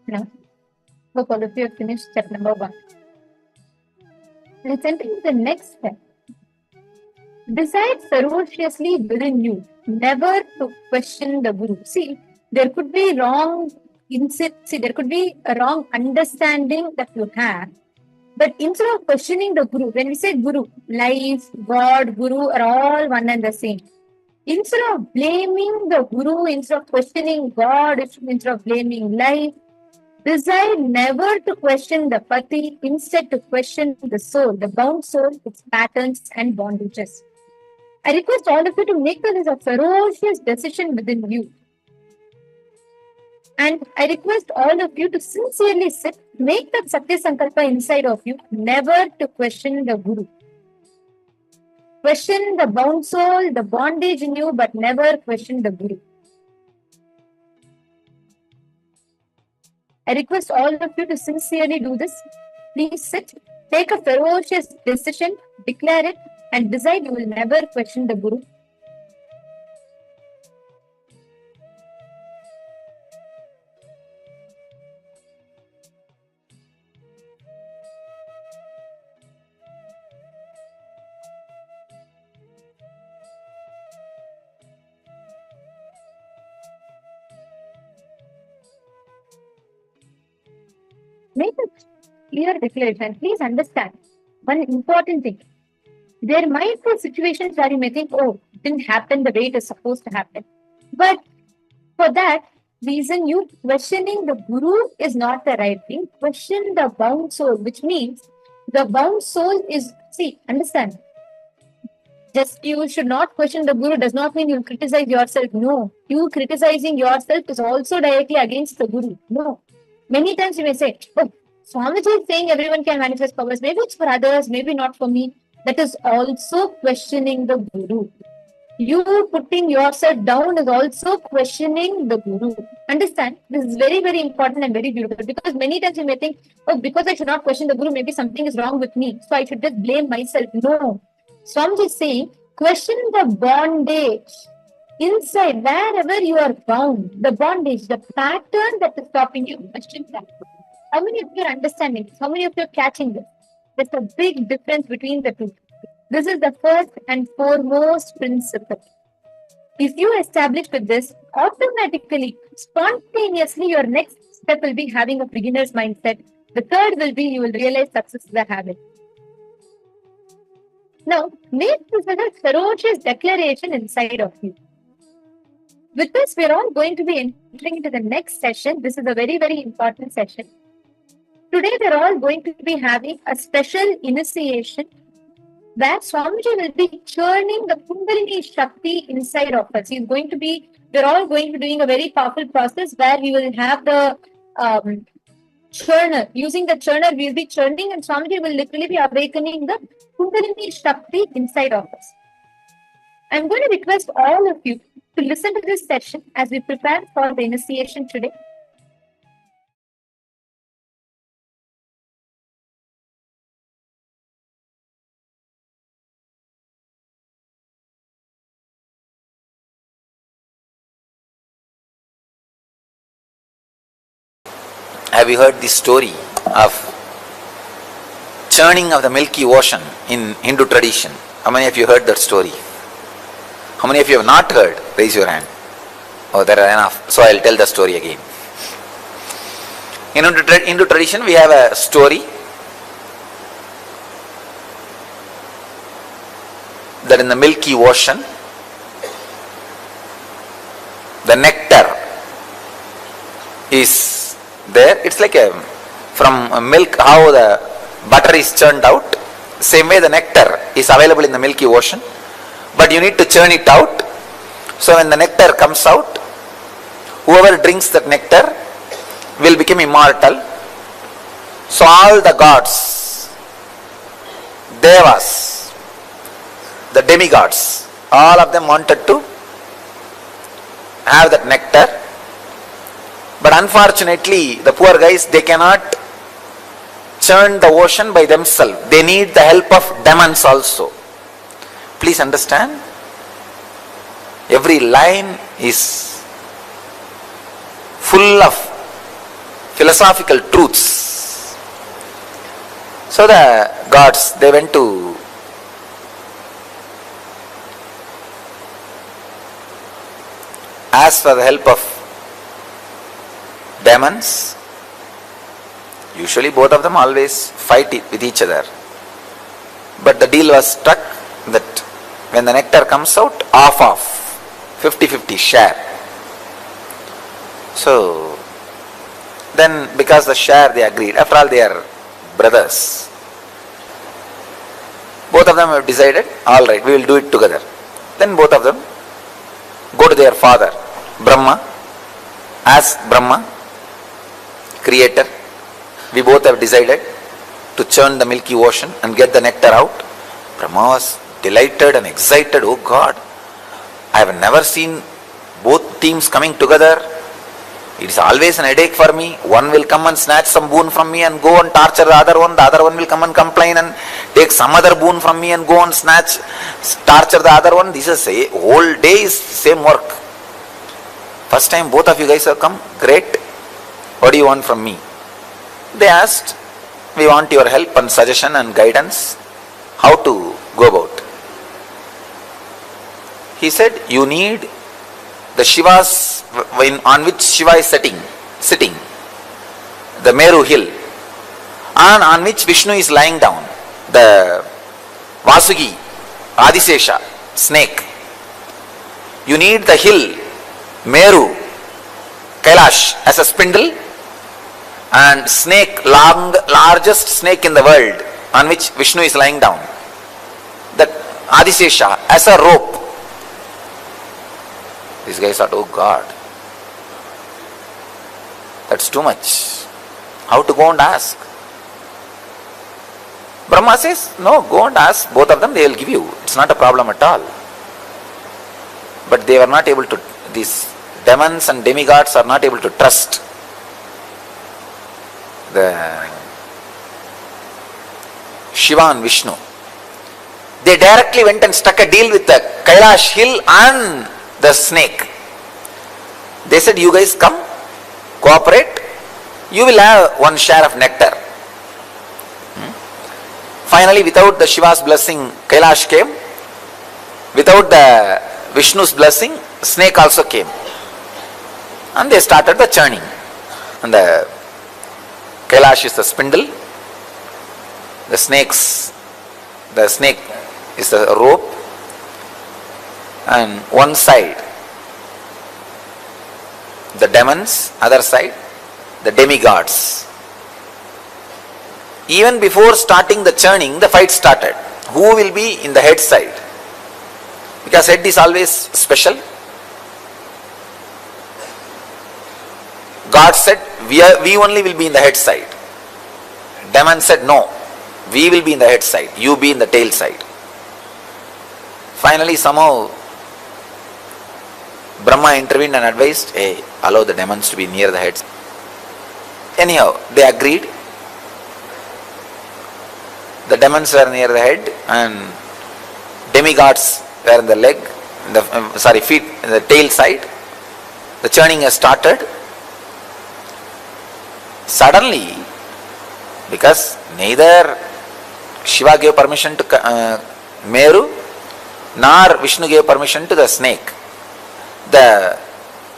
Now, hope all of you have finished step number 1. Let's enter into the next step. Decide ferociously within you never to question the Guru. See, there could be there could be a wrong understanding that you have. But instead of questioning the Guru, when we say Guru, life, God, Guru are all one and the same. Instead of blaming the Guru, instead of questioning God, instead of blaming life, decide never to question the Pati, instead to question the soul, the bound soul, its patterns and bondages. I request all of you to make this a ferocious decision within you. And I request all of you to sincerely sit, make that Satya Sankalpa inside of you, never to question the Guru. Question the bound soul, the bondage in you, but never question the Guru. I request all of you to sincerely do this. Please sit, take a ferocious decision, declare it, and decide you will never question the Guru. Make a clear declaration. Please understand one important thing. There might be situations where you may think, oh, it didn't happen the way it is supposed to happen. But for that reason, you questioning the Guru is not the right thing. Question the bound soul, which means the bound soul is, see, understand. Just you should not question the Guru does not mean you criticize yourself. No, you criticizing yourself is also directly against the Guru. No. Many times you may say, oh, Swamiji is saying everyone can manifest powers. Maybe it's for others, maybe not for me. That is also questioning the Guru. You putting yourself down is also questioning the Guru. Understand? This is very, very important and very beautiful, because many times you may think, oh, because I should not question the Guru, maybe something is wrong with me, so I should just blame myself. No. Swamiji is saying, question the bondage. Inside, wherever you are bound, the bondage, the pattern that is stopping you, question that. How many of you are understanding this? How many of you are catching this? There's a big difference between the two. This is the first and foremost principle. If you establish with this, automatically, spontaneously, your next step will be having a beginner's mindset. The third will be you will realize success is a habit. Now, make this as a ferocious declaration inside of you. With this, we're all going to be entering into the next session. This is a very, very important session. Today, we're all going to be having a special initiation where Swamiji will be churning the Kundalini Shakti inside of us. We're all going to be doing a very powerful process where we will have the churner. Using the churner, we'll be churning, and Swamiji will literally be awakening the Kundalini Shakti inside of us. I'm going to request all of you to listen to this session as we prepare for the initiation today. Have you heard the story of churning of the Milky Ocean in Hindu tradition? How many of you heard that story? How many of you have not heard? Raise your hand. Oh, there are enough. So I'll tell the story again. In Hindu tradition, we have a story that in the Milky Ocean, the nectar is there. It's like from milk, how the butter is churned out. Same way the nectar is available in the Milky Ocean, but you need to churn it out. So when the nectar comes out, whoever drinks that nectar will become immortal. So all the gods, devas, the demigods, all of them wanted to have that nectar. But unfortunately, the poor guys, they cannot churn the ocean by themselves. They need the help of demons also. Please understand, every line is full of philosophical truths. So the gods, they went to ask for the help of demons. Usually both of them always fight with each other. But the deal was struck that when the nectar comes out, off 50-50 share. So then because the share they agreed, after all they are brothers. Both of them have decided, alright, we will do it together. Then both of them go to their father, Brahma, ask Brahma, creator, we both have decided to churn the milky ocean and get the nectar out. Brahma was delighted and excited. Oh God, I have never seen both teams coming together. It is always an headache for me. One will come and snatch some boon from me and go and torture the other one. The other one will come and complain and take some other boon from me and go and torture the other one. This is a whole day is same work. First time both of you guys have come. Great. What do you want from me? They asked, we want your help and suggestion and guidance. How to go about? He said, you need the Shivas on which Shiva is sitting, the Meru hill, and on which Vishnu is lying down, the Vasugi, Adisesha, snake. You need the hill, Meru, Kailash as a spindle, and snake, largest snake in the world, on which Vishnu is lying down, the Adisesha as a rope. These guys thought, oh God, that's too much. How to go and ask? Brahma says, no, go and ask both of them, they will give you. It's not a problem at all. But they were not able to, these demons and demigods are not able to trust the Shiva and Vishnu. They directly went and struck a deal with the Kailash hill and the snake. They said, you guys come, cooperate, you will have one share of nectar. Finally, without the Shiva's blessing, Kailash came. Without the Vishnu's blessing, snake also came. And they started the churning. And the Kailash is the spindle, the snake is the rope, and one side the demons, other side the demigods. Even before starting the churning, the fight started. Who will be in the head side? Because head is always special. God said, we only will be in the head side. Demon said, no, we will be in the head side, you be in the tail side. Finally, somehow Brahma intervened and advised, hey, allow the demons to be near the heads. Anyhow, they agreed. The demons were near the head and demigods were in the leg, feet, in the tail side. The churning has started. Suddenly, because neither Shiva gave permission to Meru, nor Vishnu gave permission to the snake, the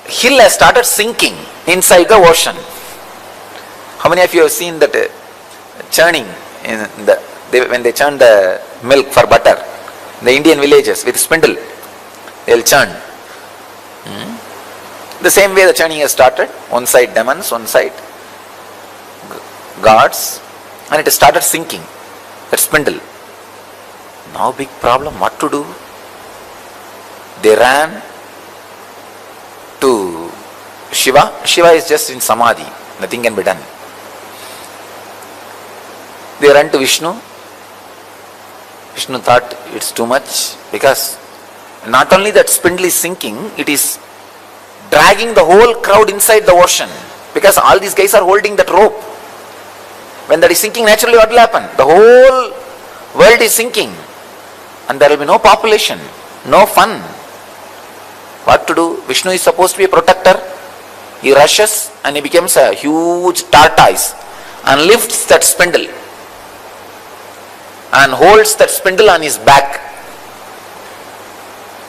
hill has started sinking inside the ocean. How many of you have seen that churning when they churn the milk for butter? The Indian villages with spindle, they will churn. The same way the churning has started. One side demons, one side gods, and it has started sinking, that spindle. Now big problem, what to do? They ran to Shiva. Shiva is just in Samadhi, nothing can be done. They ran to Vishnu. Vishnu thought it's too much, because not only that spindle is sinking, it is dragging the whole crowd inside the ocean, because all these guys are holding that rope. When that is sinking, naturally what will happen? The whole world is sinking and there will be no population, no fun. What to do? Vishnu is supposed to be a protector. He rushes and he becomes a huge tortoise and lifts that spindle and holds that spindle on his back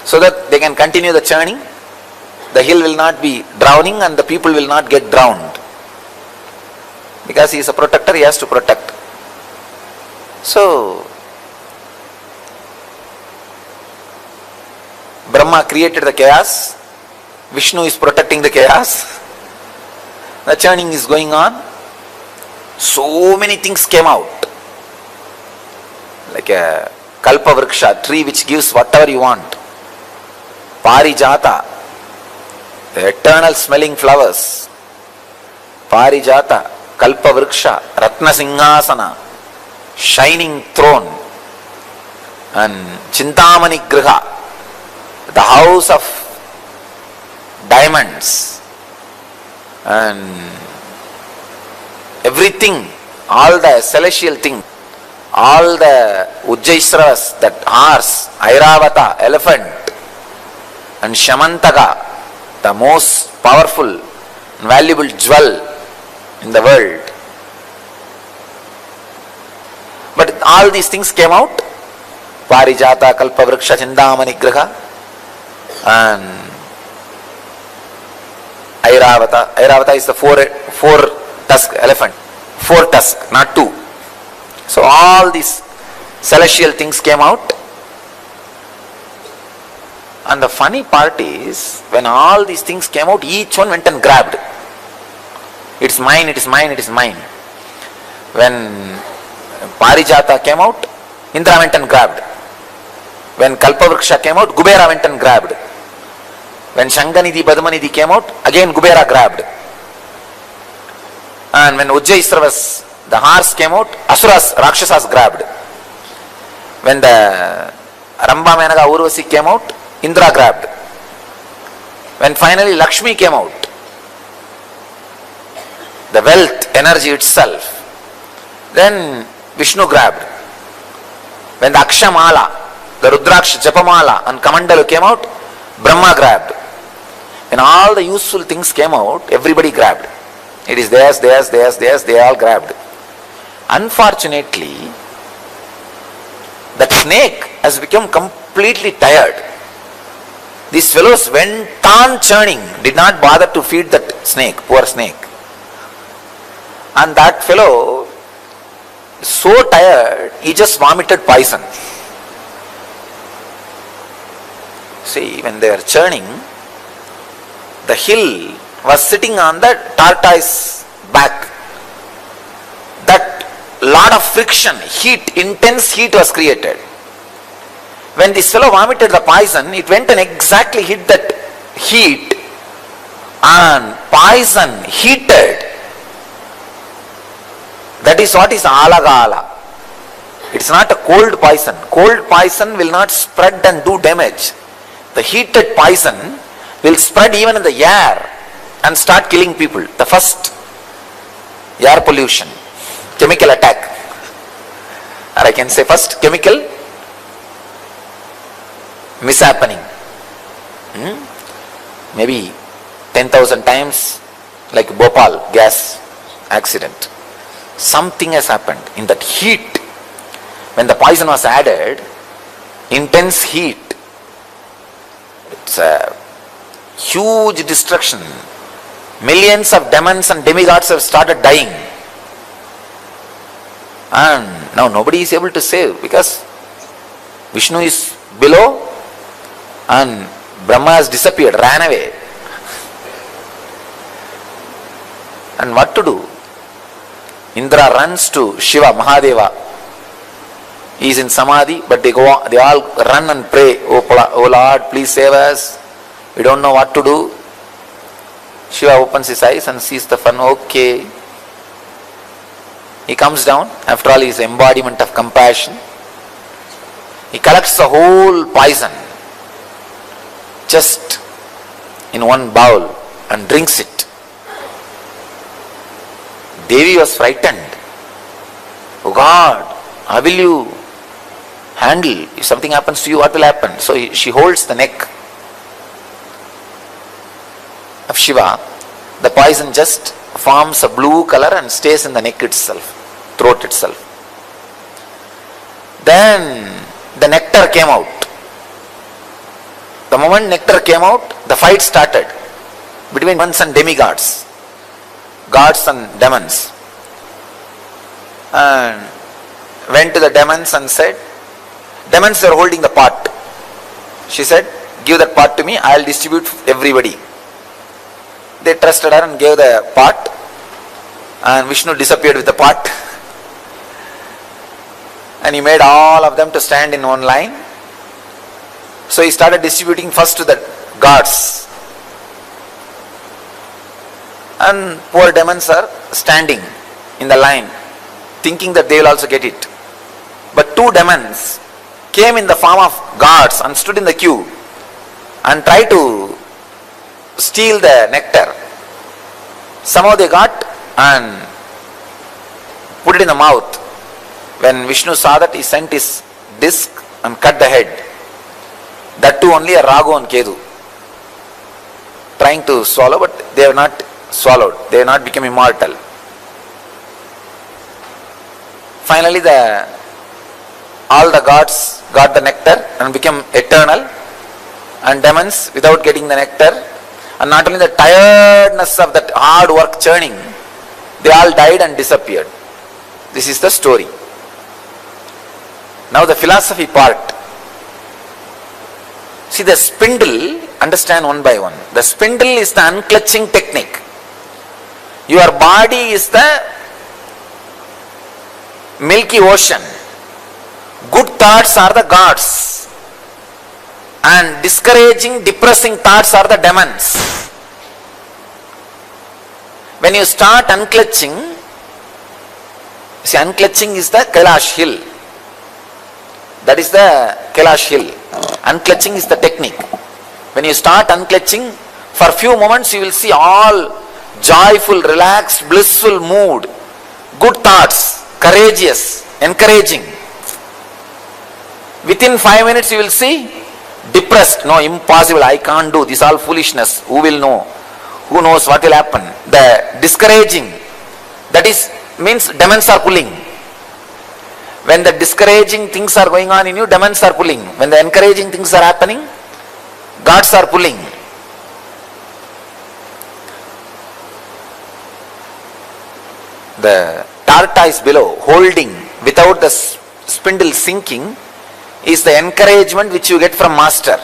so that they can continue the churning. The hill will not be drowning and the people will not get drowned. Because he is a protector, he has to protect. So, Brahma created the chaos, Vishnu is protecting the chaos, the churning is going on. So many things came out. Like a kalpa vriksha, tree which gives whatever you want. Parijata, the eternal smelling flowers. Parijata, kalpa vriksha, ratna singhasana, shining throne, and chintamani griha, the house of diamonds, and everything, all the celestial things, all the Ujjaisravas, that horse, Airavata, elephant, and Shamantaka, the most powerful and valuable jewel in the world. But all these things came out. Parijata, Kalpavriksha, Chindamani Graha, and Airavata. Airavata is the four tusk elephant. 4 tusk, not 2. So all these celestial things came out. And the funny part is, when all these things came out, each one went and grabbed. It's mine, it is mine, it is mine. When Parijata came out, Indra went and grabbed. When Kalpavriksha came out, Kubera went and grabbed. When Shanganidhi, Padmanidhi came out, again Kubera grabbed. And when Ujjaisravas, the horse came out, Asuras, Rakshasas grabbed. When the Ramba Menaka Urvasi came out, Indra grabbed. When finally Lakshmi came out, the wealth, energy itself, then Vishnu grabbed. When the Akshamala, the Rudraksh Japamala and Kamandalu came out, Brahma grabbed. When all the useful things came out, everybody grabbed. It is theirs, theirs, theirs, theirs, they all grabbed. Unfortunately, that snake has become completely tired. These fellows went on churning, did not bother to feed that snake, poor snake. And that fellow, so tired, he just vomited poison. See, when they were churning, the hill was sitting on the tortoise back. That lot of friction, heat, intense heat was created. When this fellow vomited the poison, it went and exactly hit that heat, and poison heated. That is what is alagala. It's not a cold poison. Cold poison will not spread and do damage. The heated poison will spread even in the air and start killing people. The first air pollution, chemical attack, or I can say first chemical mishappening. Maybe 10,000 times, like Bhopal gas accident. Something has happened in that heat. When the poison was added, intense heat, it's a huge destruction. Millions of demons and demigods have started dying. And now nobody is able to save, because Vishnu is below and Brahma has disappeared, ran away. And what to do? Indra runs to Shiva, Mahadeva. He is in Samadhi, but they all run and pray, oh Lord, please save us. We don't know what to do. Shiva opens his eyes and sees the fun. Okay. He comes down. After all, he is embodiment of compassion. He collects the whole poison just in one bowl and drinks it. Devi was frightened. Oh God, how will you handle? If something happens to you, what will happen? So she holds the neck of Shiva the poison just forms a blue color and stays in the neck itself, throat itself. Then the nectar came out. The moment nectar came out, the fight started between demons and demigods, gods and demons. And went to the demons and said, demons were holding the pot. She said, give that pot to me, I will distribute everybody. They trusted her and gave the pot, and Vishnu disappeared with the pot. And he made all of them to stand in one line. So he started distributing first to the gods. And poor demons are standing in the line, thinking that they will also get it. But two demons came in the form of gods and stood in the queue and tried to steal the nectar. Somehow they got and put it in the mouth. When Vishnu saw that, he sent his disc and cut the head. That too only a Ragu and Kedu, trying to swallow, but they have not swallowed. They have not become immortal. Finally all the gods got the nectar and became eternal, and demons without getting the nectar, and not only the tiredness of that hard work churning, they all died and disappeared. This is the story. Now the philosophy part. See, the spindle, understand one by one. The spindle is the unclutching technique. Your body is the milky ocean. Good thoughts are the gods, and discouraging, depressing thoughts are the demons. When you start unclutching, see, unclutching is the Kailash hill. That is the Kailash hill. Unclutching is the technique. When you start unclutching, for a few moments you will see all joyful, relaxed, blissful mood, good thoughts, courageous, encouraging. Within 5 minutes you will see depressed. No, impossible, I can't do this, all foolishness. Who will know? Who knows what will happen? The discouraging, that is means demons are pulling. When the discouraging things are going on in you, demons are pulling. When the encouraging things are happening, gods are pulling. The tortoise below, holding without the spindle sinking, is the encouragement which you get from master.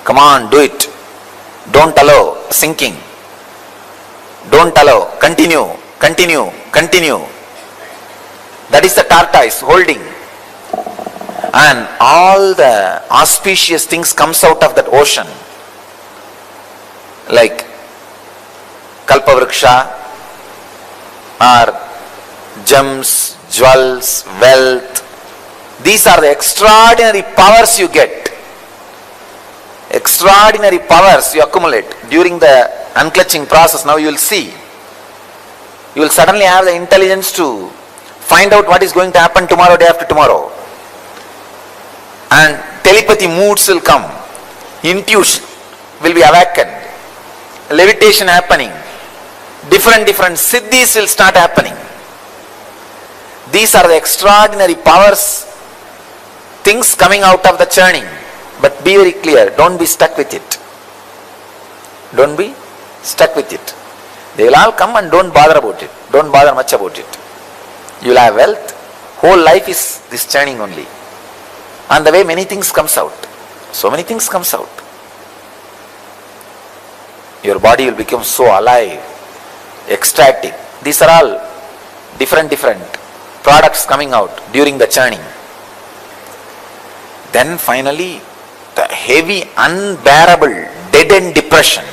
Come on, do it. Don't allow sinking. Don't allow. Continue, continue, continue. That is the tortoise holding. And all the auspicious things comes out of that ocean. Like Kalpavriksha, or gems, jewels, wealth. These are the extraordinary powers you get. Extraordinary powers you accumulate during the unclutching process. Now you will see. You will suddenly have the intelligence to find out what is going to happen tomorrow, day after tomorrow. And telepathy moods will come. Intuition will be awakened. Levitation happening. Different siddhis will start happening. These are the extraordinary powers, things coming out of the churning. But be very clear, don't be stuck with it. Don't be stuck with it. They will all come, and don't bother about it. Don't bother much about it. You will have wealth. Whole life is this churning only. On the way many things comes out. So many things comes out. Your body will become so alive, ecstatic. These are all different products coming out during the churning. Then finally, the heavy, unbearable, dead-end depression.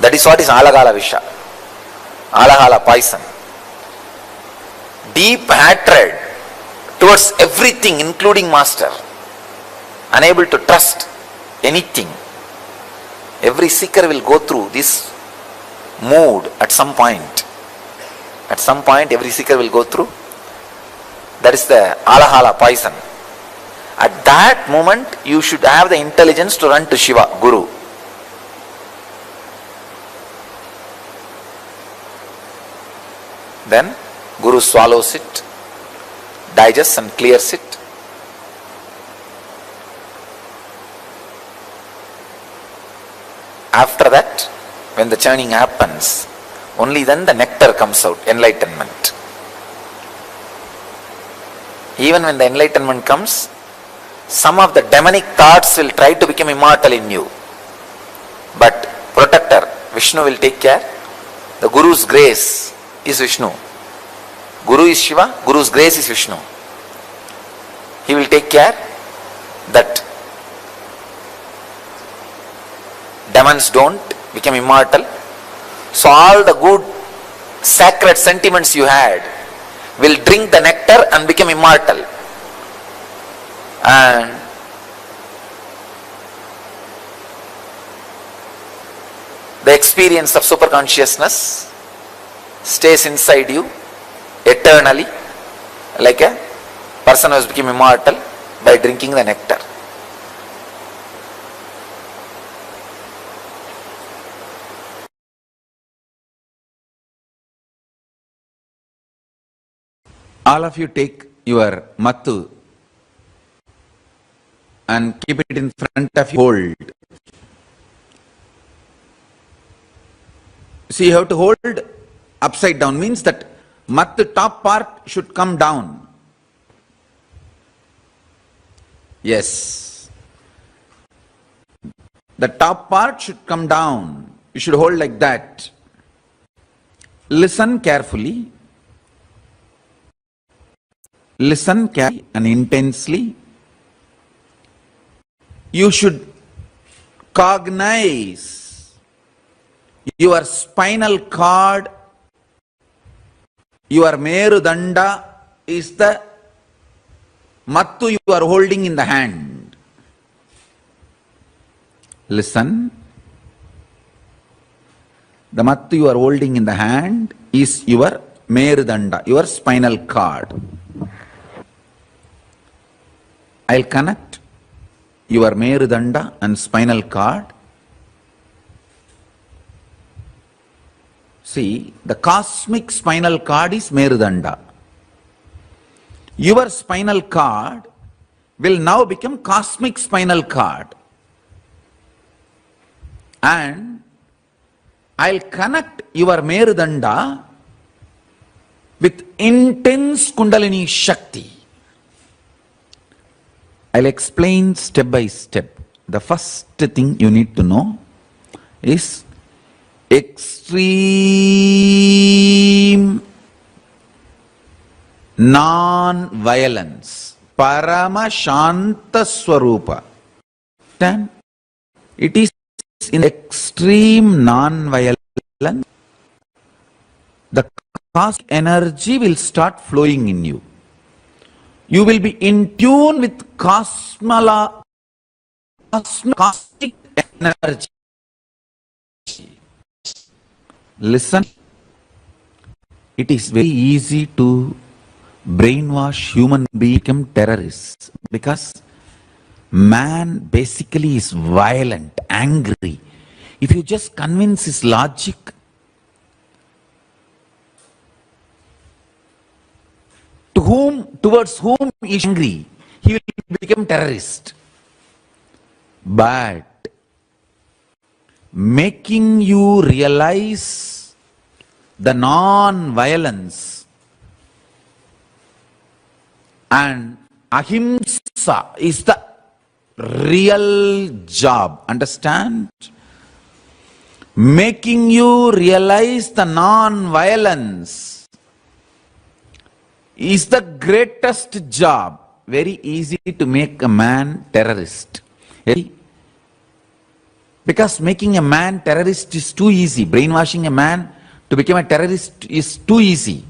That is what is alagala visha, alagala poison. Deep hatred towards everything, including master. Unable to trust anything. Every seeker will go through this mood at some point. At some point, every seeker will go through. That is the alahala poison. At that moment, you should have the intelligence to run to Shiva, Guru. Then Guru swallows it, digests and clears it. After that, when the churning happens, only then the nectar comes out, enlightenment. Even when the enlightenment comes, some of the demonic thoughts will try to become immortal in you. But protector, Vishnu will take care. The Guru's grace is Vishnu. Guru is Shiva, Guru's grace is Vishnu. He will take care that demons don't become immortal. So all the good sacred sentiments you had will drink the nectar and become immortal. And the experience of superconsciousness stays inside you eternally, like a person who has become immortal by drinking the nectar. All of you take your mattu and keep it in front of you. Hold. See, you have to hold upside down, means that mattu top part should come down. Yes. The top part should come down. You should hold like that. Listen carefully. Listen carefully and intensely. You should cognize your spinal cord, your Merudanda is the mattu you are holding in the hand. Listen. The mattu you are holding in the hand is your Merudanda, your spinal cord. I'll connect your Merudanda and spinal cord. See, the cosmic spinal cord is Merudanda. Your spinal cord will now become cosmic spinal cord. And I'll connect your Merudanda with intense Kundalini Shakti. I'll explain step by step. The first thing you need to know is extreme non-violence. Paramashanta Swarupa. Then it is in extreme non-violence. The cosmic energy will start flowing in you. You will be in tune with cosmic energy. Listen. It is very easy to brainwash human beings become terrorists because man basically is violent, angry. If you just convince his logic, towards whom he is angry, he will become terrorist. But making you realize the non-violence and ahimsa is the real job. Understand? Making you realize the non-violence is the greatest job. Very easy to make a man terrorist. Because making a man terrorist is too easy. Brainwashing a man to become a terrorist is too easy.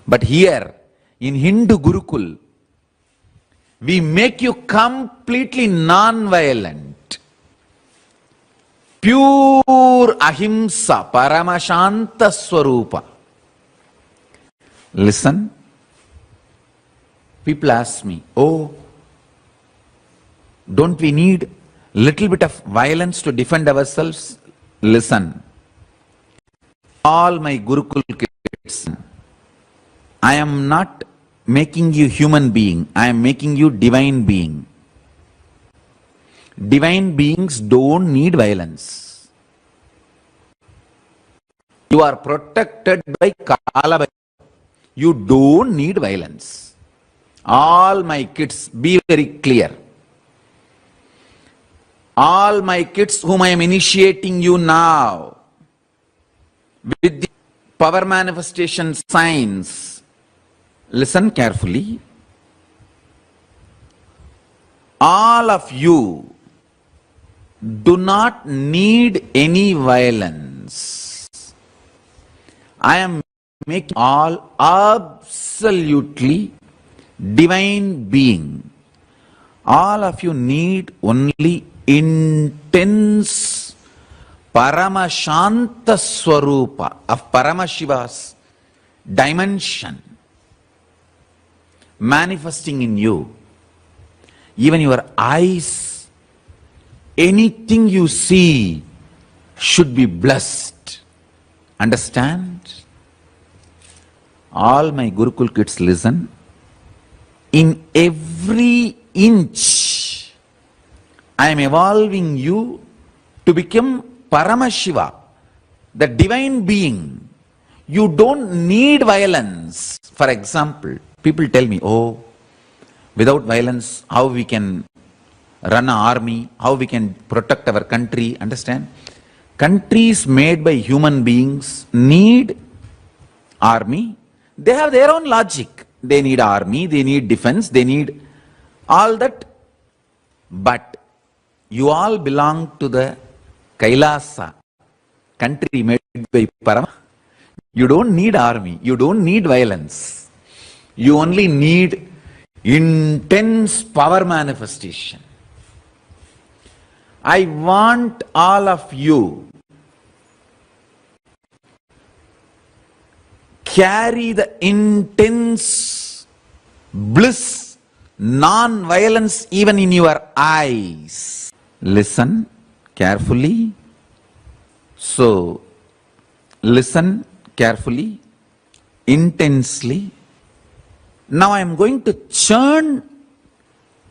But here, in Hindu Gurukul, we make you completely non-violent. Pure ahimsa, paramashanta swarupa. Listen. People ask me, oh, don't we need little bit of violence to defend ourselves? Listen. All my Gurukul kids, I am not making you human being, I am making you divine being. Divine beings don't need violence. You are protected by Kala. You don't need violence. All my kids, be very clear. All my kids whom I am initiating you now with the power manifestation signs, listen carefully. All of you do not need any violence. I am making all absolutely divine being. All of you need only intense Paramashanta Swarupa of Paramashiva's dimension manifesting in you. Even your eyes, anything you see should be blessed. Understand? All my Gurukul kids listen. In every inch, I am evolving you to become Paramashiva, the divine being. You don't need violence. For example, people tell me, oh, without violence, how we can run an army, how we can protect our country. Understand? Countries made by human beings need army. They have their own logic. They need army, they need defense, they need all that. But you all belong to the KAILASA, country made by Parama. You don't need army, you don't need violence. You only need intense power manifestation. I want all of you carry the intense bliss, non-violence even in your eyes. Listen carefully. So, listen carefully, intensely. Now I am going to churn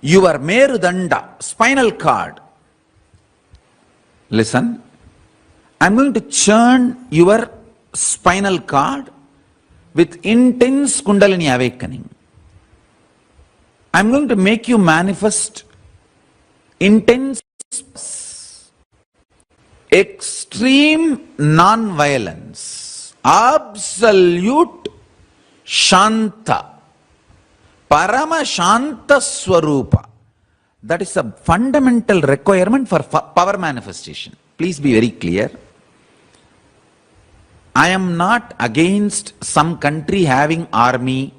your Merudanda, spinal cord. Listen. I am going to churn your spinal cord with intense Kundalini awakening. I am going to make you manifest intense, extreme non-violence, absolute Shanta, Paramashanta Swarupa. That is a fundamental requirement for power manifestation. Please be very clear. I am not against some country having army.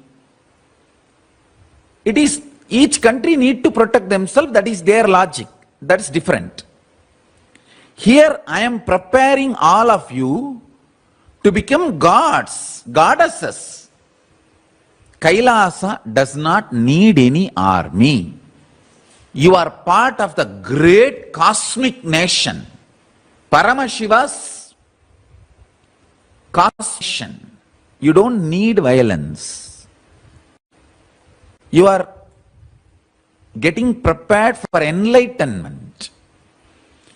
It is each country need to protect themselves. That is their logic. That is different. Here I am preparing all of you to become gods, goddesses. KAILASA does not need any army. You are part of the great cosmic nation, Paramashiva's cosmic. You don't need violence. You are getting prepared for enlightenment.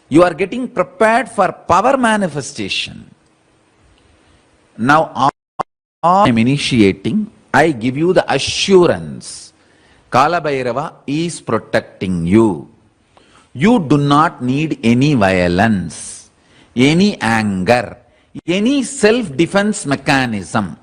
You are getting prepared for power manifestation. Now, I am initiating, I give you the assurance. Kala Bhairava is protecting you. You do not need any violence, any anger, any self-defense mechanism.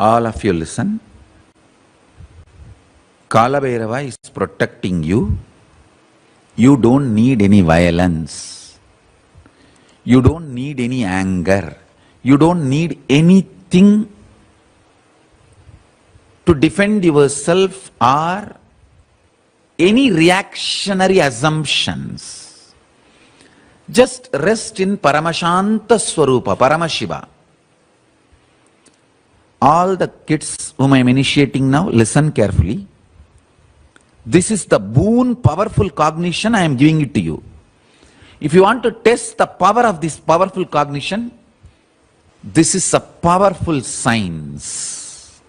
All of you listen. Kala Bhairava is protecting you. You don't need any violence. You don't need any anger. You don't need anything to defend yourself or any reactionary assumptions. Just rest in Paramashanta Swarupa, Paramashiva. All the kids whom I am initiating now, listen carefully. This is the boon, powerful cognition I am giving it to you. If you want to test the power of this powerful cognition, this is a powerful science.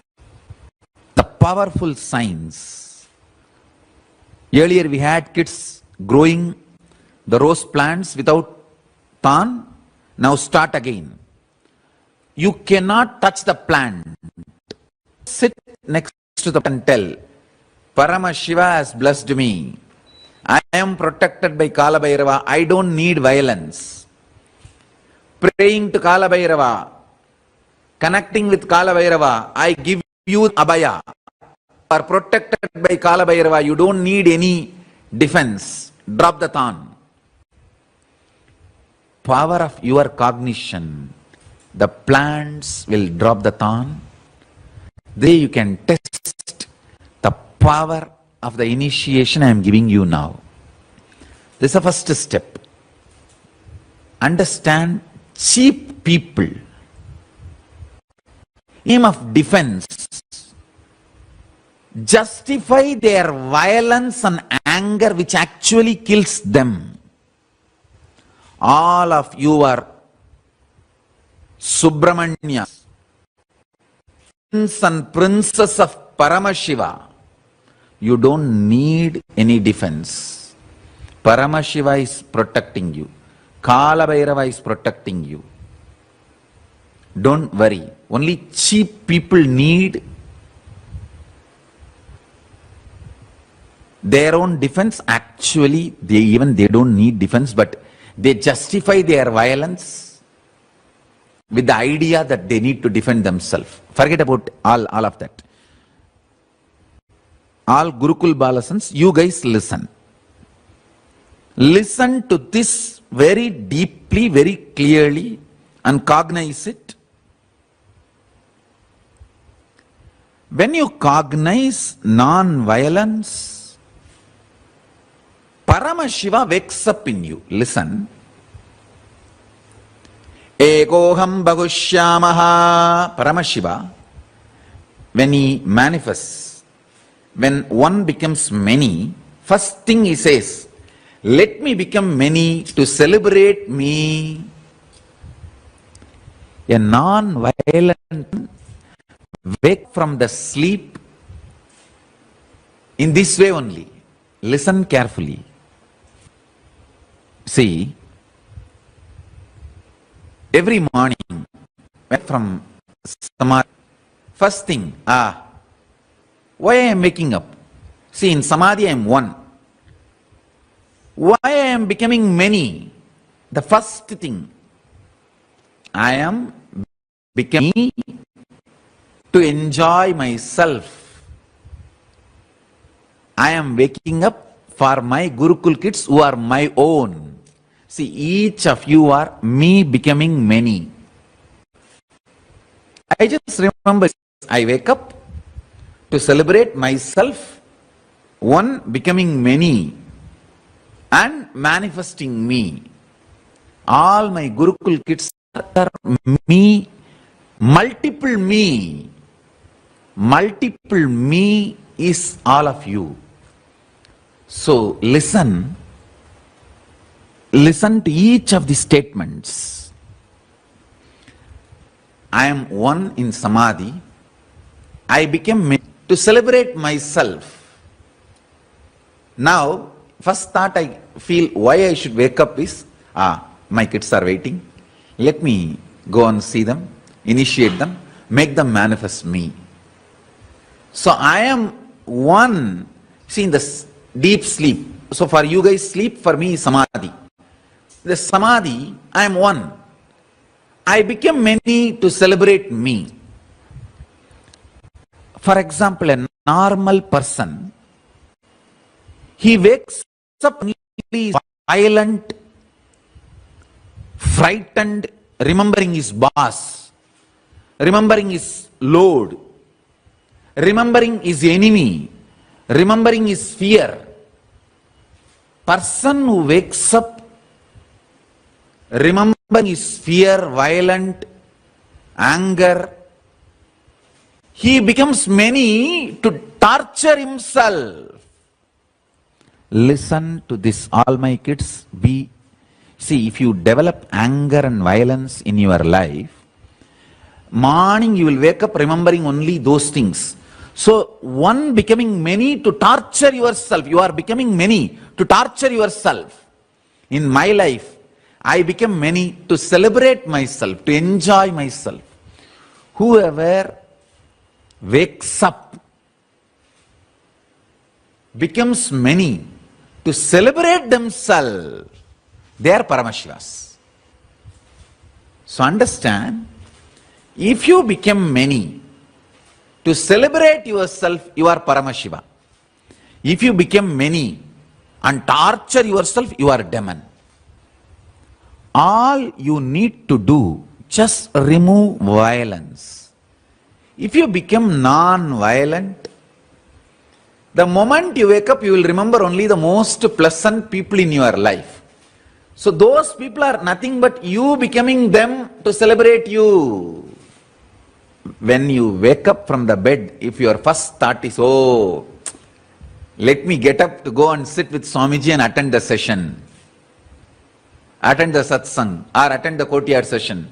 The powerful science. Earlier we had kids growing the rose plants without thorn. Now start again. You cannot touch the plant. Sit next to the plant and tell, Paramashiva has blessed me. I am protected by Kala Bhairava. I don't need violence. Praying to Kala Bhairava, connecting with Kala Bhairava, I give you Abhaya. You are protected by Kala Bhairava. You don't need any defense. Drop the thorn. Power of your cognition. The plants will drop the thorn. There you can test the power of the initiation I am giving you now. This is the first step. Understand cheap people. Aim of defense. Justify their violence and anger which actually kills them. All of you are Subramanya, prince and princess of Paramashiva. You don't need any defense. Paramashiva is protecting you. Kala Bhairava is protecting you. Don't worry. Only cheap people need their own defense. Actually, they don't need defense, but they justify their violence with the idea that they need to defend themselves. Forget about all of that. All Gurukul Balasans, you guys listen. Listen to this very deeply, very clearly, and cognize it. When you cognize non-violence, Paramashiva wakes up in you. Listen. Ekoham Bhagushyamaha. Paramashiva, when he manifests, when one becomes many, first thing he says, let me become many to celebrate me. A non-violent wake from the sleep in this way only. Listen carefully. See, every morning from Samadhi, first thing, why I am waking up? See, in Samadhi I am one. Why I am becoming many? The first thing, I am becoming to enjoy myself. I am waking up for my Gurukul kids who are my own. See, each of you are me becoming many. I just remember, I wake up to celebrate myself, one becoming many, and manifesting me. All my Gurukul kids are me, multiple me. Multiple me is all of you. So listen to each of the statements. I am one in Samadhi. I became many to celebrate myself. Now, first thought I feel why I should wake up is, my kids are waiting. Let me go and see them, initiate them, make them manifest me. So I am one. See, in the deep sleep. So for you guys, sleep, for me is Samadhi. The Samadhi, I am one. I became many to celebrate me. For example, a normal person, he wakes up only violent frightened, remembering his boss, remembering his load, remembering his enemy, remembering his fear. Person who wakes up remembering his fear, violent, anger, he becomes many to torture himself. Listen to this, all my kids. See, if you develop anger and violence in your life, morning you will wake up remembering only those things. So, one becoming many to torture yourself. You are becoming many to torture yourself. In my life, I became many to celebrate myself, to enjoy myself. Whoever wakes up becomes many to celebrate themselves, they are Paramashivas. So understand, if you become many to celebrate yourself, you are Paramashiva. If you become many and torture yourself, you are demon. All you need to do, just remove violence. If you become non-violent, the moment you wake up, you will remember only the most pleasant people in your life. So those people are nothing but you becoming them to celebrate you. When you wake up from the bed, if your first thought is, oh, let me get up to go and sit with Swamiji and attend the session, attend the satsang or attend the courtyard session,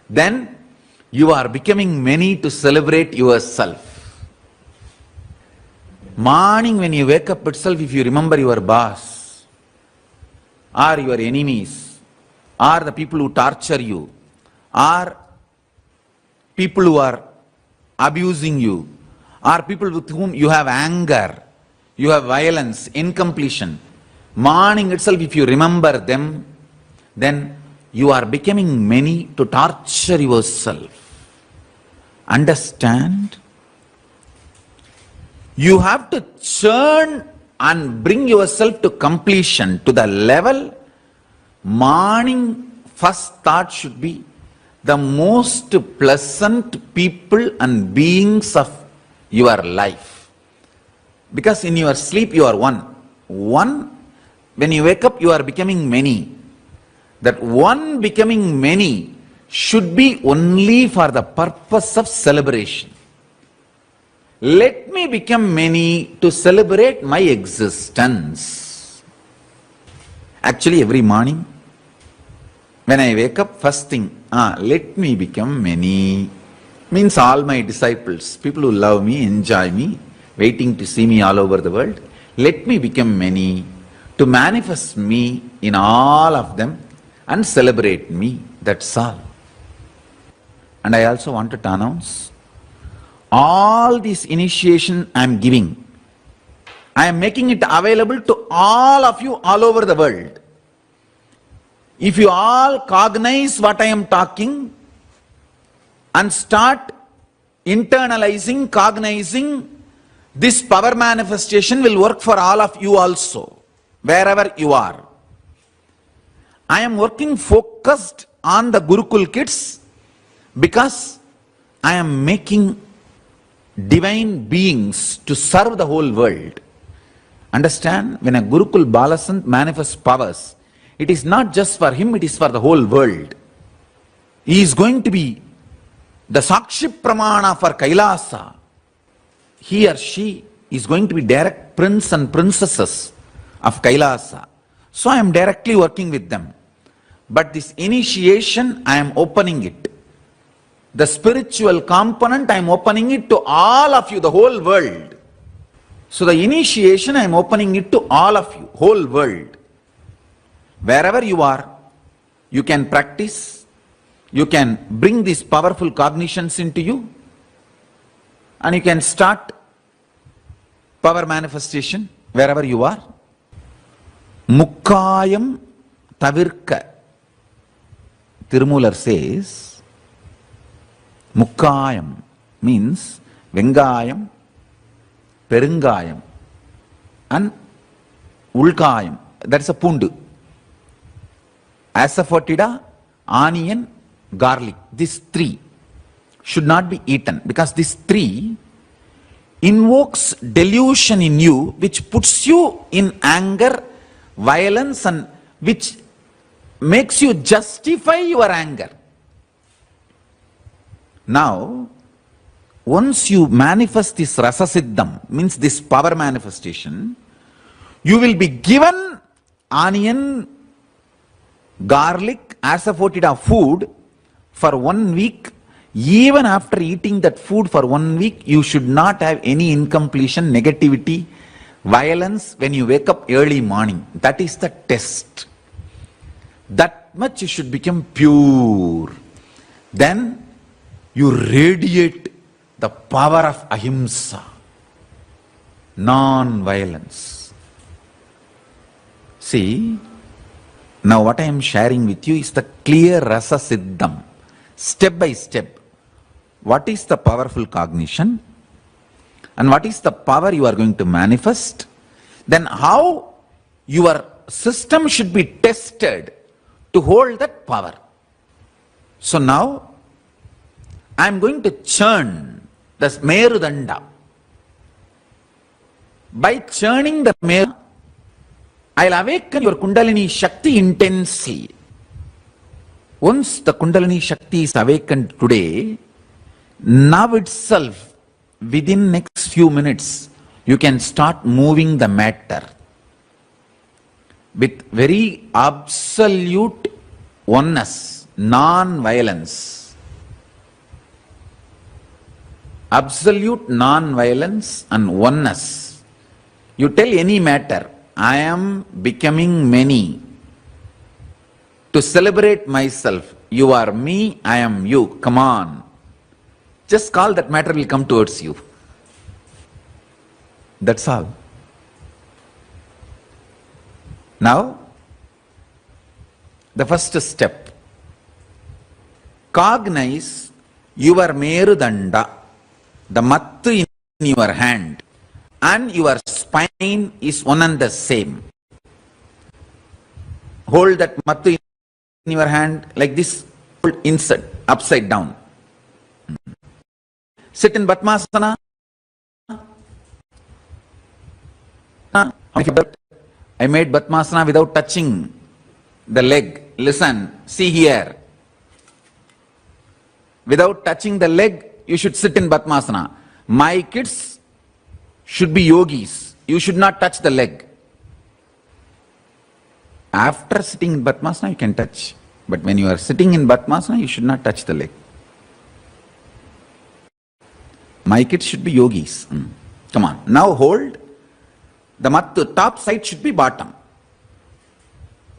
then you are becoming many to celebrate yourself. Morning when you wake up itself, if you remember your boss or your enemies or the people who torture you or people who are abusing you or people with whom you have anger, you have violence, incompletion, morning itself if you remember them, then you are becoming many to torture yourself. Understand? You have to churn and bring yourself to completion, to the level morning first thought should be the most pleasant people and beings of your life. Because in your sleep you are one. One, when you wake up you are becoming many. That one becoming many should be only for the purpose of celebration. Let me become many to celebrate my existence. Actually, every morning, when I wake up, first thing, let me become many. Means all my disciples, people who love me, enjoy me, waiting to see me all over the world. Let me become many to manifest me in all of them and celebrate me. That's all. And I also wanted to announce, all this initiation I am giving, I am making it available to all of you all over the world. If you all cognize what I am talking and start internalizing, cognizing, this power manifestation will work for all of you also, wherever you are. I am working focused on the Gurukul kids because I am making divine beings to serve the whole world. Understand? When a Gurukul Balasant manifests powers, it is not just for him, it is for the whole world. He is going to be the Sakshi Pramana for KAILASA. He or she is going to be direct prince and princesses of KAILASA. So I am directly working with them. But this initiation, I am opening it. The spiritual component, I am opening it to all of you, the whole world. So the initiation, I am opening it to all of you, whole world. Wherever you are, you can practice, you can bring these powerful cognitions into you, and you can start power manifestation wherever you are. Mukkayam tavirka. Tirumular says, Mukkayam means Vengayam, Perungayam, and Ulkayam. That's a pundu. Asafoetida, onion, garlic. These three should not be eaten, because these three invokes delusion in you, which puts you in anger, violence, and which makes you justify your anger. Now, once you manifest this rasa siddham, means this power manifestation, you will be given onion, garlic as a fortida food for 1 week. Even after eating that food for 1 week, you should not have any incompletion, negativity, violence when you wake up early morning. That is the test. That much you should become pure. Then you radiate the power of ahimsa, non-violence. See, now what I am sharing with you is the clear rasa siddham, step by step. What is the powerful cognition and what is the power you are going to manifest? Then how your system should be tested to hold that power. So now I am going to churn the Merudanda. By churning the Meru, I will awaken your Kundalini Shakti intensely. Once the Kundalini Shakti is awakened today, now itself, within next few minutes, you can start moving the matter with very absolute oneness, non-violence. Absolute non-violence and oneness. You tell any matter, I am becoming many. To celebrate myself, you are me, I am you. Come on. Just call, that matter will come towards you. That's all. Now, the first step. Cognize your Merudanda, the mattu in your hand, and your spine is one and the same. Hold that mattu in your hand like this, hold inside, upside down. Sit in Padmasana. I made Padmasana without touching the leg. Listen, see here. Without touching the leg, you should sit in Padmasana. My kids should be yogis. You should not touch the leg. After sitting in Padmasana, you can touch. But when you are sitting in Padmasana, you should not touch the leg. My kids should be yogis. Come on. Now hold. The mattu, top side should be bottom.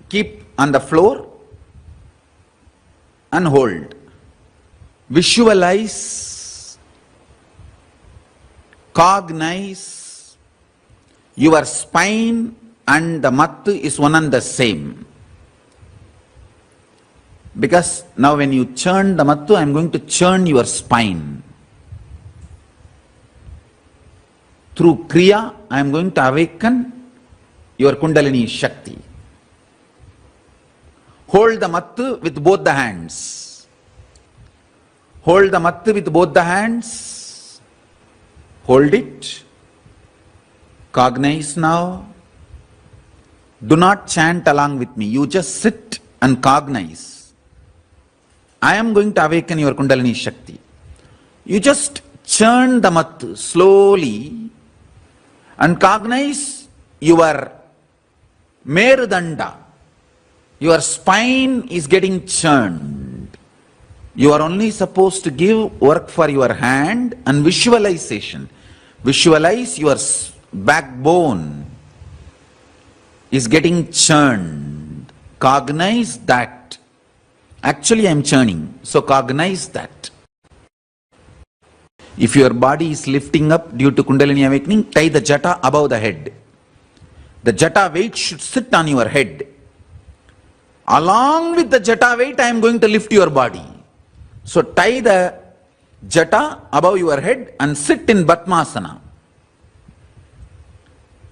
Keep on the floor and hold. Visualize, cognize your spine and the mattu is one and the same. Because now when you churn the mattu, I am going to churn your spine. Through Kriya, I am going to awaken your Kundalini Shakti. Hold the mattu with both the hands. Hold the mattu with both the hands. Hold it. Cognize now. Do not chant along with me. You just sit and cognize. I am going to awaken your Kundalini Shakti. You just churn the mattu slowly and cognize your Merudanda. Your spine is getting churned. You are only supposed to give work for your hand and visualization. Visualize your backbone is getting churned. Cognize that. Actually, I am churning. So cognize that. If your body is lifting up due to Kundalini awakening, tie the jata above the head. The jata weight should sit on your head. Along with the jata weight, I am going to lift your body. So tie the jata above your head and sit in Padmasana.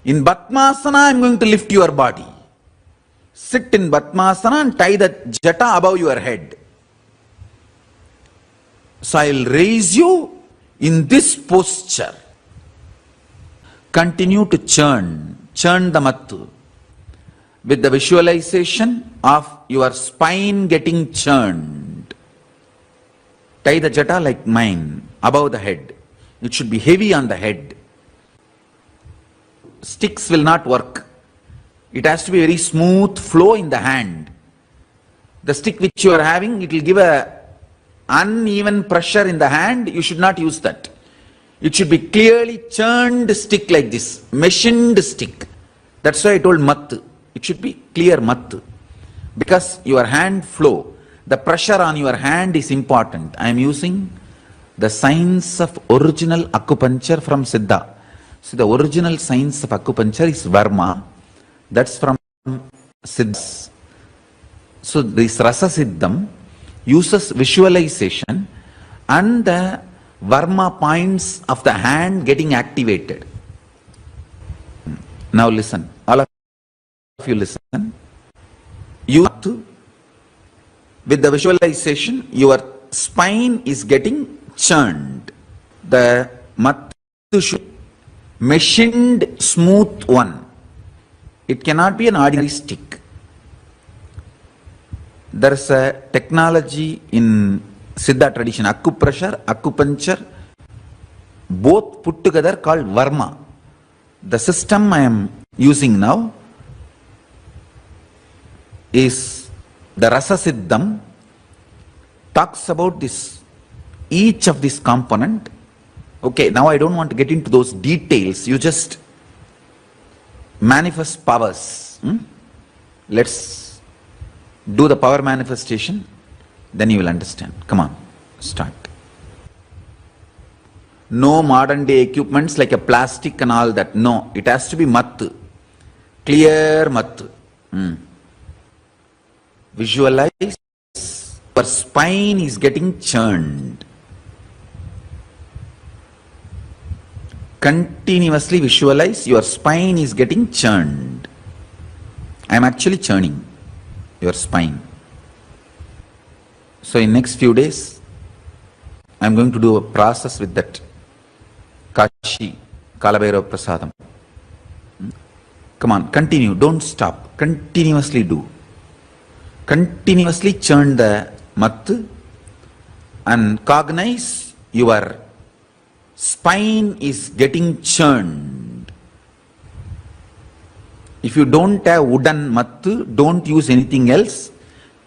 In Padmasana, I am going to lift your body. Sit in Padmasana and tie the jata above your head. So I'll raise you in this posture. Continue to churn the mattu with the visualization of your spine getting churned. Tie the jata like mine above the head. It should be heavy on the head. Sticks will not work. It has to be very smooth flow in the hand. The stick which you are having, it will give a uneven pressure in the hand. You should not use that. It should be clearly churned stick like this, machined stick. That's why I told mat. It should be clear mat. Because your hand flow, the pressure on your hand is important. I am using the science of original acupuncture from Siddha. So the original science of acupuncture is Varma. That's from Siddha. So this Rasa Siddham uses visualization and the Varma points of the hand getting activated. Now listen, all of you listen. You have to, with the visualization, your spine is getting churned. The mattu should machined smooth one. It cannot be an ordinary stick. There is a technology in Siddha tradition, acupressure, acupuncture, both put together called Varma. The system I am using now is the Rasa Siddham, talks about this, each of this component. Okay, now I don't want to get into those details. You just manifest powers. Let's do the power manifestation, then you will understand. Come on, start. No modern day equipments like a plastic and all that. No, it has to be mattu. Clear mattu. Visualize your spine is getting churned. Continuously visualize your spine is getting churned. I am actually churning your spine. So in next few days, I am going to do a process with that Kashi Kalabhairava Prasadam. Come on, continue, don't stop, continuously do. Continuously churn the mattu and cognize your spine is getting churned. If you don't have wooden mattu, don't use anything else.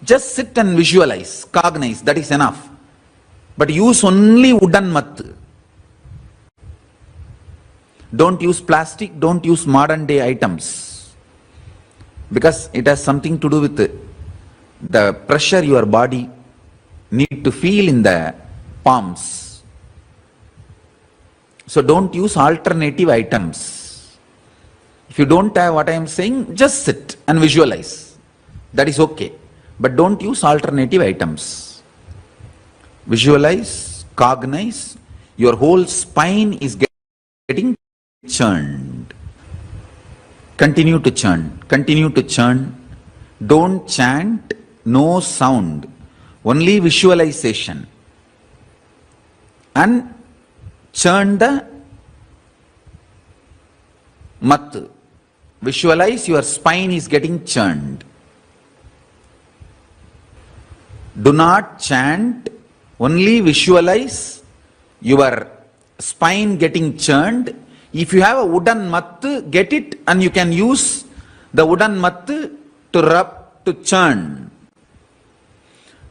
Just sit and visualize, cognize, that is enough. But use only wooden mattu. Don't use plastic, don't use modern day items. Because it has something to do with the pressure your body need to feel in the palms. So don't use alternative items. If you don't have what I am saying, just sit and visualize. That is okay. But don't use alternative items. Visualize, cognize, your whole spine is getting churned. Continue to churn, continue to churn. Don't chant, no sound, only visualization. And churn the mattu. Visualize your spine is getting churned. Do not chant, only visualize your spine getting churned. If you have a wooden mattu, get it and you can use the wooden mattu to rub, to churn.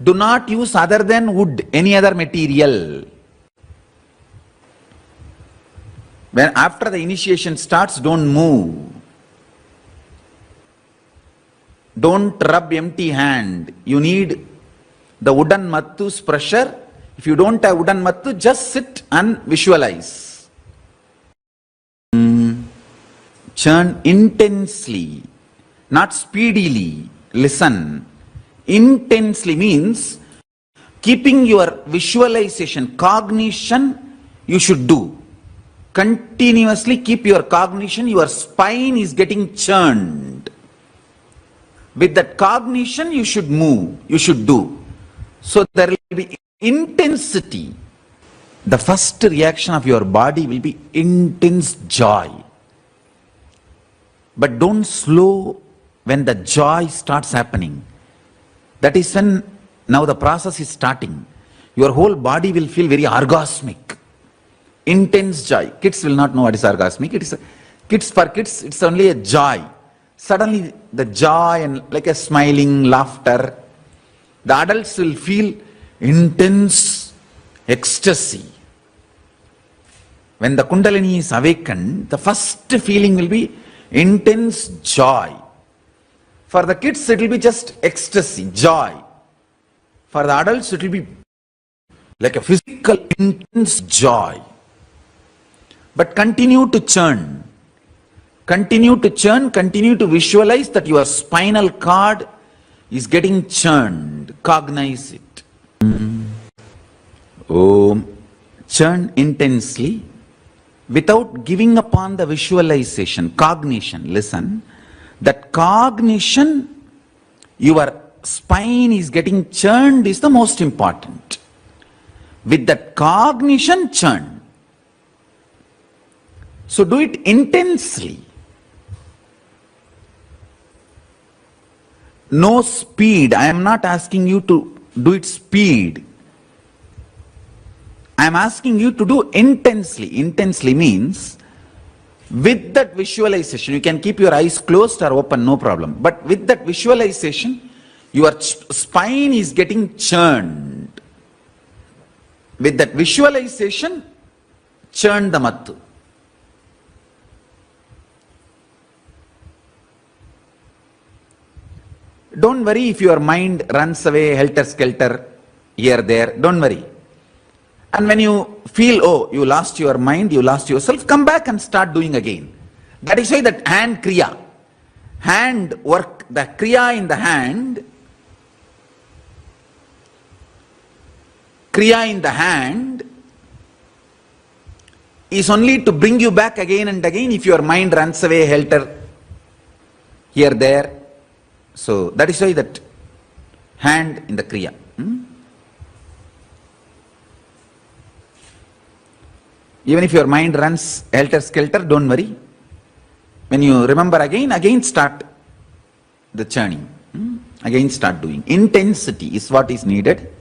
Do not use other than wood, any other material. When after the initiation starts, don't move. Don't rub empty hand. You need the wooden mattu's pressure. If you don't have wooden mattu, just sit and visualize. Churn intensely, not speedily. Listen. Intensely means keeping your visualization, cognition you should do. Continuously keep your cognition, your spine is getting churned. With that cognition, you should move, you should do. So there will be intensity. The first reaction of your body will be intense joy. But don't slow when the joy starts happening. That is when now the process is starting. Your whole body will feel very orgasmic. Intense joy. Kids will not know what is orgasmic. For kids, it's only a joy. Suddenly the joy and like a smiling laughter. The adults will feel intense ecstasy. When the Kundalini is awakened, the first feeling will be intense joy. For the kids, it will be just ecstasy, joy. For the adults, it will be like a physical intense joy. But continue to churn. Continue to churn, continue to visualize that your spinal cord is getting churned. Cognize it. Churn intensely without giving up on the visualization, cognition. Listen, that cognition, your spine is getting churned is the most important. With that cognition, churn. So do it intensely. No speed. I am not asking you to do it speed. I am asking you to do intensely. Intensely means with that visualization. You can keep your eyes closed or open, no problem. But with that visualization, your spine is getting churned. With that visualization, churn the mattu. Don't worry if your mind runs away helter-skelter here, there. Don't worry. And when you feel, oh, you lost your mind, you lost yourself, come back and start doing again. That is why that hand kriya, hand work, the kriya in the hand, kriya in the hand is only to bring you back again and again if your mind runs away helter here, there. So that is why that hand in the kriya. Even if your mind runs helter-skelter, don't worry. When you remember again start the churning. Again start doing. Intensity is what is needed,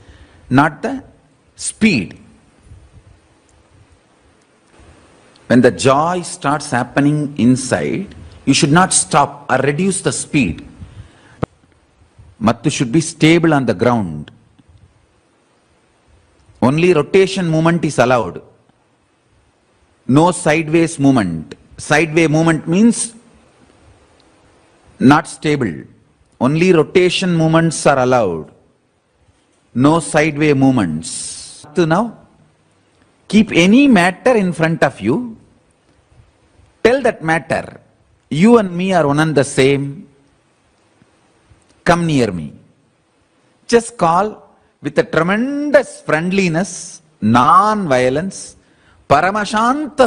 not the speed. When the joy starts happening inside, you should not stop or reduce the speed. Mattu should be stable on the ground. Only rotation movement is allowed. No sideways movement. Sideways movement means not stable. Only rotation movements are allowed. No sideways movements. Now, keep any matter in front of you. Tell that matter, you and me are one and the same. Come near me. Just call with a tremendous friendliness, non-violence, Paramashanta